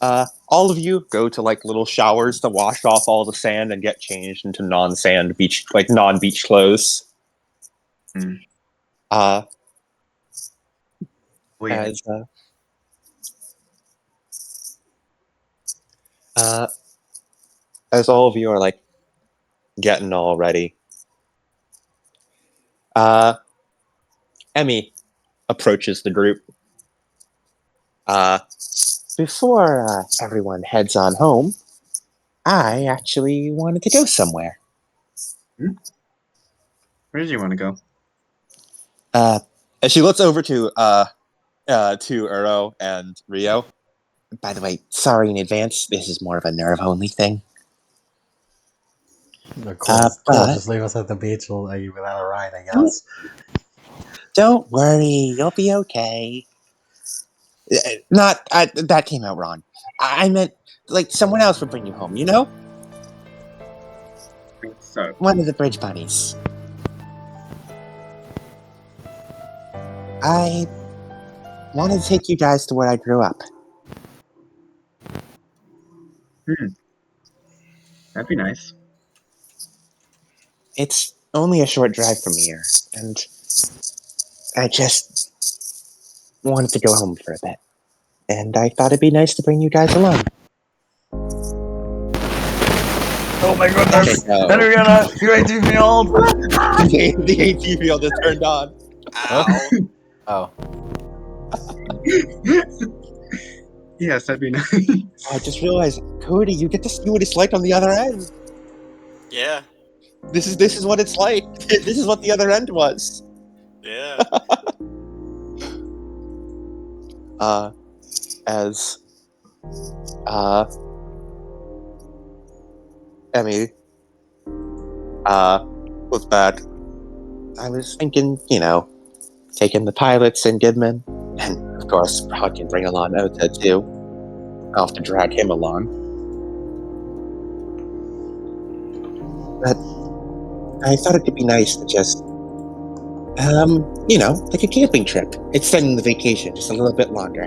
all of you go to like little showers to wash off all the sand and get changed into non-sand beach, like non-beach clothes. Hmm. Wait. As as all of you are like getting all ready, Emmy approaches the group. Before everyone heads on home, I actually wanted to go somewhere. Where did you want to go? And she looks over to Uro and Rio. By the way, sorry in advance. This is more of a nerve-only thing. Of course, but- just leave us at the beach without a ride, I guess. Don't worry, you'll be okay. That came out wrong. I meant like someone else would bring you home. You know, So, one of the bridge bunnies. I wanted to take you guys to where I grew up. that'd be nice. It's only a short drive from here, and I just wanted to go home for a bit. And I thought it'd be nice to bring you guys along. Oh my goodness! Okay, Henrietta, your 18-year-old! the 18-year-old is turned on. Ow. Oh. Yes, that'd be nice. I just realized, Cody, you get to see what it's like on the other end. Yeah. This is what it's like. This is what the other end was. Yeah. As Emmy was back, I was thinking, taking the pilots and Goodman, and of course, I can bring along Ota too. I'll have to drag him along. But I thought it could be nice to just, like a camping trip. Extending the vacation just a little bit longer.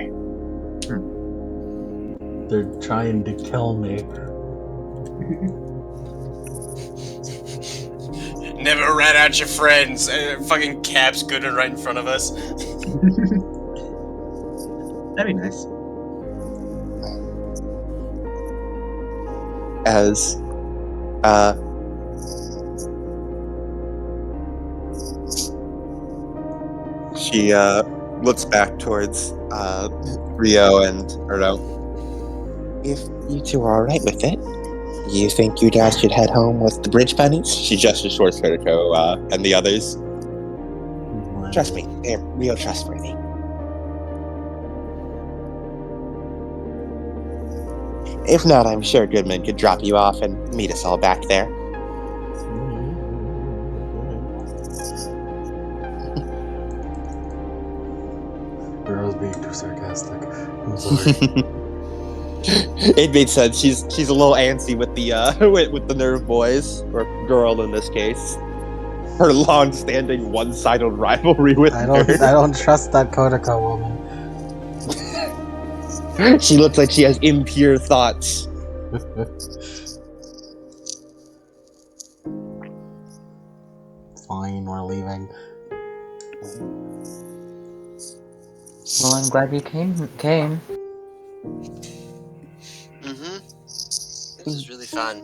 They're trying to kill me. Never rat out your friends. Fucking Cap's good and right in front of us. That'd be nice. As she looks back towards Rio and Uro. If you two are alright with it, you think you guys should head home with the bridge bunnies? She gestures towards Kotoko and the others. Trust me, they're real trustworthy. If not, I'm sure Goodman could drop you off and meet us all back there. Girls being too sarcastic. I'm sorry. It made sense. She's a little antsy with the with the Nerve boys, or girl in this case. Her long-standing one-sided rivalry with I her. don't trust that Kotoko woman. She looks like she has impure thoughts. Fine, we're leaving. Well, I'm glad you came. Mm-hmm. This is really fun.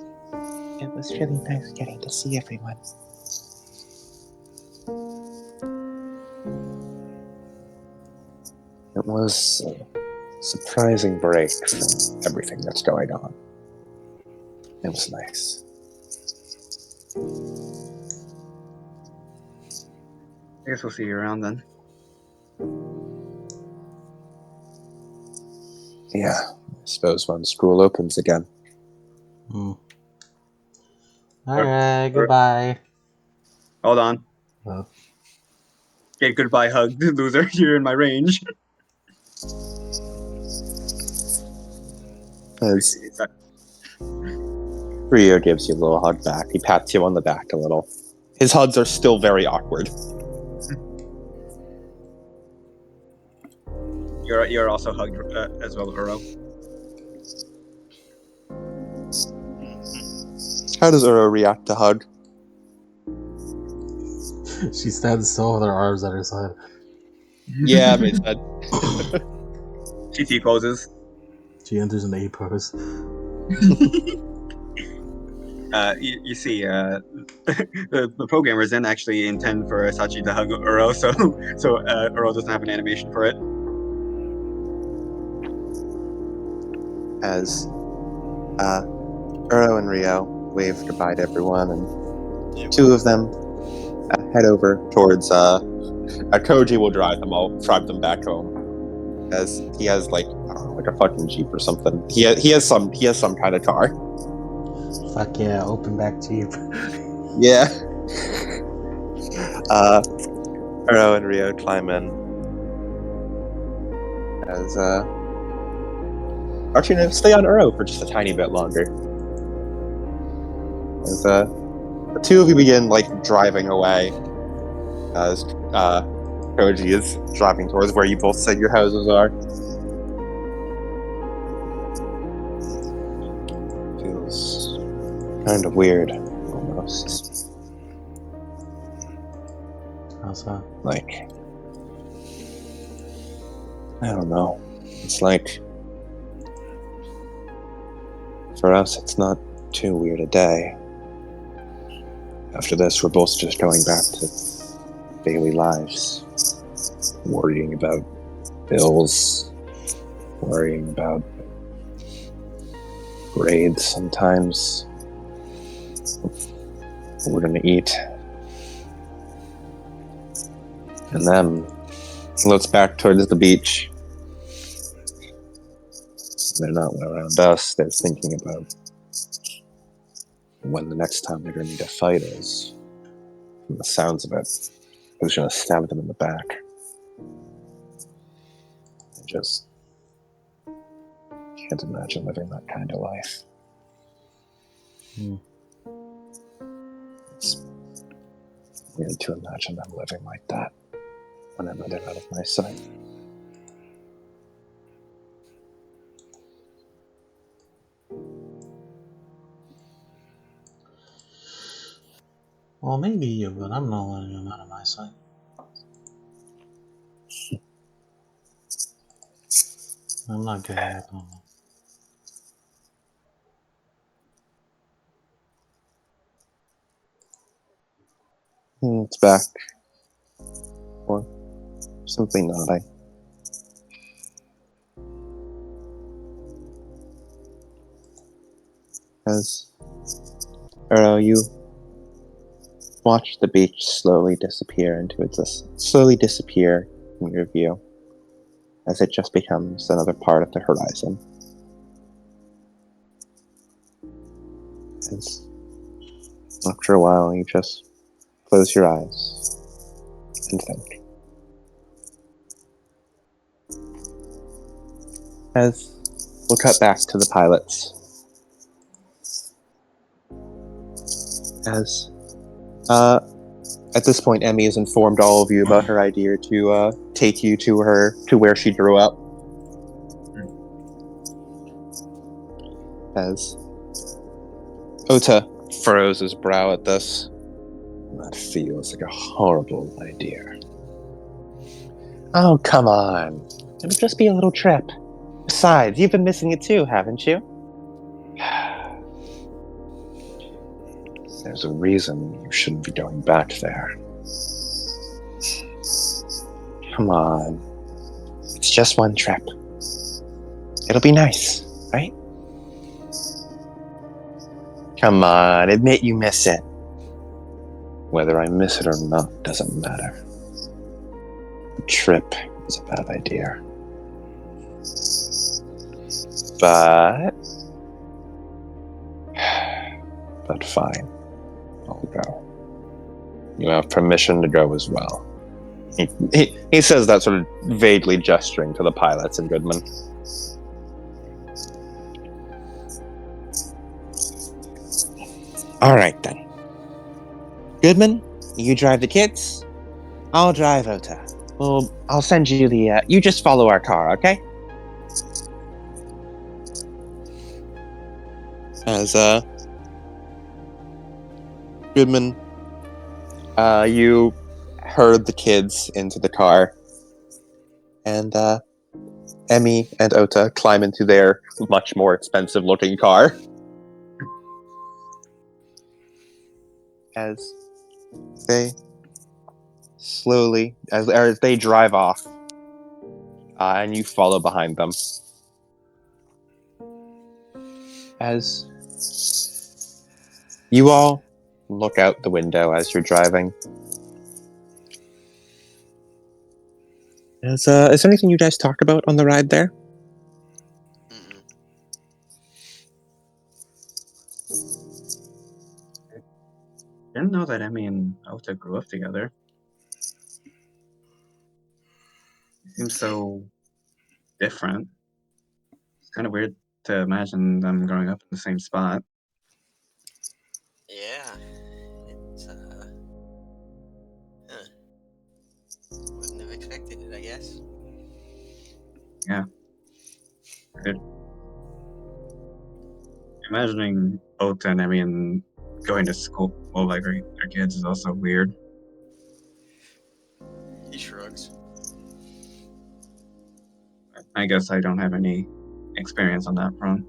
It was really nice getting to see everyone. It was a surprising break from everything that's going on. It was nice. I guess we'll see you around then. Yeah, I suppose when school opens again. Alright, goodbye. Hold on. Oh. Okay, goodbye, hug, loser. You're in my range. As Rio gives you a little hug back. He pats you on the back a little. His hugs are still very awkward. You're also hugged as well, Uro. How does Uro react to hug? She stands still with her arms at her side. Yeah, makes sense. She T-poses. She enters an A pose. You see, the programmers didn't actually intend for Sachi to hug Uro, so Uro doesn't have an animation for it. As Uro and Rio wave goodbye to everyone, and two of them head over towards. Koji will drive them back home, as he has like a fucking Jeep or something. He has some kind of car. Fuck yeah, open back Jeep. Yeah. Uro and Rio climb in. As Actually, no, stay on Uro for just a tiny bit longer. as The two of you begin like driving away, as Koji is driving towards where you both said your houses are. feels kind of weird, almost. How's that? Like, I don't know. It's like, for us, it's not too weird a day. After this, we're both just going back to daily lives, worrying about bills, worrying about grades sometimes, what we're gonna eat. And then He looks back towards the beach. they're not around us, they're thinking about when the next time they're gonna need a fight is. From the sounds of it, who's gonna stab them in the back. I just can't imagine living that kind of life. Hmm. It's weird to imagine them living like that whenever they're out of my sight. Well, maybe you, but I'm not letting him out of my sight. I'm not giving up on him. It's back. Or simply nodding. As Uro, you watch the beach slowly disappear from your view, as it just becomes another part of the horizon. As after a while, you just close your eyes and think. As we'll cut back to the pilots. As at this point, Emmy has informed all of you about her idea to take you to where she grew up. As Ota furrows his brow at this. That feels like a horrible idea. Oh, come on. It'll just be a little trip. Besides, you've been missing it too, haven't you? There's a reason you shouldn't be going back there. Come on. It's just one trip. It'll be nice, right? Come on, admit you miss it. Whether I miss it or not doesn't matter. The trip is a bad idea. But fine. I'll go. You have permission to go as well. He says that sort of vaguely gesturing to the pilots and Goodman. All right then. Goodman, you drive the kids. I'll drive Ota. Well, I'll send you the. You just follow our car, okay? As Goodman, you herd the kids into the car, and Emmy and Ota climb into their much more expensive-looking car. As they slowly, as they drive off, and you follow behind them. As you all look out the window as you're driving. Is there anything you guys talked about on the ride there? Mm-mm. Didn't know that Emmy and Ota grew up together. It seems so different. It's kind of weird to imagine them growing up in the same spot. Yeah. It's, wouldn't have expected it, I guess. Yeah. Weird. Imagining Ota and Emmy and going to school while like their kids is also weird. He shrugs. I guess I don't have any experience on that front.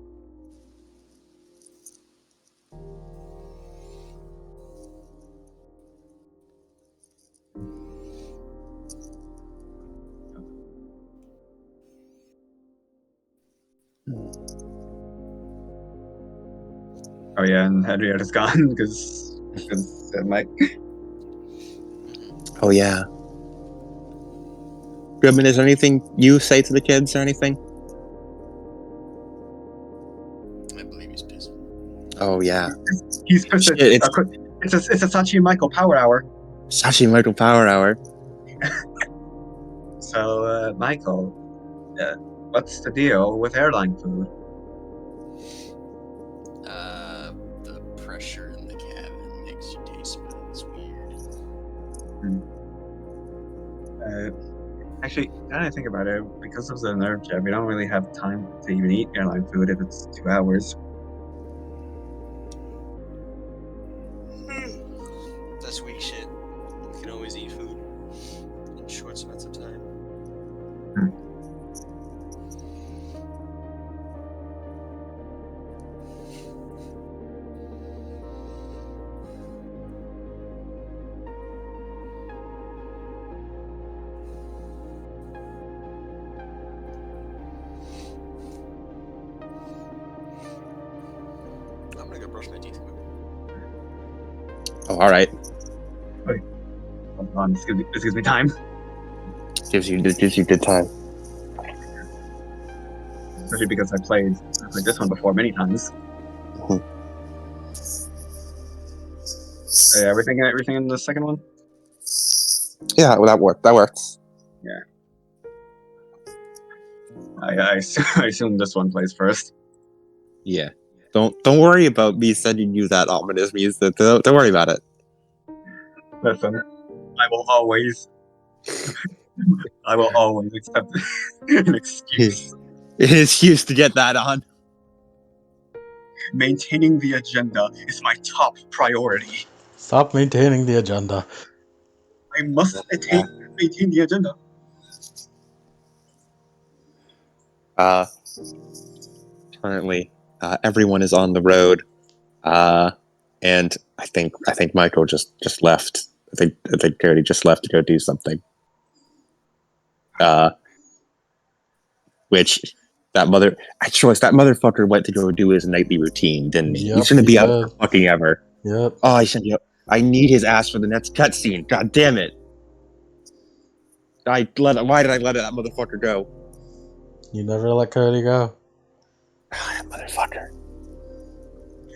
Oh yeah, and Henrietta's gone because Mike. Oh yeah. Goodman, is there anything you say to the kids or anything? I believe he's pissed. Oh yeah. He's pissed. Shit, It's a Sachi and Michael power hour. Sashi and Michael Power Hour. So Michael, what's the deal with airline food? The pressure in the cabin makes your taste buds weird. Actually, now that I think about it, because of the nerve jab, we don't really have time to even eat airline food if it's 2 hours. That's weak shit. You can always eat food in short amounts of time. I'm gonna go brush my teeth quick. Oh, all right. Hold on, this gives me time. Gives you good time. Especially because I played this one before many times. Mhm. Everything in the second one? Yeah, well, that worked. That works. I assume this one plays first. Yeah. Don't worry about me sending you that ominous music. Don't worry about it. Listen, I will always accept an excuse. It is used to get that on. Maintaining the agenda is my top priority. Stop maintaining the agenda. I must maintain the agenda. Currently, everyone is on the road, and I think Michael just left. I think Cody just left to go do something. Which that motherfucker went to go do his nightly routine, didn't he? Yep, He's gonna he be out did. for fucking ever. Yep. Oh, he should be out. I need his ass for the next cutscene. God damn it! Why did I let that motherfucker go? You never let Cody go. That motherfucker.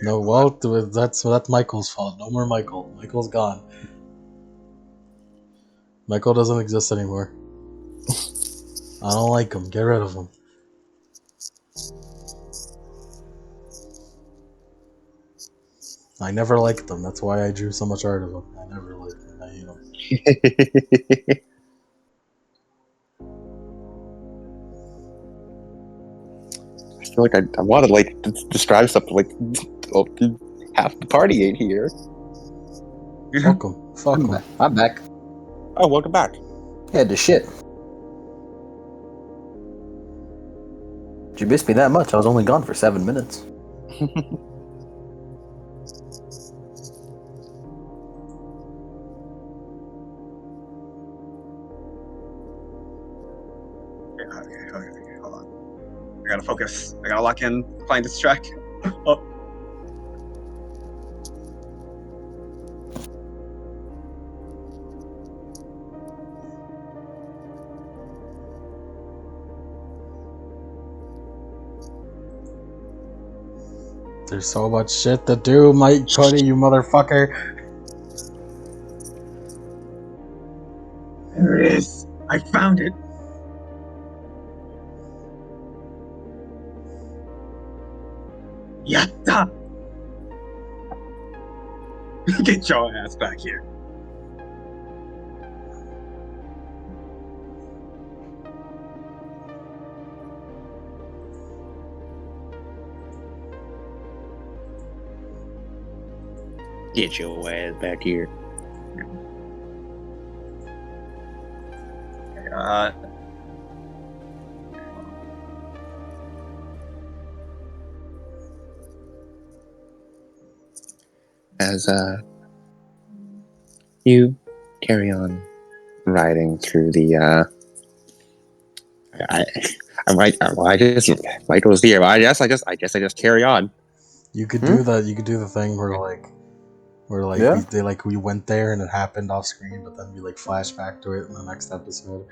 No, well, that's Michael's fault. No more Michael. Michael's gone. Michael doesn't exist anymore. I don't like him. Get rid of him. I never liked him. That's why I drew so much art of him. I never liked him. I hate him. feel like I want to like describe something like, oh, half the party ain't here. Fuck 'em. Fuck 'em. I'm back. Oh, welcome back. Had to shit. Did you miss me that much? I was only gone for 7 minutes. Okay, hold on. I gotta focus. I gotta lock in, find this track. Oh. There's so much shit to do, Mike Cody, you motherfucker. There it is. I found it. Yatta! Get your ass back here. Get your ass back here. Uh, As you carry on riding through the I just Michael's here. I guess I just carry on. You could do that. You could do the thing where Yeah. we went there and it happened off screen, but then we like flash back to it in the next episode.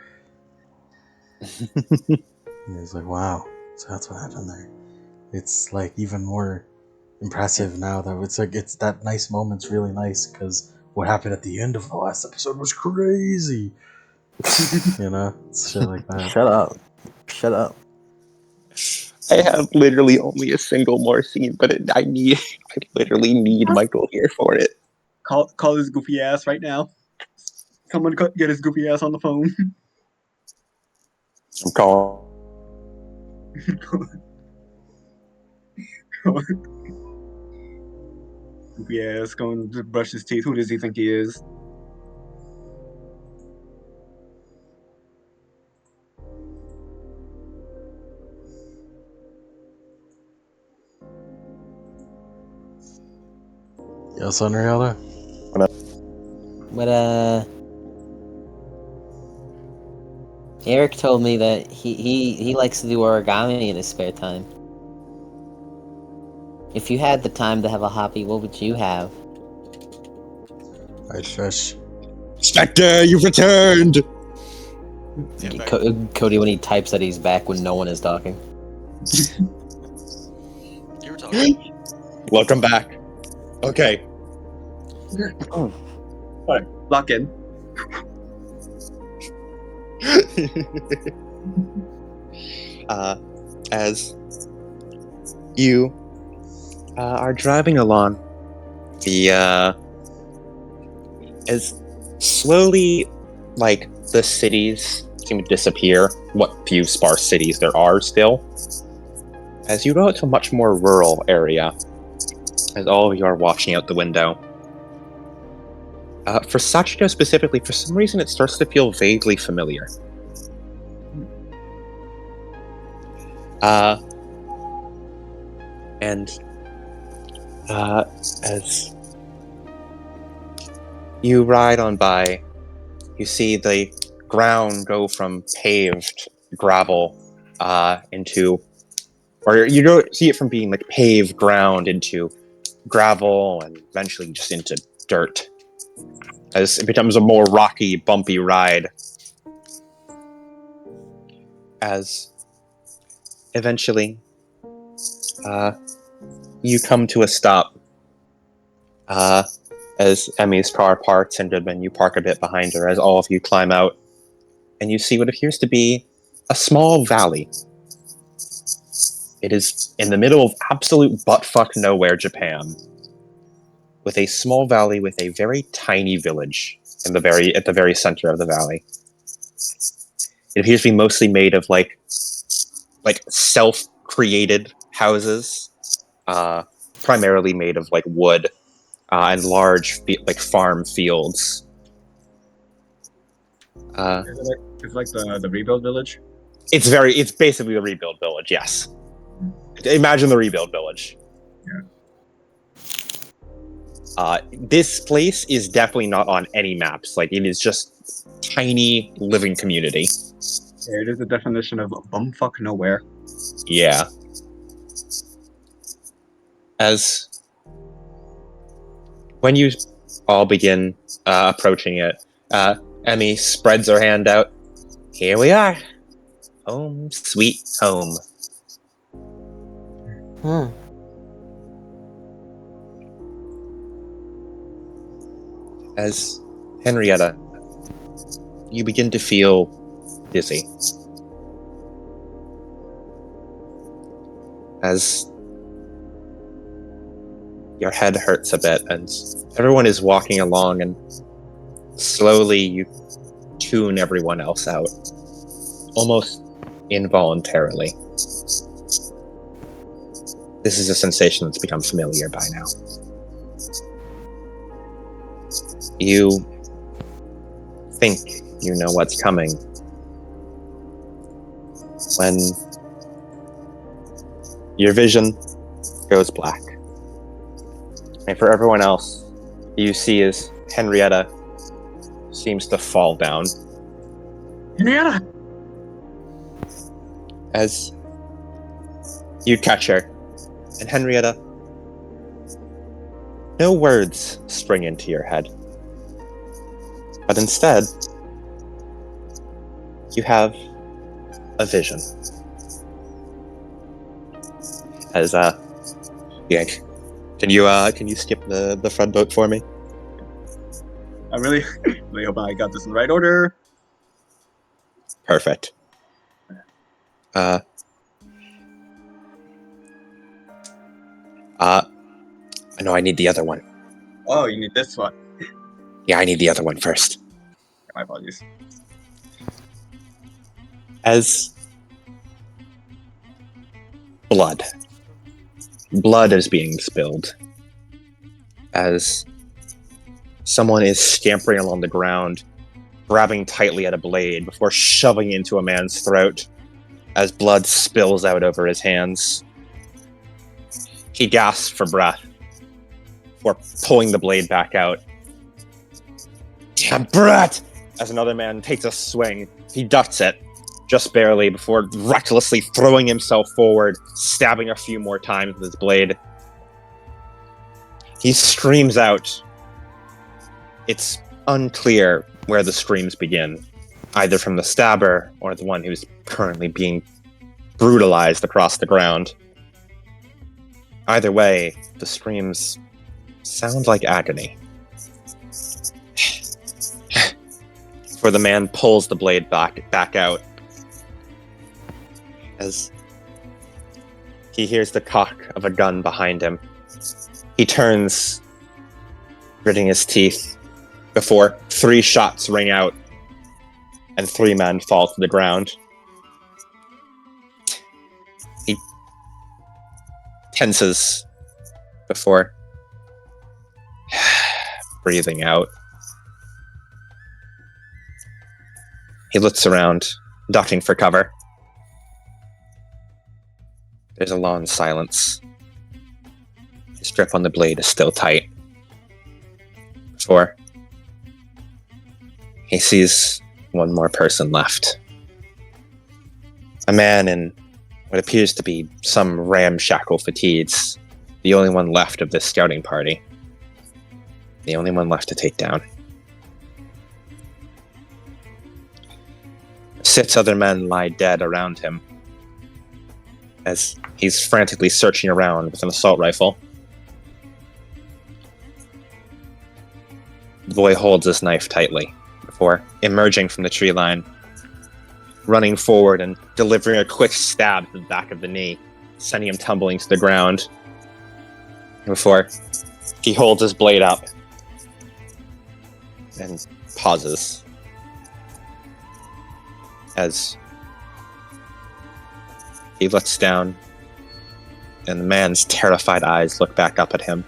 And it's like, wow, so that's what happened there. It's like even more impressive now that it's that nice moment's really nice because what happened at the end of the last episode was crazy. You know, it's shit like that. Shut up. Shut up. I have literally only a single more scene, but I literally need Michael here for it. call his goofy ass right now. Someone get his goofy ass on the phone. I'm calling. Goofy ass going to brush his teeth. Who does he think he is? Yes, Unreal. But Eric told me that he likes to do origami in his spare time. If you had the time to have a hobby, what would you have? I fish. Spectre, you've returned! Cody when he types that he's back when no one is talking. You were talking. Welcome back. Okay. Alright, lock in. As you are driving along the as slowly like the cities seem to disappear, what few sparse cities there are still, as you go out to a much more rural area, as all of you are watching out the window. For Sachiko specifically, for some reason it starts to feel vaguely familiar. As you ride on by, you see the ground go from paved gravel into, or you don't see it from being like paved ground into gravel and eventually just into dirt, as it becomes a more rocky, bumpy ride. As eventually you come to a stop as Emmy's car parks and Goodman, you park a bit behind her as all of you climb out and you see what appears to be a small valley. It is in the middle of absolute buttfuck nowhere, Japan, with a small valley with a very tiny village at the very center of the valley. It appears to be mostly made of like self created houses, primarily made of like wood and large like farm fields. It's like the rebuild village. It's basically the rebuild village. Yes, imagine the rebuild village. Yeah. This place is definitely not on any maps. Like, it is just tiny living community. Yeah, it is the definition of bumfuck nowhere. Yeah. As when you all begin approaching it, Emmy spreads her hand out. Here we are. Home, sweet home. As Henrietta, you begin to feel dizzy. As your head hurts a bit, and everyone is walking along, and slowly you tune everyone else out, almost involuntarily. This is a sensation that's become familiar by now. You think you know what's coming when your vision goes black. And for everyone else, you see as Henrietta seems to fall down. Henrietta! As you catch her, and Henrietta, no words spring into your head. But instead, you have a vision. As yeah, can you skip the front boat for me? I really hope I got this in the right order. Perfect. No, I need the other one. Oh, you need this one. Yeah, I need the other one first. My apologies. As blood is being spilled, as someone is scampering along the ground, grabbing tightly at a blade before shoving it into a man's throat, as blood spills out over his hands. He gasps for breath before pulling the blade back out. Damn brat! As another man takes a swing, he ducks it, just barely, before recklessly throwing himself forward, stabbing a few more times with his blade. He screams out. It's unclear where the screams begin, either from the stabber or the one who's currently being brutalized across the ground. Either way, the screams sound like agony. For the man pulls the blade back out, as he hears the cock of a gun behind him. He turns, gritting his teeth, before 3 shots ring out and 3 men fall to the ground. He tenses before breathing out. He looks around, ducking for cover. There's a long silence. His grip on the blade is still tight. Before he sees one more person left. A man in what appears to be some ramshackle fatigues. The only one left of this scouting party. The only one left to take down. 6 other men lie dead around him, as he's frantically searching around with an assault rifle. The boy holds his knife tightly before emerging from the tree line, running forward and delivering a quick stab to the back of the knee, sending him tumbling to the ground. Before he holds his blade up and pauses as he looks down and the man's terrified eyes look back up at him,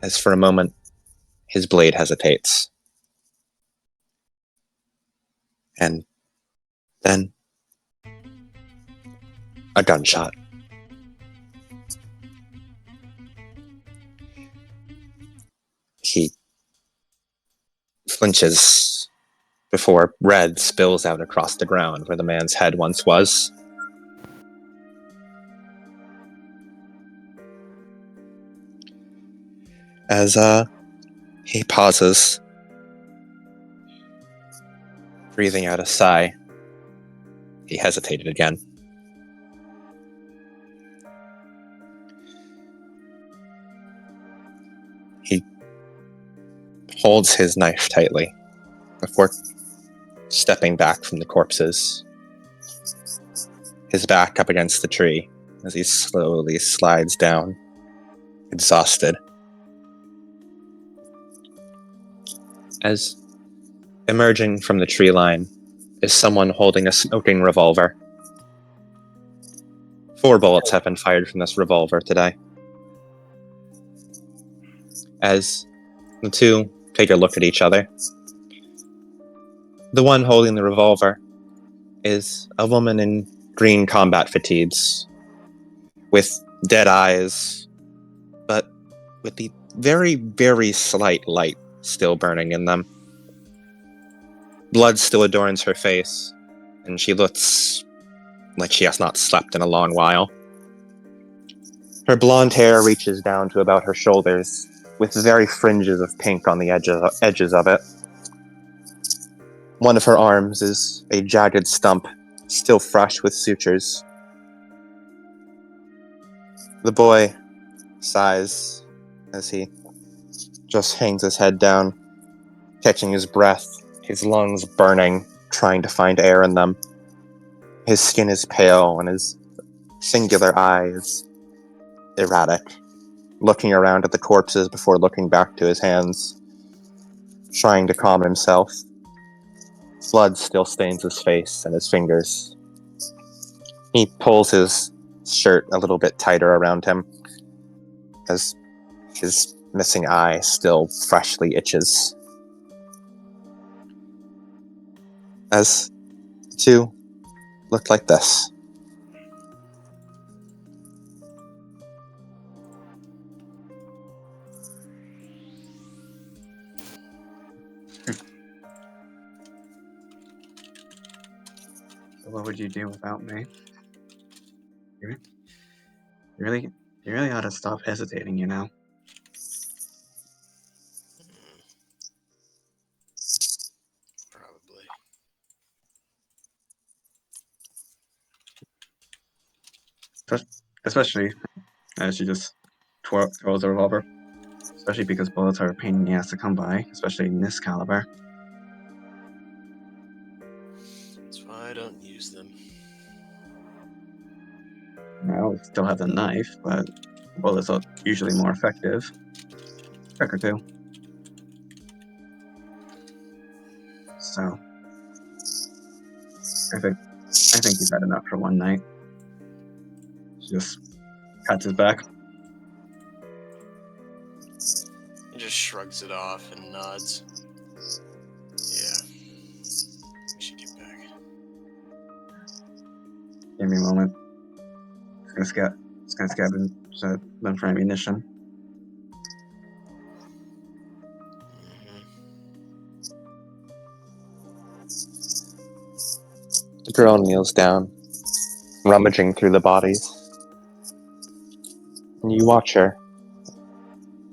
as for a moment, his blade hesitates. And then, a gunshot. He flinches before red spills out across the ground where the man's head once was. As he pauses, breathing out a sigh, he hesitated again. He holds his knife tightly before stepping back from the corpses, his back up against the tree as he slowly slides down, exhausted. As emerging from the tree line is someone holding a smoking revolver. 4 bullets have been fired from this revolver today. As the two take a look at each other, the one holding the revolver is a woman in green combat fatigues, with dead eyes, but with the very, very slight light still burning in them. Blood still adorns her face, and she looks like she has not slept in a long while. Her blonde hair reaches down to about her shoulders, with very fringes of pink on the edges of it. One of her arms is a jagged stump, still fresh with sutures. The boy sighs as he just hangs his head down, catching his breath, his lungs burning, trying to find air in them. His skin is pale and his singular eye is erratic, looking around at the corpses before looking back to his hands, trying to calm himself. Blood still stains his face and his fingers. He pulls his shirt a little bit tighter around him as his missing eye still freshly itches. As the two look like this. So what would you do without me? You really ought to stop hesitating, you know? Probably. Especially as she just twirls the revolver. Especially because bullets are a pain in the ass to come by, especially in this caliber. That's why I don't use them. Well, we still have the knife, but bullets are usually more effective. Trick or two. So, I think you've had enough for one night. She just pats his back. He just shrugs it off and nods. Yeah. We should get back. Give me a moment. It's gonna scab them for ammunition. The girl kneels down, rummaging through the bodies. And you watch her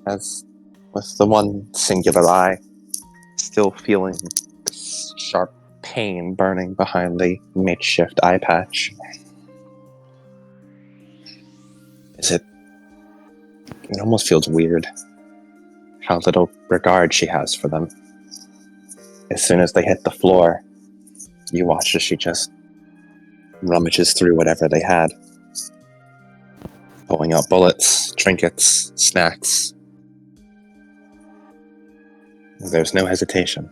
as, with the one singular eye, still feeling this sharp pain burning behind the makeshift eye patch. It almost feels weird how little regard she has for them. As soon as they hit the floor, you watch as she just rummages through whatever they had, pulling out bullets, trinkets, snacks. There's no hesitation.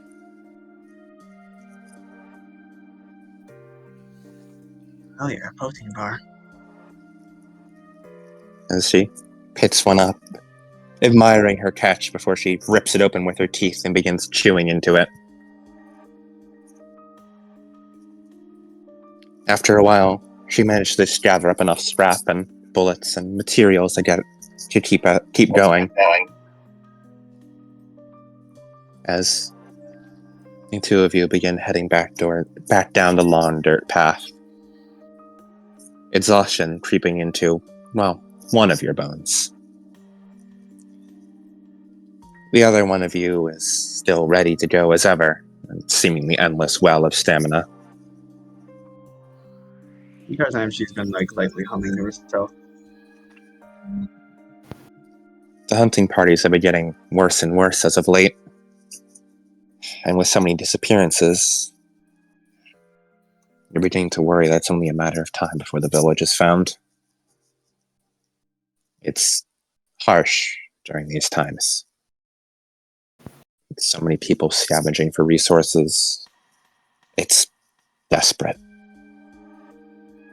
Oh yeah, protein bar. as she picks one up, admiring her catch before she rips it open with her teeth and begins chewing into it. After a while, she managed to just gather up enough scrap and bullets and materials to keep going. As the two of you begin heading back down the long dirt path, exhaustion creeping into, well, one of your bones. The other one of you is still ready to go as ever, a seemingly endless well of stamina. The entire time she's been like lightly humming to herself. The hunting parties have been getting worse and worse as of late. And with so many disappearances, you're beginning to worry that it's only a matter of time before the village is found. It's harsh during these times. With so many people scavenging for resources. It's desperate.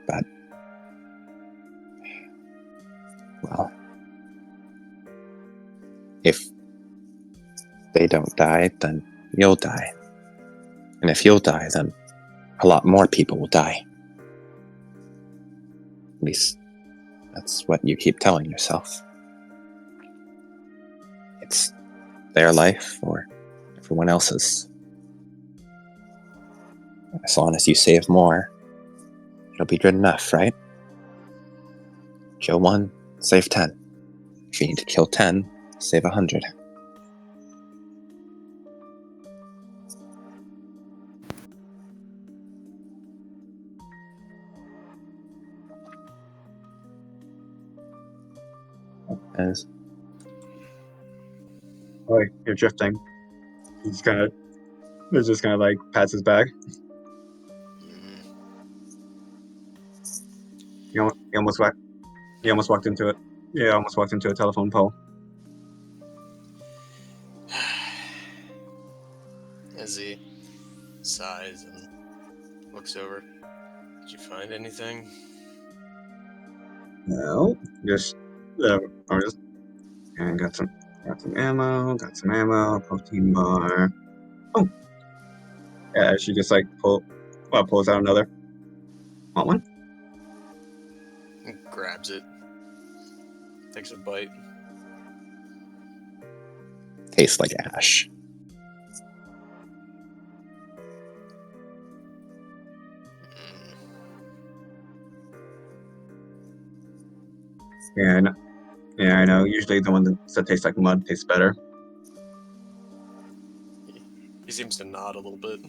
But, well, if they don't die, then you'll die. And if you'll die, then a lot more people will die. At least, that's what you keep telling yourself. It's their life or everyone else's. As long as you save more, it'll be good enough, right? Kill 1, save 10. If you need to kill 10, save 100. As Oh, you're drifting. He's just kind of like pats his back. He almost walked into it. Yeah, almost walked into a telephone pole. As he sighs and looks over. Did you find anything? No, and got some ammo, protein bar. Oh, yeah. She just like pulls out another. Want one? He grabs it. Takes a bite. tastes like ash. Yeah, I know. Usually the one that tastes like mud tastes better. He seems to nod a little bit.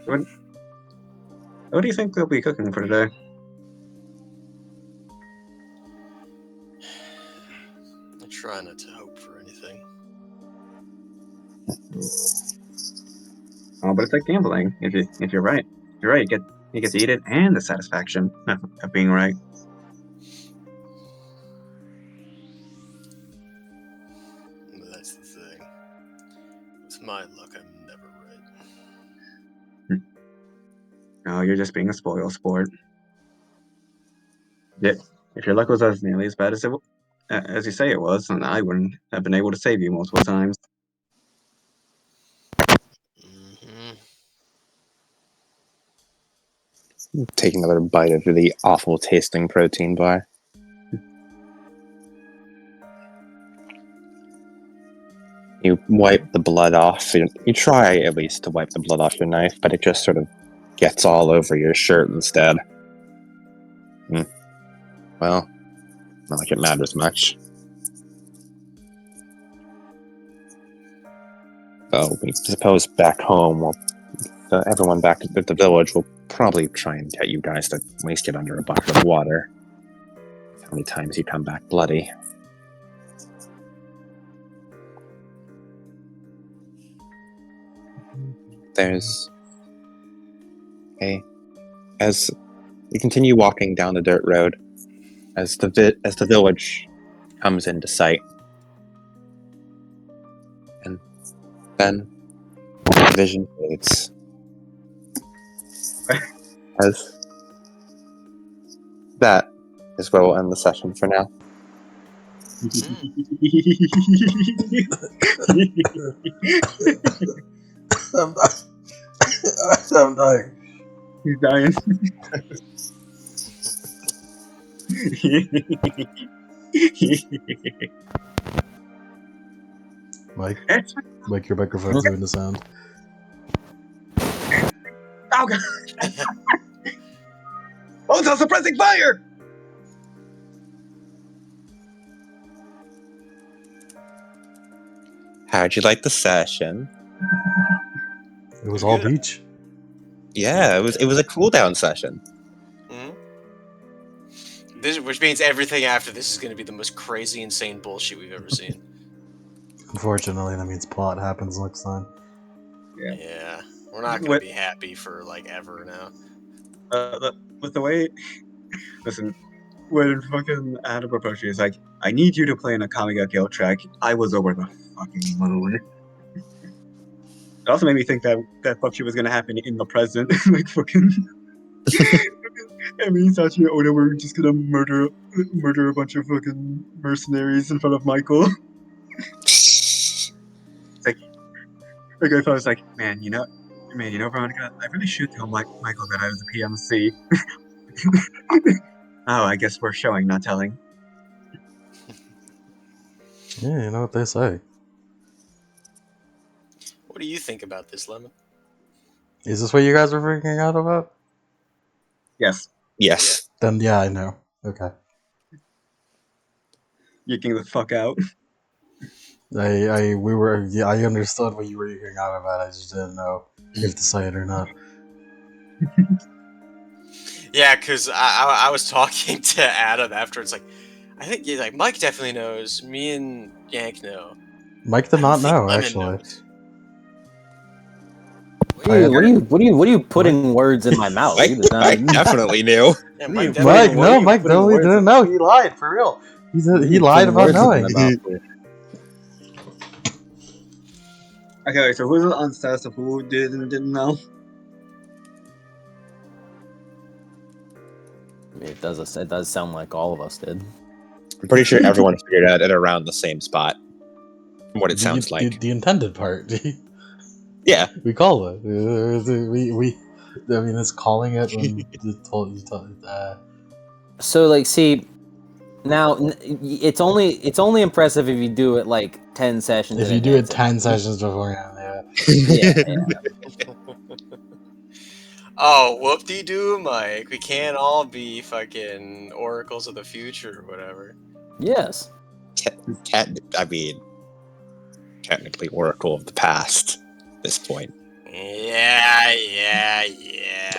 What do you think they'll be cooking for today? I try not to hope for anything. Oh, but it's like gambling. If you're right, you get to eat it and the satisfaction of being right. That's the thing. With my luck, I'm never right. No, you're just being a spoil sport. Yeah, if your luck was as nearly as bad as you say it was, then I wouldn't have been able to save you multiple times. Mm-hmm. Take another bite of the awful tasting protein bar. You wipe the blood off. You try at least to wipe the blood off your knife, but it just sort of gets all over your shirt instead. Well, not like it matters much. So we suppose back home, everyone back at the village will probably try and get you guys to at least get under a bucket of water. How many times you come back bloody. There's as you continue walking down the dirt road, as the village comes into sight, and then the vision fades. As that is where we'll end the session for now. I'm dying. He's dying. Mike, your microphone's doing the sound. Oh god! Oh, it's suppressing fire! How'd you like the session? It was all beach. Yeah, it was a cooldown session. Which means everything after this is going to be the most crazy, insane bullshit we've ever seen. Unfortunately, that means plot happens next time. Yeah, we're not going to be happy for like ever now. With the way, listen, when fucking Adam approached me, it's like, I need you to play in a Kamiga Kill track. I was over the fucking moon. It also made me think that fuck shit was gonna happen in the present. Like fucking Sachi and Oda were just gonna murder a bunch of fucking mercenaries in front of Michael. like I thought, it's like, man, you know, Veronica, I really should tell Michael that I was a PMC. Oh, I guess we're showing, not telling. Yeah, you know what they say. What do you think about this, Lemon? Is this what you guys were freaking out about? Yes. Yes. Then yeah, I know. Okay. Yiking the fuck out. I understood what you were freaking out about. I just didn't know if to say it or not. Yeah, because I was talking to Adam afterwards. Like, I think Mike definitely knows. Me and Yank know. Mike did not know, actually. What are you putting words in my mouth? Mike definitely knew. Yeah, Mike totally didn't know. He lied, for real. He lied about knowing. Okay, so who's on stats of who did and didn't know? It does sound like all of us did. I'm pretty sure everyone figured out at around the same spot. From what it sounds like. The intended part. Yeah. We call it. I mean, it's calling it when you told. So, like, see, now it's only impressive if you do it like 10 sessions. If you do it 10 sessions beforehand, yeah. Oh, whoop-de-doo, Mike. We can't all be fucking oracles of the future or whatever. Yes. Technically oracle of the past at this point. Yeah.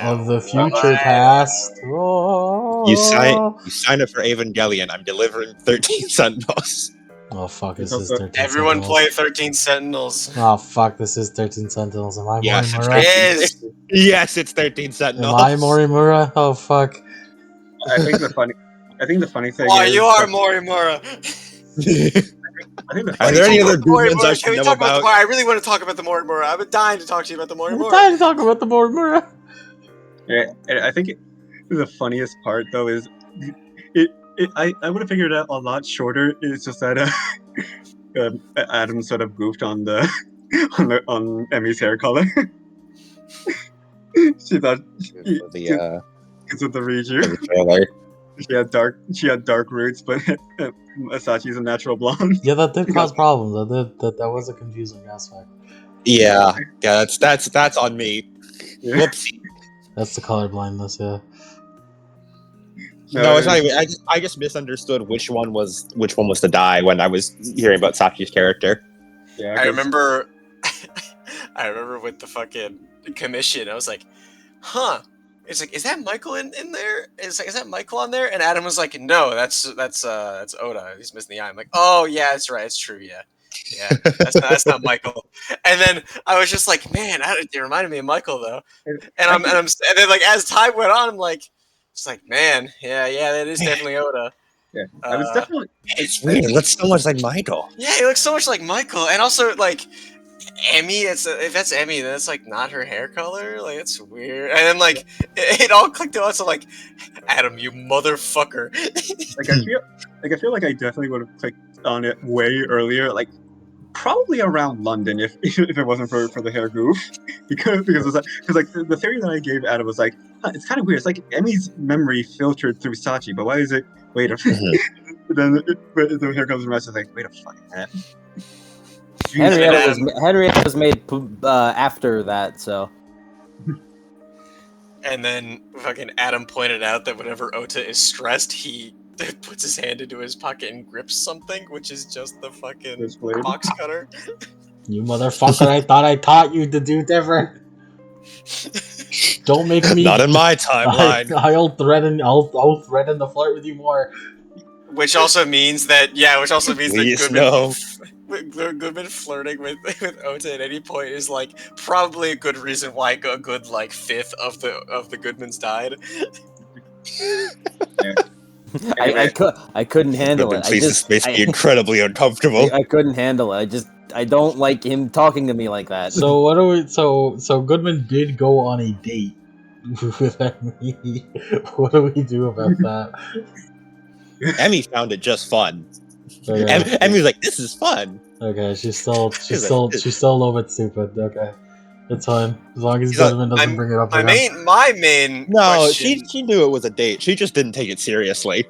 Of the future past. Oh. You sign up for Evangelion. I'm delivering 13 Sentinels. Oh fuck, this is 13 Everyone Sentinels. play 13 Sentinels. Oh fuck, this is 13 Sentinels. Am I Morimura? Yes. Yes, it's 13 Sentinels. Am I Morimura? Oh fuck. I think the funny thing Oh, is... you are Morimura. Are there any other Goomans I should know about? I really want to talk about the Morimura. I've been dying to talk to you about the Morimura. I'm dying to talk about the Morimura. Yeah, I think the funniest part though is I would have figured it out a lot shorter. It's just that Adam sort of goofed on on Emmy's hair color. She thought because of the redo. She had dark roots, but Asachi's a natural blonde. Yeah, that did cause problems. That was a confusing aspect. Yeah, that's on me. Yeah. Whoopsie. That's the color blindness, yeah. No, it's not even. I just misunderstood which one was to die when I was hearing about Sachi's character. Yeah, I remember with the fucking commission, I was like, huh. It's like, is that Michael in there? Is that Michael on there? And Adam was like, no, that's Oda. He's missing the eye. I'm like, oh yeah, that's right, it's true, yeah, that's not Michael. And then I was just like, man, it reminded me of Michael though. And then like as time went on, I'm like, it's like, man, yeah, that is definitely Oda. Yeah, it's definitely. It's weird. It looks so much like Michael. Yeah, he looks so much like Michael, and also like Emmy, if that's Emmy, then it's like not her hair color. Like it's weird. And then like it all clicked at once. I'm like, Adam, you motherfucker. I feel like I definitely would have clicked on it way earlier, like probably around London if it wasn't for the hair goof, because like the theory that I gave Adam was like, it's kind of weird. It's like Emmy's memory filtered through Sachi, but why is it? Wait a then the hair comes from us. Like, wait a fucking minute. Henrietta was made after that, so. And then fucking Adam pointed out that whenever Ota is stressed, he puts his hand into his pocket and grips something, which is just the fucking box cutter. You motherfucker! I thought I taught you to do different. Don't make me. Not in my timeline. I'll threaten the flirt with you more. Which also means that Please, Goodman, no. Goodman flirting with Ota at any point is like probably a good reason why a good like fifth of the Goodmans died. I couldn't handle it. This makes me incredibly uncomfortable. I couldn't handle it. I don't like him talking to me like that. So what do we? So Goodman did go on a date with Emmy. What do we do about that? Emmy found it just fun. Okay. Emmy was like, "This is fun." Okay, she's still a little bit stupid. Okay, it's fine as long as Goodman doesn't bring it up. My main no, question, she knew it was a date. She just didn't take it seriously.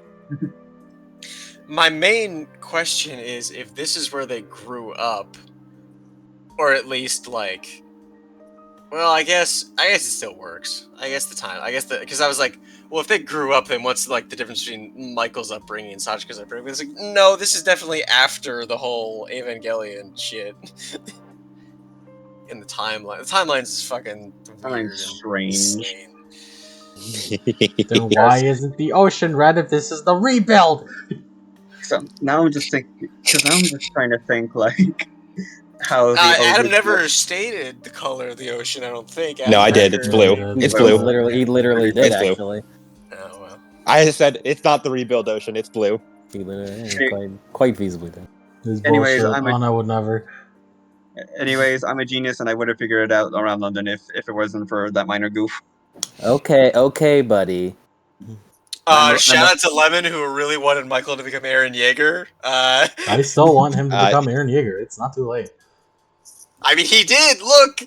My main question is if this is where they grew up, or at least like, well, I guess it still works. Because I was like, well, if they grew up, then what's like the difference between Michael's upbringing and Sachika's upbringing? It's like, no, this is definitely after the whole Evangelion shit. In the timeline, the timeline's is fucking weird and strange. insane. Then why isn't the ocean red if this is the rebuild? So now I'm just thinking, because now I'm just trying to think like how the Adam never stated the color of the ocean. I don't think. No, I did. It's blue. It's blue. He literally did It's blue. actually. Oh well. I said it's not the rebuild ocean. It's blue. He literally, quite feasibly did. Anyways, Anna would never. Anyways, I'm a genius, and I would have figured it out around London if it wasn't for that minor goof. Okay, buddy. Shout out to Lemon, who really wanted Michael to become Eren Yeager. I still want him to become Eren Yeager. It's not too late. I mean, he did. Look.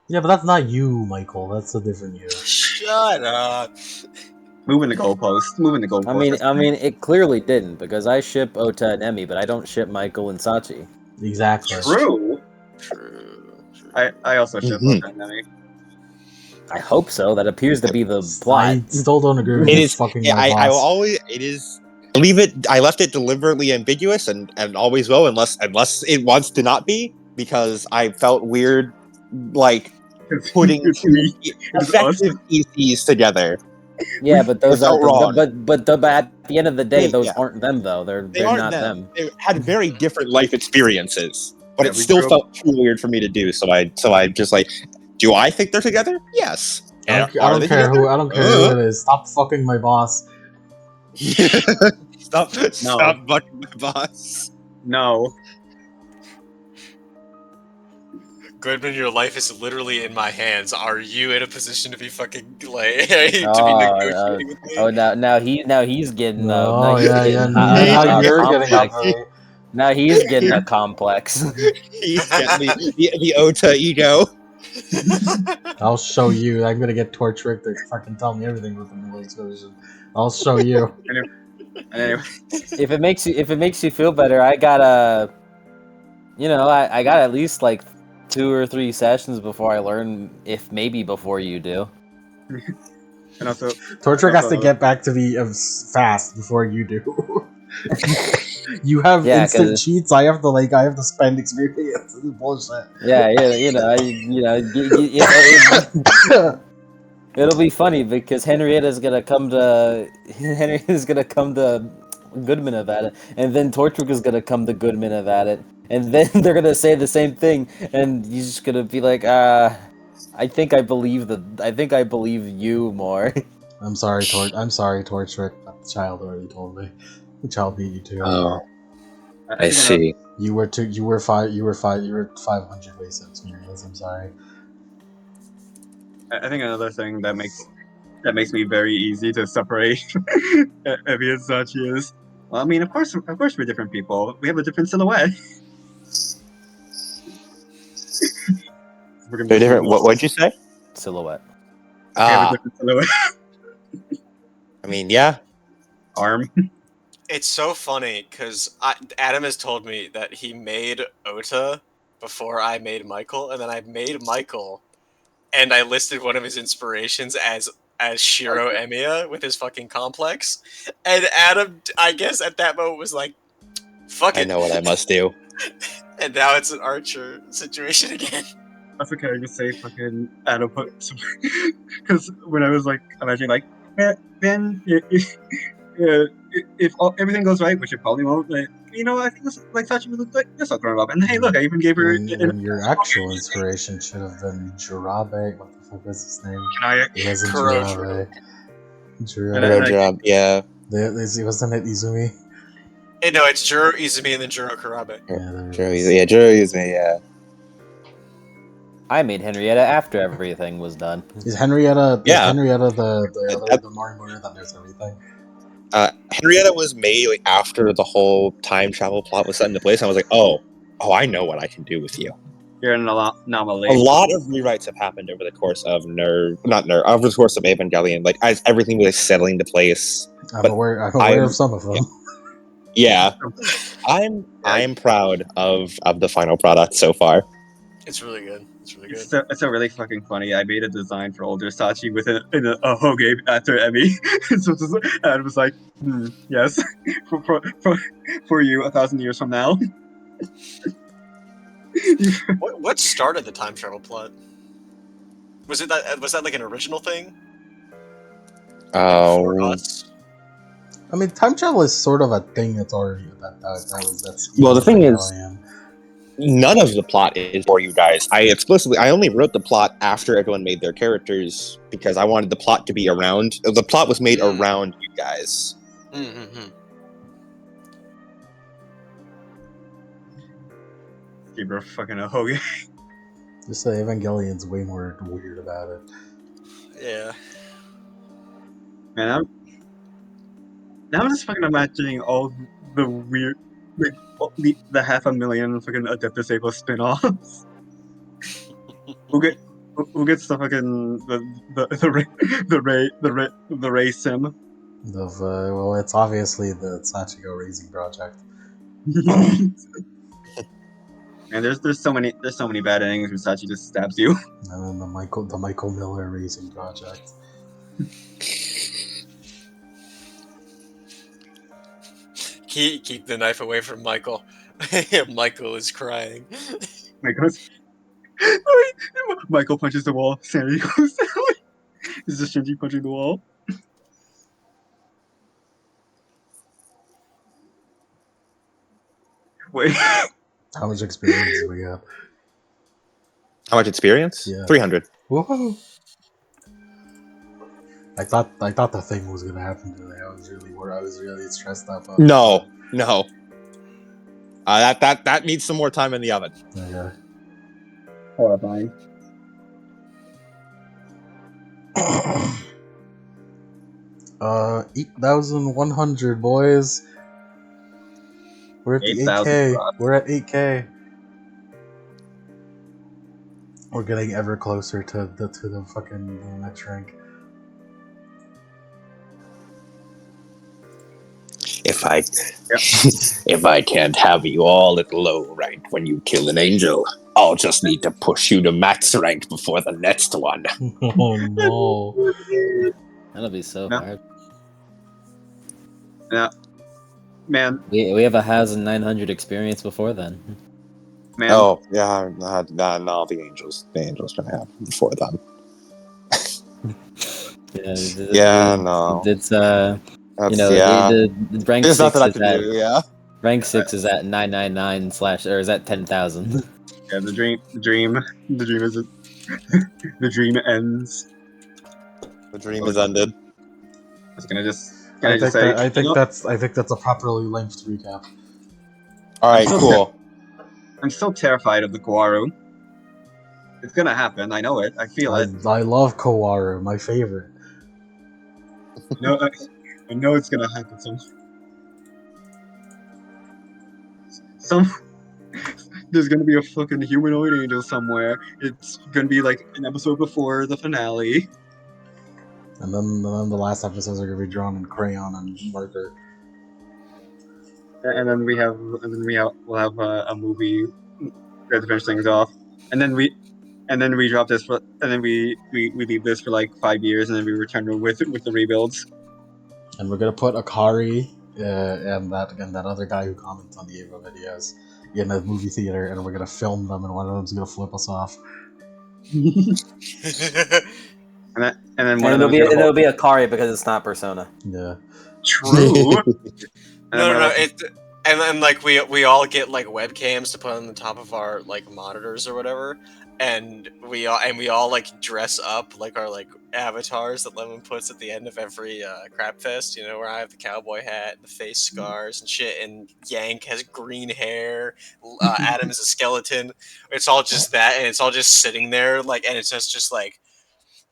Yeah, but that's not you, Michael. That's a different you. Shut up. Moving the goalpost. I mean, it clearly didn't because I ship Ota and Emmy, but I don't ship Michael and Sachi. Exactly. True. I also ship Ota and Emmy. I hope so. That appears to be the plot. I still don't agree with It this is. fucking Yeah, my I will boss. always. It is. Leave it. I left it deliberately ambiguous and always will, unless it wants to not be, because I felt weird, like putting two effective PCs together. Yeah, but those Without are wrong. but at the end of the day, those Yeah. aren't them though. They're aren't not them. They had very different life experiences, but Yeah, it we still grew up- felt too weird for me to do. So I just like, do I think they're together? Yes. I don't Are they care together? who it is. Stop fucking my boss. Stop fucking my boss. No. Goodman, your life is literally in my hands. Are you in a position to be fucking like to be negotiating with me? Oh, now he's getting. Now you're getting up for me. Now he's getting a complex. He's getting the Ota ego. I'll show you. I'm gonna get Torch Rick to fucking tell me everything within the latest version. I'll show you. Anyway. If it makes you feel better, I got I got at least like 2 or 3 sessions before I learn. If maybe before you do. And also, Torch Rick has to get back to the fast before you do. You have instant cheats. I have to spend experience. This is bullshit. Yeah, it'll be funny because Henrietta's gonna come to Goodman about it, and then Torchwick is gonna come to Goodman about it, and then they're gonna say the same thing, and he's just gonna be like, I think I believe you more. I'm sorry, Torch Rick. The child already told me. The child beat you too. Oh. I see. You were 500 base experience. I'm sorry. I think another thing that makes me very easy to separate Ebi and Sachi is, well, I mean, of course we're different people. We have a different silhouette. We're gonna They're be different. What'd you say? Silhouette. We have a Ah, different silhouette. I mean, yeah. Arm. It's so funny because Adam has told me that he made Ota before I made Michael, and then I made Michael, and I listed one of his inspirations as Shiro Emiya with his fucking complex, and Adam, I guess at that moment was like, "Fuck I it," know what I must do. and now it's an Archer situation again. That's okay. I just say fucking Adam put because when I was like imagining like, then if everything goes right, which it probably won't, like, I think this like Sachi would look like this all grown up. And hey, look, I even gave her. When your actual inspiration should have been Jirabe. What the fuck was his name? It wasn't Kurojo. Jirabe. Job, yeah. It wasn't it Izumi? No, it's Juro Izumi and then Juro Kurabe. Juro is me, yeah. I made Henrietta after everything was done. Is Henrietta? Yeah. Is Henrietta the Morimura that knows everything? Henrietta was made like, after the whole time travel plot was set into place. And I was like, oh, I know what I can do with you. You're an anomaly. A lot of rewrites have happened over the course of over the course of Evangelion. Like as everything was settling into place. I'm aware of some of them. Yeah, I'm proud of the final product so far. It's really good. It's really good. It's so really fucking funny. I made a design for older Sachi with a Hoge after Emi. So and it was like, yes, for you 1,000 years from now. What started the time travel plot? Was that like an original thing? For us? I mean, time travel is sort of a thing that's already that's. Well, the thing is, none of the plot is for you guys. I only wrote the plot after everyone made their characters because I wanted the plot to be around. The plot was made around you guys. Mm-hmm. Keep her fucking a Hoge. Just say Evangelion's way more weird about it. Yeah. Man, I'm just fucking imagining all the weird, like, the 500,000 fucking Adeptus Able spin-offs. Who gets the fucking the Ray sim? Well, it's obviously the Sachiko Raising Project. And there's so many bad endings where Sachi just stabs you. And then the Michael Miller Raising Project. Keep the knife away from Michael. Michael is crying. Michael punches the wall. Sandy goes down. Is this Shinji punching the wall? Wait. How much experience do we got? How much experience? Yeah. 300. Whoa! I thought the thing was gonna happen today. I was really stressed out. No. That needs some more time in the oven. Okay. Horrifying. 8,100 boys. We're at the 8K. We're at 8K. We're getting ever closer to the fucking next rank. If I can't have you all at low rank when you kill an angel, I'll just need to push you to max rank before the next one. Oh no. That'll be so hard. Yeah. Man. We have 1,900 experience before then. Man. Oh, yeah, no, the angels gonna have before then. No. It's the rank There's 6 nothing I is can at, do, yeah. Rank 6 is at 999 / or is at 10,000. Yeah, the dream is the dream ends. The dream is ended. I think that's a properly length recap. All right, I'm so cool. I'm still terrified of the Kawaru. It's gonna happen. I know it. I feel it. I love Kawaru, my favorite. No, I know it's gonna happen. Some there's gonna be a fucking humanoid angel somewhere. It's gonna be like an episode before the finale. And then the last episodes are gonna be drawn in crayon and marker. And then we'll have a movie to finish things off. And then we drop this for, and then we leave this for like 5 years, and then we return with the rebuilds. And we're gonna put Akari and that other guy who comments on the Ava videos in a movie theater, and we're gonna film them, and one of them's gonna flip us off. And then one And of them it'll be Akari because it's not Persona. Yeah. true. No. And then like we all get like webcams to put on the top of our like monitors or whatever, and we all like dress up like our like avatars that Lemon puts at the end of every crap fest. You know, where I have the cowboy hat, the face scars and shit, and Yank has green hair. Adam is a skeleton. It's all just that, and it's all just sitting there like, and it's just like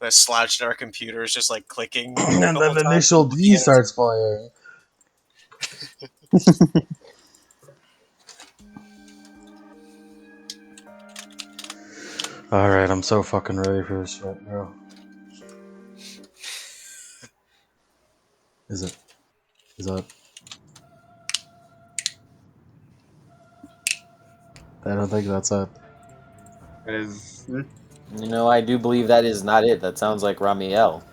slouched at our computers, just like clicking. And then Initial D starts playing. Alright, I'm so fucking ready for this shit, bro. Is it? Is that? I don't think that's it. You know, I do believe that is not it. That sounds like Ramiel.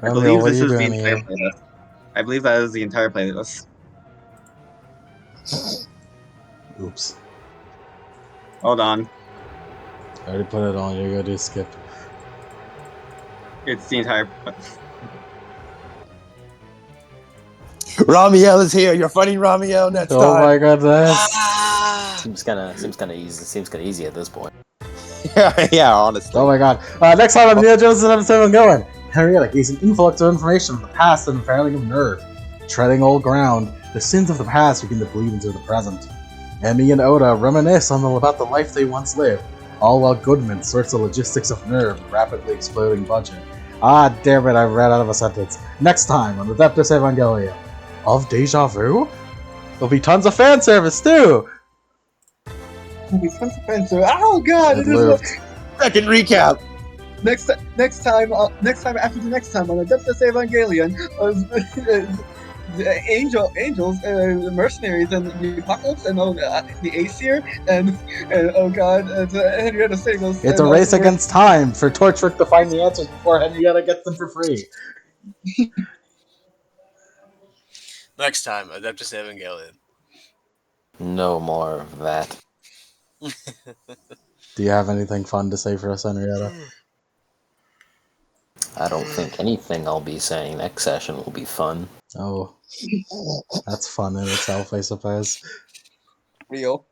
I Ramiel, believe what this are you is the doing entire here? playlist. I believe that is the entire playlist. Oops. Hold on. I already put it on, you're gonna do skip. It's the entire. Ramiel is here. You're fighting Ramiel next Oh my goodness! Seems kind of easy. Seems kind of easy at this point. Yeah, honestly. Oh my god. Next time on Neo Genesis episode I'm going. Henrietta gains an influx of information from the past and unfurling of nerve. Treading old ground, the sins of the past begin to bleed into the present. Emmy and Oda reminisce about the life they once lived, all while Goodman sorts the logistics of Nerve, rapidly exploding budget. Ah, damn it, I ran out of a sentence. Next time on Adeptus Evangelion. Of Deja Vu? There'll be tons of fan service too! Oh god! It lived. Second recap. Next time after the next time on Adeptus Evangelion, the angels, mercenaries, and the apocalypse, and the Aesir, and oh god, Henrietta Singles. It's a race against time for Torchwick to find the answers before Henrietta gets them for free. Next time, Adeptus Evangelion. No more of that. Do you have anything fun to say for us, Henrietta? I don't think anything I'll be saying next session will be fun. Oh. That's fun in itself, I suppose. Real.